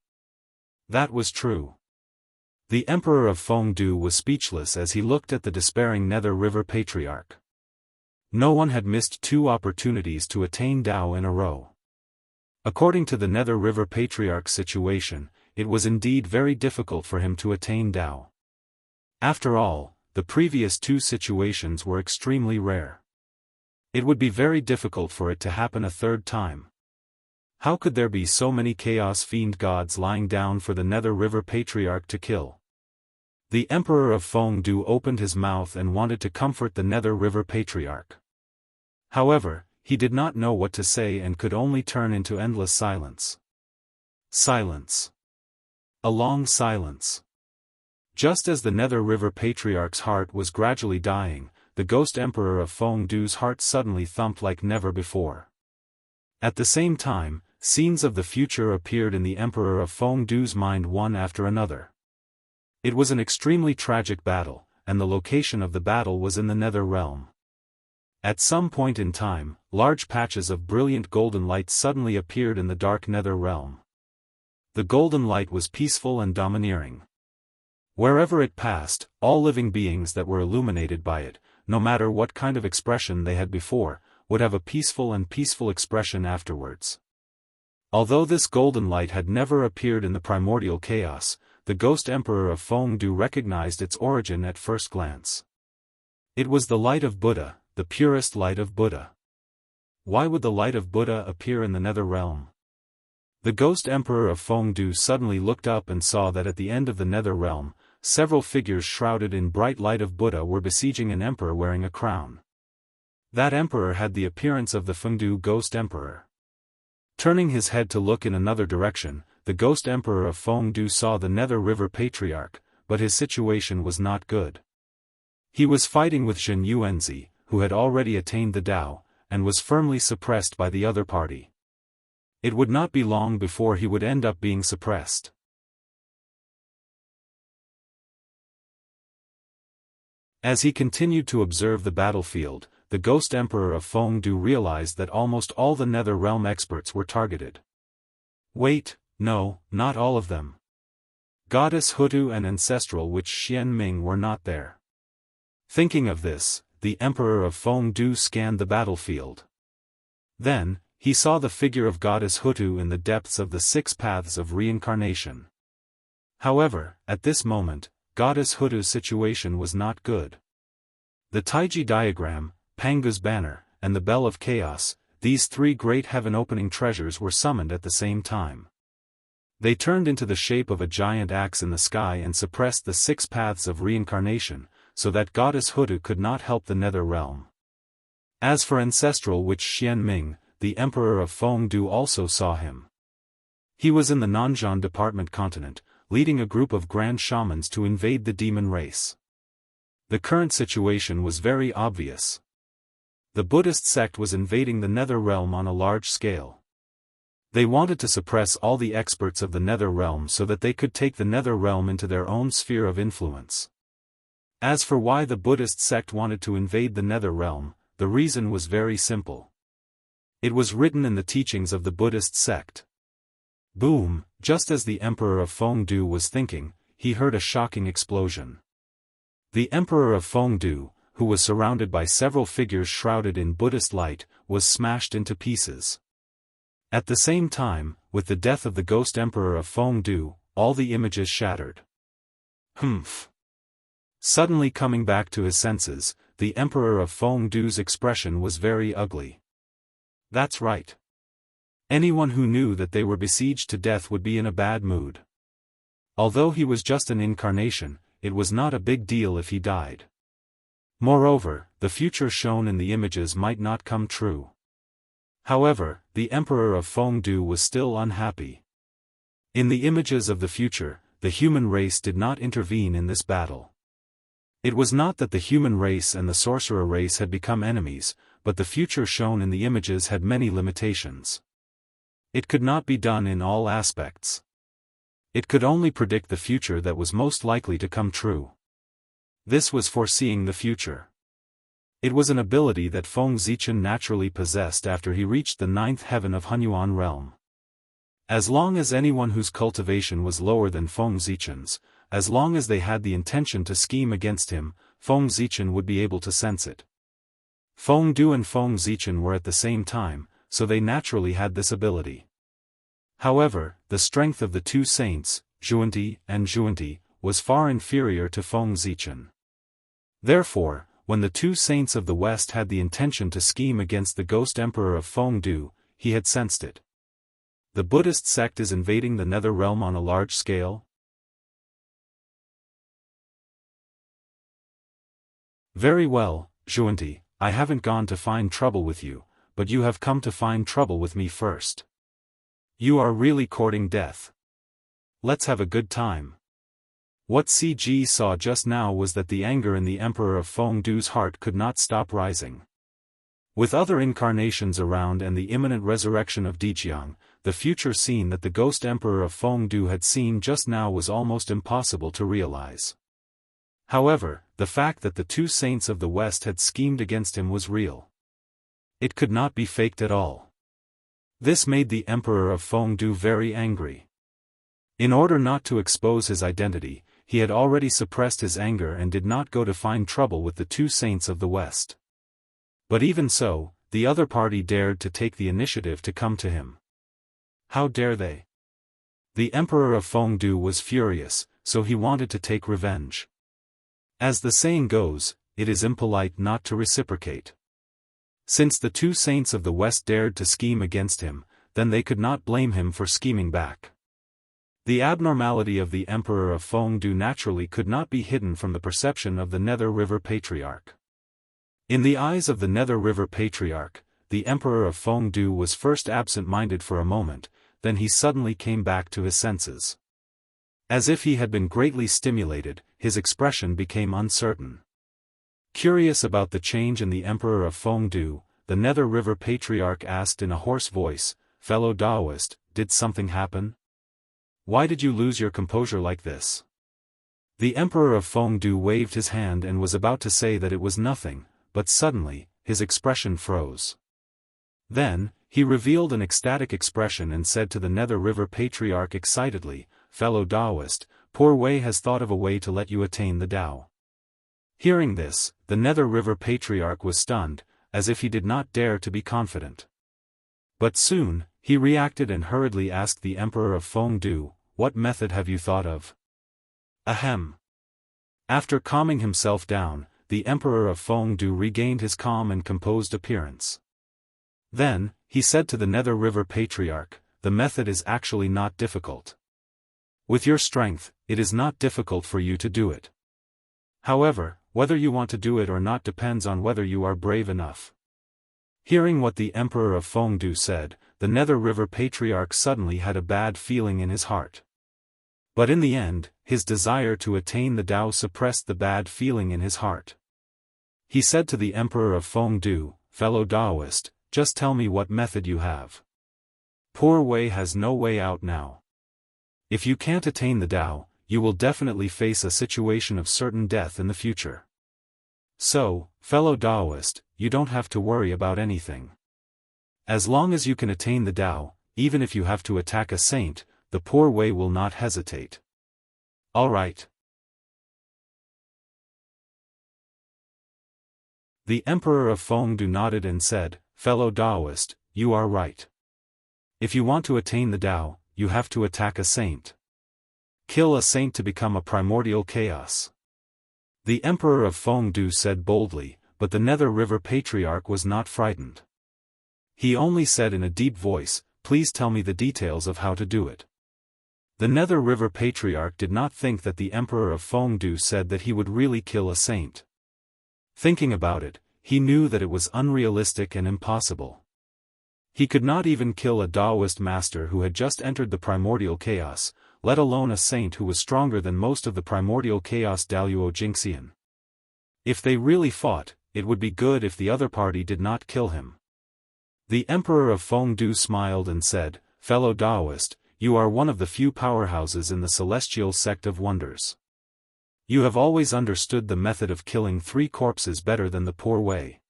That was true. The Emperor of Fengdu was speechless as he looked at the despairing Nether River Patriarch. No one had missed 2 opportunities to attain Dao in a row. According to the Nether River Patriarch's situation, it was indeed very difficult for him to attain Dao. After all, the previous 2 situations were extremely rare. It would be very difficult for it to happen a 3rd time. How could there be so many Chaos Fiend gods lying down for the Nether River Patriarch to kill? The Emperor of Fengdu opened his mouth and wanted to comfort the Nether River Patriarch. However, he did not know what to say and could only turn into endless silence. Silence. A long silence. Just as the Nether River Patriarch's heart was gradually dying, the Ghost Emperor of Fengdu's heart suddenly thumped like never before. At the same time, scenes of the future appeared in the Emperor of Fengdu's mind one after another. It was an extremely tragic battle, and the location of the battle was in the Nether Realm. At some point in time, large patches of brilliant golden light suddenly appeared in the dark Nether Realm. The golden light was peaceful and domineering. Wherever it passed, all living beings that were illuminated by it, no matter what kind of expression they had before, would have a peaceful expression afterwards. Although this golden light had never appeared in the primordial chaos, the Ghost Emperor of Fengdu recognized its origin at first glance. It was the light of Buddha, the purest light of Buddha. Why would the light of Buddha appear in the Nether Realm? The Ghost Emperor of Fengdu suddenly looked up and saw that at the end of the Nether Realm, several figures shrouded in bright light of Buddha were besieging an emperor wearing a crown. That emperor had the appearance of the Fengdu Ghost Emperor. Turning his head to look in another direction, the Ghost Emperor of Fengdu saw the Nether River Patriarch, but his situation was not good. He was fighting with Zhen Yuanzi, who had already attained the Dao, and was firmly suppressed by the other party. It would not be long before he would end up being suppressed. As he continued to observe the battlefield, the Ghost Emperor of Fengdu realized that almost all the Nether Realm experts were targeted. Wait, no, not all of them. Goddess Hutu and Ancestral Witch Xianming were not there. Thinking of this, the Emperor of Fengdu scanned the battlefield. Then, he saw the figure of Goddess Hutu in the depths of the 6 paths of reincarnation. However, at this moment, Goddess Hutu's situation was not good. The Taiji diagram, Panga's banner, and the Bell of Chaos, these 3 great heaven-opening treasures were summoned at the same time. They turned into the shape of a giant axe in the sky and suppressed the 6 paths of reincarnation, so that Goddess Hutu could not help the Nether Realm. As for Ancestral Witch Xianming, the Emperor of Fengdu also saw him. He was in the Nanzhan Department continent, leading a group of grand shamans to invade the demon race. The current situation was very obvious. The Buddhist sect was invading the Nether Realm on a large scale. They wanted to suppress all the experts of the Nether Realm so that they could take the Nether Realm into their own sphere of influence. As for why the Buddhist sect wanted to invade the Nether Realm, the reason was very simple. It was written in the teachings of the Buddhist sect. Boom, just as the Emperor of Fengdu was thinking, he heard a shocking explosion. The Emperor of Fengdu, who was surrounded by several figures shrouded in Buddhist light, was smashed into pieces. At the same time, with the death of the Ghost Emperor of Fengdu, all the images shattered. Humph. Suddenly coming back to his senses, the Emperor of Fengdu's expression was very ugly. That's right. Anyone who knew that they were besieged to death would be in a bad mood. Although he was just an incarnation, it was not a big deal if he died. Moreover, the future shown in the images might not come true. However, the Emperor of Fengdu was still unhappy. In the images of the future, the human race did not intervene in this battle. It was not that the human race and the sorcerer race had become enemies, but the future shown in the images had many limitations. It could not be done in all aspects. It could only predict the future that was most likely to come true. This was foreseeing the future. It was an ability that Feng Zichen naturally possessed after he reached the 9th heaven of Hunyuan realm. As long as anyone whose cultivation was lower than Feng Zichen's, as long as they had the intention to scheme against him, Feng Zichen would be able to sense it. Feng Du and Feng Zichen were at the same time, so they naturally had this ability. However, the strength of the two saints, Zhuanti and Zhuanti, was far inferior to Feng Zichen. Therefore, when the two saints of the West had the intention to scheme against the ghost emperor of Feng Du, he had sensed it. The Buddhist sect is invading the nether realm on a large scale? Very well, Zhuanti, I haven't gone to find trouble with you, but you have come to find trouble with me first. You are really courting death. Let's have a good time. What CG saw just now was that the anger in the Emperor of Feng Du's heart could not stop rising. With other incarnations around and the imminent resurrection of Jianghu, the future scene that the ghost Emperor of Feng Du had seen just now was almost impossible to realize. However, the fact that the two saints of the West had schemed against him was real. It could not be faked at all. This made the Emperor of Feng Du very angry. In order not to expose his identity, he had already suppressed his anger and did not go to find trouble with the two saints of the West. But even so, the other party dared to take the initiative to come to him. How dare they? The Emperor of Feng Du was furious, so he wanted to take revenge. As the saying goes, it is impolite not to reciprocate. Since the two saints of the West dared to scheme against him, then they could not blame him for scheming back. The abnormality of the Emperor of Feng Du naturally could not be hidden from the perception of the Nether River Patriarch. In the eyes of the Nether River Patriarch, the Emperor of Feng Du was first absent-minded for a moment, then he suddenly came back to his senses. As if he had been greatly stimulated, his expression became uncertain. Curious about the change in the Emperor of Feng Du, the Nether River Patriarch asked in a hoarse voice, "Fellow Daoist, did something happen? Why did you lose your composure like this?" The Emperor of Feng Du waved his hand and was about to say that it was nothing, but suddenly, his expression froze. Then, he revealed an ecstatic expression and said to the Nether River Patriarch excitedly, "Fellow Daoist, Poor Wei has thought of a way to let you attain the Tao." Hearing this, the Nether River Patriarch was stunned, as if he did not dare to be confident. But soon, he reacted and hurriedly asked the Emperor of Feng Du, "What method have you thought of?" Ahem. After calming himself down, the Emperor of Feng Du regained his calm and composed appearance. Then, he said to the Nether River Patriarch, "The method is actually not difficult. With your strength, it is not difficult for you to do it. However, whether you want to do it or not depends on whether you are brave enough." Hearing what the Emperor of Feng Du said, the Nether River Patriarch suddenly had a bad feeling in his heart. But in the end, his desire to attain the Tao suppressed the bad feeling in his heart. He said to the Emperor of Feng Du, "Fellow Daoist, just tell me what method you have. Poor Wei has no way out now. If you can't attain the Tao, you will definitely face a situation of certain death in the future. So, fellow Daoist, you don't have to worry about anything. As long as you can attain the Tao, even if you have to attack a saint, the Poor Wei will not hesitate. All right." The Emperor of Feng Du nodded and said, "Fellow Daoist, you are right. If you want to attain the Tao, you have to attack a saint. Kill a saint to become a primordial chaos." The Emperor of Feng Du said boldly, but the Nether River Patriarch was not frightened. He only said in a deep voice, "Please tell me the details of how to do it." The Nether River Patriarch did not think that the Emperor of Feng Du said that he would really kill a saint. Thinking about it, he knew that it was unrealistic and impossible. He could not even kill a Daoist master who had just entered the primordial chaos, let alone a saint who was stronger than most of the primordial chaos Daluo Jingxian. If they really fought, it would be good if the other party did not kill him. The Emperor of Feng Du smiled and said, "Fellow Daoist, you are one of the few powerhouses in the celestial sect of wonders. You have always understood the method of killing 3 corpses better than the poor way.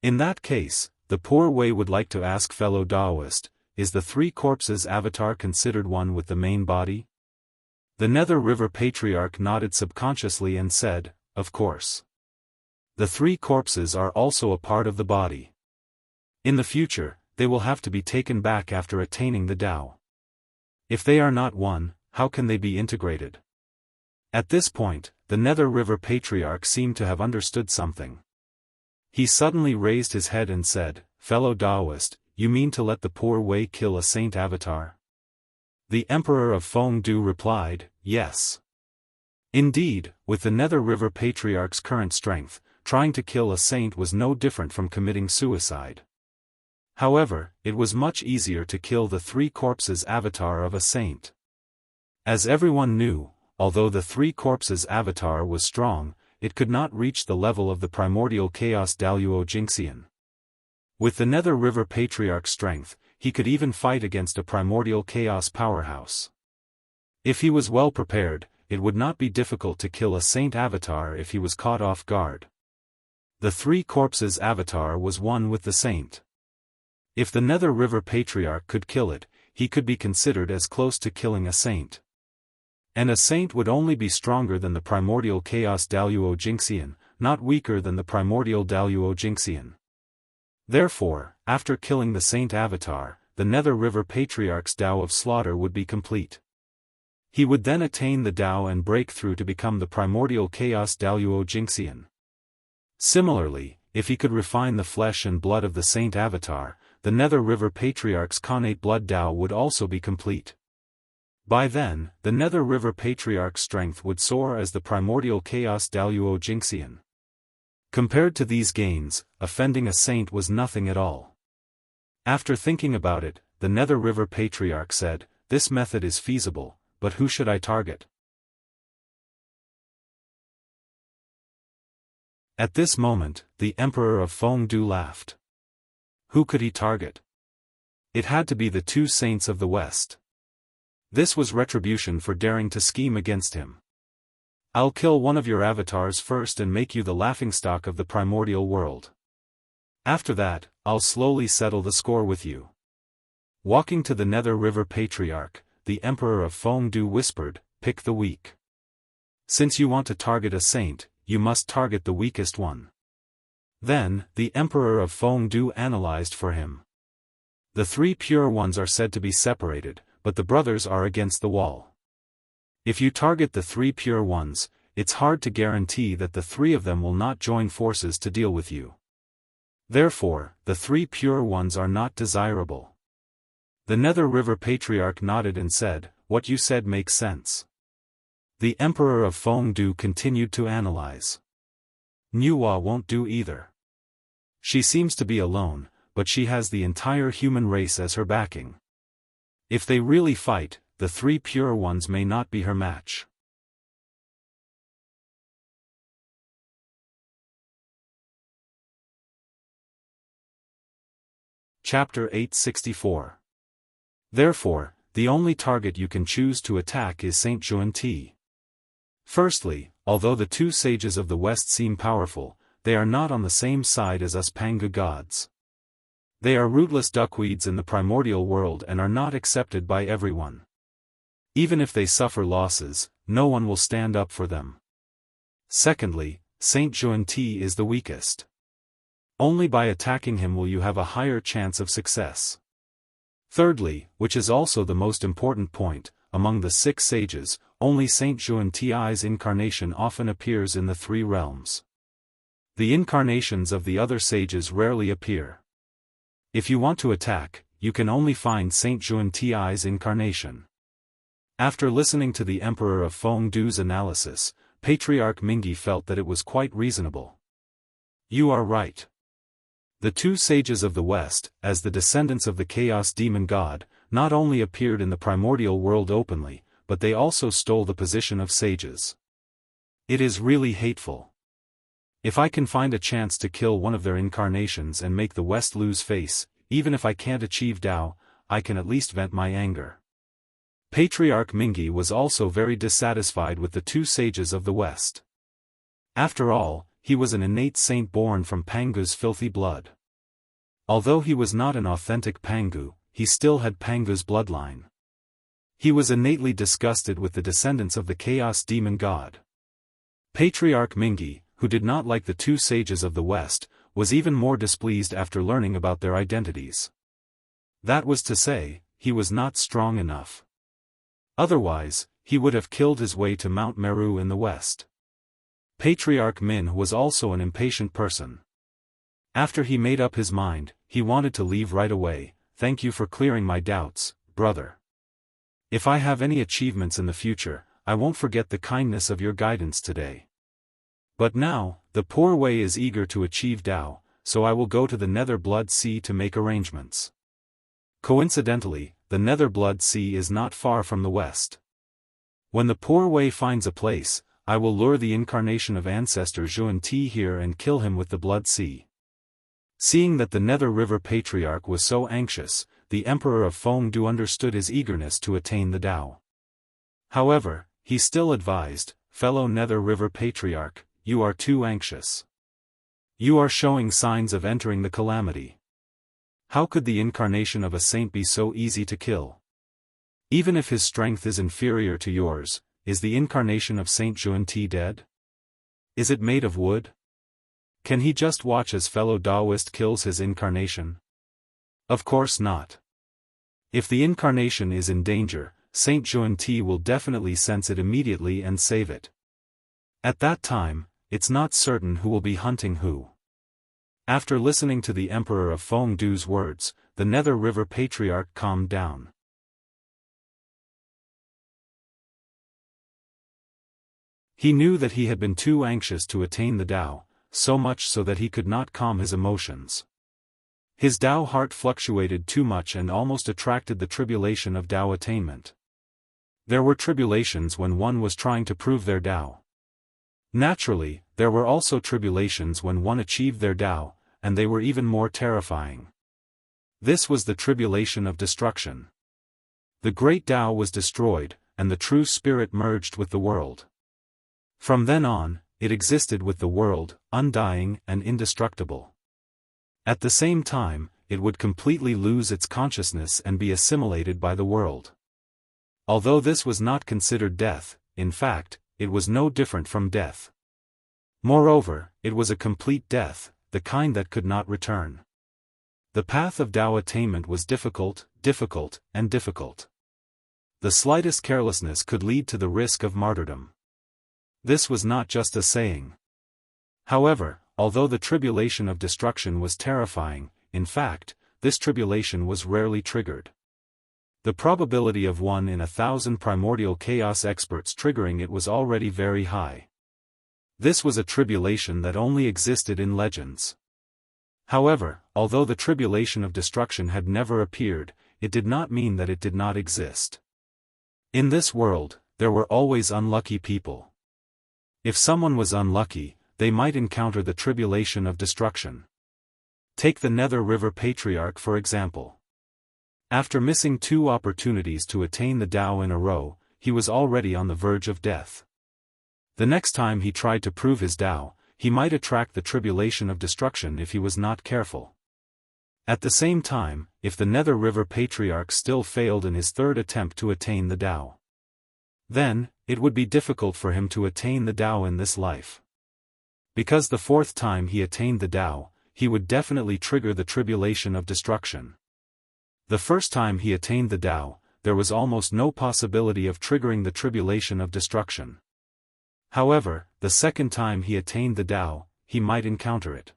In that case, the poor way would like to ask fellow Daoist, is the 3 corpses avatar considered one with the main body? The Nether River Patriarch nodded subconsciously and said, of course. The 3 corpses are also a part of the body. In the future, they will have to be taken back after attaining the Tao. If they are not one, how can they be integrated? At this point, the Nether River Patriarch seemed to have understood something. He suddenly raised his head and said, fellow Daoist, you mean to let the poor way kill a saint avatar? The Emperor of Fengdu replied, yes. Indeed, with the Nether River Patriarch's current strength, trying to kill a saint was no different from committing suicide. However, it was much easier to kill the 3 corpses avatar of a saint. As everyone knew, although the 3 corpses avatar was strong, it could not reach the level of the primordial chaos Daoist Jingxian. With the Nether River Patriarch's strength, he could even fight against a primordial chaos powerhouse. If he was well prepared, it would not be difficult to kill a saint avatar if he was caught off guard. The 3 corpses avatar was one with the saint. If the Nether River Patriarch could kill it, he could be considered as close to killing a saint. And a saint would only be stronger than the primordial chaos Daoist Jingxian, not weaker than the primordial Daoist Jingxian. Therefore, after killing the saint avatar, the Nether River Patriarch's Tao of slaughter would be complete. He would then attain the Tao and break through to become the primordial chaos Daoist Jingxian. Similarly, if he could refine the flesh and blood of the saint avatar, the Nether River Patriarch's connate blood Tao would also be complete. By then, the Nether River Patriarch's strength would soar as the primordial chaos Daoist Jingxian. Compared to these gains, offending a saint was nothing at all. After thinking about it, the Nether River Patriarch said, this method is feasible, but who should I target? At this moment, the Emperor of Fengdu laughed. Who could he target? It had to be the 2 saints of the West. This was retribution for daring to scheme against him. I'll kill one of your avatars first and make you the laughingstock of the primordial world. After that, I'll slowly settle the score with you. Walking to the Nether River Patriarch, the Emperor of Fengdu whispered, pick the weak. Since you want to target a saint, you must target the weakest one. Then, the Emperor of Fengdu analyzed for him. The 3 pure ones are said to be separated, but the brothers are against the wall. If you target the 3 pure ones, it's hard to guarantee that the 3 of them will not join forces to deal with you. Therefore, the 3 pure ones are not desirable. The Nether River Patriarch nodded and said, what you said makes sense. The Emperor of Fengdu continued to analyze. Nuwa won't do either. She seems to be alone, but she has the entire human race as her backing. If they really fight, the 3 pure ones may not be her match. Chapter 864. Therefore, the only target you can choose to attack is Saint Juan-Ti. Firstly, although the 2 sages of the West seem powerful, they are not on the same side as us Pangu gods. They are rootless duckweeds in the primordial world and are not accepted by everyone. Even if they suffer losses, no one will stand up for them. Secondly, Saint Juan-Ti is the weakest. Only by attacking him will you have a higher chance of success. Thirdly, which is also the most important point, among the 6 sages, only Saint Juan-Ti's incarnation often appears in the 3 realms. The incarnations of the other sages rarely appear. If you want to attack, you can only find Saint Juan-Ti's incarnation. After listening to the Emperor of Fengdu's analysis, Patriarch Mingyi felt that it was quite reasonable. You are right. The 2 sages of the West, as the descendants of the Chaos Demon God, not only appeared in the primordial world openly, but they also stole the position of sages. It is really hateful. If I can find a chance to kill one of their incarnations and make the West lose face, even if I can't achieve Tao, I can at least vent my anger. Patriarch Mingyi was also very dissatisfied with the two sages of the West. After all, he was an innate saint born from Pangu's filthy blood. Although he was not an authentic Pangu, he still had Pangu's bloodline. He was innately disgusted with the descendants of the chaos demon god. Patriarch Mingyi, who did not like the two sages of the West, was even more displeased after learning about their identities. That was to say, he was not strong enough. Otherwise, he would have killed his way to Mount Meru in the West. Patriarch Min was also an impatient person. After he made up his mind, he wanted to leave right away. Thank you for clearing my doubts, brother. If I have any achievements in the future, I won't forget the kindness of your guidance today. But now, the poor Wei is eager to achieve Tao, so I will go to the Nether Blood Sea to make arrangements. Coincidentally, the Nether Blood Sea is not far from the west. When the poor Wei finds a place, I will lure the incarnation of ancestor Zhuan Ti here and kill him with the Blood Sea. Seeing that the Nether River Patriarch was so anxious, the Emperor of Fengdu understood his eagerness to attain the Tao. However, he still advised, fellow Nether River Patriarch, you are too anxious. You are showing signs of entering the calamity. How could the incarnation of a saint be so easy to kill? Even if his strength is inferior to yours, is the incarnation of Saint Zhuan Ti dead? Is it made of wood? Can he just watch as fellow Daoist kills his incarnation? Of course not. If the incarnation is in danger, Saint Zhuan Ti will definitely sense it immediately and save it. At that time, it's not certain who will be hunting who. After listening to the Emperor of Fengdu's words, the Nether River Patriarch calmed down. He knew that he had been too anxious to attain the Tao, so much so that he could not calm his emotions. His Tao heart fluctuated too much and almost attracted the tribulation of Tao attainment. There were tribulations when one was trying to prove their Tao. Naturally, there were also tribulations when one achieved their Tao, and they were even more terrifying. This was the tribulation of destruction. The great Tao was destroyed, and the true spirit merged with the world. From then on, it existed with the world, undying and indestructible. At the same time, it would completely lose its consciousness and be assimilated by the world. Although this was not considered death, in fact, it was no different from death. Moreover, it was a complete death, the kind that could not return. The path of Tao attainment was difficult, and difficult. The slightest carelessness could lead to the risk of martyrdom. This was not just a saying. However, although the tribulation of destruction was terrifying, in fact, this tribulation was rarely triggered. The probability of 1 in 1,000 primordial chaos experts triggering it was already very high. This was a tribulation that only existed in legends. However, although the tribulation of destruction had never appeared, it did not mean that it did not exist. In this world, there were always unlucky people. If someone was unlucky, they might encounter the tribulation of destruction. Take the Nether River Patriarch for example. After missing 2 opportunities to attain the Tao in a row, he was already on the verge of death. The next time he tried to prove his Tao, he might attract the tribulation of destruction if he was not careful. At the same time, if the Nether River Patriarch still failed in his 3rd attempt to attain the Tao, then, it would be difficult for him to attain the Tao in this life. Because the 4th time he attained the Tao, he would definitely trigger the tribulation of destruction. The first time he attained the Tao, there was almost no possibility of triggering the tribulation of destruction. However, the 2nd time he attained the Tao, he might encounter it.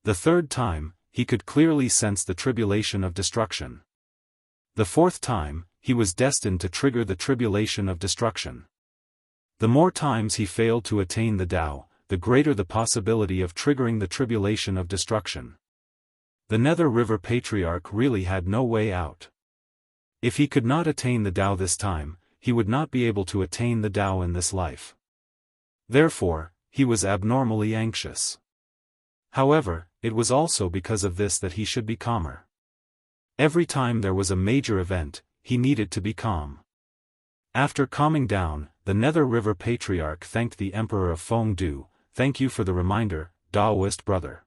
The 3rd time, he could clearly sense the tribulation of destruction. The 4th time, he was destined to trigger the tribulation of destruction. The more times he failed to attain the Tao, the greater the possibility of triggering the tribulation of destruction. The Nether River Patriarch really had no way out. If he could not attain the Tao this time, he would not be able to attain the Tao in this life. Therefore, he was abnormally anxious. However, it was also because of this that he should be calmer. Every time there was a major event, he needed to be calm. After calming down, the Nether River Patriarch thanked the Emperor of Fengdu. "Thank you for the reminder, Daoist brother.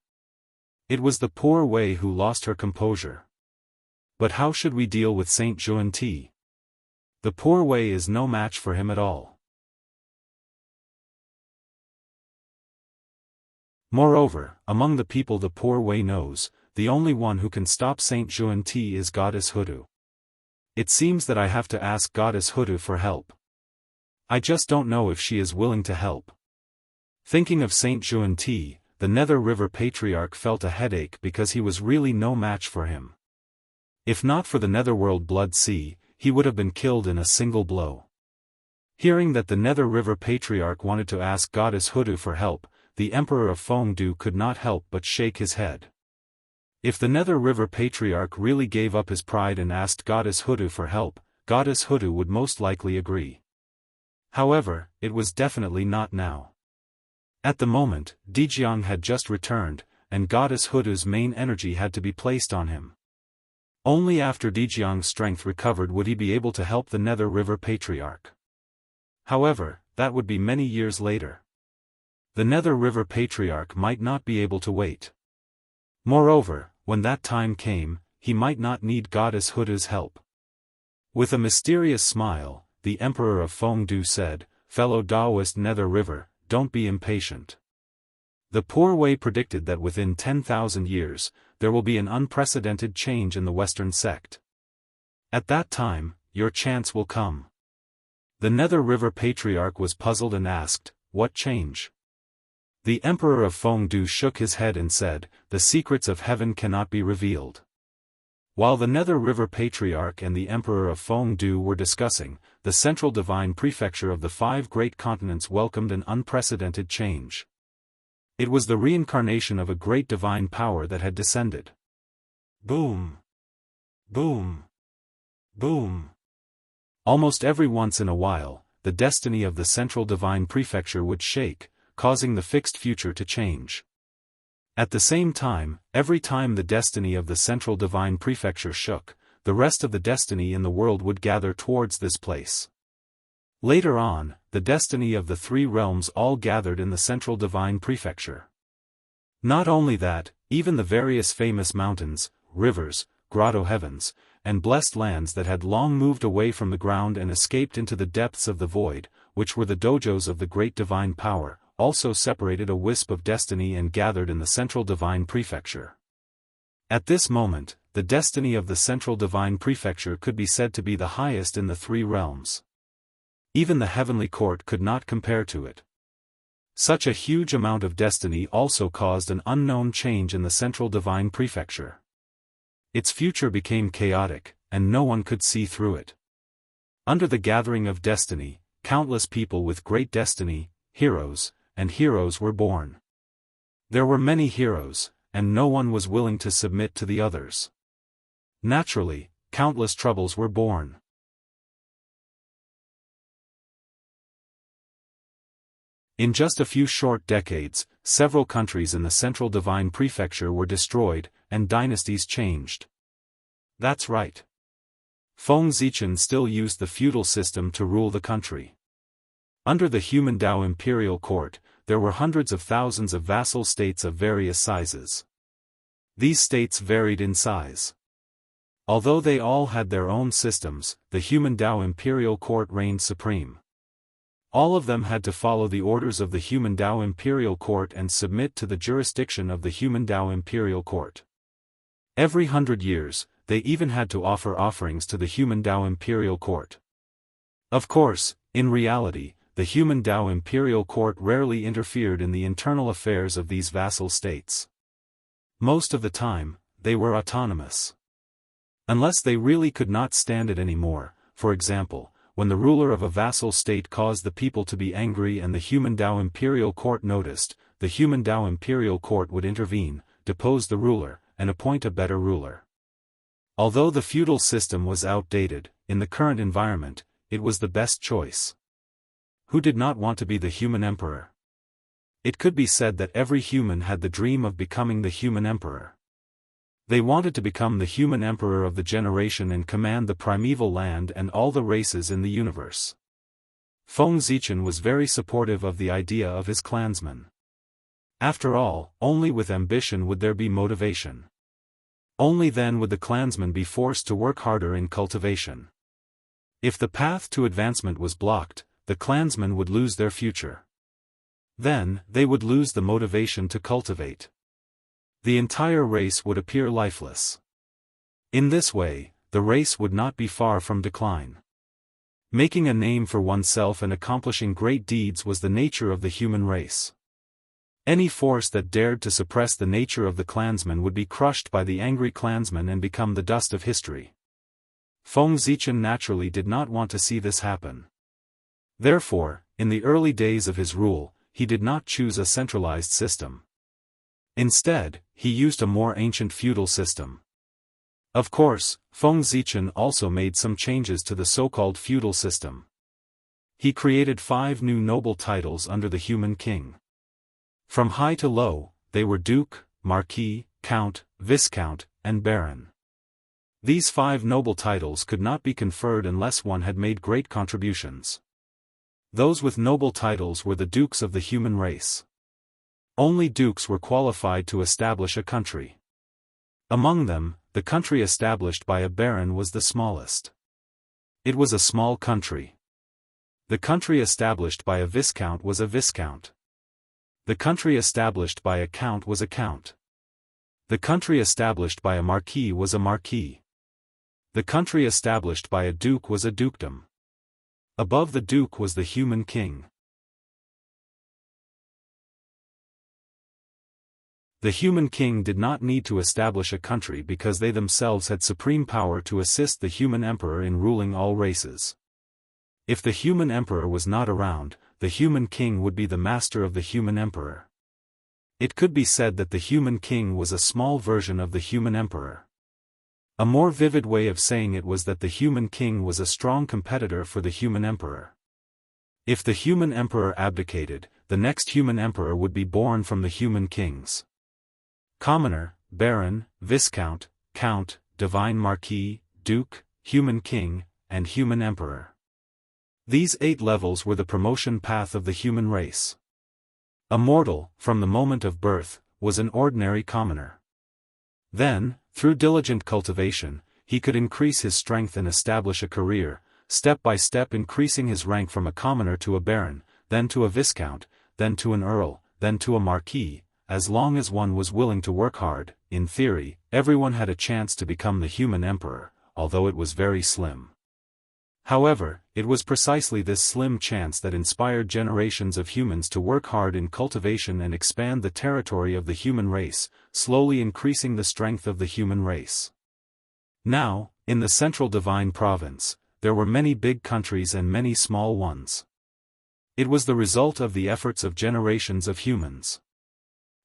It was the poor Wei who lost her composure. But how should we deal with Saint Xuanti? The poor Wei is no match for him at all. Moreover, among the people the poor Wei knows, the only one who can stop Saint Xuanti is Goddess Hudu. It seems that I have to ask Goddess Hudu for help. I just don't know if she is willing to help." Thinking of Saint Xuanti, the Nether River Patriarch felt a headache because he was really no match for him. If not for the Netherworld Blood Sea, he would have been killed in a single blow. Hearing that the Nether River Patriarch wanted to ask Goddess Hudu for help, the Emperor of Fengdu could not help but shake his head. If the Nether River Patriarch really gave up his pride and asked Goddess Hudu for help, Goddess Hudu would most likely agree. However, it was definitely not now. At the moment, Jianghu had just returned, and Goddess Hudu's main energy had to be placed on him. Only after Jianghu's strength recovered would he be able to help the Nether River Patriarch. However, that would be many years later. The Nether River Patriarch might not be able to wait. Moreover, when that time came, he might not need Goddess Hudu's help. With a mysterious smile, the Emperor of Fengdu said, "Fellow Daoist Nether River, don't be impatient. The poor Wei predicted that within 10,000 years, there will be an unprecedented change in the Western sect. At that time, your chance will come." The Nether River Patriarch was puzzled and asked, "What change?" The Emperor of Fengdu shook his head and said, "The secrets of heaven cannot be revealed." While the Nether River Patriarch and the Emperor of Fengdu were discussing, the Central Divine Prefecture of the 5 great continents welcomed an unprecedented change. It was the reincarnation of a great divine power that had descended. Boom! Boom! Boom! Almost every once in a while, the destiny of the Central Divine Prefecture would shake, causing the fixed future to change. At the same time, every time the destiny of the Central Divine Prefecture shook, the rest of the destiny in the world would gather towards this place. Later on, the destiny of the 3 realms all gathered in the Central Divine Prefecture. Not only that, even the various famous mountains, rivers, grotto heavens, and blessed lands that had long moved away from the ground and escaped into the depths of the void, which were the dojos of the great divine power, also separated a wisp of destiny and gathered in the Central Divine Prefecture. At this moment, the destiny of the Central Divine Prefecture could be said to be the highest in the 3 realms. Even the heavenly court could not compare to it. Such a huge amount of destiny also caused an unknown change in the Central Divine Prefecture. Its future became chaotic, and no one could see through it. Under the gathering of destiny, countless people with great destiny, heroes were born. There were many heroes, and no one was willing to submit to the others. Naturally, countless troubles were born. In just a few short decades, several countries in the Central Divine Prefecture were destroyed, and dynasties changed. That's right. Fengzichen still used the feudal system to rule the country. Under the Human Dao Imperial Court, there were hundreds of thousands of vassal states of various sizes. These states varied in size. Although they all had their own systems, the Human Dao Imperial Court reigned supreme. All of them had to follow the orders of the Human Dao Imperial Court and submit to the jurisdiction of the Human Dao Imperial Court. Every 100 years, they even had to offer offerings to the Human Dao Imperial Court. Of course, in reality, the Human Dao Imperial Court rarely interfered in the internal affairs of these vassal states. Most of the time, they were autonomous. Unless they really could not stand it anymore, for example, when the ruler of a vassal state caused the people to be angry and the Human Dao Imperial Court noticed, the Human Dao Imperial Court would intervene, depose the ruler, and appoint a better ruler. Although the feudal system was outdated, in the current environment, it was the best choice. Who did not want to be the human emperor? It could be said that every human had the dream of becoming the human emperor. They wanted to become the human emperor of the generation and command the primeval land and all the races in the universe. Feng Zichen was very supportive of the idea of his clansmen. After all, only with ambition would there be motivation. Only then would the clansmen be forced to work harder in cultivation. If the path to advancement was blocked, the clansmen would lose their future. Then, they would lose the motivation to cultivate. The entire race would appear lifeless. In this way, the race would not be far from decline. Making a name for oneself and accomplishing great deeds was the nature of the human race. Any force that dared to suppress the nature of the clansmen would be crushed by the angry clansmen and become the dust of history. Feng Zichen naturally did not want to see this happen. Therefore, in the early days of his rule, he did not choose a centralized system. Instead, he used a more ancient feudal system. Of course, Feng Zichen also made some changes to the so-called feudal system. He created 5 new noble titles under the human king. From high to low, they were Duke, Marquis, Count, Viscount, and Baron. These 5 noble titles could not be conferred unless one had made great contributions. Those with noble titles were the dukes of the human race. Only dukes were qualified to establish a country. Among them, the country established by a baron was the smallest. It was a small country. The country established by a viscount was a viscount. The country established by a count was a count. The country established by a marquis was a marquis. The country established by a duke was a dukedom. Above the duke was the human king. The human king did not need to establish a country because they themselves had supreme power to assist the human emperor in ruling all races. If the human emperor was not around, the human king would be the master of the human emperor. It could be said that the human king was a small version of the human emperor. A more vivid way of saying it was that the human king was a strong competitor for the human emperor. If the human emperor abdicated, the next human emperor would be born from the human kings. Commoner, Baron, Viscount, Count, Divine Marquis, Duke, Human King, and Human Emperor. These 8 levels were the promotion path of the human race. A mortal, from the moment of birth, was an ordinary commoner. Then, through diligent cultivation, he could increase his strength and establish a career, step by step increasing his rank from a commoner to a baron, then to a viscount, then to an earl, then to a marquis. As long as one was willing to work hard, in theory, everyone had a chance to become the human emperor, although it was very slim. However, it was precisely this slim chance that inspired generations of humans to work hard in cultivation and expand the territory of the human race, slowly increasing the strength of the human race. Now, in the central divine province, there were many big countries and many small ones. It was the result of the efforts of generations of humans.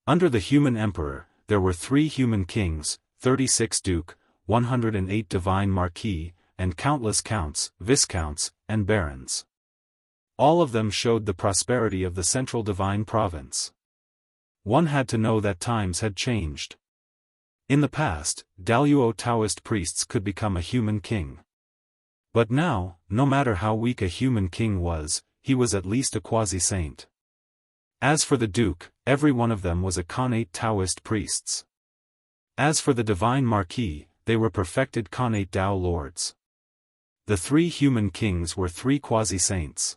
Under the human emperor, there were 3 human kings, 36 duke, 108 divine marquis, and countless counts, viscounts, and barons. All of them showed the prosperity of the central divine province. One had to know that times had changed. In the past, Daoist Taoist priests could become a human king. But now, no matter how weak a human king was, he was at least a quasi-saint. As for the duke, every one of them was a connate Taoist priests. As for the divine marquis, they were perfected connate Dao lords. The 3 human kings were 3 quasi-saints.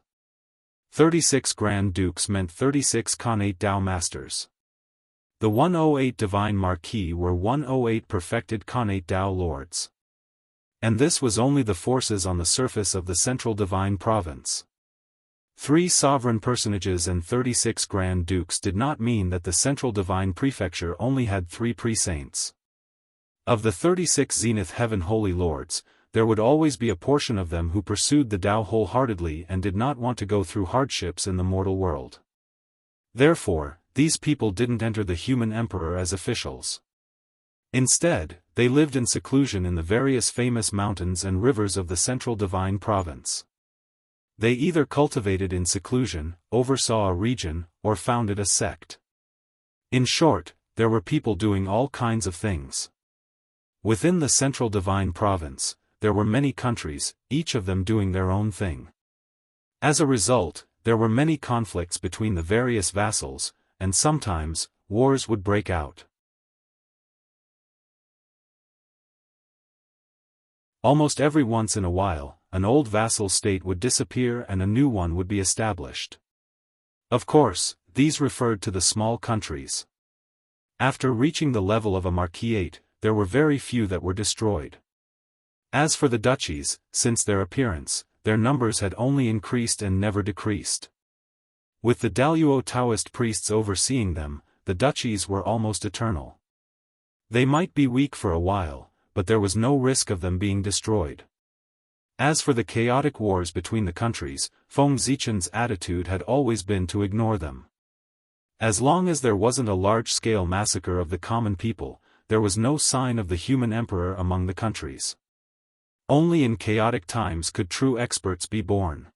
36 grand dukes meant 36 connate Dao masters. The 108 divine marquis were 108 perfected connate Dao lords. And this was only the forces on the surface of the central divine province. 3 sovereign personages and 36 grand dukes did not mean that the central divine prefecture only had 3 pre-saints. Of the 36 zenith heaven holy lords, there would always be a portion of them who pursued the Tao wholeheartedly and did not want to go through hardships in the mortal world. Therefore, these people didn't enter the human emperor as officials. Instead, they lived in seclusion in the various famous mountains and rivers of the central divine province. They either cultivated in seclusion, oversaw a region, or founded a sect. In short, there were people doing all kinds of things. Within the central divine province, there were many countries, each of them doing their own thing. As a result, there were many conflicts between the various vassals, and sometimes, wars would break out. Almost every once in a while, an old vassal state would disappear and a new one would be established. Of course, these referred to the small countries. After reaching the level of a marquisate, there were very few that were destroyed. As for the duchies, since their appearance, their numbers had only increased and never decreased. With the Daoist Taoist priests overseeing them, the duchies were almost eternal. They might be weak for a while, but there was no risk of them being destroyed. As for the chaotic wars between the countries, Feng Zichen's attitude had always been to ignore them. As long as there wasn't a large-scale massacre of the common people, there was no sign of the human emperor among the countries. Only in chaotic times could true experts be born.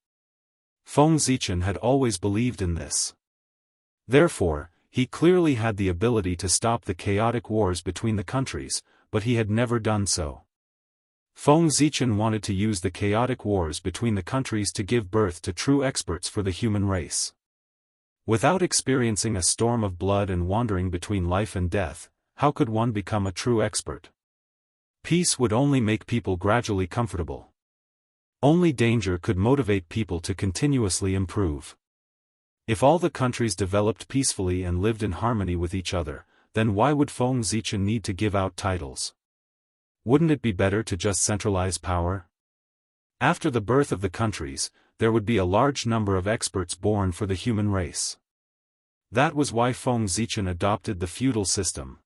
Feng Zichen had always believed in this. Therefore, he clearly had the ability to stop the chaotic wars between the countries, but he had never done so. Feng Zichen wanted to use the chaotic wars between the countries to give birth to true experts for the human race. Without experiencing a storm of blood and wandering between life and death, how could one become a true expert? Peace would only make people gradually comfortable. Only danger could motivate people to continuously improve. If all the countries developed peacefully and lived in harmony with each other, then why would Feng Zichen need to give out titles? Wouldn't it be better to just centralize power? After the birth of the countries, there would be a large number of experts born for the human race. That was why Feng Zichen adopted the feudal system.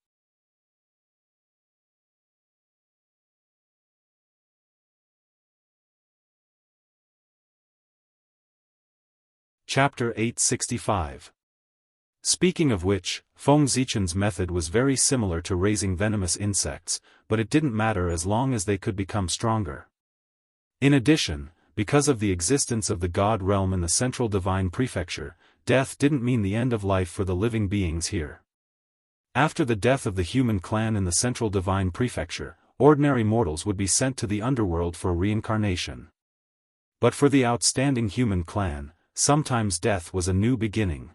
Chapter 865. Speaking of which, Feng Zichen's method was very similar to raising venomous insects, but it didn't matter as long as they could become stronger. In addition, because of the existence of the God realm in the central divine prefecture, death didn't mean the end of life for the living beings here. After the death of the human clan in the central divine prefecture, ordinary mortals would be sent to the underworld for reincarnation. But for the outstanding human clan, sometimes death was a new beginning.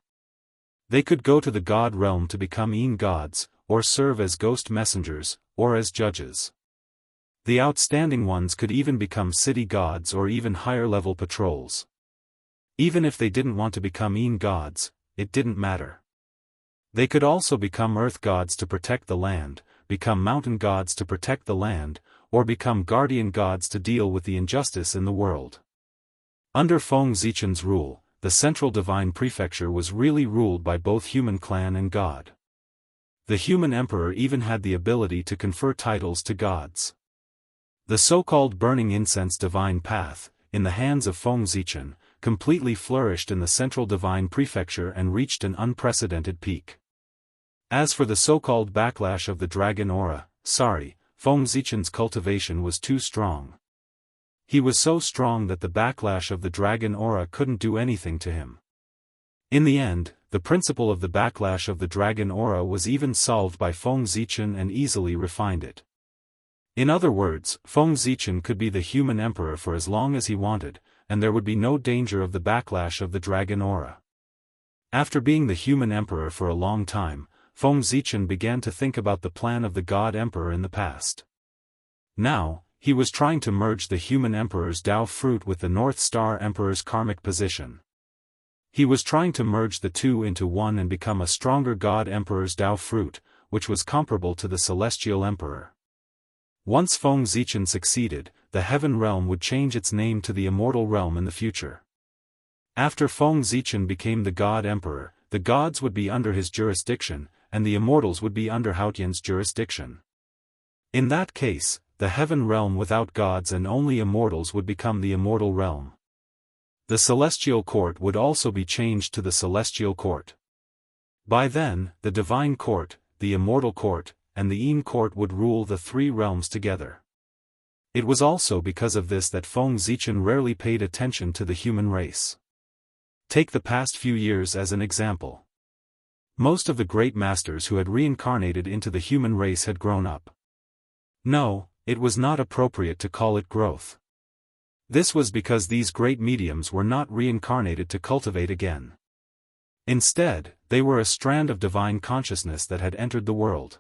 They could go to the God realm to become gods, or serve as ghost messengers, or as judges. The outstanding ones could even become city gods or even higher-level patrols. Even if they didn't want to become gods, it didn't matter. They could also become earth gods to protect the land, become mountain gods to protect the land, or become guardian gods to deal with the injustice in the world. Under Feng Zichen's rule, the central divine prefecture was really ruled by both human clan and god. The human emperor even had the ability to confer titles to gods. The so-called burning incense divine path, in the hands of Feng Zichen, completely flourished in the central divine prefecture and reached an unprecedented peak. As for the so-called backlash of the dragon aura, Feng Zichen's cultivation was too strong. He was so strong that the backlash of the dragon aura couldn't do anything to him. In the end, the principle of the backlash of the dragon aura was even solved by Feng Zichen and easily refined it. In other words, Feng Zichen could be the human emperor for as long as he wanted, and there would be no danger of the backlash of the dragon aura. After being the human emperor for a long time, Feng Zichen began to think about the plan of the god emperor in the past. Now, he was trying to merge the human emperor's Dao fruit with the North Star emperor's karmic position. He was trying to merge the two into one and become a stronger god emperor's Dao fruit, which was comparable to the celestial emperor. Once Feng Zichen succeeded, the heaven realm would change its name to the immortal realm in the future. After Feng Zichen became the god emperor, the gods would be under his jurisdiction, and the immortals would be under Haotian's jurisdiction. In that case, the heaven realm without gods and only immortals would become the immortal realm. The celestial court would also be changed to the celestial court. By then, the divine court, the immortal court, and the court would rule the three realms together. It was also because of this that Feng Zichen rarely paid attention to the human race. Take the past few years as an example. Most of the great masters who had reincarnated into the human race had grown up. No, it was not appropriate to call it growth. This was because these great mediums were not reincarnated to cultivate again. Instead, they were a strand of divine consciousness that had entered the world.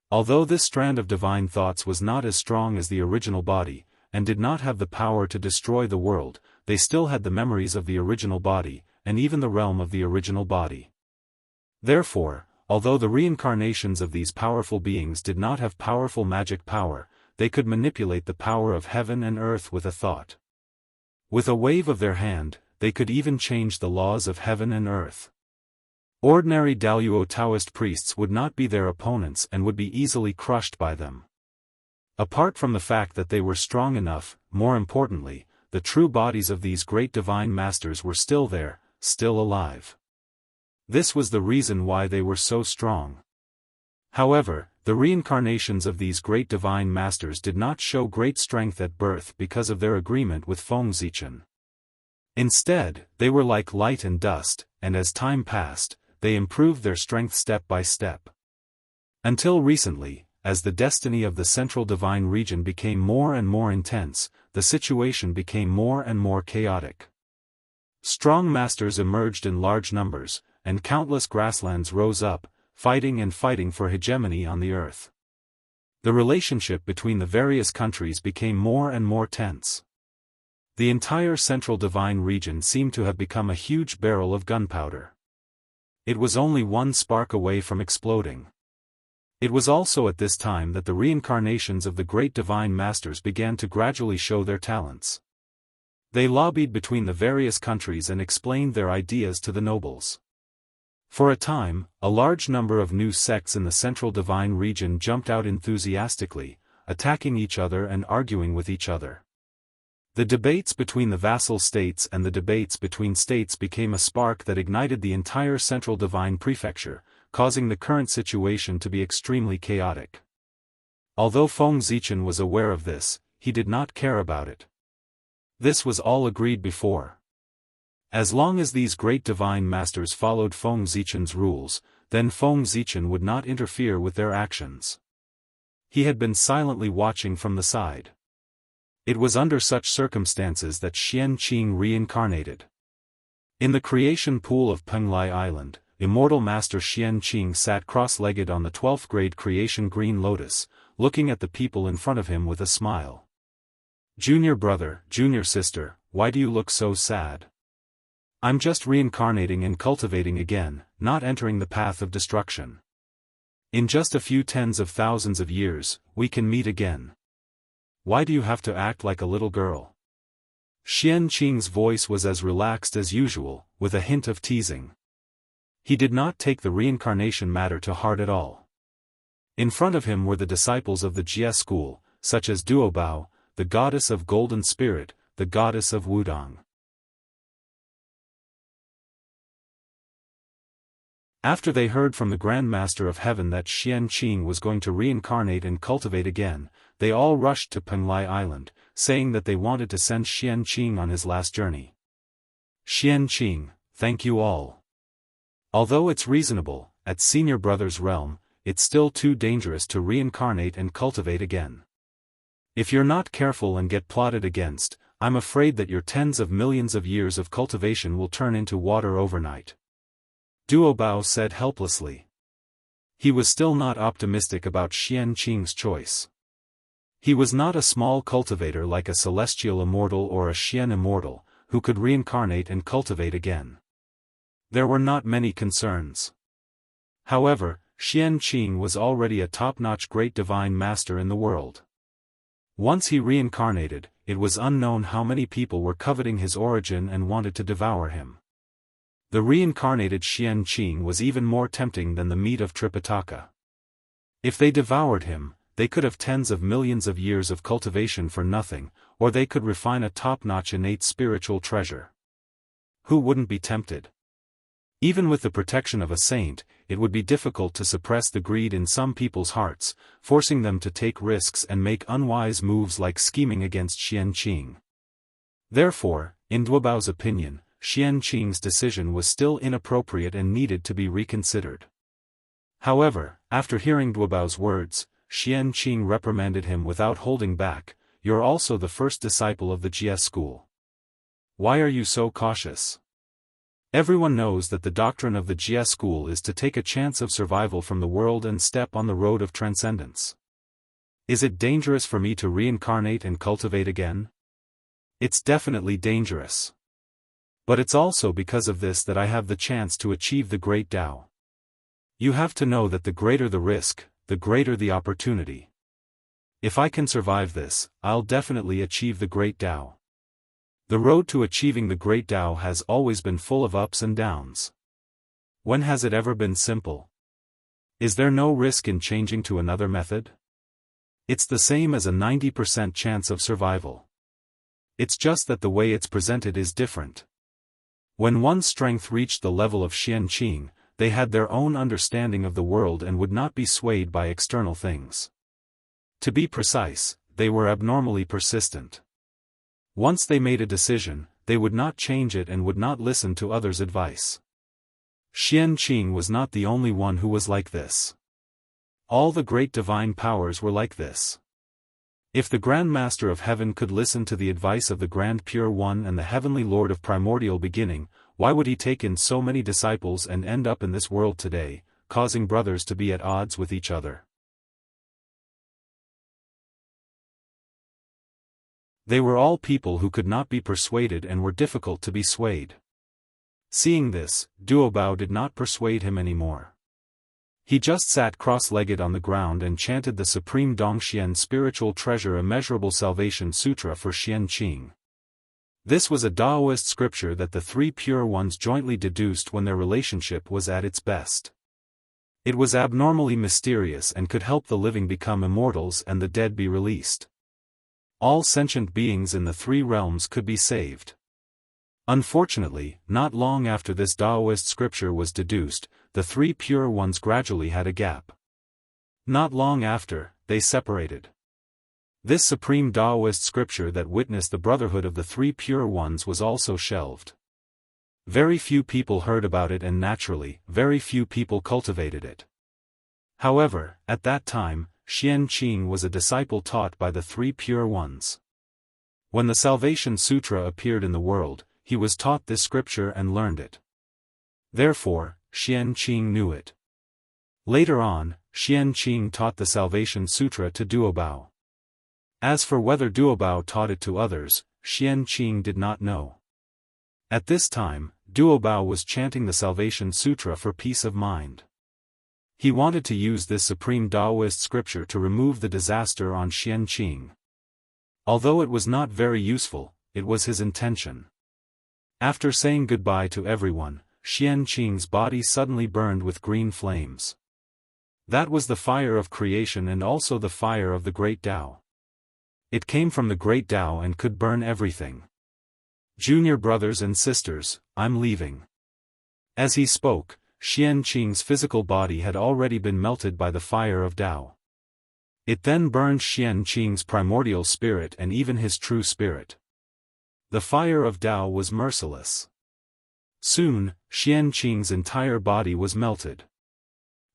Although this strand of divine thoughts was not as strong as the original body, and did not have the power to destroy the world, they still had the memories of the original body, and even the realm of the original body. Therefore, although the reincarnations of these powerful beings did not have powerful magic power, they could manipulate the power of heaven and earth with a thought. With a wave of their hand, they could even change the laws of heaven and earth. Ordinary Daoist Taoist priests would not be their opponents and would be easily crushed by them. Apart from the fact that they were strong enough, more importantly, the true bodies of these great divine masters were still there, still alive. This was the reason why they were so strong. However, the reincarnations of these great divine masters did not show great strength at birth because of their agreement with Feng Zichen. Instead, they were like light and dust, and as time passed, they improved their strength step by step. Until recently, as the destiny of the central divine region became more and more intense, the situation became more and more chaotic. Strong masters emerged in large numbers, and countless grasslands rose up, fighting and fighting for hegemony on the earth. The relationship between the various countries became more and more tense. The entire central divine region seemed to have become a huge barrel of gunpowder. It was only one spark away from exploding. It was also at this time that the reincarnations of the great divine masters began to gradually show their talents. They lobbied between the various countries and explained their ideas to the nobles. For a time, a large number of new sects in the central divine region jumped out enthusiastically, attacking each other and arguing with each other. The debates between the vassal states and the debates between states became a spark that ignited the entire central divine prefecture, causing the current situation to be extremely chaotic. Although Feng Zichen was aware of this, he did not care about it. This was all agreed before. As long as these great divine masters followed Feng Zichen's rules, then Feng Zichen would not interfere with their actions. He had been silently watching from the side. It was under such circumstances that Xianqing reincarnated. In the creation pool of Penglai Island, Immortal Master Xianqing sat cross-legged on the 12th grade creation green lotus, looking at the people in front of him with a smile. "Junior brother, junior sister, why do you look so sad?" "I'm just reincarnating and cultivating again, not entering the path of destruction. In just a few tens of thousands of years, we can meet again. Why do you have to act like a little girl?" Xianqing's voice was as relaxed as usual, with a hint of teasing. He did not take the reincarnation matter to heart at all. In front of him were the disciples of the Jie school, such as Duobao, the goddess of golden spirit, the goddess of Wudong. After they heard from the Grand Master of Heaven that Xianqing was going to reincarnate and cultivate again, they all rushed to Penglai Island, saying that they wanted to send Xianqing on his last journey. "Xianqing, thank you all. Although it's reasonable, at Senior Brother's realm, it's still too dangerous to reincarnate and cultivate again. If you're not careful and get plotted against, I'm afraid that your tens of millions of years of cultivation will turn into water overnight," Duobao said helplessly. He was still not optimistic about Xianqing's choice. He was not a small cultivator like a celestial immortal or a Xian immortal, who could reincarnate and cultivate again. There were not many concerns. However, Xianqing was already a top-notch great divine master in the world. Once he reincarnated, it was unknown how many people were coveting his origin and wanted to devour him. The reincarnated Xianqing was even more tempting than the meat of Tripitaka. If they devoured him, they could have tens of millions of years of cultivation for nothing, or they could refine a top-notch innate spiritual treasure. Who wouldn't be tempted? Even with the protection of a saint, it would be difficult to suppress the greed in some people's hearts, forcing them to take risks and make unwise moves like scheming against Xianqing. Therefore, in Duobao's opinion, Xianqing's decision was still inappropriate and needed to be reconsidered. However, after hearing Duobao's words, Xianqing reprimanded him without holding back, "You're also the first disciple of the Jie school. Why are you so cautious? Everyone knows that the doctrine of the Jie school is to take a chance of survival from the world and step on the road of transcendence. Is it dangerous for me to reincarnate and cultivate again? It's definitely dangerous. But it's also because of this that I have the chance to achieve the great Tao. You have to know that the greater the risk, the greater the opportunity. If I can survive this, I'll definitely achieve the great Tao. The road to achieving the great Tao has always been full of ups and downs. When has it ever been simple? Is there no risk in changing to another method? It's the same as a 90% chance of survival. It's just that the way it's presented is different. When one's strength reached the level of Xianqing, they had their own understanding of the world and would not be swayed by external things. To be precise, they were abnormally persistent. Once they made a decision, they would not change it and would not listen to others' advice. Xianqing was not the only one who was like this. All the great divine powers were like this. If the Grand Master of Heaven could listen to the advice of the Grand Pure One and the Heavenly Lord of Primordial Beginning, why would he take in so many disciples and end up in this world today, causing brothers to be at odds with each other? They were all people who could not be persuaded and were difficult to be swayed. Seeing this, Duobao did not persuade him anymore. He just sat cross-legged on the ground and chanted the Supreme Dongxian Spiritual Treasure Immeasurable Salvation Sutra for Xianqing. This was a Daoist scripture that the three pure ones jointly deduced when their relationship was at its best. It was abnormally mysterious and could help the living become immortals and the dead be released. All sentient beings in the three realms could be saved. Unfortunately, not long after this Daoist scripture was deduced, the three pure ones gradually had a gap. Not long after, they separated. This supreme Daoist scripture that witnessed the brotherhood of the three pure ones was also shelved. Very few people heard about it and naturally, very few people cultivated it. However, at that time, Xianqing was a disciple taught by the three pure ones. When the Salvation Sutra appeared in the world, he was taught this scripture and learned it. Therefore, Xianqing knew it. Later on, Xianqing taught the Salvation Sutra to Duobao. As for whether Duobao taught it to others, Xianqing did not know. At this time, Duobao was chanting the Salvation Sutra for peace of mind. He wanted to use this supreme Daoist scripture to remove the disaster on Xianqing. Although it was not very useful, it was his intention. After saying goodbye to everyone, Xianqing's body suddenly burned with green flames. That was the fire of creation and also the fire of the great Tao. It came from the great Tao and could burn everything. Junior brothers and sisters, I'm leaving. As he spoke, Xianqing's physical body had already been melted by the fire of Tao. It then burned Xianqing's primordial spirit and even his true spirit. The fire of Tao was merciless. Soon, Xianqing's entire body was melted.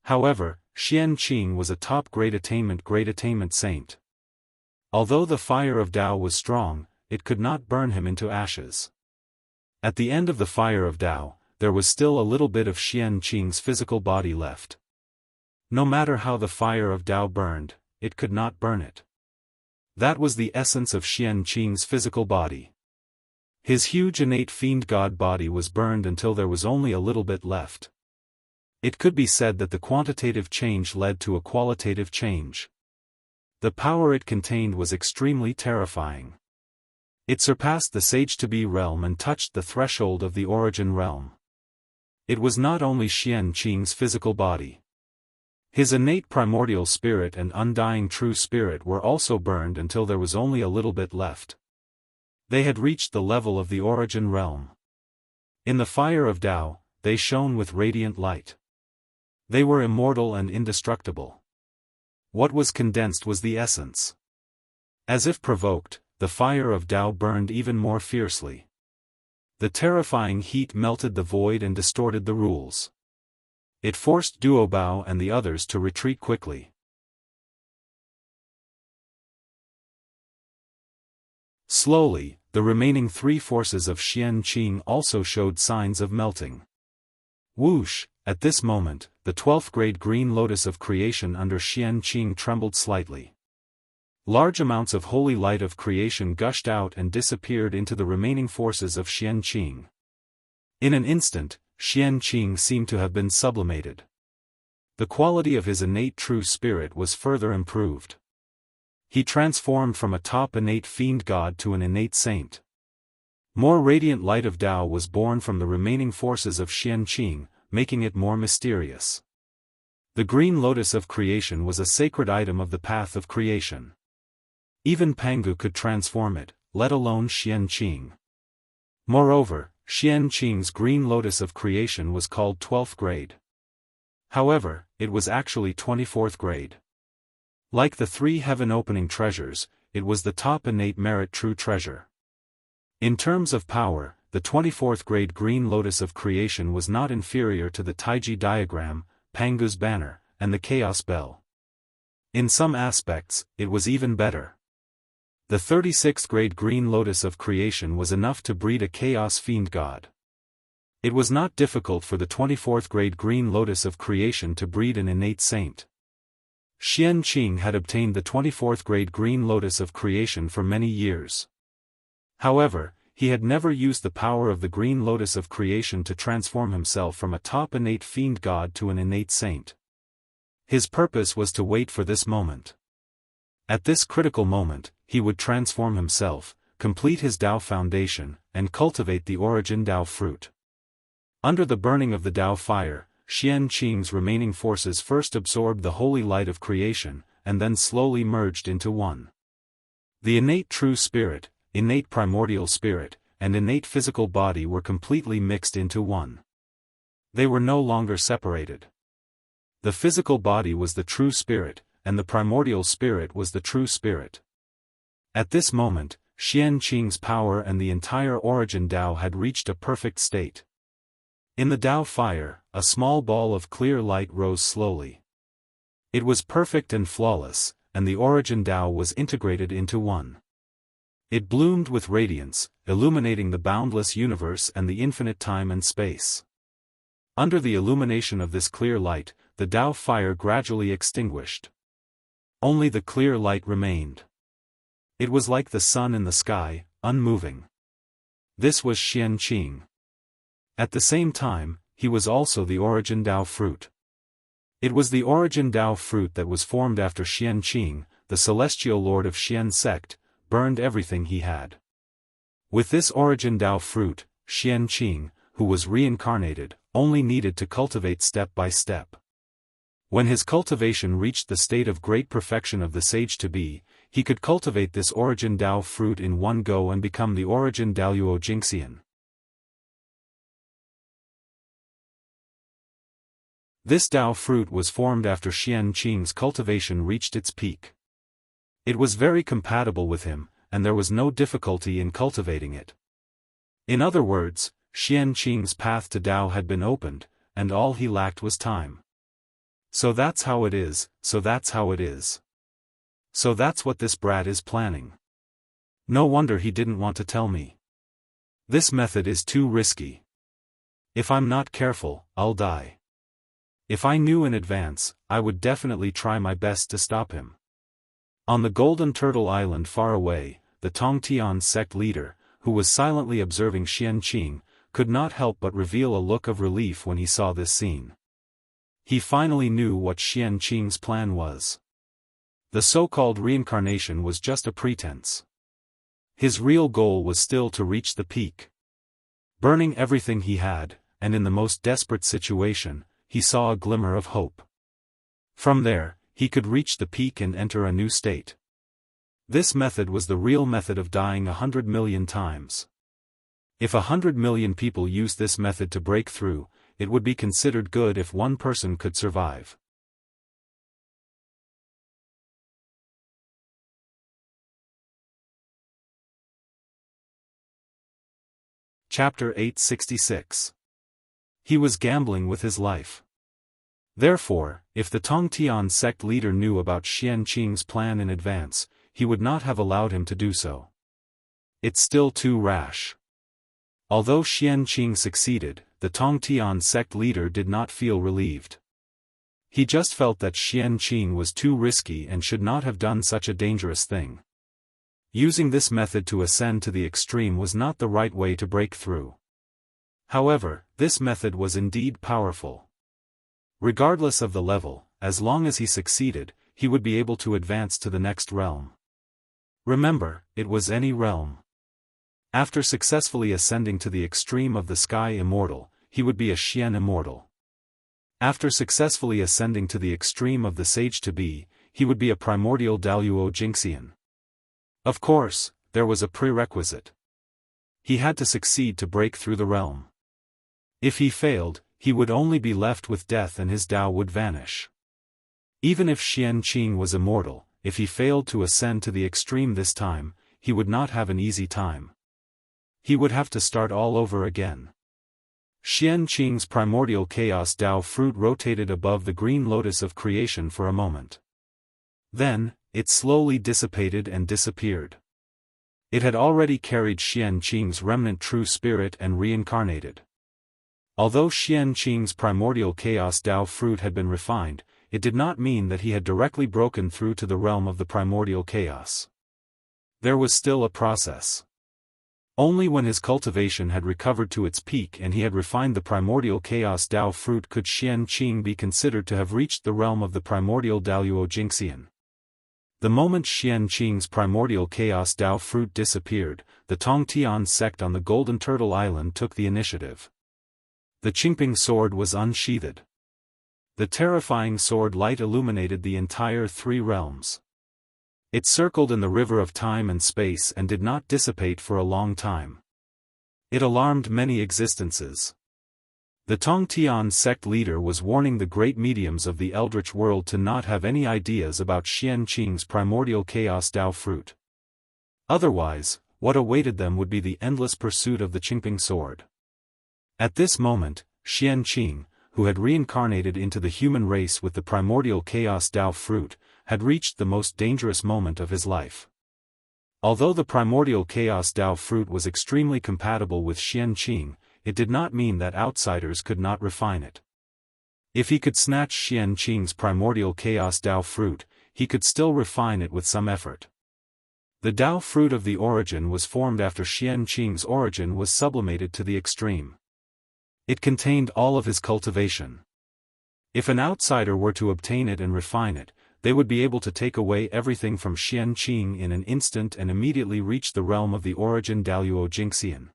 However, Xianqing was a top great attainment saint. Although the fire of Tao was strong, it could not burn him into ashes. At the end of the fire of Tao, there was still a little bit of Xianqing's physical body left. No matter how the fire of Tao burned, it could not burn it. That was the essence of Xianqing's physical body. His huge innate fiend god body was burned until there was only a little bit left. It could be said that the quantitative change led to a qualitative change. The power it contained was extremely terrifying. It surpassed the sage-to-be realm and touched the threshold of the origin realm. It was not only Xianqing's physical body. His innate primordial spirit and undying true spirit were also burned until there was only a little bit left. They had reached the level of the origin realm. In the fire of Tao, they shone with radiant light. They were immortal and indestructible. What was condensed was the essence. As if provoked, the fire of Tao burned even more fiercely. The terrifying heat melted the void and distorted the rules. It forced Duobao and the others to retreat quickly. Slowly, the remaining three forces of Xianqing also showed signs of melting. Whoosh! At this moment, the 12th grade green lotus of creation under Xianqing trembled slightly. Large amounts of holy light of creation gushed out and disappeared into the remaining forces of Xianqing. In an instant, Xianqing seemed to have been sublimated. The quality of his innate true spirit was further improved. He transformed from a top innate fiend god to an innate saint. More radiant light of Tao was born from the remaining forces of Xianqing, making it more mysterious. The green lotus of creation was a sacred item of the path of creation. Even Pangu could transform it, let alone Xianqing. Moreover, Xianqing's green lotus of creation was called 12th grade. However, it was actually 24th grade. Like the three heaven-opening treasures, it was the top innate merit true treasure. In terms of power, the 24th grade green lotus of creation was not inferior to the Taiji diagram, Pangu's banner, and the chaos bell. In some aspects, it was even better. The 36th grade green lotus of creation was enough to breed a chaos fiend god. It was not difficult for the 24th grade green lotus of creation to breed an innate saint. Xianqing had obtained the 24th grade green lotus of creation for many years. However, he had never used the power of the green lotus of creation to transform himself from a top innate fiend god to an innate saint. His purpose was to wait for this moment. At this critical moment, he would transform himself, complete his Tao foundation, and cultivate the origin Tao fruit. Under the burning of the Tao fire, Xianqing's remaining forces first absorbed the holy light of creation, and then slowly merged into one. The innate true spirit, innate primordial spirit, and innate physical body were completely mixed into one. They were no longer separated. The physical body was the true spirit, and the primordial spirit was the true spirit. At this moment, Xianqing's power and the entire origin Tao had reached a perfect state. In the Tao fire, a small ball of clear light rose slowly. It was perfect and flawless, and the origin Tao was integrated into one. It bloomed with radiance, illuminating the boundless universe and the infinite time and space. Under the illumination of this clear light, the Tao fire gradually extinguished. Only the clear light remained. It was like the sun in the sky, unmoving. This was Xianqing. At the same time, he was also the origin Tao fruit. It was the origin Tao fruit that was formed after Xianqing, the celestial lord of Xian sect, burned everything he had. With this origin Tao fruit, Xianqing, who was reincarnated, only needed to cultivate step by step. When his cultivation reached the state of great perfection of the sage-to-be, he could cultivate this origin Tao fruit in one go and become the origin Daoist Jingxian. This Tao fruit was formed after Xianqing's cultivation reached its peak. It was very compatible with him, and there was no difficulty in cultivating it. In other words, Xianqing's path to Tao had been opened, and all he lacked was time. So that's how it is, so that's how it is. So that's what this brat is planning. No wonder he didn't want to tell me. This method is too risky. If I'm not careful, I'll die. If I knew in advance, I would definitely try my best to stop him. On the Golden Turtle Island far away, the Tongtian sect leader, who was silently observing Xianqing, could not help but reveal a look of relief when he saw this scene. He finally knew what Xianqing's plan was. The so-called reincarnation was just a pretense. His real goal was still to reach the peak. Burning everything he had, and in the most desperate situation, he saw a glimmer of hope. From there, he could reach the peak and enter a new state. This method was the real method of dying 100 million times. If 100 million people used this method to break through, it would be considered good if one person could survive. Chapter 866. He was gambling with his life. Therefore, if the Tongtian sect leader knew about Xianqing's plan in advance, he would not have allowed him to do so. It's still too rash. Although Xianqing succeeded, the Tongtian sect leader did not feel relieved. He just felt that Xianqing was too risky and should not have done such a dangerous thing. Using this method to ascend to the extreme was not the right way to break through. However, this method was indeed powerful. Regardless of the level, as long as he succeeded, he would be able to advance to the next realm. Remember, it was any realm. After successfully ascending to the extreme of the sky immortal, he would be a Xian immortal. After successfully ascending to the extreme of the sage to be, he would be a primordial Daoist Jingxian. Of course, there was a prerequisite. He had to succeed to break through the realm. If he failed, he would only be left with death and his Dao would vanish. Even if Xianqing was immortal, if he failed to ascend to the extreme this time, he would not have an easy time. He would have to start all over again. Xianqing's primordial chaos Dao fruit rotated above the green lotus of creation for a moment. Then, it slowly dissipated and disappeared. It had already carried Xianqing's remnant true spirit and reincarnated. Although Xianqing's primordial chaos Dao fruit had been refined, it did not mean that he had directly broken through to the realm of the primordial chaos. There was still a process. Only when his cultivation had recovered to its peak and he had refined the primordial chaos Dao fruit could Xianqing be considered to have reached the realm of the primordial Daoist Jingxian. The moment Xianqing's primordial chaos Dao fruit disappeared, the Tongtian sect on the Golden Turtle Island took the initiative. The Qingping sword was unsheathed. The terrifying sword light illuminated the entire three realms. It circled in the river of time and space and did not dissipate for a long time. It alarmed many existences. The Tongtian sect leader was warning the great mediums of the eldritch world to not have any ideas about Xianqing's primordial chaos Dao fruit. Otherwise, what awaited them would be the endless pursuit of the Qingping sword. At this moment, Xianqing, who had reincarnated into the human race with the primordial chaos Dao fruit, had reached the most dangerous moment of his life. Although the primordial chaos Dao fruit was extremely compatible with Xianqing, it did not mean that outsiders could not refine it. If he could snatch Xianqing's primordial chaos Dao fruit, he could still refine it with some effort. The Dao fruit of the origin was formed after Xianqing's origin was sublimated to the extreme. It contained all of his cultivation. If an outsider were to obtain it and refine it, they would be able to take away everything from Xianqing in an instant and immediately reach the realm of the origin Daoist Jingxian.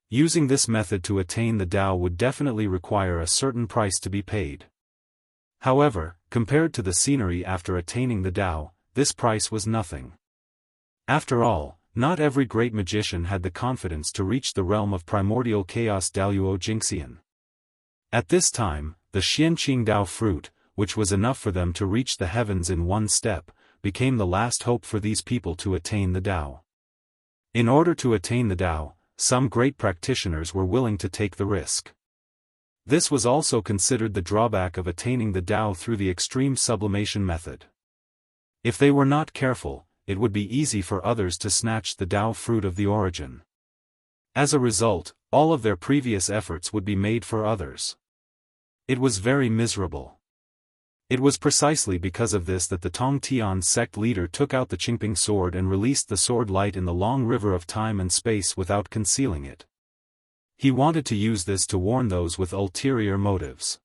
Using this method to attain the Dao would definitely require a certain price to be paid. However, compared to the scenery after attaining the Dao, this price was nothing. After all, not every great magician had the confidence to reach the realm of primordial chaos Daoist Jingxian. At this time, the Xianqing Dao fruit, which was enough for them to reach the heavens in one step, became the last hope for these people to attain the Dao. In order to attain the Dao, some great practitioners were willing to take the risk. This was also considered the drawback of attaining the Dao through the extreme sublimation method. If they were not careful, it would be easy for others to snatch the Dao fruit of the origin. As a result, all of their previous efforts would be made for others. It was very miserable. It was precisely because of this that the Tongtian sect leader took out the Qingping sword and released the sword light in the long river of time and space without concealing it. He wanted to use this to warn those with ulterior motives.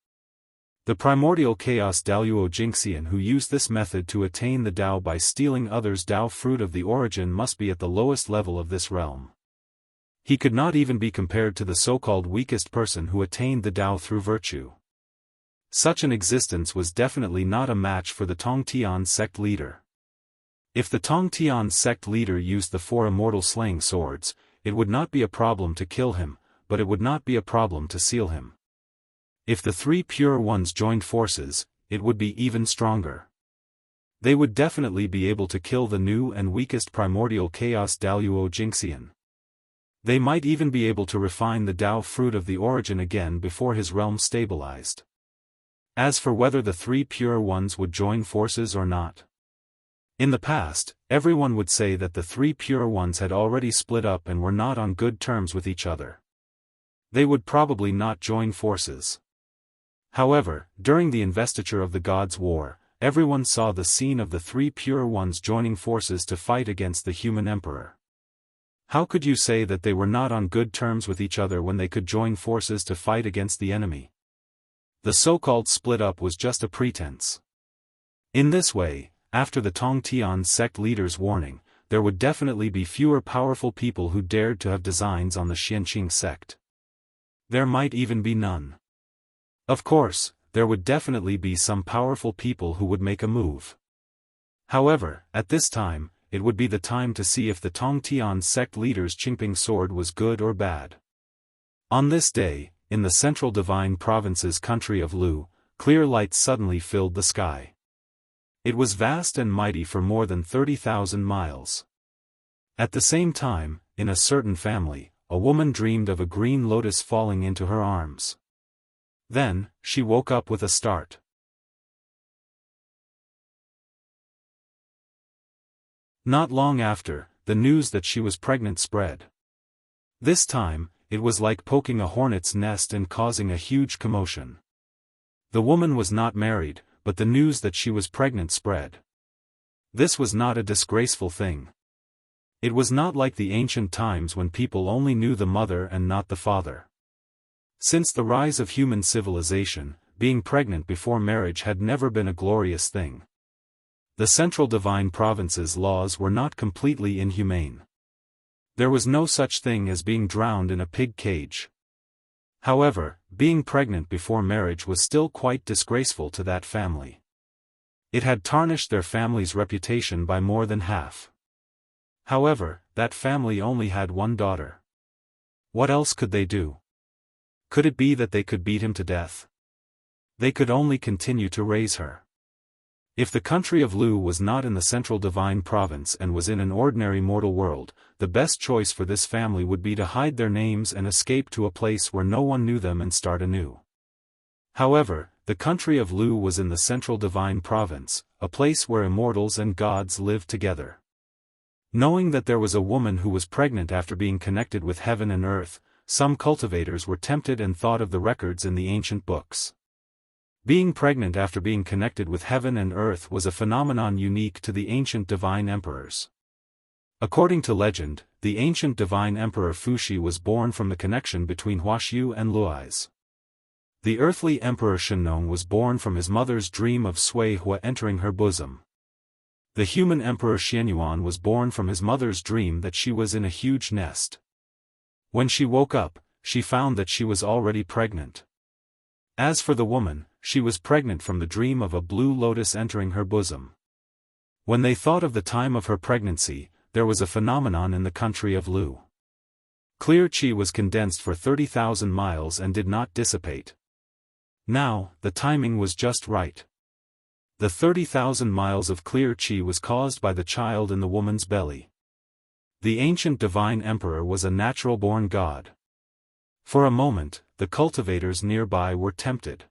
The primordial chaos Daoist Jingxian who used this method to attain the Dao by stealing others' Dao fruit of the origin must be at the lowest level of this realm. He could not even be compared to the so-called weakest person who attained the Dao through virtue. Such an existence was definitely not a match for the Tongtian sect leader. If the Tongtian sect leader used the 4 immortal slaying swords, it would not be a problem to kill him, but it would not be a problem to seal him. If the 3 pure ones joined forces, it would be even stronger. They would definitely be able to kill the new and weakest primordial chaos Daoist Jingxian. They might even be able to refine the Dao fruit of the origin again before his realm stabilized. As for whether the 3 pure ones would join forces or not, In the past, everyone would say that the three pure ones had already split up and were not on good terms with each other. They would probably not join forces. However, during the investiture of the gods' war, everyone saw the scene of the three pure ones joining forces to fight against the human emperor. How could you say that they were not on good terms with each other when they could join forces to fight against the enemy? The so-called split-up was just a pretense. In this way, after the Tongtian sect leader's warning, there would definitely be fewer powerful people who dared to have designs on the Xianxia sect. There might even be none. Of course, there would definitely be some powerful people who would make a move. However, at this time, it would be the time to see if the Tongtian sect leader's Qingping sword was good or bad. On this day, in the central divine province's country of Lu, clear light suddenly filled the sky. It was vast and mighty for more than 30,000 miles. At the same time, in a certain family, a woman dreamed of a green lotus falling into her arms. Then, she woke up with a start. Not long after, the news that she was pregnant spread. This time, it was like poking a hornet's nest and causing a huge commotion. The woman was not married, but the news that she was pregnant spread. This was not a disgraceful thing. It was not like the ancient times when people only knew the mother and not the father. Since the rise of human civilization, being pregnant before marriage had never been a glorious thing. The central divine province's laws were not completely inhumane. There was no such thing as being drowned in a pig cage. However, being pregnant before marriage was still quite disgraceful to that family. It had tarnished their family's reputation by more than half. However, that family only had one daughter. What else could they do? Could it be that they could beat him to death? They could only continue to raise her. If the country of Lu was not in the central divine province and was in an ordinary mortal world, the best choice for this family would be to hide their names and escape to a place where no one knew them and start anew. However, the country of Lu was in the central divine province, a place where immortals and gods lived together. Knowing that there was a woman who was pregnant after being connected with heaven and earth, some cultivators were tempted and thought of the records in the ancient books. Being pregnant after being connected with heaven and earth was a phenomenon unique to the ancient divine emperors. According to legend, the ancient divine emperor Fuxi was born from the connection between Huaxiu and Lui's. The earthly emperor Shennong was born from his mother's dream of Sui Hua entering her bosom. The human emperor Xianyuan was born from his mother's dream that she was in a huge nest. When she woke up, she found that she was already pregnant. As for the woman, she was pregnant from the dream of a blue lotus entering her bosom. When they thought of the time of her pregnancy, there was a phenomenon in the country of Lu. Clear qi was condensed for 30,000 miles and did not dissipate. Now, the timing was just right. The 30,000 miles of clear qi was caused by the child in the woman's belly. The ancient divine emperor was a natural-born god. For a moment, the cultivators nearby were tempted.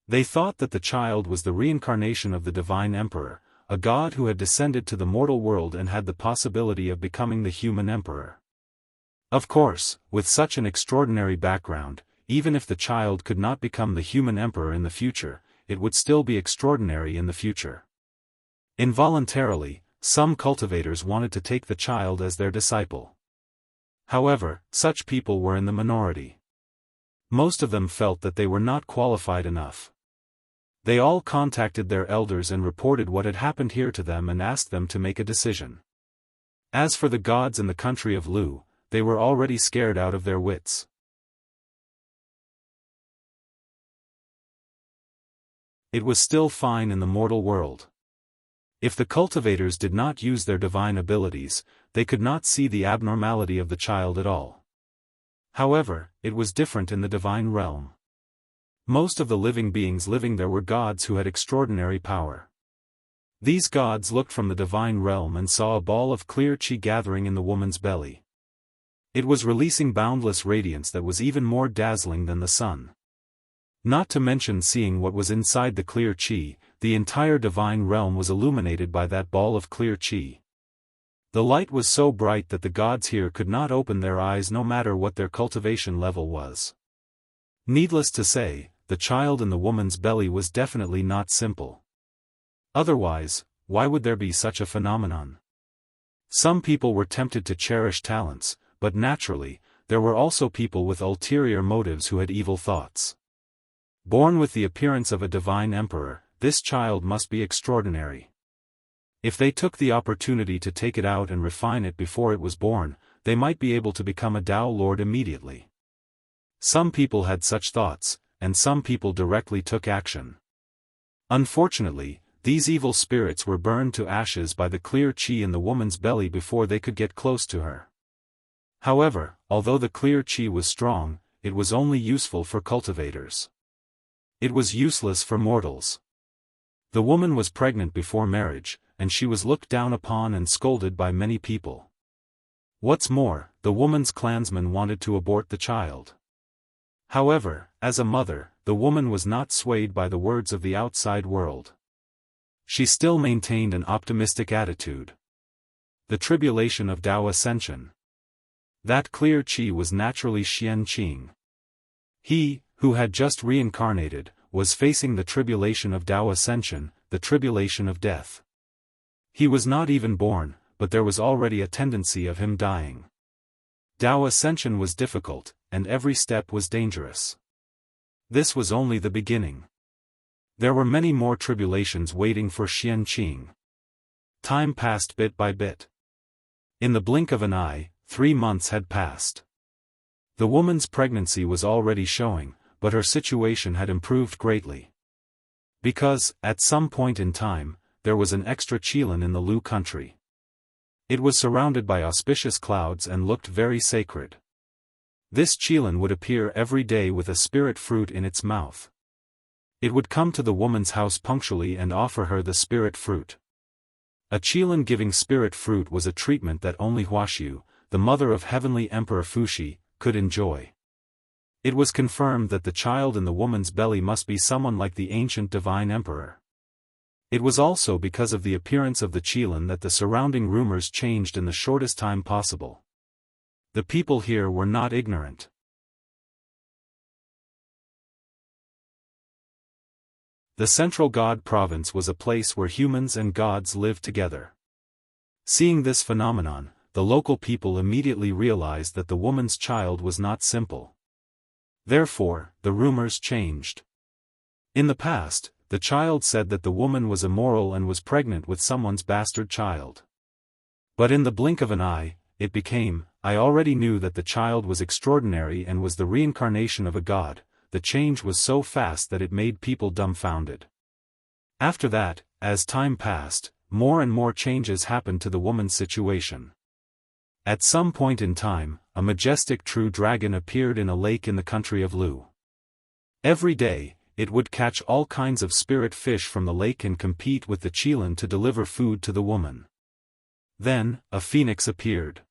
They thought that the child was the reincarnation of the divine emperor, a god who had descended to the mortal world and had the possibility of becoming the human emperor. Of course, with such an extraordinary background, even if the child could not become the human emperor in the future, it would still be extraordinary in the future. Involuntarily, some cultivators wanted to take the child as their disciple. However, such people were in the minority. Most of them felt that they were not qualified enough. They all contacted their elders and reported what had happened here to them and asked them to make a decision. As for the gods in the country of Lu, they were already scared out of their wits. It was still fine in the mortal world. If the cultivators did not use their divine abilities, they could not see the abnormality of the child at all. However, it was different in the divine realm. Most of the living beings living there were gods who had extraordinary power. These gods looked from the divine realm and saw a ball of clear qi gathering in the woman's belly. It was releasing boundless radiance that was even more dazzling than the sun. Not to mention seeing what was inside the clear qi, the entire divine realm was illuminated by that ball of clear chi. The light was so bright that the gods here could not open their eyes no matter what their cultivation level was. Needless to say, the child in the woman's belly was definitely not simple. Otherwise, why would there be such a phenomenon? Some people were tempted to cherish talents, but naturally, there were also people with ulterior motives who had evil thoughts. Born with the appearance of a divine emperor, this child must be extraordinary. If they took the opportunity to take it out and refine it before it was born, they might be able to become a Tao Lord immediately. Some people had such thoughts, and some people directly took action. Unfortunately, these evil spirits were burned to ashes by the clear chi in the woman's belly before they could get close to her. However, although the clear chi was strong, it was only useful for cultivators. It was useless for mortals. The woman was pregnant before marriage, and she was looked down upon and scolded by many people. What's more, the woman's clansmen wanted to abort the child. However, as a mother, the woman was not swayed by the words of the outside world. She still maintained an optimistic attitude. The tribulation of Dao Ascension. That clear chi was naturally Xianqing. He, who had just reincarnated, was facing the tribulation of Dao Ascension, the tribulation of death. He was not even born, but there was already a tendency of him dying. Dao Ascension was difficult, and every step was dangerous. This was only the beginning. There were many more tribulations waiting for Xianqing. Time passed bit by bit. In the blink of an eye, 3 months had passed. The woman's pregnancy was already showing, but her situation had improved greatly. Because, at some point in time, there was an extra qilin in the Lu country. It was surrounded by auspicious clouds and looked very sacred. This qilin would appear every day with a spirit fruit in its mouth. It would come to the woman's house punctually and offer her the spirit fruit. A qilin giving spirit fruit was a treatment that only Huaxiu, the mother of heavenly Emperor Fuxi, could enjoy. It was confirmed that the child in the woman's belly must be someone like the ancient divine emperor. It was also because of the appearance of the qilin that the surrounding rumors changed in the shortest time possible. The people here were not ignorant. The Central God Province was a place where humans and gods lived together. Seeing this phenomenon, the local people immediately realized that the woman's child was not simple. Therefore, the rumors changed. In the past, the child said that the woman was immoral and was pregnant with someone's bastard child. But in the blink of an eye, it became, I already knew that the child was extraordinary and was the reincarnation of a god. The change was so fast that it made people dumbfounded. After that, as time passed, more and more changes happened to the woman's situation. At some point in time, a majestic true dragon appeared in a lake in the country of Lu. Every day, it would catch all kinds of spirit fish from the lake and compete with the qilin to deliver food to the woman. Then, a phoenix appeared.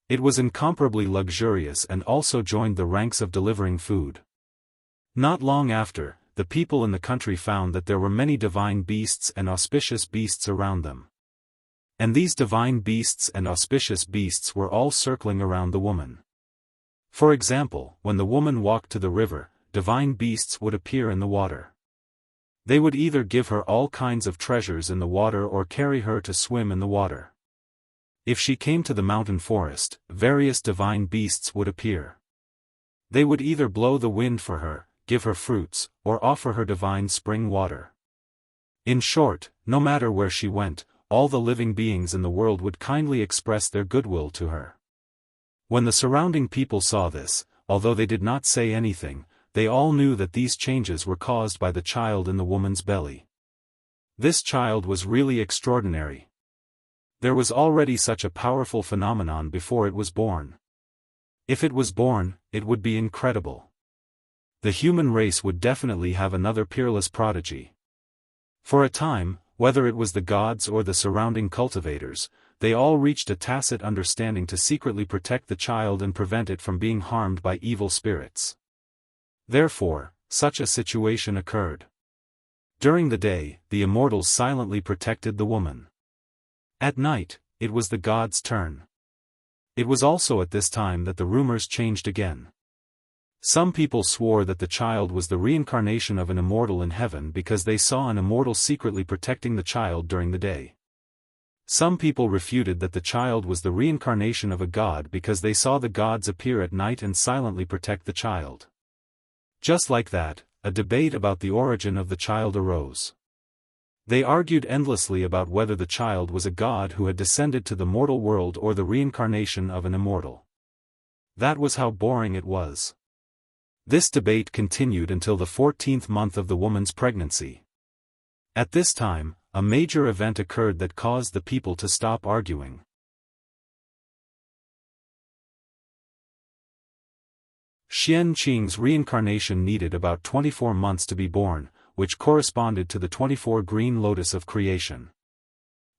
It was incomparably luxurious and also joined the ranks of delivering food. Not long after, the people in the country found that there were many divine beasts and auspicious beasts around them. And these divine beasts and auspicious beasts were all circling around the woman. For example, when the woman walked to the river, divine beasts would appear in the water. They would either give her all kinds of treasures in the water or carry her to swim in the water. If she came to the mountain forest, various divine beasts would appear. They would either blow the wind for her, give her fruits, or offer her divine spring water. In short, no matter where she went, all the living beings in the world would kindly express their goodwill to her. When the surrounding people saw this, although they did not say anything, they all knew that these changes were caused by the child in the woman's belly. This child was really extraordinary. There was already such a powerful phenomenon before it was born. If it was born, it would be incredible. The human race would definitely have another peerless prodigy. For a time, whether it was the gods or the surrounding cultivators, they all reached a tacit understanding to secretly protect the child and prevent it from being harmed by evil spirits. Therefore, such a situation occurred. During the day, the immortals silently protected the woman. At night, it was the gods' turn. It was also at this time that the rumors changed again. Some people swore that the child was the reincarnation of an immortal in heaven because they saw an immortal secretly protecting the child during the day. Some people refuted that the child was the reincarnation of a god because they saw the gods appear at night and silently protect the child. Just like that, a debate about the origin of the child arose. They argued endlessly about whether the child was a god who had descended to the mortal world or the reincarnation of an immortal. That was how boring it was. This debate continued until the 14th month of the woman's pregnancy. At this time, a major event occurred that caused the people to stop arguing. Xianxia's reincarnation needed about 24 months to be born, which corresponded to the 24 green lotus of creation.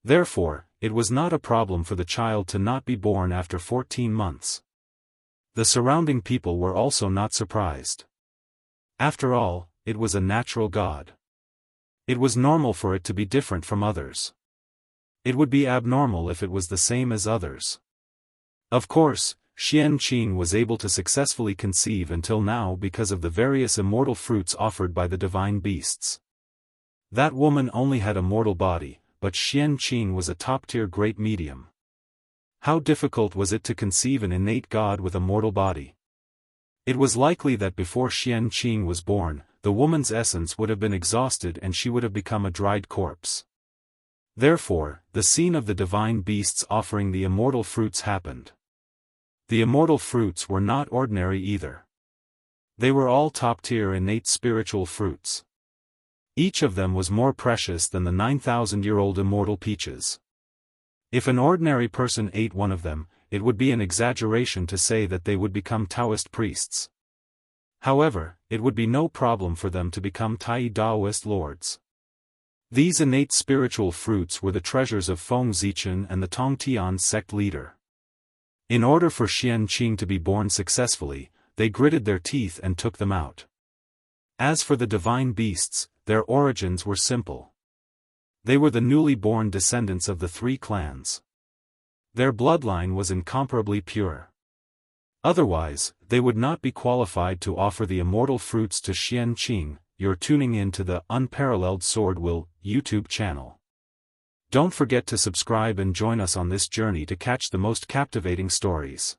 Therefore, it was not a problem for the child to not be born after 14 months. The surrounding people were also not surprised. After all, it was a natural god. It was normal for it to be different from others. It would be abnormal if it was the same as others. Of course, Xianxia was able to successfully conceive until now because of the various immortal fruits offered by the divine beasts. That woman only had a mortal body, but Xianxia was a top-tier great medium. How difficult was it to conceive an innate god with a mortal body? It was likely that before Xianxia was born, the woman's essence would have been exhausted and she would have become a dried corpse. Therefore, the scene of the divine beasts offering the immortal fruits happened. The immortal fruits were not ordinary either. They were all top-tier innate spiritual fruits. Each of them was more precious than the 9,000-year-old immortal peaches. If an ordinary person ate one of them, it would be an exaggeration to say that they would become Taoist priests. However, it would be no problem for them to become Daoist lords. These innate spiritual fruits were the treasures of Feng Zichen and the Tongtian sect leader. In order for Xianxia to be born successfully, they gritted their teeth and took them out. As for the divine beasts, their origins were simple. They were the newly born descendants of the 3 clans. Their bloodline was incomparably pure. Otherwise, they would not be qualified to offer the immortal fruits to Xianxia. You're tuning in to the Unparalleled SwordWill YouTube channel. Don't forget to subscribe and join us on this journey to catch the most captivating stories.